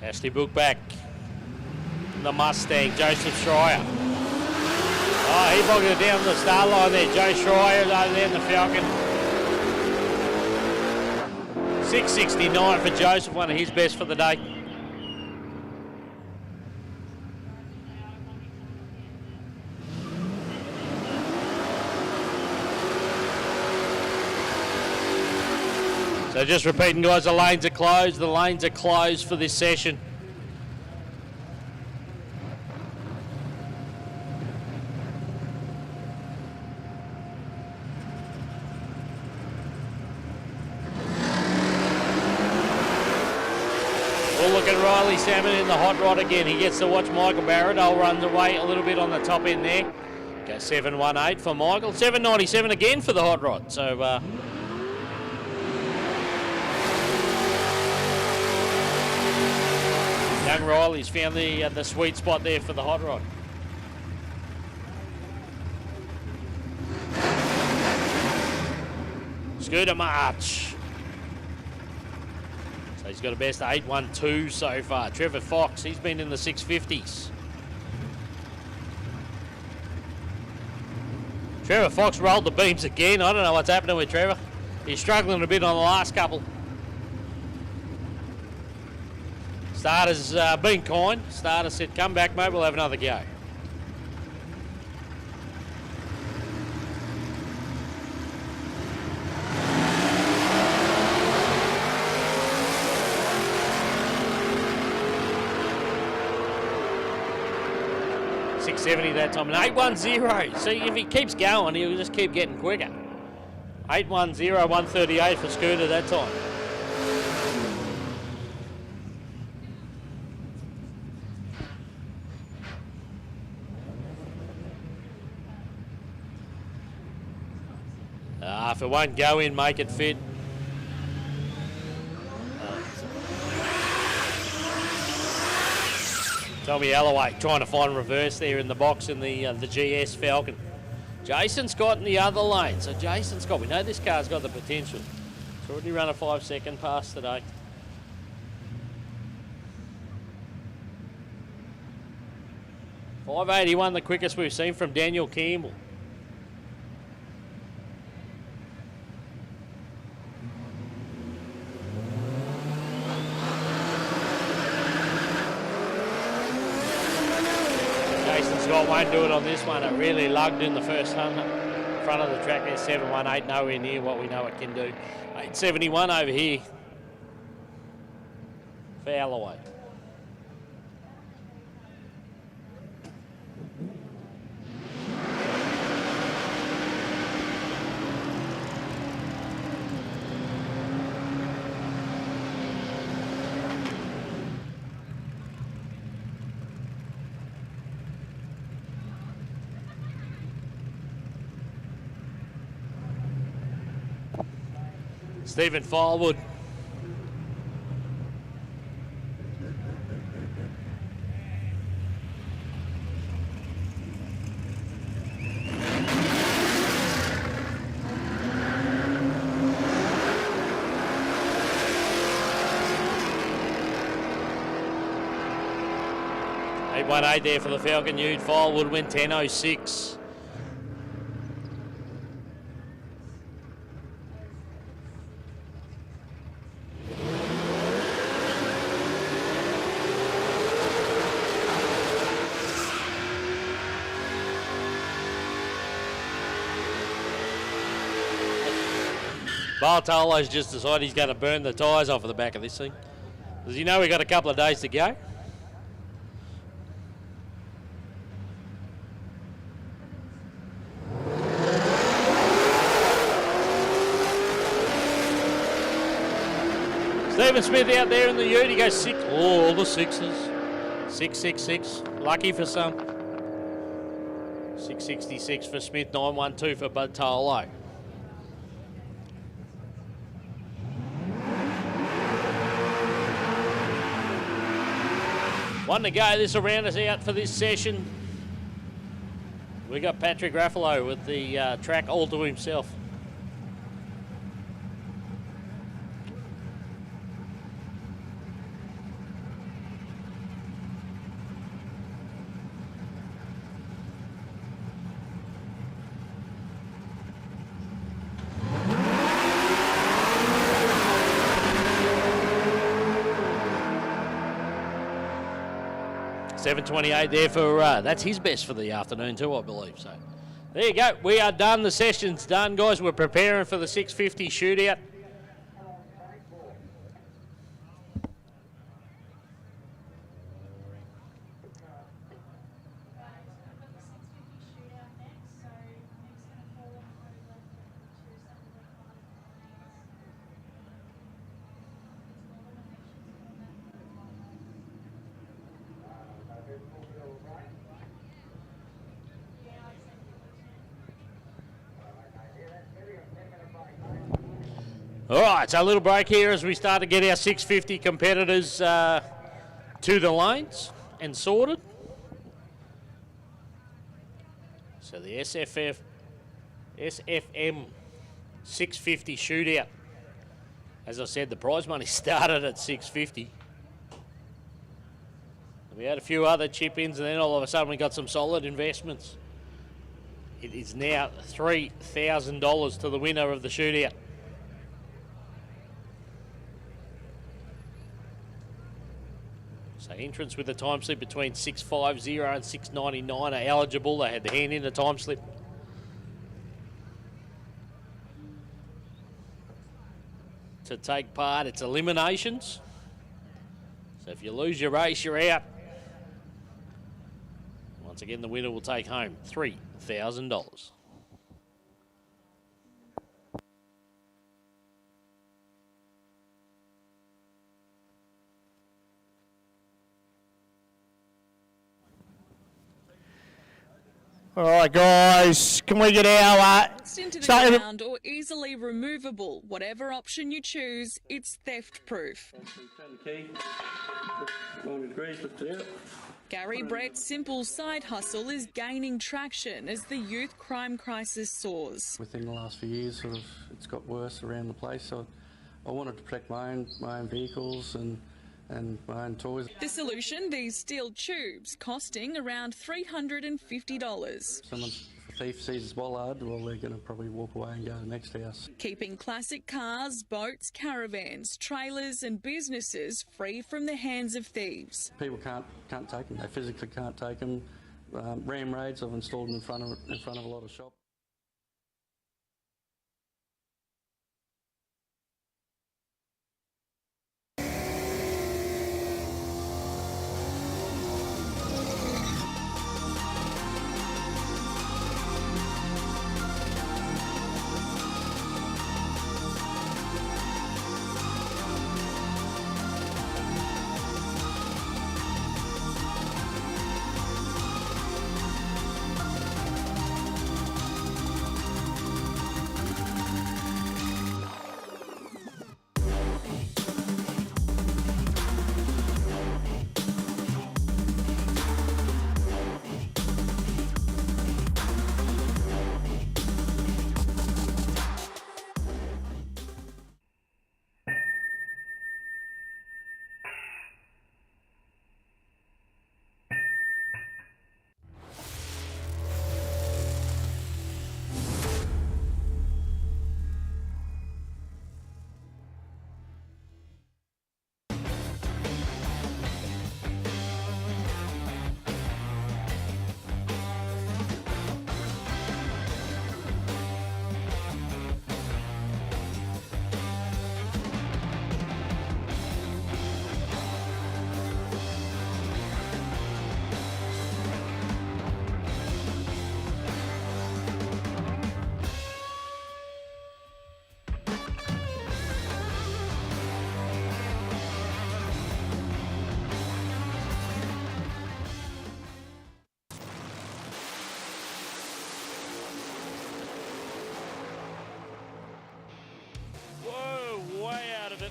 Speaker 1: Ashley Book back. The Mustang, Joseph Schreier. Oh, he bogged it down the start line there. Joe Schreier over there in the Falcon. 6.69 for Joseph, one of his best for the day. So just repeating, guys, the lanes are closed. The lanes are closed for this session. We'll look at Riley Salmon in the hot rod again. He gets to watch Michael Barrett. I'll run away a little bit on the top end there. Go 7.18 for Michael. 7.97 again for the hot rod. So, young Riley's found the sweet spot there for the hot rod. Scooter March. So he's got a best 8.12 so far. Trevor Fox, he's been in the 650s. Trevor Fox rolled the beams again. I don't know what's happening with Trevor. He's struggling a bit on the last couple. Starter's been kind. Starter said, come back, mate, we'll have another go. $6.70 that time, and 8.10. See, if he keeps going, he'll just keep getting quicker. 8.10, 138 for Scooter that time. If it won't go in, make it fit. Tommy Alloway trying to find reverse there in the box in the GS Falcon. Jason Scott in the other lane. So Jason Scott, we know this car's got the potential. It's already run a 5-second pass today. .581, the quickest we've seen from Daniel Campbell. Scott won't do it on this one. It really lugged in the first front of the track there. 718, nowhere near what we know it can do. 871 over here. Foul away. Stephen Firewood. .818 there for the Falcon Ute. Firewood went 10.06. Bartolo's just decided he's going to burn the tyres off of the back of this thing. Does he know we've got a couple of days to go? Stephen Smith out there in the ute. He goes 6. Oh, all the 6s. 666. Lucky for some. 666 for Smith. 912 for Bartolo. One to go. This will round us out for this session. We got Patrick Raffalo with the track all to himself. .728 there for, that's his best for the afternoon too, I believe. So there you go. We are done. The session's done, guys. We're preparing for the 650 shootout. All right, so a little break here as we start to get our 650 competitors to the lanes and sorted. So the SFM 650 shootout. As I said, the prize money started at 650. We had a few other chip-ins, and then all of a sudden we got some solid investments. It is now $3,000 to the winner of the shootout. So entrants with a time slip between 650 and 699 are eligible. They had to hand in a time slip. To take part, it's eliminations. So if you lose your race, you're out. Once again, the winner will take home $3,000.
Speaker 10: All right, guys, can we get our...
Speaker 2: Fixed into the ground or easily removable. Whatever option you choose, it's theft-proof.
Speaker 3: Turn the key, 90 degrees, lift it out.
Speaker 2: Gary Brett's simple side hustle is gaining traction as the youth crime crisis soars.
Speaker 3: Within the last few years, sort of, it's got worse around the place, so I wanted to protect my own vehicles and my own toys.
Speaker 2: The solution, these steel tubes, costing around $350.
Speaker 3: Someone, if a thief sees his bollard, well, they're going to probably walk away and go to the next house.
Speaker 2: Keeping classic cars, boats, caravans, trailers and businesses free from the hands of thieves.
Speaker 3: People can't take them. They physically can't take them. Ram raids, I've installed them in front of a lot of shops.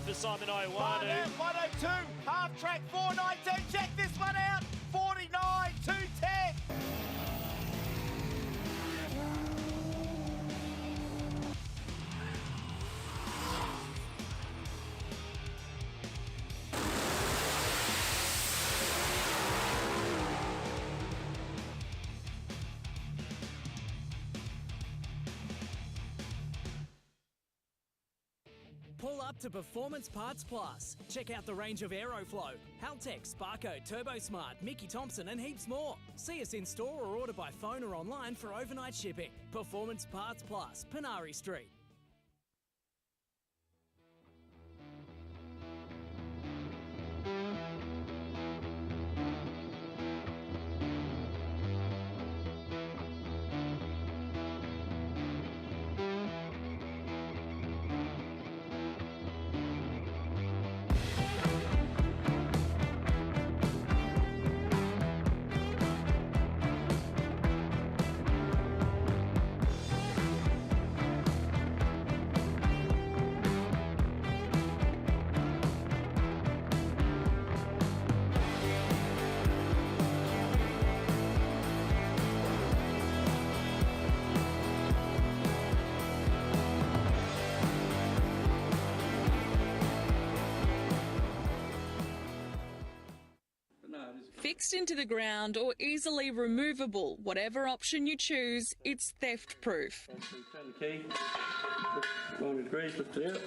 Speaker 4: For Simon Iwanu.
Speaker 5: 102, half track 419. Check this one out. 49, 210.
Speaker 6: Pull up to Performance Parts Plus. Check out the range of Aeroflow, Haltech, Sparko, Turbo Smart, Mickey Thompson and heaps more. See us in store or order by phone or online for overnight shipping. Performance Parts Plus, Panari Street.
Speaker 2: Fixed into the ground or easily removable. Whatever option you choose, it's theft-proof.
Speaker 3: Turn the key, 90 degrees, lift it out.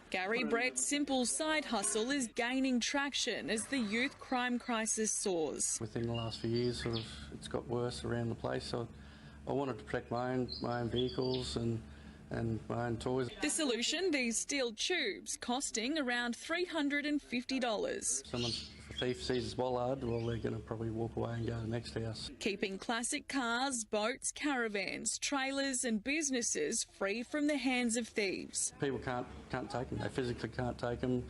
Speaker 2: Gary Brett's simple side hustle is gaining traction as the youth crime crisis soars.
Speaker 3: Within the last few years, sort of, it's got worse around the place, so I wanted to protect my own vehicles and my own toys.
Speaker 2: The solution, these steel tubes, costing around $350.
Speaker 3: Someone, if a thief sees his bollard, well, they're going to probably walk away and go to the next house.
Speaker 2: Keeping classic cars, boats, caravans, trailers and businesses free from the hands of thieves.
Speaker 3: People can't take them. They physically can't take them.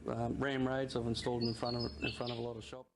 Speaker 3: Ram raids, I've installed them in front of a lot of shops.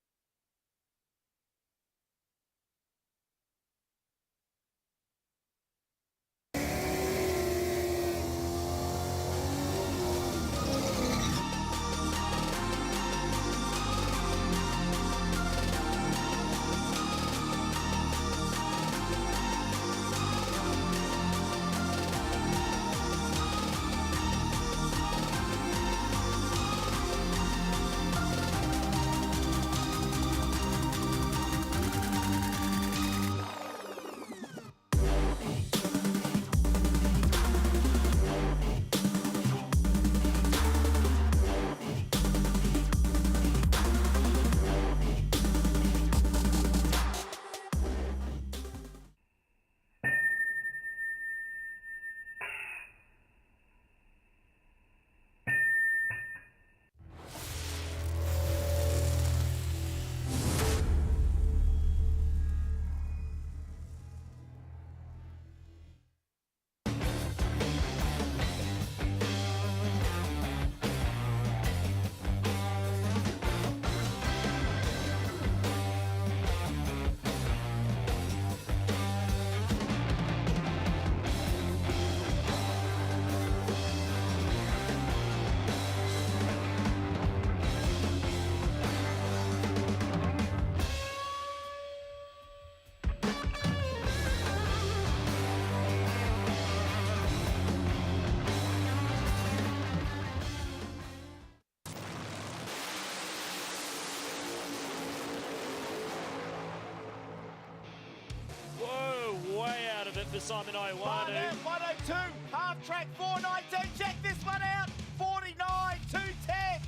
Speaker 4: for Simon
Speaker 5: Far
Speaker 4: Iwanu.
Speaker 5: left, 102, half track 419. Check this one out. 49, 210.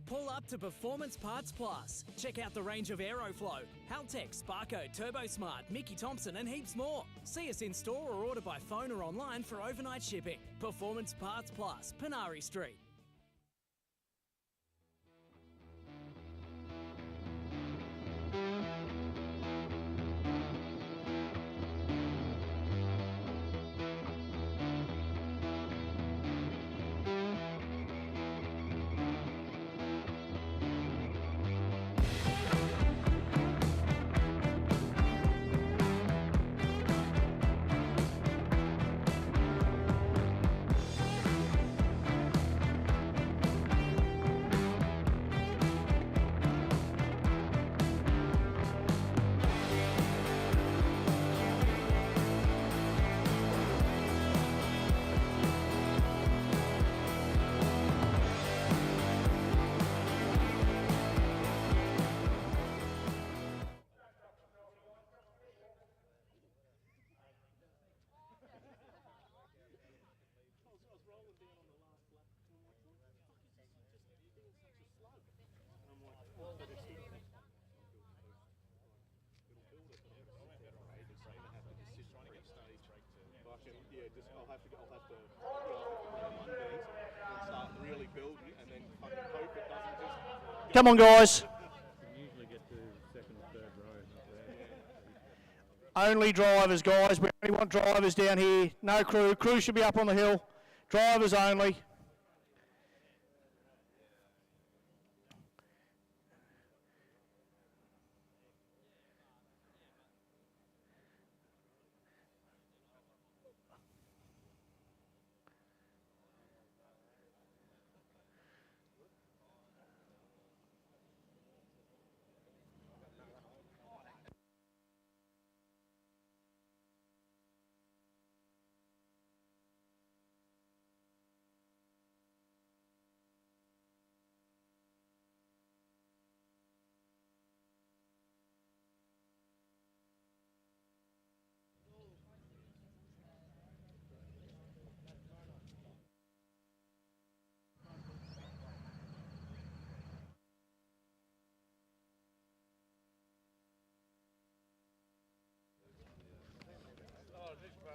Speaker 6: Pull up to Performance Parts Plus. Check out the range of Aeroflow, Haltech, Sparko, TurboSmart, Mickey Thompson and heaps more. See us in store or order by phone or online for overnight shipping. Performance Parts Plus, Panari Street.
Speaker 10: Come on, guys. Only drivers, guys. We only want drivers down here. No crew. Crew should be up on the hill. Drivers only.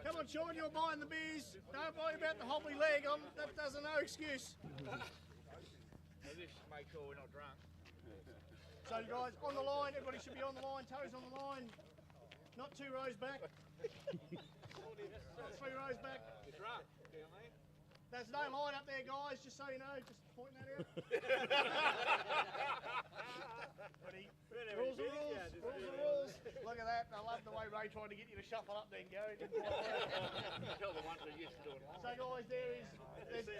Speaker 10: Come on, Sean, you're buying the beers. Don't worry about the hobbly leg. That doesn't no excuse.
Speaker 5: Just make sure we're not drunk.
Speaker 10: So, you guys, on the line. Everybody should be on the line. Toes on the line. Not 2 rows back. Not 3 rows back.
Speaker 5: You're drunk, do you mean?
Speaker 10: There's no line up there, guys, just so you know. Just pointing that out. Ready? Rules are rules. Rules are rules. Look at that. I love the way Ray tried to get you to shuffle up then, Gary. Didn't quite work.
Speaker 5: Tell the ones that used to do it.
Speaker 10: So, guys, there's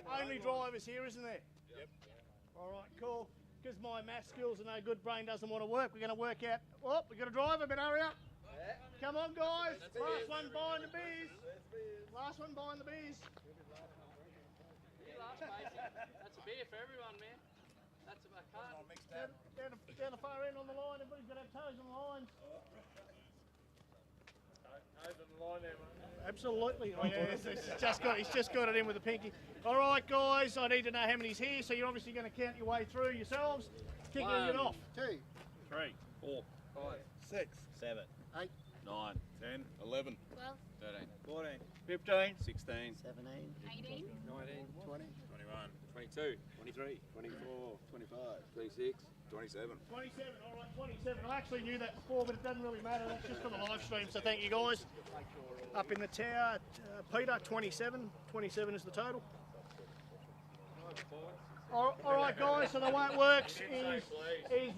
Speaker 10: only drivers here, isn't there?
Speaker 5: Yep.
Speaker 10: All right, cool. Because my math skills are no good, brain doesn't want to work. We're going to work out. Oh, we've got a driver, but hurry up. Yeah. Come on, guys. Last one buying the bees. Last one buying the bees.
Speaker 1: That's a beer for everyone, man. That's a cart.
Speaker 10: Down the far end on the line. Everybody's got to have toes on the lines.
Speaker 5: Toes on the line there, mate.
Speaker 10: Absolutely. Oh, yeah, he's just got it in with the pinky. All right, guys. I need to know how many's here. So you're obviously going to count your way through yourselves. Kicking it off.
Speaker 11: 2,
Speaker 4: 3, 4,
Speaker 11: 5, 6,
Speaker 4: 7,
Speaker 11: 8,
Speaker 4: 9, 10, 11,
Speaker 11: 12,
Speaker 4: 13,
Speaker 5: 14,
Speaker 4: 15, 16,
Speaker 11: 17,
Speaker 2: 18,
Speaker 11: 19, 20,
Speaker 4: 21, 22, 23, 24, 25, 26, 27.
Speaker 10: 27, all right, 27. I actually knew that before, but it doesn't really matter. That's just for the live stream, so thank you, guys. Up in the tower, Peter, 27. 27 is the total. All right, guys, so the way it works is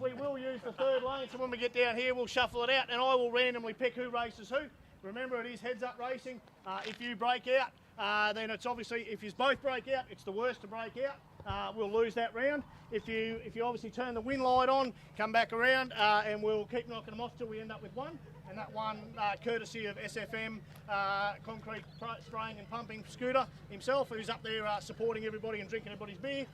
Speaker 10: we will use the third lane, so when we get down here, we'll shuffle it out, and I will randomly pick who races who. Remember, it is heads-up racing. If you break out, then it's obviously, if you both break out, it's the worst to break out. we'll lose that round. If you obviously turn the wind light on, come back around, and we'll keep knocking them off till we end up with one. And that one, courtesy of SFM Concrete Spraying and Pumping Scooter himself, who's up there supporting everybody and drinking everybody's beer.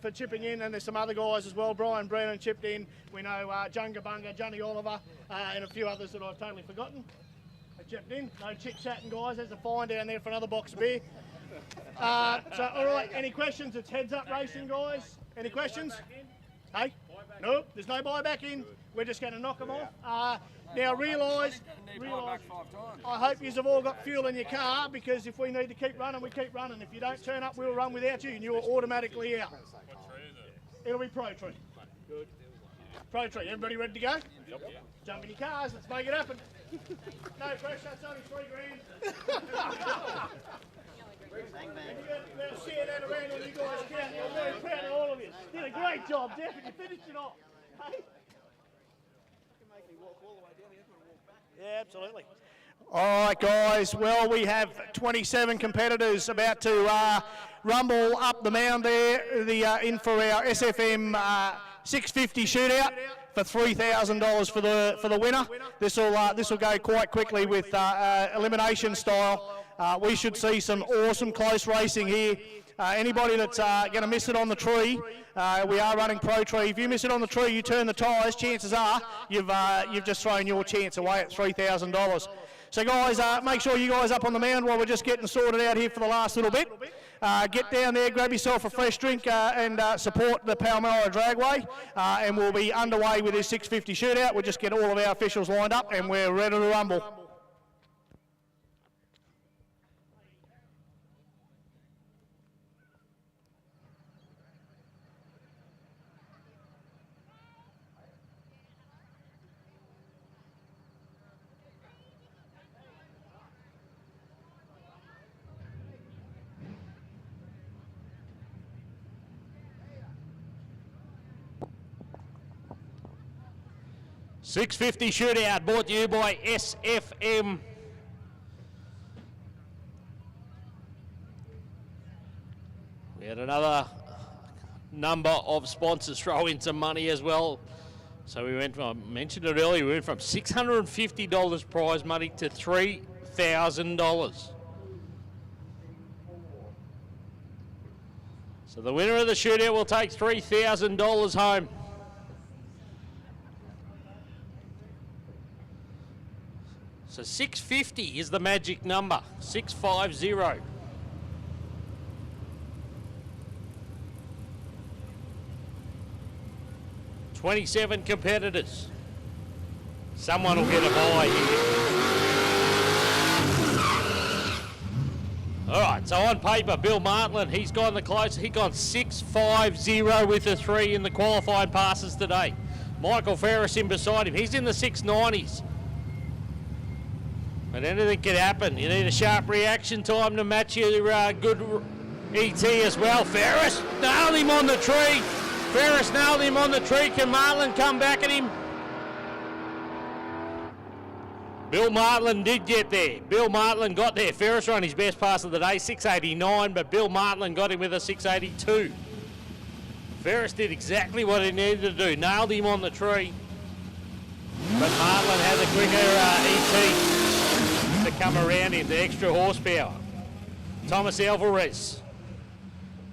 Speaker 10: For chipping in, and there's some other guys as well. Brian Brennan chipped in. We know Junga Bunga, Johnny Oliver, and a few others that I've totally forgotten. They chipped in. No chit-chatting, guys. There's a fine down there for another box of beer. So, all right, any questions? It's heads-up racing, guys. Any questions? Hey? No, there's no buy back in. We're just going to knock them off. Now, realise, I hope you have all got fuel in your car, because if we need to keep running, we keep running. If you don't turn up, we'll run without you, and you're automatically out. It'll be Pro Tree. Good. Pro Tree. Everybody ready to go? Yep. Jump in your cars. Let's make it happen. No pressure. That's only $3 grand. We'll share that around when you guys count. I'm very proud of all of you. Did a great job, Jeff, and you finished it off. Hey? Yeah, absolutely. All right, guys. Well, we have 27 competitors about to rumble up the mound there. In for our SFM 650 shootout for $3,000 for the winner. This will go quite quickly with elimination style. We should see some awesome close racing here. Anybody that's going to miss it on the tree, we are running Pro Tree. If you miss it on the tree, you turn the tyres, chances are you've just thrown your chance away at $3,000. So guys, make sure you guys up on the mound while we're just getting sorted out here for the last little bit. Get down there, grab yourself a fresh drink and support the Palmyra Dragway, and we'll be underway with this 650 shootout. We'll just get all of our officials lined up and we're ready to rumble.
Speaker 1: $650 shootout brought to you by SFM. We had another number of sponsors throw in some money as well. So we went from, I mentioned it earlier, we went from $650 prize money to $3,000. So the winner of the shootout will take $3,000 home. So 650 is the magic number, 650. $27 competitors. Someone will get a buy here. All right, so on paper, Bill Martland, he's gone the closest. He's gone 650 with a 3 in the qualifying passes today. Michael Ferris in beside him. He's in the 690s. But anything can happen. You need a sharp reaction time to match your good ET as well. Ferris nailed him on the tree. Ferris nailed him on the tree. Can Martland come back at him? Bill Martland did get there. Bill Martland got there. Ferris ran his best pass of the day, 689, but Bill Martland got him with a 682. Ferris did exactly what he needed to do. Nailed him on the tree. But Martland had the quicker ET to come around him, the extra horsepower. Thomas Alvarez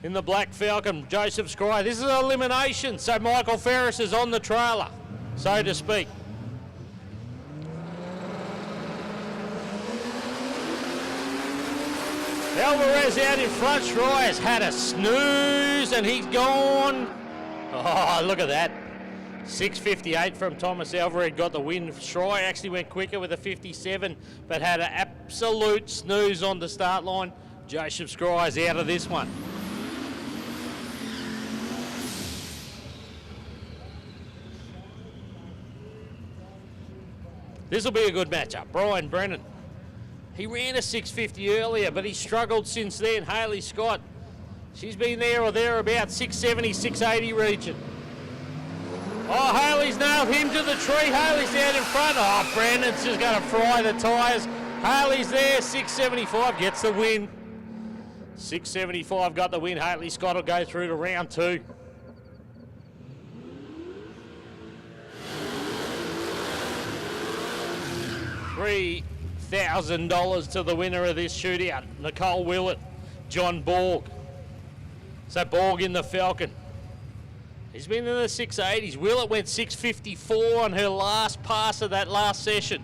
Speaker 1: in the Black Falcon, Joseph Scry. This is an elimination, so Michael Ferris is on the trailer, so to speak. Alvarez out in front. Scry has had a snooze and he's gone. Oh, look at that. 658 from Thomas Alvarez, got the win. Scry actually went quicker with a 57, but had an absolute snooze on the start line. Joseph Scry's out of this one. This will be a good matchup. Brian Brennan. He ran a 650 earlier, but he struggled since then. Hayley Scott, she's been there or thereabouts, 670, 680 region. Oh, Hayley's nailed him to the tree. Hayley's out in front. Oh, Brandon's just going to fry the tyres. Hayley's there, 675, gets the win. 675 got the win. Haley Scott will go through to round 2. $3,000 to the winner of this shootout, Nicole Willett, John Borg. So Borg in the Falcon. He's been in the 680s. Willett went 654 on her last pass of that last session.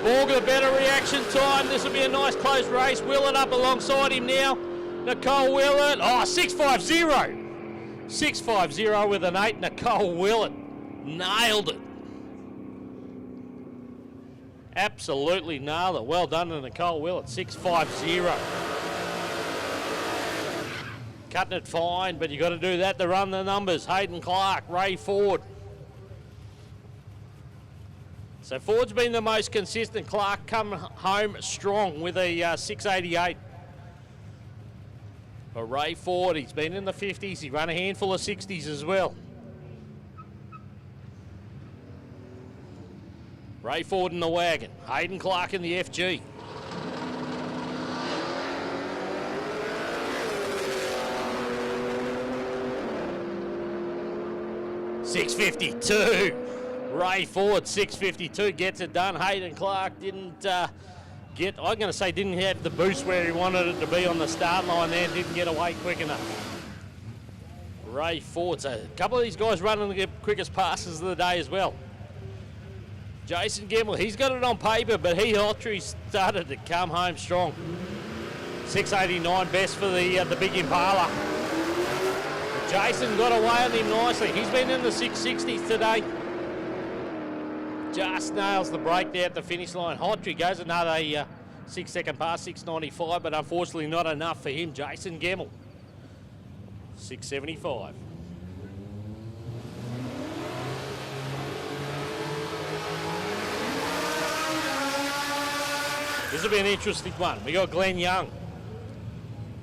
Speaker 1: Borg a better reaction time. This will be a nice close race. Willett up alongside him now. Nicole Willett. Oh, 650. 650 with an 8. Nicole Willett nailed it. Absolutely nailed it. Well done to Nicole Willett. 650. Cutting it fine, but you got to do that to run the numbers. Hayden Clark, Ray Ford. So Ford's been the most consistent. Clark come home strong with a 688. But Ray Ford, he's been in the 50s. He ran a handful of 60s as well. Ray Ford in the wagon. Hayden Clark in the FG. $652. Ray Ford, 652, gets it done. Hayden Clark didn't didn't have the boost where he wanted it to be on the start line there, didn't get away quick enough. Ray Ford, so a couple of these guys running the quickest passes of the day as well. Jason Gemmell, he's got it on paper, but Hotry started to come home strong. 689 best for the big Impala. But Jason got away on him nicely. He's been in the 660s today. Just nails the break there at the finish line. Hotry goes another 6-second pass, 695, but unfortunately not enough for him. Jason Gemmell, 675. This will be an interesting one. We got Glenn Young.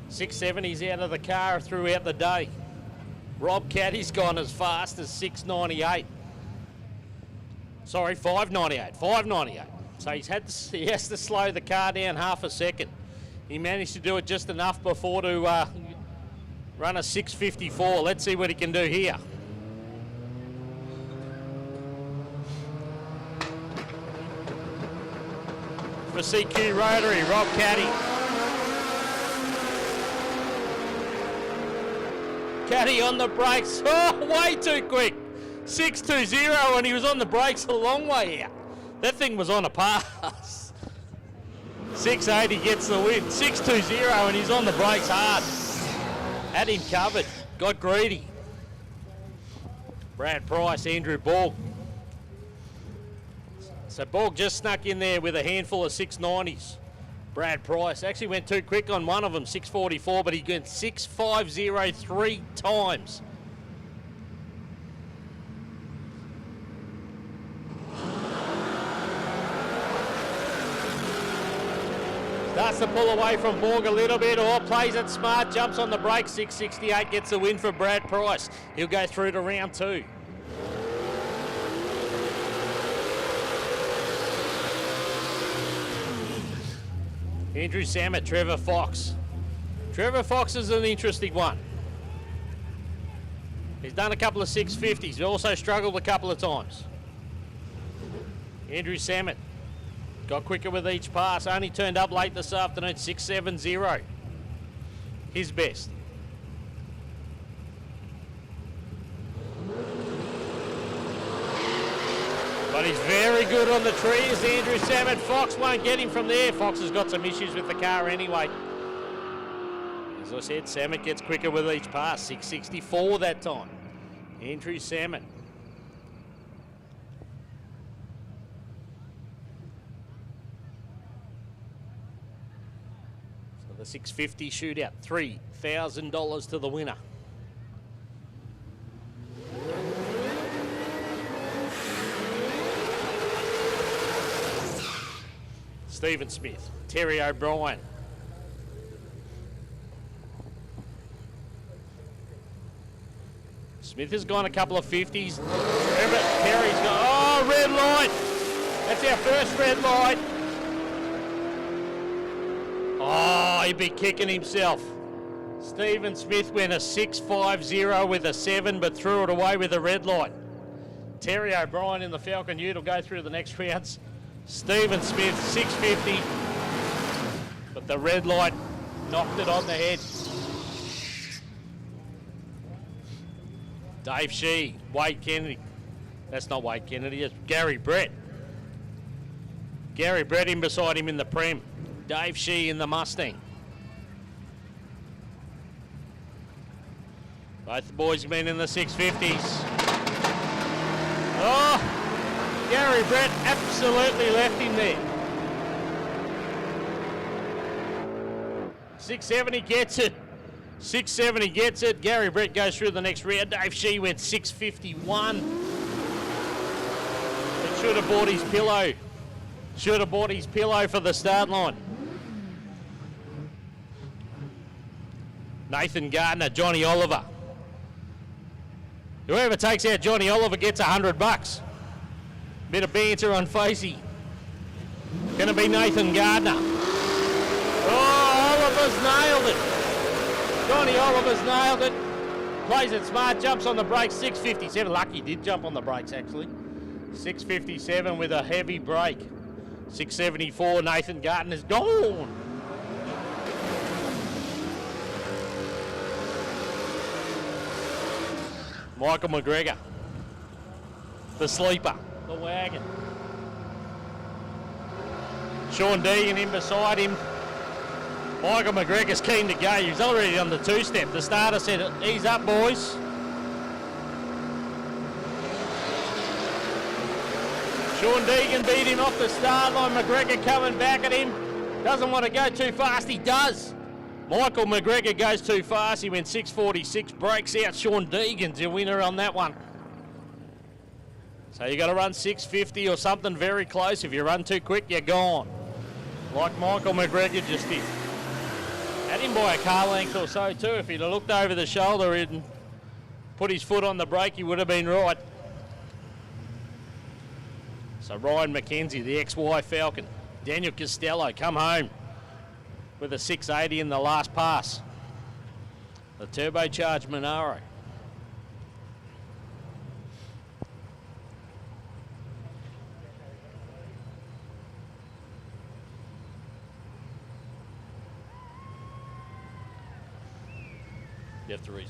Speaker 1: 670s out of the car throughout the day. Rob Caddy's gone as fast as 698. Sorry, 598. 598. So he has to slow the car down half a second. He managed to do it just enough before to run a 654. Let's see what he can do here. For CQ Rotary, Rob Caddy. Caddy on the brakes. Oh, way too quick. 620, and he was on the brakes a long way out. That thing was on a pass. 680 gets the win. 620, and he's on the brakes hard. Had him covered. Got greedy. Brad Price, Andrew Borg. So Borg just snuck in there with a handful of 690s. Brad Price actually went too quick on one of them, 644, but he went 650 3 times. Starts to pull away from Borg a little bit, or plays it smart, jumps on the brake, 668, gets the win for Brad Price. He'll go through to round 2. Andrew Samet, Trevor Fox. Trevor Fox is an interesting one. He's done a couple of 650s. He also struggled a couple of times. Andrew Samet got quicker with each pass. Only turned up late this afternoon, 670. His best. But he's very good on the trees, Andrew Samet. Fox won't get him from there. Fox has got some issues with the car anyway. As I said, Samet gets quicker with each pass. 664 that time. Andrew Samet. So the 650 shootout, $3,000 to the winner. Stephen Smith, Terry O'Brien. Smith has gone a couple of 50s. Terry's gone, oh, red light. That's our first red light. he'd be kicking himself. Stephen Smith went a 6.50 with a 7, but threw it away with a red light. Terry O'Brien in the Falcon Ute will go through the next rounds. Stephen Smith, 6.50, but the red light knocked it on the head. Dave Shee, Wade Kennedy. That's not Wade Kennedy, it's Gary Brett. Gary Brett in beside him in the Prem. Dave Shee in the Mustang. Both the boys have been in the 650s. Oh, Gary Brett absolutely left him there. 670 gets it. 670 gets it. Gary Brett goes through the next round. Dave Shee went 651. It should have bought his pillow. Should have bought his pillow for the start line. Nathan Gardner, Johnny Oliver. Whoever takes out Johnny Oliver gets $100. Bit of banter on Facey. Gonna be Nathan Gardner. Oh, Oliver's nailed it. Johnny Oliver's nailed it. Plays it smart, jumps on the brakes, 657. Lucky did jump on the brakes actually. 657 with a heavy brake. 674, Nathan Gardner's gone. Michael McGregor, the sleeper, the wagon. Sean Deegan in beside him. Michael McGregor's keen to go. He's already on the two-step. The starter said, ease up, boys. Sean Deegan beat him off the start line. McGregor coming back at him. Doesn't want to go too fast. He does. Michael McGregor goes too fast. He went 6.46, breaks out. Sean Deegan's your winner on that one. So you got to run 6.50 or something very close. If you run too quick, you're gone. Like Michael McGregor just did. Had him by a car length or so too. If he'd have looked over the shoulder and put his foot on the brake, he would have been right. So Ryan Mackenzie, the XY Falcon. Daniel Costello, come home with a 680 in the last pass. The turbocharged Monaro. You have to read.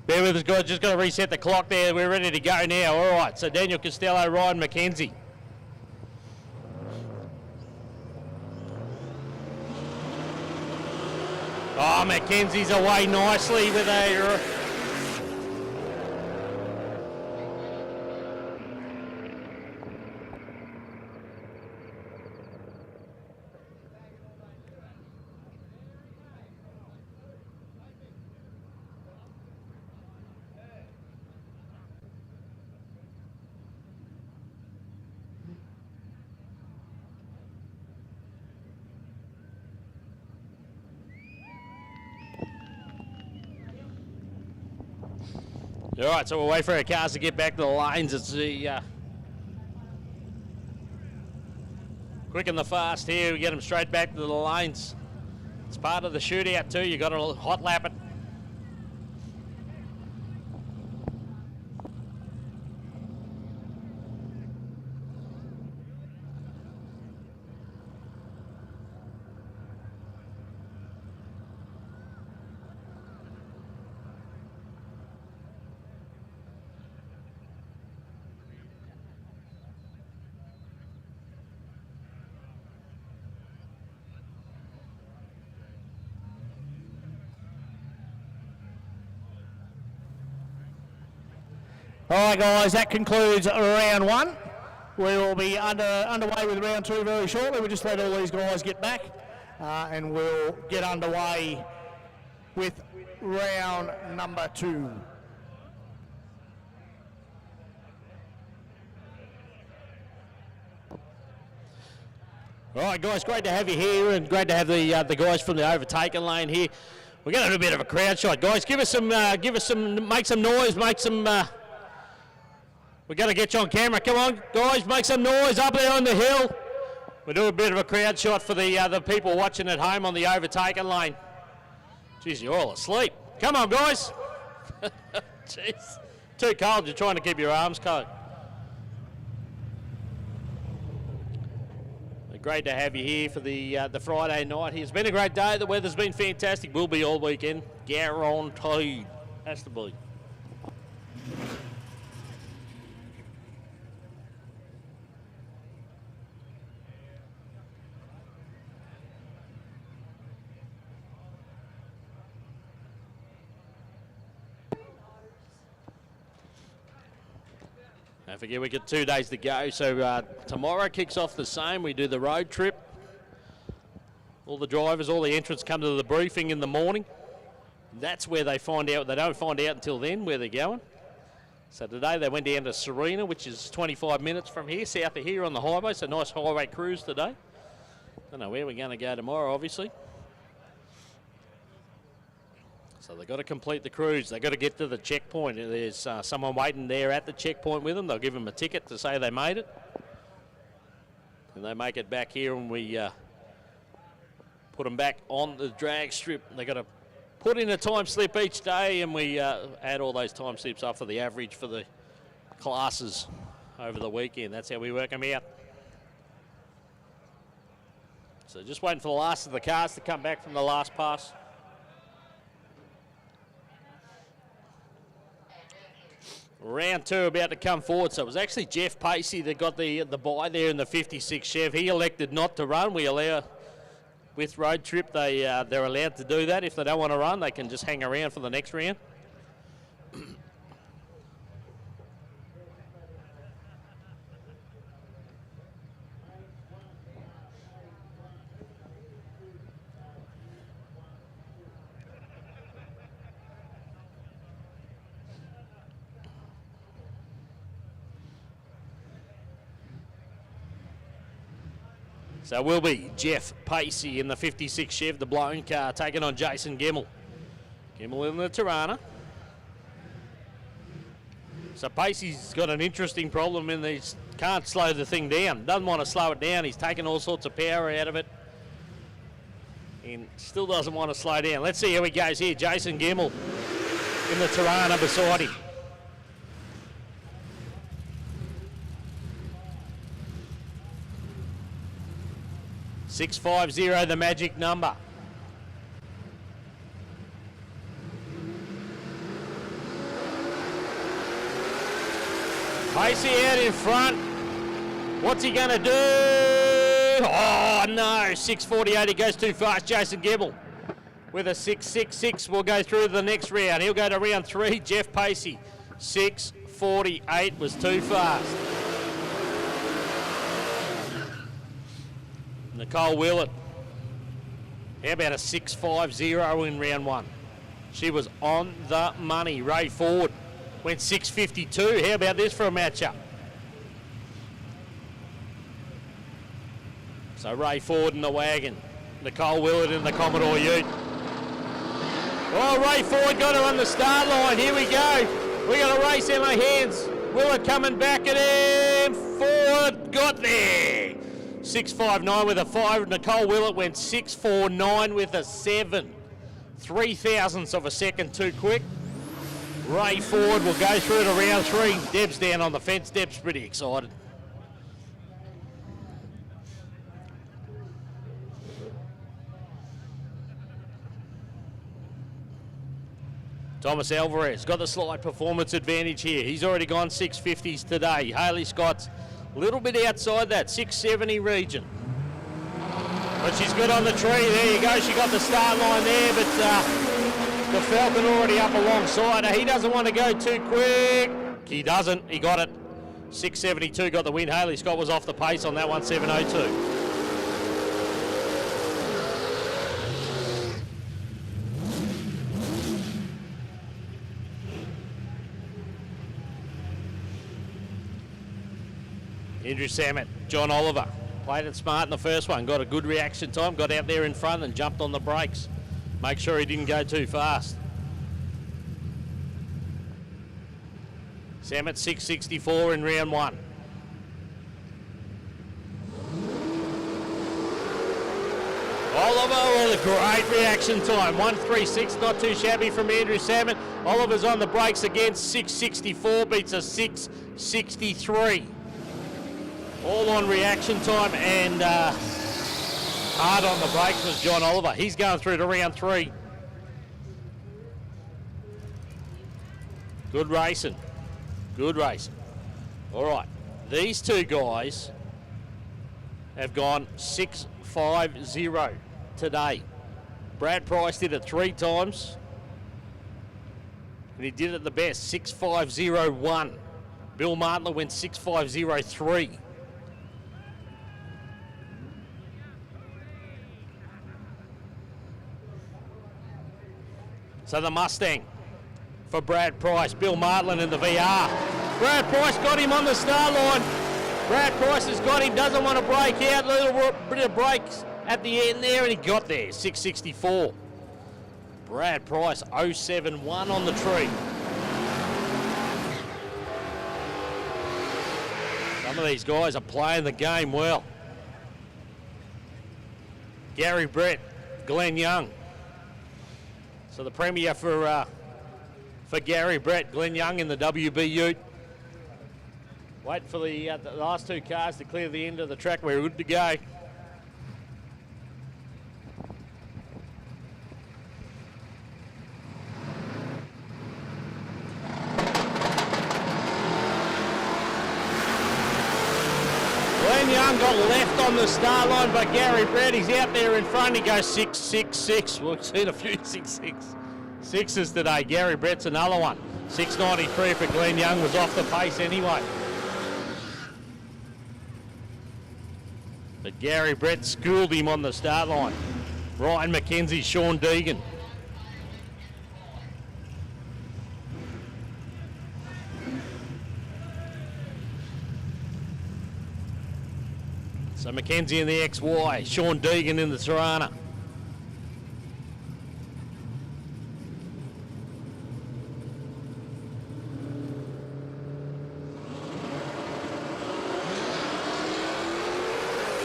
Speaker 1: Bear with us, guys. Just got to reset the clock there. We're ready to go now. All right. So Daniel Costello, Ryan Mackenzie. Oh, Mackenzie's away nicely with a... All right, so we'll wait for our cars to get back to the lanes. It's the quick and the fast here. We get them straight back to the lanes. It's part of the shootout too. You got to hot lap it. All right, guys, that concludes round one.
Speaker 10: We will be underway with round 2 very shortly. We'll just let all these guys get back and we'll get underway with round number 2.
Speaker 1: All right, guys, great to have you here, and great to have the guys from the overtaken lane here. We're going to do a bit of a crowd shot, guys. Give us some, make some noise, make some. We're going to get you on camera. Come on, guys, make some noise up there on the hill. We'll do a bit of a crowd shot for the people watching at home on the overtaken lane. Jeez, you're all asleep. Come on, guys. Jeez, too cold. You're trying to keep your arms cold. Great to have you here for the Friday night. It's been a great day. The weather's been fantastic. Will be all weekend. Guaranteed. Has to be. Don't forget we got 2 days to go, so tomorrow kicks off the same. We do the road trip. All the drivers, all the entrants come to the briefing in the morning. That's where they find out. They don't find out until then where they're going. So today they went down to Serena, which is 25 minutes from here, south of here on the highway. So nice highway cruise today. Don't know where we're going to go tomorrow, obviously. So they've got to complete the cruise. They've got to get to the checkpoint. There's someone waiting there at the checkpoint with them. They'll give them a ticket to say they made it. And they make it back here, and we put them back on the drag strip. They've got to put in a time slip each day, and we add all those time slips up for the average for the classes over the weekend. That's how we work them out. So just waiting for the last of the cars to come back from the last pass. Round 2 about to come forward. So it was actually Jeff Pacey that got the bye there in the 56 Chev. He elected not to run. We allow, with road trip, they're allowed to do that. If they don't want to run, they can just hang around for the next round. So it will be Jeff Pacey in the 56 Chev, the blown car, taking on Jason Gemmell. Gemmell in the Tirana. So Pacey's got an interesting problem in that he can't slow the thing down. Doesn't want to slow it down. He's taking all sorts of power out of it. And still doesn't want to slow down. Let's see how he goes here. Jason Gemmell in the Tirana beside him. .650, the magic number. Pacey out in front. What's he going to do? Oh, no. 648. He goes too fast. Jason Gemmell with a 666 will go through to the next round. He'll go to round 3. Jeff Pacey. 648 was too fast. Nicole Willett. How about a 650 in round 1? She was on the money. Ray Ford went 652. How about this for a matchup? So Ray Ford in the wagon. Nicole Willett in the Commodore Ute. Oh, Ray Ford got her on the start line. Here we go. We got a race in our hands. Willett coming back at him. Ford got there. 659 with a 5. Nicole Willett went 649 with a 7. 0.003 of a second too quick. Ray Ford will go through to round 3. Deb's down on the fence. Deb's pretty excited. Thomas Alvarez got the slight performance advantage here. He's already gone 650s today. Hayley Scott's a little bit outside that 670 region. But she's good on the tree. There you go. She got the start line there, but the Falcon already up alongside her. He doesn't want to go too quick. He doesn't. He got it. 672 got the win. Haley Scott was off the pace on that one, 702. Andrew Samet, John Oliver, played it smart in the first one, got a good reaction time, got out there in front and jumped on the brakes. Make sure he didn't go too fast. Samet 664 in round one. Oliver with a great reaction time, 136, not too shabby from Andrew Samet. Oliver's on the brakes again, 664, beats a 663. All on reaction time, and hard on the brakes was John Oliver. He's going through to round three. Good racing. Good racing. All right. These two guys have gone 650 today. Brad Price did it 3 times, and he did it the best, 6501. Bill Martler went 6503. So the Mustang for Brad Price, Bill Martland in the VR. Brad Price got him on the start line. Brad Price has got him, doesn't want to break out, a little bit of brakes at the end there, and he got there, 664. Brad Price, 071 on the tree. Some of these guys are playing the game well. Gary Brett, Glenn Young. So the premier for Gary Brett, Glenn Young in the WB Ute. Wait for the last 2 cars to clear the end of the track. We're good to go. Glenn Young got left on the start line by Gary Brett. He's out there in front. He goes 666. We've seen a few 6.66s today. Gary Brett's another one. 693 for Glenn Young, was off the pace anyway. But Gary Brett schooled him on the start line. Ryan Mackenzie, Sean Deegan. So Mackenzie in the XY, Sean Deegan in the Tirana.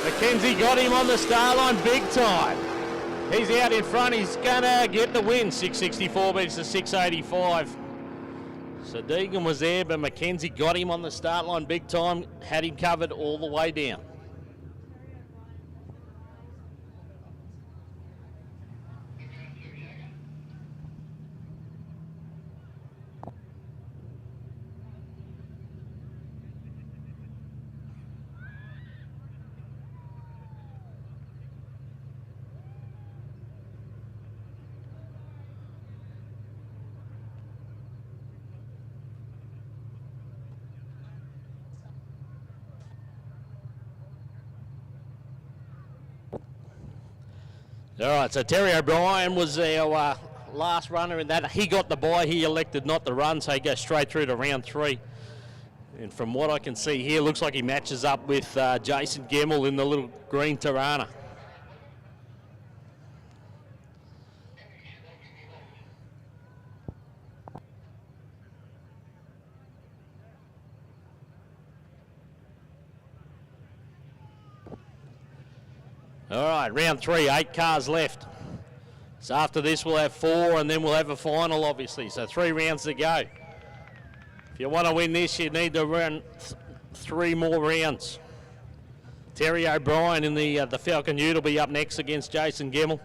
Speaker 1: Mackenzie got him on the start line big time. He's out in front, he's gonna get the win. 664 beats the 685. So Deegan was there, but Mackenzie got him on the start line big time, had him covered all the way down. All right, so Terry O'Brien was our last runner in that. He got the bye, he elected not to run, so he goes straight through to round 3. And from what I can see here, looks like he matches up with Jason Gemmell in the little green Tirana. All right, round 3, 8 cars left. So after this, we'll have 4, and then we'll have a final, obviously. So 3 rounds to go. If you want to win this, you need to run 3 more rounds. Terry O'Brien in the Falcon Ute will be up next against Jason Gemmell.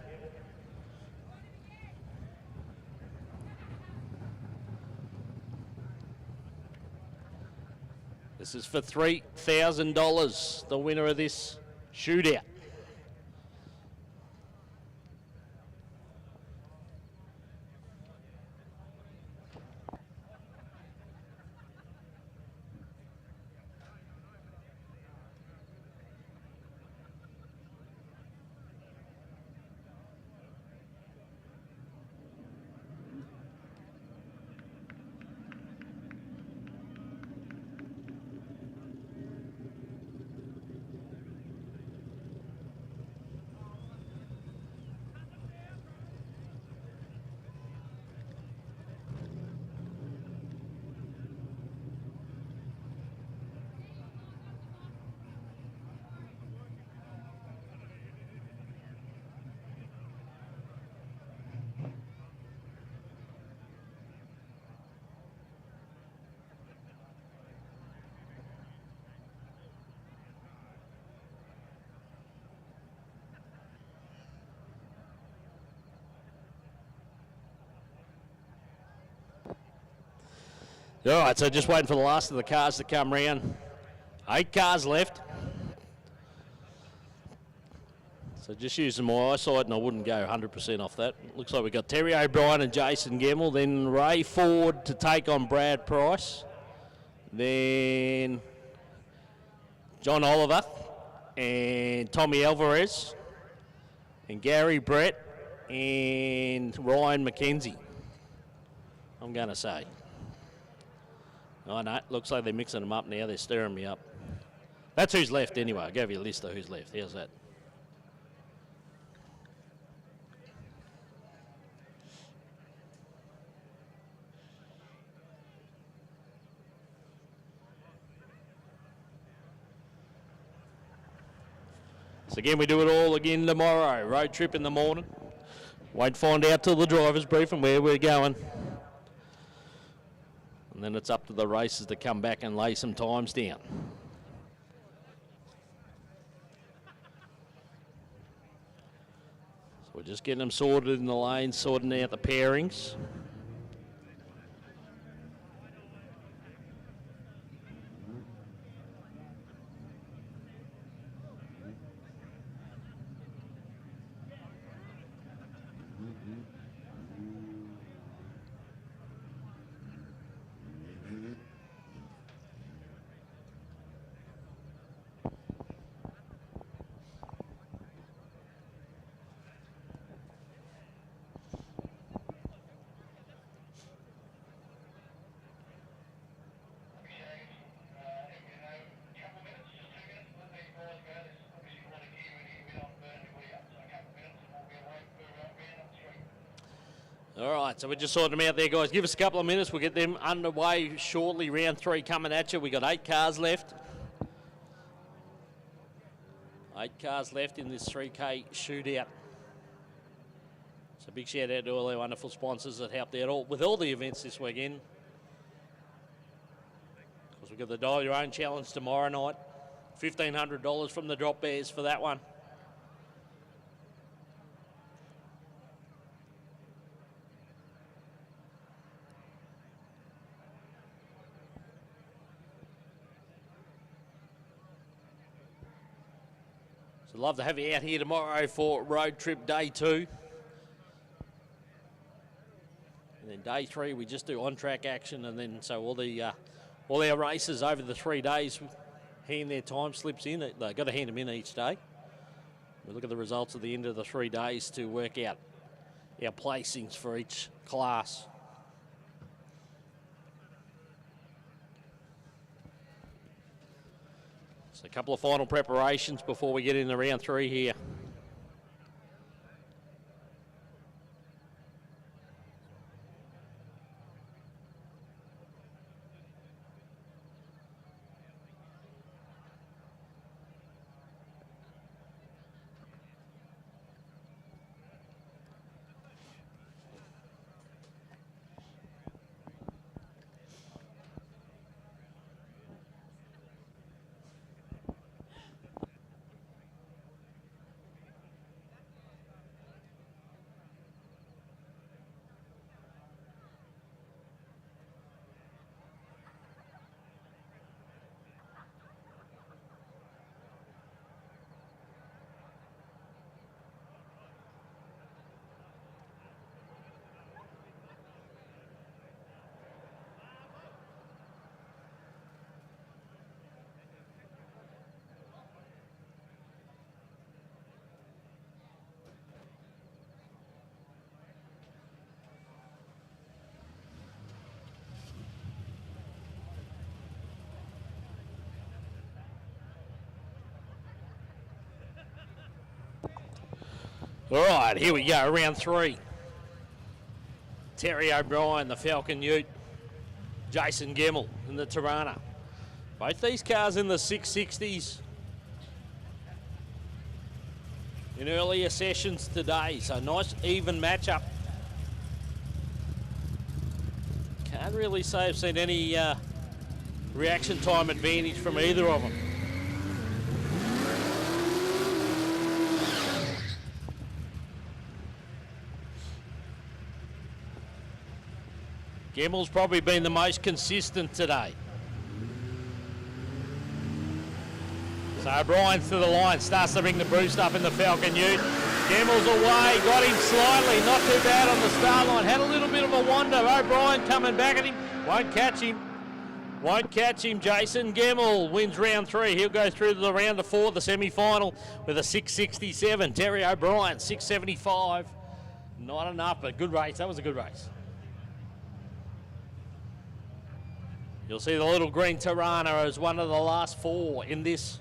Speaker 1: This is for $3,000, the winner of this shootout. All right, so just waiting for the last of the cars to come round. 8 cars left. So just using my eyesight, and I wouldn't go 100% off that. Looks like we've got Terry O'Brien and Jason Gemmell, then Ray Ford to take on Brad Price, then John Oliver and Tommy Alvarez and Gary Brett and Ryan Mackenzie, I'm going to say. Oh, no, looks like they're mixing them up now. They're stirring me up. That's who's left anyway. I'll give you a list of who's left. How's that? So again, we do it all again tomorrow. Road trip in the morning. Won't find out till the driver's briefing where we're going. And then it's up to the races to come back and lay some times down. So we're just getting them sorted in the lanes, sorting out the pairings. All right, so we're just sorting them out there, guys. Give us a couple of minutes. We'll get them underway shortly. Round 3 coming at you. We got 8 cars left. 8 cars left in this 3K shootout. So big shout out to all our wonderful sponsors that helped out with all the events this weekend. Of course, we've got the Dial Your Own Challenge tomorrow night. $1,500 from the Drop Bears for that one. So love to have you out here tomorrow for road trip day 2. And then day 3 we just do on-track action, and then so all our races over the 3 days hand their time slips in. They've got to hand them in each day. We look at the results at the end of the 3 days to work out our placings for each class. So a couple of final preparations before we get into round 3 here. All right, here we go, round 3. Terry O'Brien, the Falcon Ute. Jason Gemmell in the Tirana. Both these cars in the 660s in earlier sessions today, so nice even matchup. Can't really say I've seen any reaction time advantage from either of them. Gemmell's probably been the most consistent today. So O'Brien's to the line, starts to bring the boost up in the Falcon Ute. Gemmell's away, got him slightly, not too bad on the start line. Had a little bit of a wander. O'Brien coming back at him, won't catch him. Won't catch him. Jason Gemmell wins round 3. He'll go through to the round of 4, the semi-final, with a 6.67. Terry O'Brien, 6.75. Not enough, but good race. That was a good race. You'll see the little green Tirana as one of the last 4 in this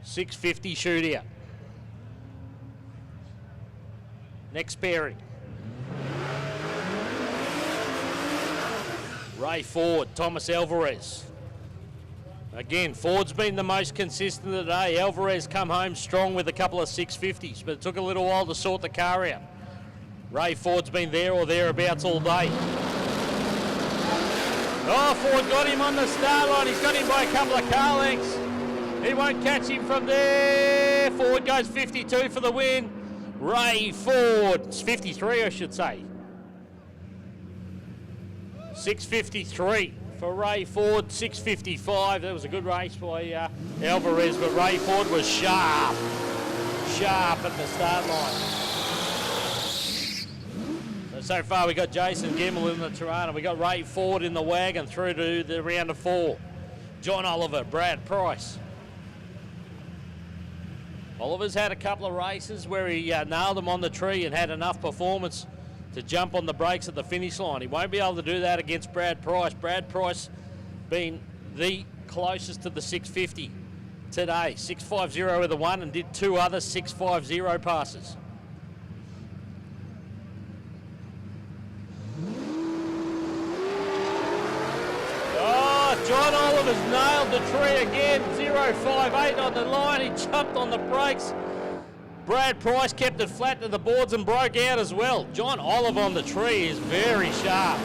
Speaker 1: 650 shootout. Next pairing. Ray Ford, Thomas Alvarez. Again, Ford's been the most consistent today. Alvarez come home strong with a couple of 650s, but it took a little while to sort the car out. Ray Ford's been there or thereabouts all day. Oh, Ford got him on the start line. He's got him by a couple of car lengths. He won't catch him from there. Ford goes 52 for the win. Ray Ford, it's 53 I should say. 6.53 for Ray Ford, 6.55. That was a good race by Alvarez, but Ray Ford was sharp at the start line. So far we got Jason Gemmell in the Tirana. We got Ray Ford in the wagon through to the round of 4. John Oliver, Brad Price. Oliver's had a couple of races where he nailed them on the tree and had enough performance to jump on the brakes at the finish line. He won't be able to do that against Brad Price. Brad Price being the closest to the 650 today. 6.50 with the 1 and did 2 other 6.50 passes. Oh, John Oliver's nailed the tree again. 0.58 on the line. He jumped on the brakes. Brad Price kept it flat to the boards and broke out as well. John Oliver on the tree is very sharp.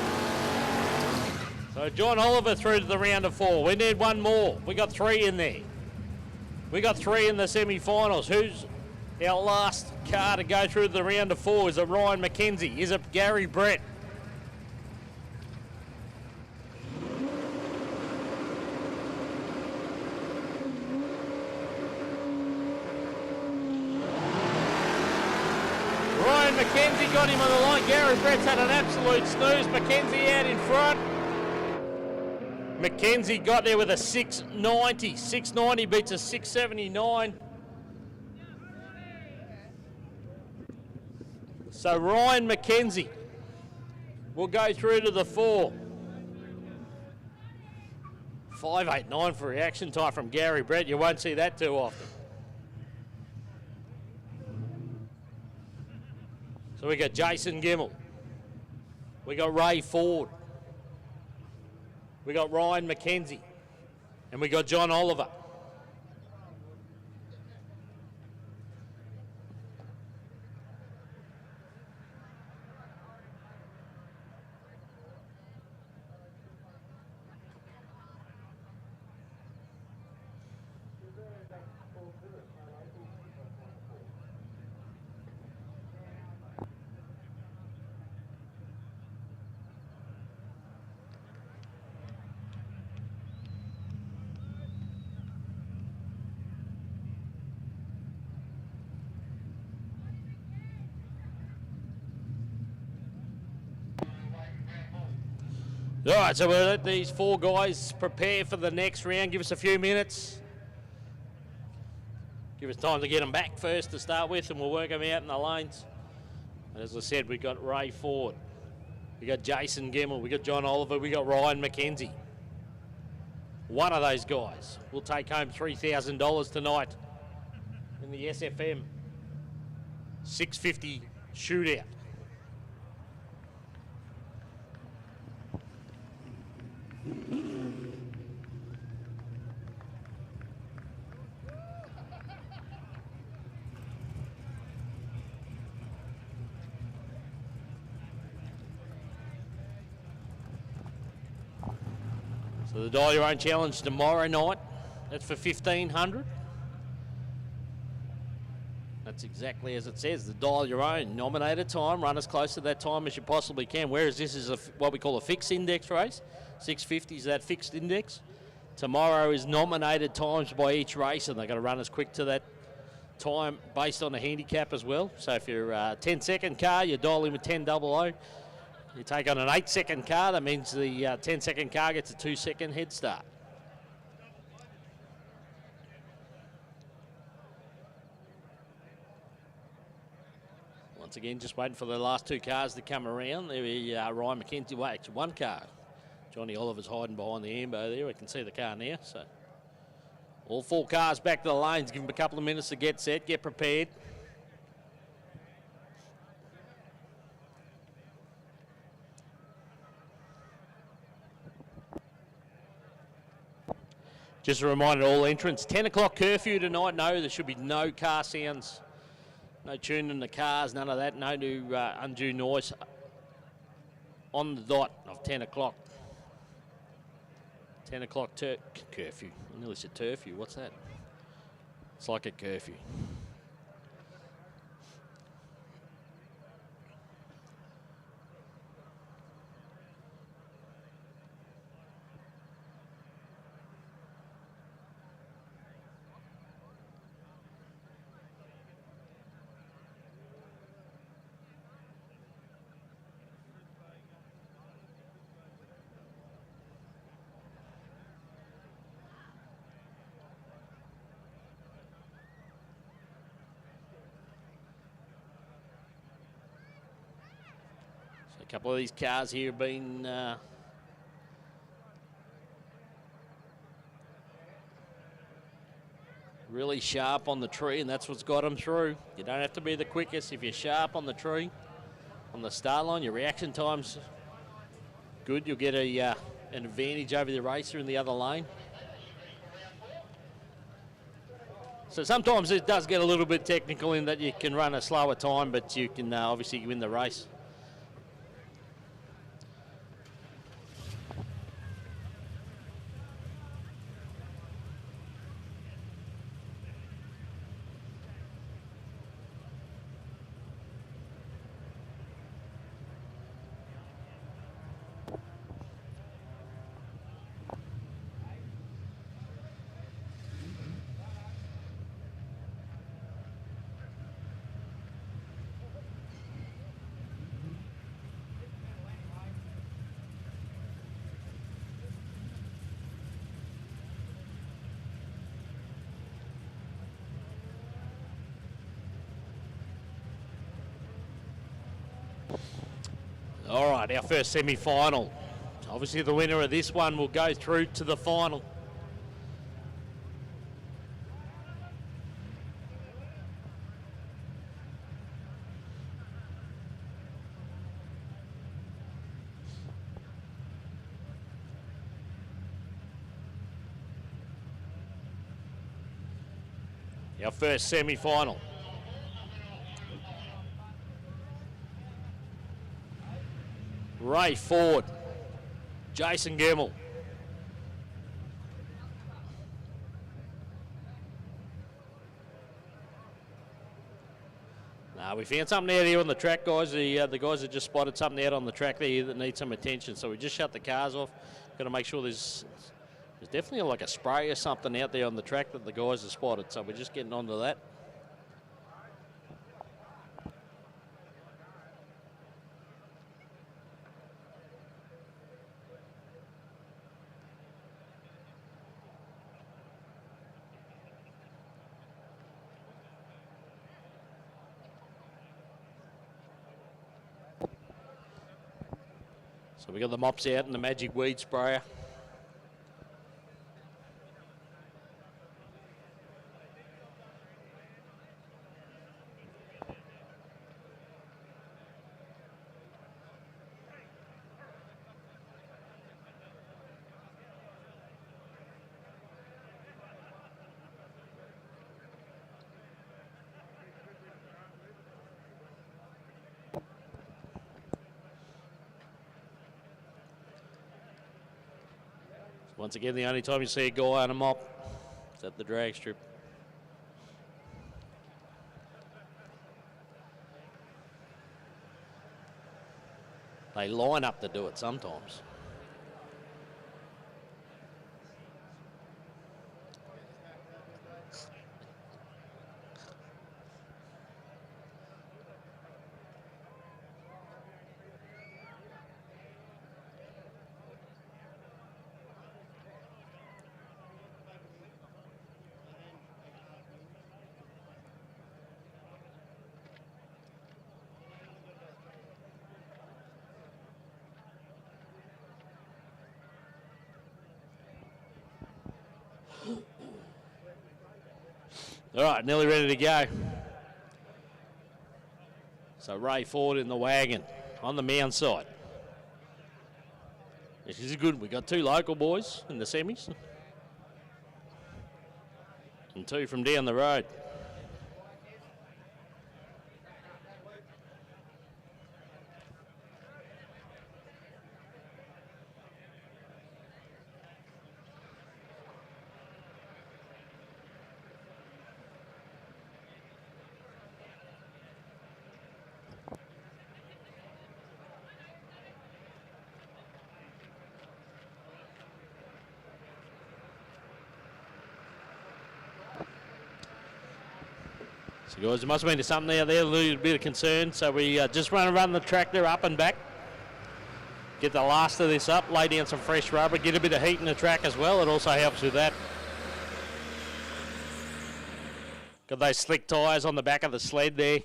Speaker 1: So John Oliver through to the round of 4. We need one more. We got 3 in there. We got 3 in the semi-finals. Who's our last car to go through to the round of 4? Is it Ryan Mackenzie? Is it Gary Brett? Mackenzie got him on the line. Gary Brett's had an absolute snooze. Mackenzie out in front. Mackenzie got there with a 690. 690 beats a 679. So Ryan Mackenzie will go through to the 4. 5.89 for reaction time from Gary Brett. You won't see that too often. So we got Jason Gemmell. We got Ray Ford. We got Ryan Mackenzie. And we got John Oliver. All right, so we'll let these 4 guys prepare for the next round. Give us a few minutes. Give us time to get them back first to start with, and we'll work them out in the lanes. And as I said, we got Ray Ford. We got Jason Gemmell. We got John Oliver. We got Ryan Mackenzie. One of those guys will take home $3,000 tonight in the SFM 650 shootout. So the Dial Your Own Challenge tomorrow night, that's for $1,500. That's exactly as it says. The dial your own. Nominated time, run as close to that time as you possibly can. Whereas this is what we call a fixed index race. 650 is that fixed index. Tomorrow is nominated times by each race, and they're going to run as quick to that time based on the handicap as well. So if you're a 10-second car, you dial in with 10:00. You take on an 8-second car, that means the 10-second car gets a 2-second head start. Once again, just waiting for the last 2 cars to come around. There we Ryan Mackenzie, well, actually 1 car. Johnny Oliver's hiding behind the ambo there. We can see the car now. So all 4 cars back to the lanes. Give them a couple of minutes to get set, get prepared. Just a reminder to all entrants, 10 o'clock curfew tonight. No, there should be no car sounds. No tuning in the cars, none of that. No new undue noise on the dot of 10 o'clock. 10 o'clock curfew. I nearly said turfew. What's that? It's like a curfew. A couple of these cars here have been really sharp on the tree, and that's what's got them through. You don't have to be the quickest. If you're sharp on the tree, on the start line, your reaction time's good. You'll get an advantage over the racer in the other lane. So sometimes it does get a little bit technical in that you can run a slower time, but you can obviously win the race. All right, our first semi-final. Obviously the winner of this one will go through to the final. Our first semi-final. Ray Ford, Jason Gemmell. We found something out here on the track, guys. The guys have just spotted something out on the track there that needs some attention. So we just shut the cars off. Got to make sure there's definitely like a spray or something out there on the track that the guys have spotted. So we're just getting onto that. So we got the mops out and the magic weed sprayer. Once again, the only time you see a guy on a mop is at the drag strip. They line up to do it sometimes. All right, nearly ready to go. So Ray Ford in the wagon on the mound side. This is good. We got 2 local boys in the semis and 2 from down the road. So guys, there must have been something out there, a little bit of concern. So we just run the tractor up and back. Get the last of this up, lay down some fresh rubber, get a bit of heat in the track as well. It also helps with that. Got those slick tyres on the back of the sled there.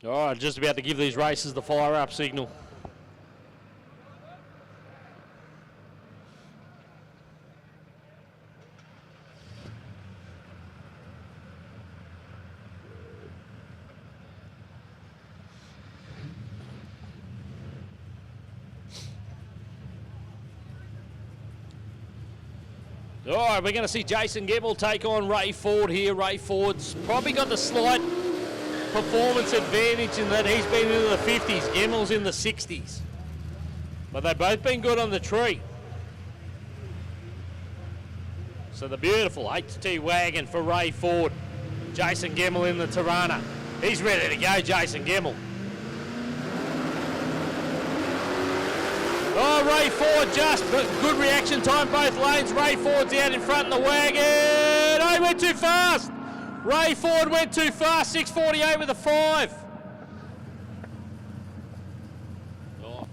Speaker 1: All right, just about to give these races the fire-up signal. All right, we're going to see Jason Gebel take on Ray Ford here. Ray Ford's probably got the slight performance advantage in that he's been into the 50s. Gebel's in the 60s. But they've both been good on the tree. So the beautiful HT wagon for Ray Ford. Jason Gebel in the Tirana. He's ready to go, Jason Gebel. Oh, Ray Ford just good reaction time both lanes. Ray Ford's out in front of the wagon. He went too fast. Ray Ford went too fast. 6:48 with a 5. Oh.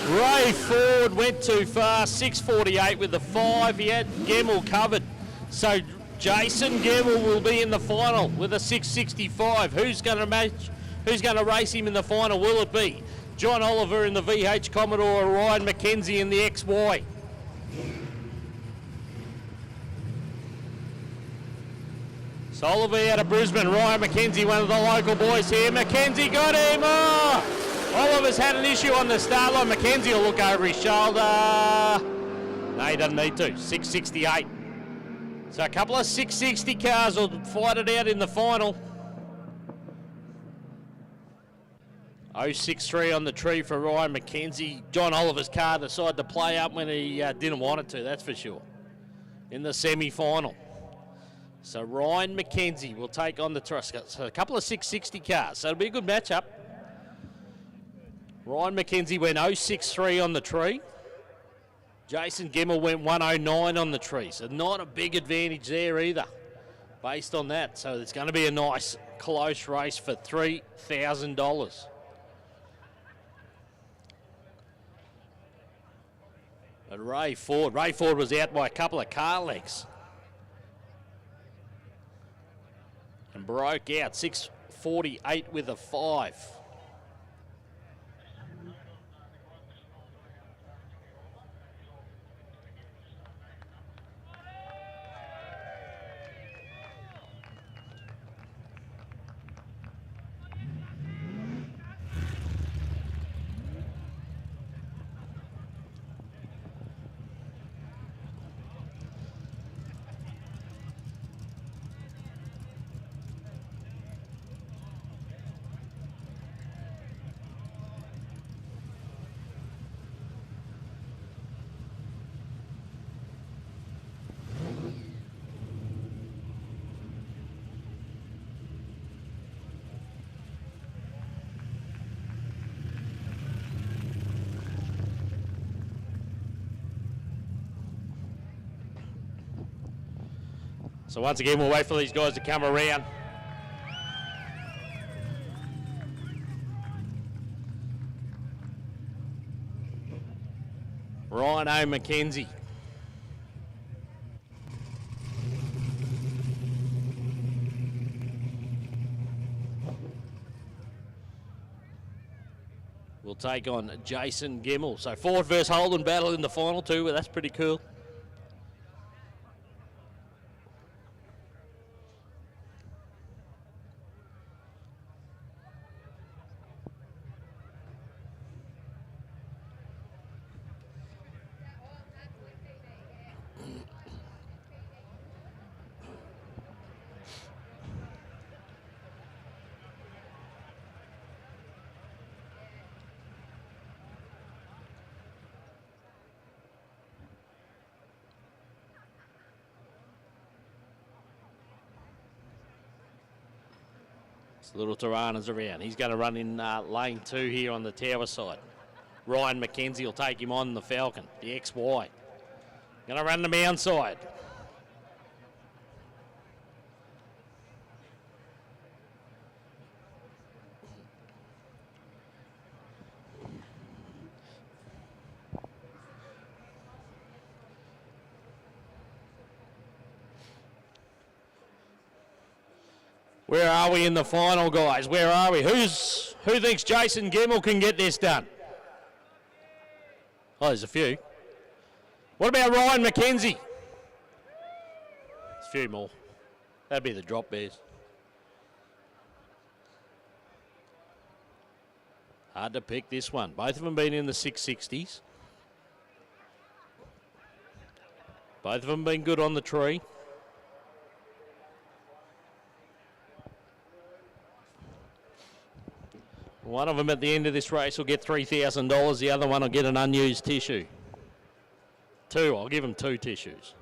Speaker 1: Ray Ford went too fast. 6:48 with the 5. He had Gemmell covered. So Jason Gemmell will be in the final with a 6:65. Who's going to match? Who's going to race him in the final? Will it be John Oliver in the VH Commodore or Ryan Mackenzie in the XY? So Oliver out of Brisbane, Ryan Mackenzie, one of the local boys here. Mackenzie got him! Oh! Oliver's had an issue on the start line. Mackenzie will look over his shoulder. No, he doesn't need to. 6:68. So a couple of 660 cars will fight it out in the final. 063 on the tree for Ryan Mackenzie. John Oliver's car decided to play up when he didn't want it to, that's for sure, in the semi-final. So Ryan Mackenzie will take on the Trust. So a couple of 660 cars, so it'll be a good matchup. Ryan Mackenzie went 063 on the tree. Jason Gemmell went 109 on the tree, so not a big advantage there either, based on that. So it's going to be a nice, close race for $3,000. But Ray Ford was out by a couple of car lengths and broke out 6:48 with a 5. So once again, we'll wait for these guys to come around. Ryan Mackenzie. We'll take on Jason Gemmell. So Ford versus Holden battle in the final too, that's pretty cool. Little Tirana's around. He's going to run in lane 2 here on the tower side. Ryan Mackenzie will take him on the Falcon, the XY. Going to run the mound side. Where are we in the final, guys? Where are we? Who thinks Jason Gemmell can get this done? Oh, there's a few. What about Ryan Mackenzie? There's a few more. That'd be the drop bears. Hard to pick this one. Both of them been in the 660s. Both of them been good on the tree. One of them at the end of this race will get $3,000. The other one will get an unused tissue. I'll give them 2 tissues.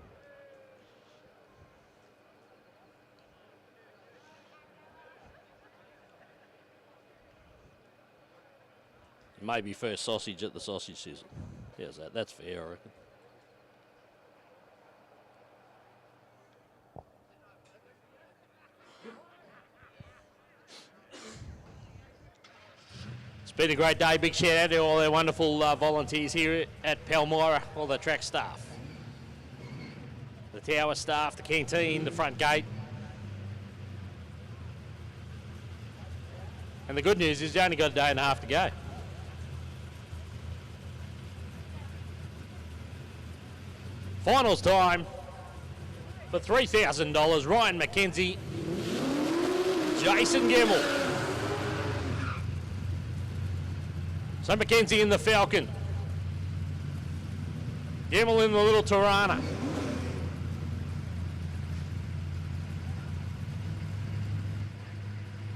Speaker 1: Maybe first sausage at the sausage sizzle. How's that? That's fair, I reckon. Been a great day. Big shout out to all our wonderful volunteers here at Palmyra, all the track staff. The tower staff, the canteen, the front gate. And the good news is you only got a day and a half to go. Finals time for $3,000. Ryan Mackenzie, Jason Gemmell. So Mackenzie in the Falcon. Gemmell in the little Tirana.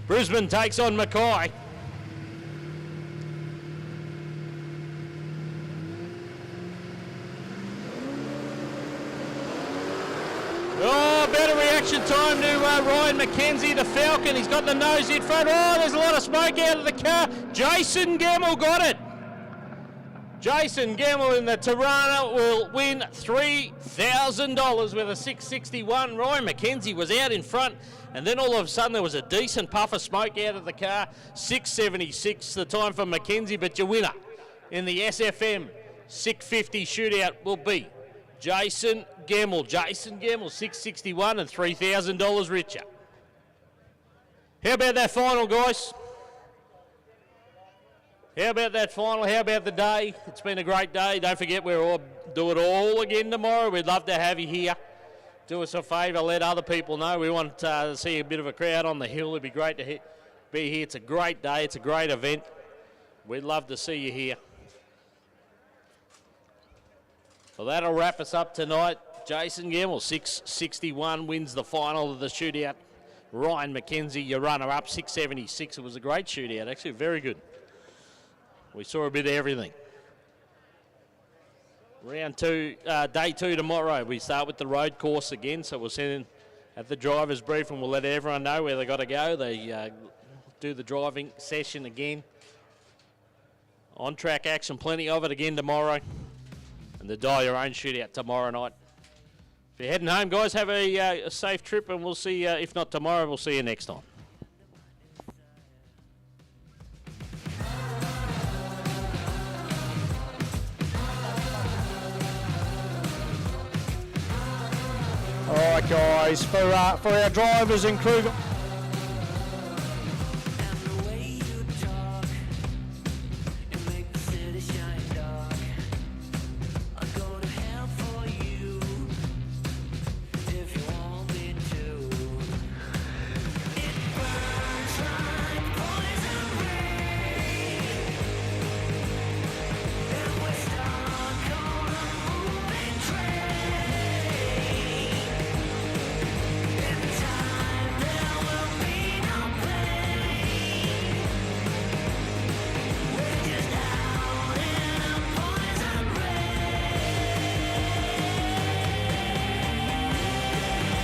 Speaker 1: Brisbane takes on Mackay. Oh, better reaction time to Ryan Mackenzie, the Falcon. He's got the nose in front. Oh, there's a lot of smoke out of the car. Jason Gemmell got it. Jason Gemmell in the Tirana will win $3,000 with a 661. Ryan Mackenzie was out in front, and then all of a sudden there was a decent puff of smoke out of the car. 676 the time for Mackenzie, but your winner in the SFM 650 shootout will be Jason Gemmell. Jason Gemmell, 661 and $3,000 richer. How about that final, guys? How about that final? How about the day? It's been a great day. Don't forget, we'll all do it all again tomorrow. We'd love to have you here. Do us a favour, let other people know. We want to see a bit of a crowd on the hill. It'd be great to be here. It's a great day. It's a great event. We'd love to see you here. Well, that'll wrap us up tonight. Jason Gemmell, 661, wins the final of the shootout. Ryan Mackenzie, your runner-up, 676. It was a great shootout, actually, very good. We saw a bit of everything. Round two, day two tomorrow. We start with the road course again, so we'll send in at the driver's brief and we'll let everyone know where they got to go. They do the driving session again. On-track action, plenty of it again tomorrow. And the Dial Your Own shootout tomorrow night. If you're heading home, guys, have a safe trip, and we'll see you, if not tomorrow, we'll see you next time.
Speaker 10: All right, guys, for our drivers and crew.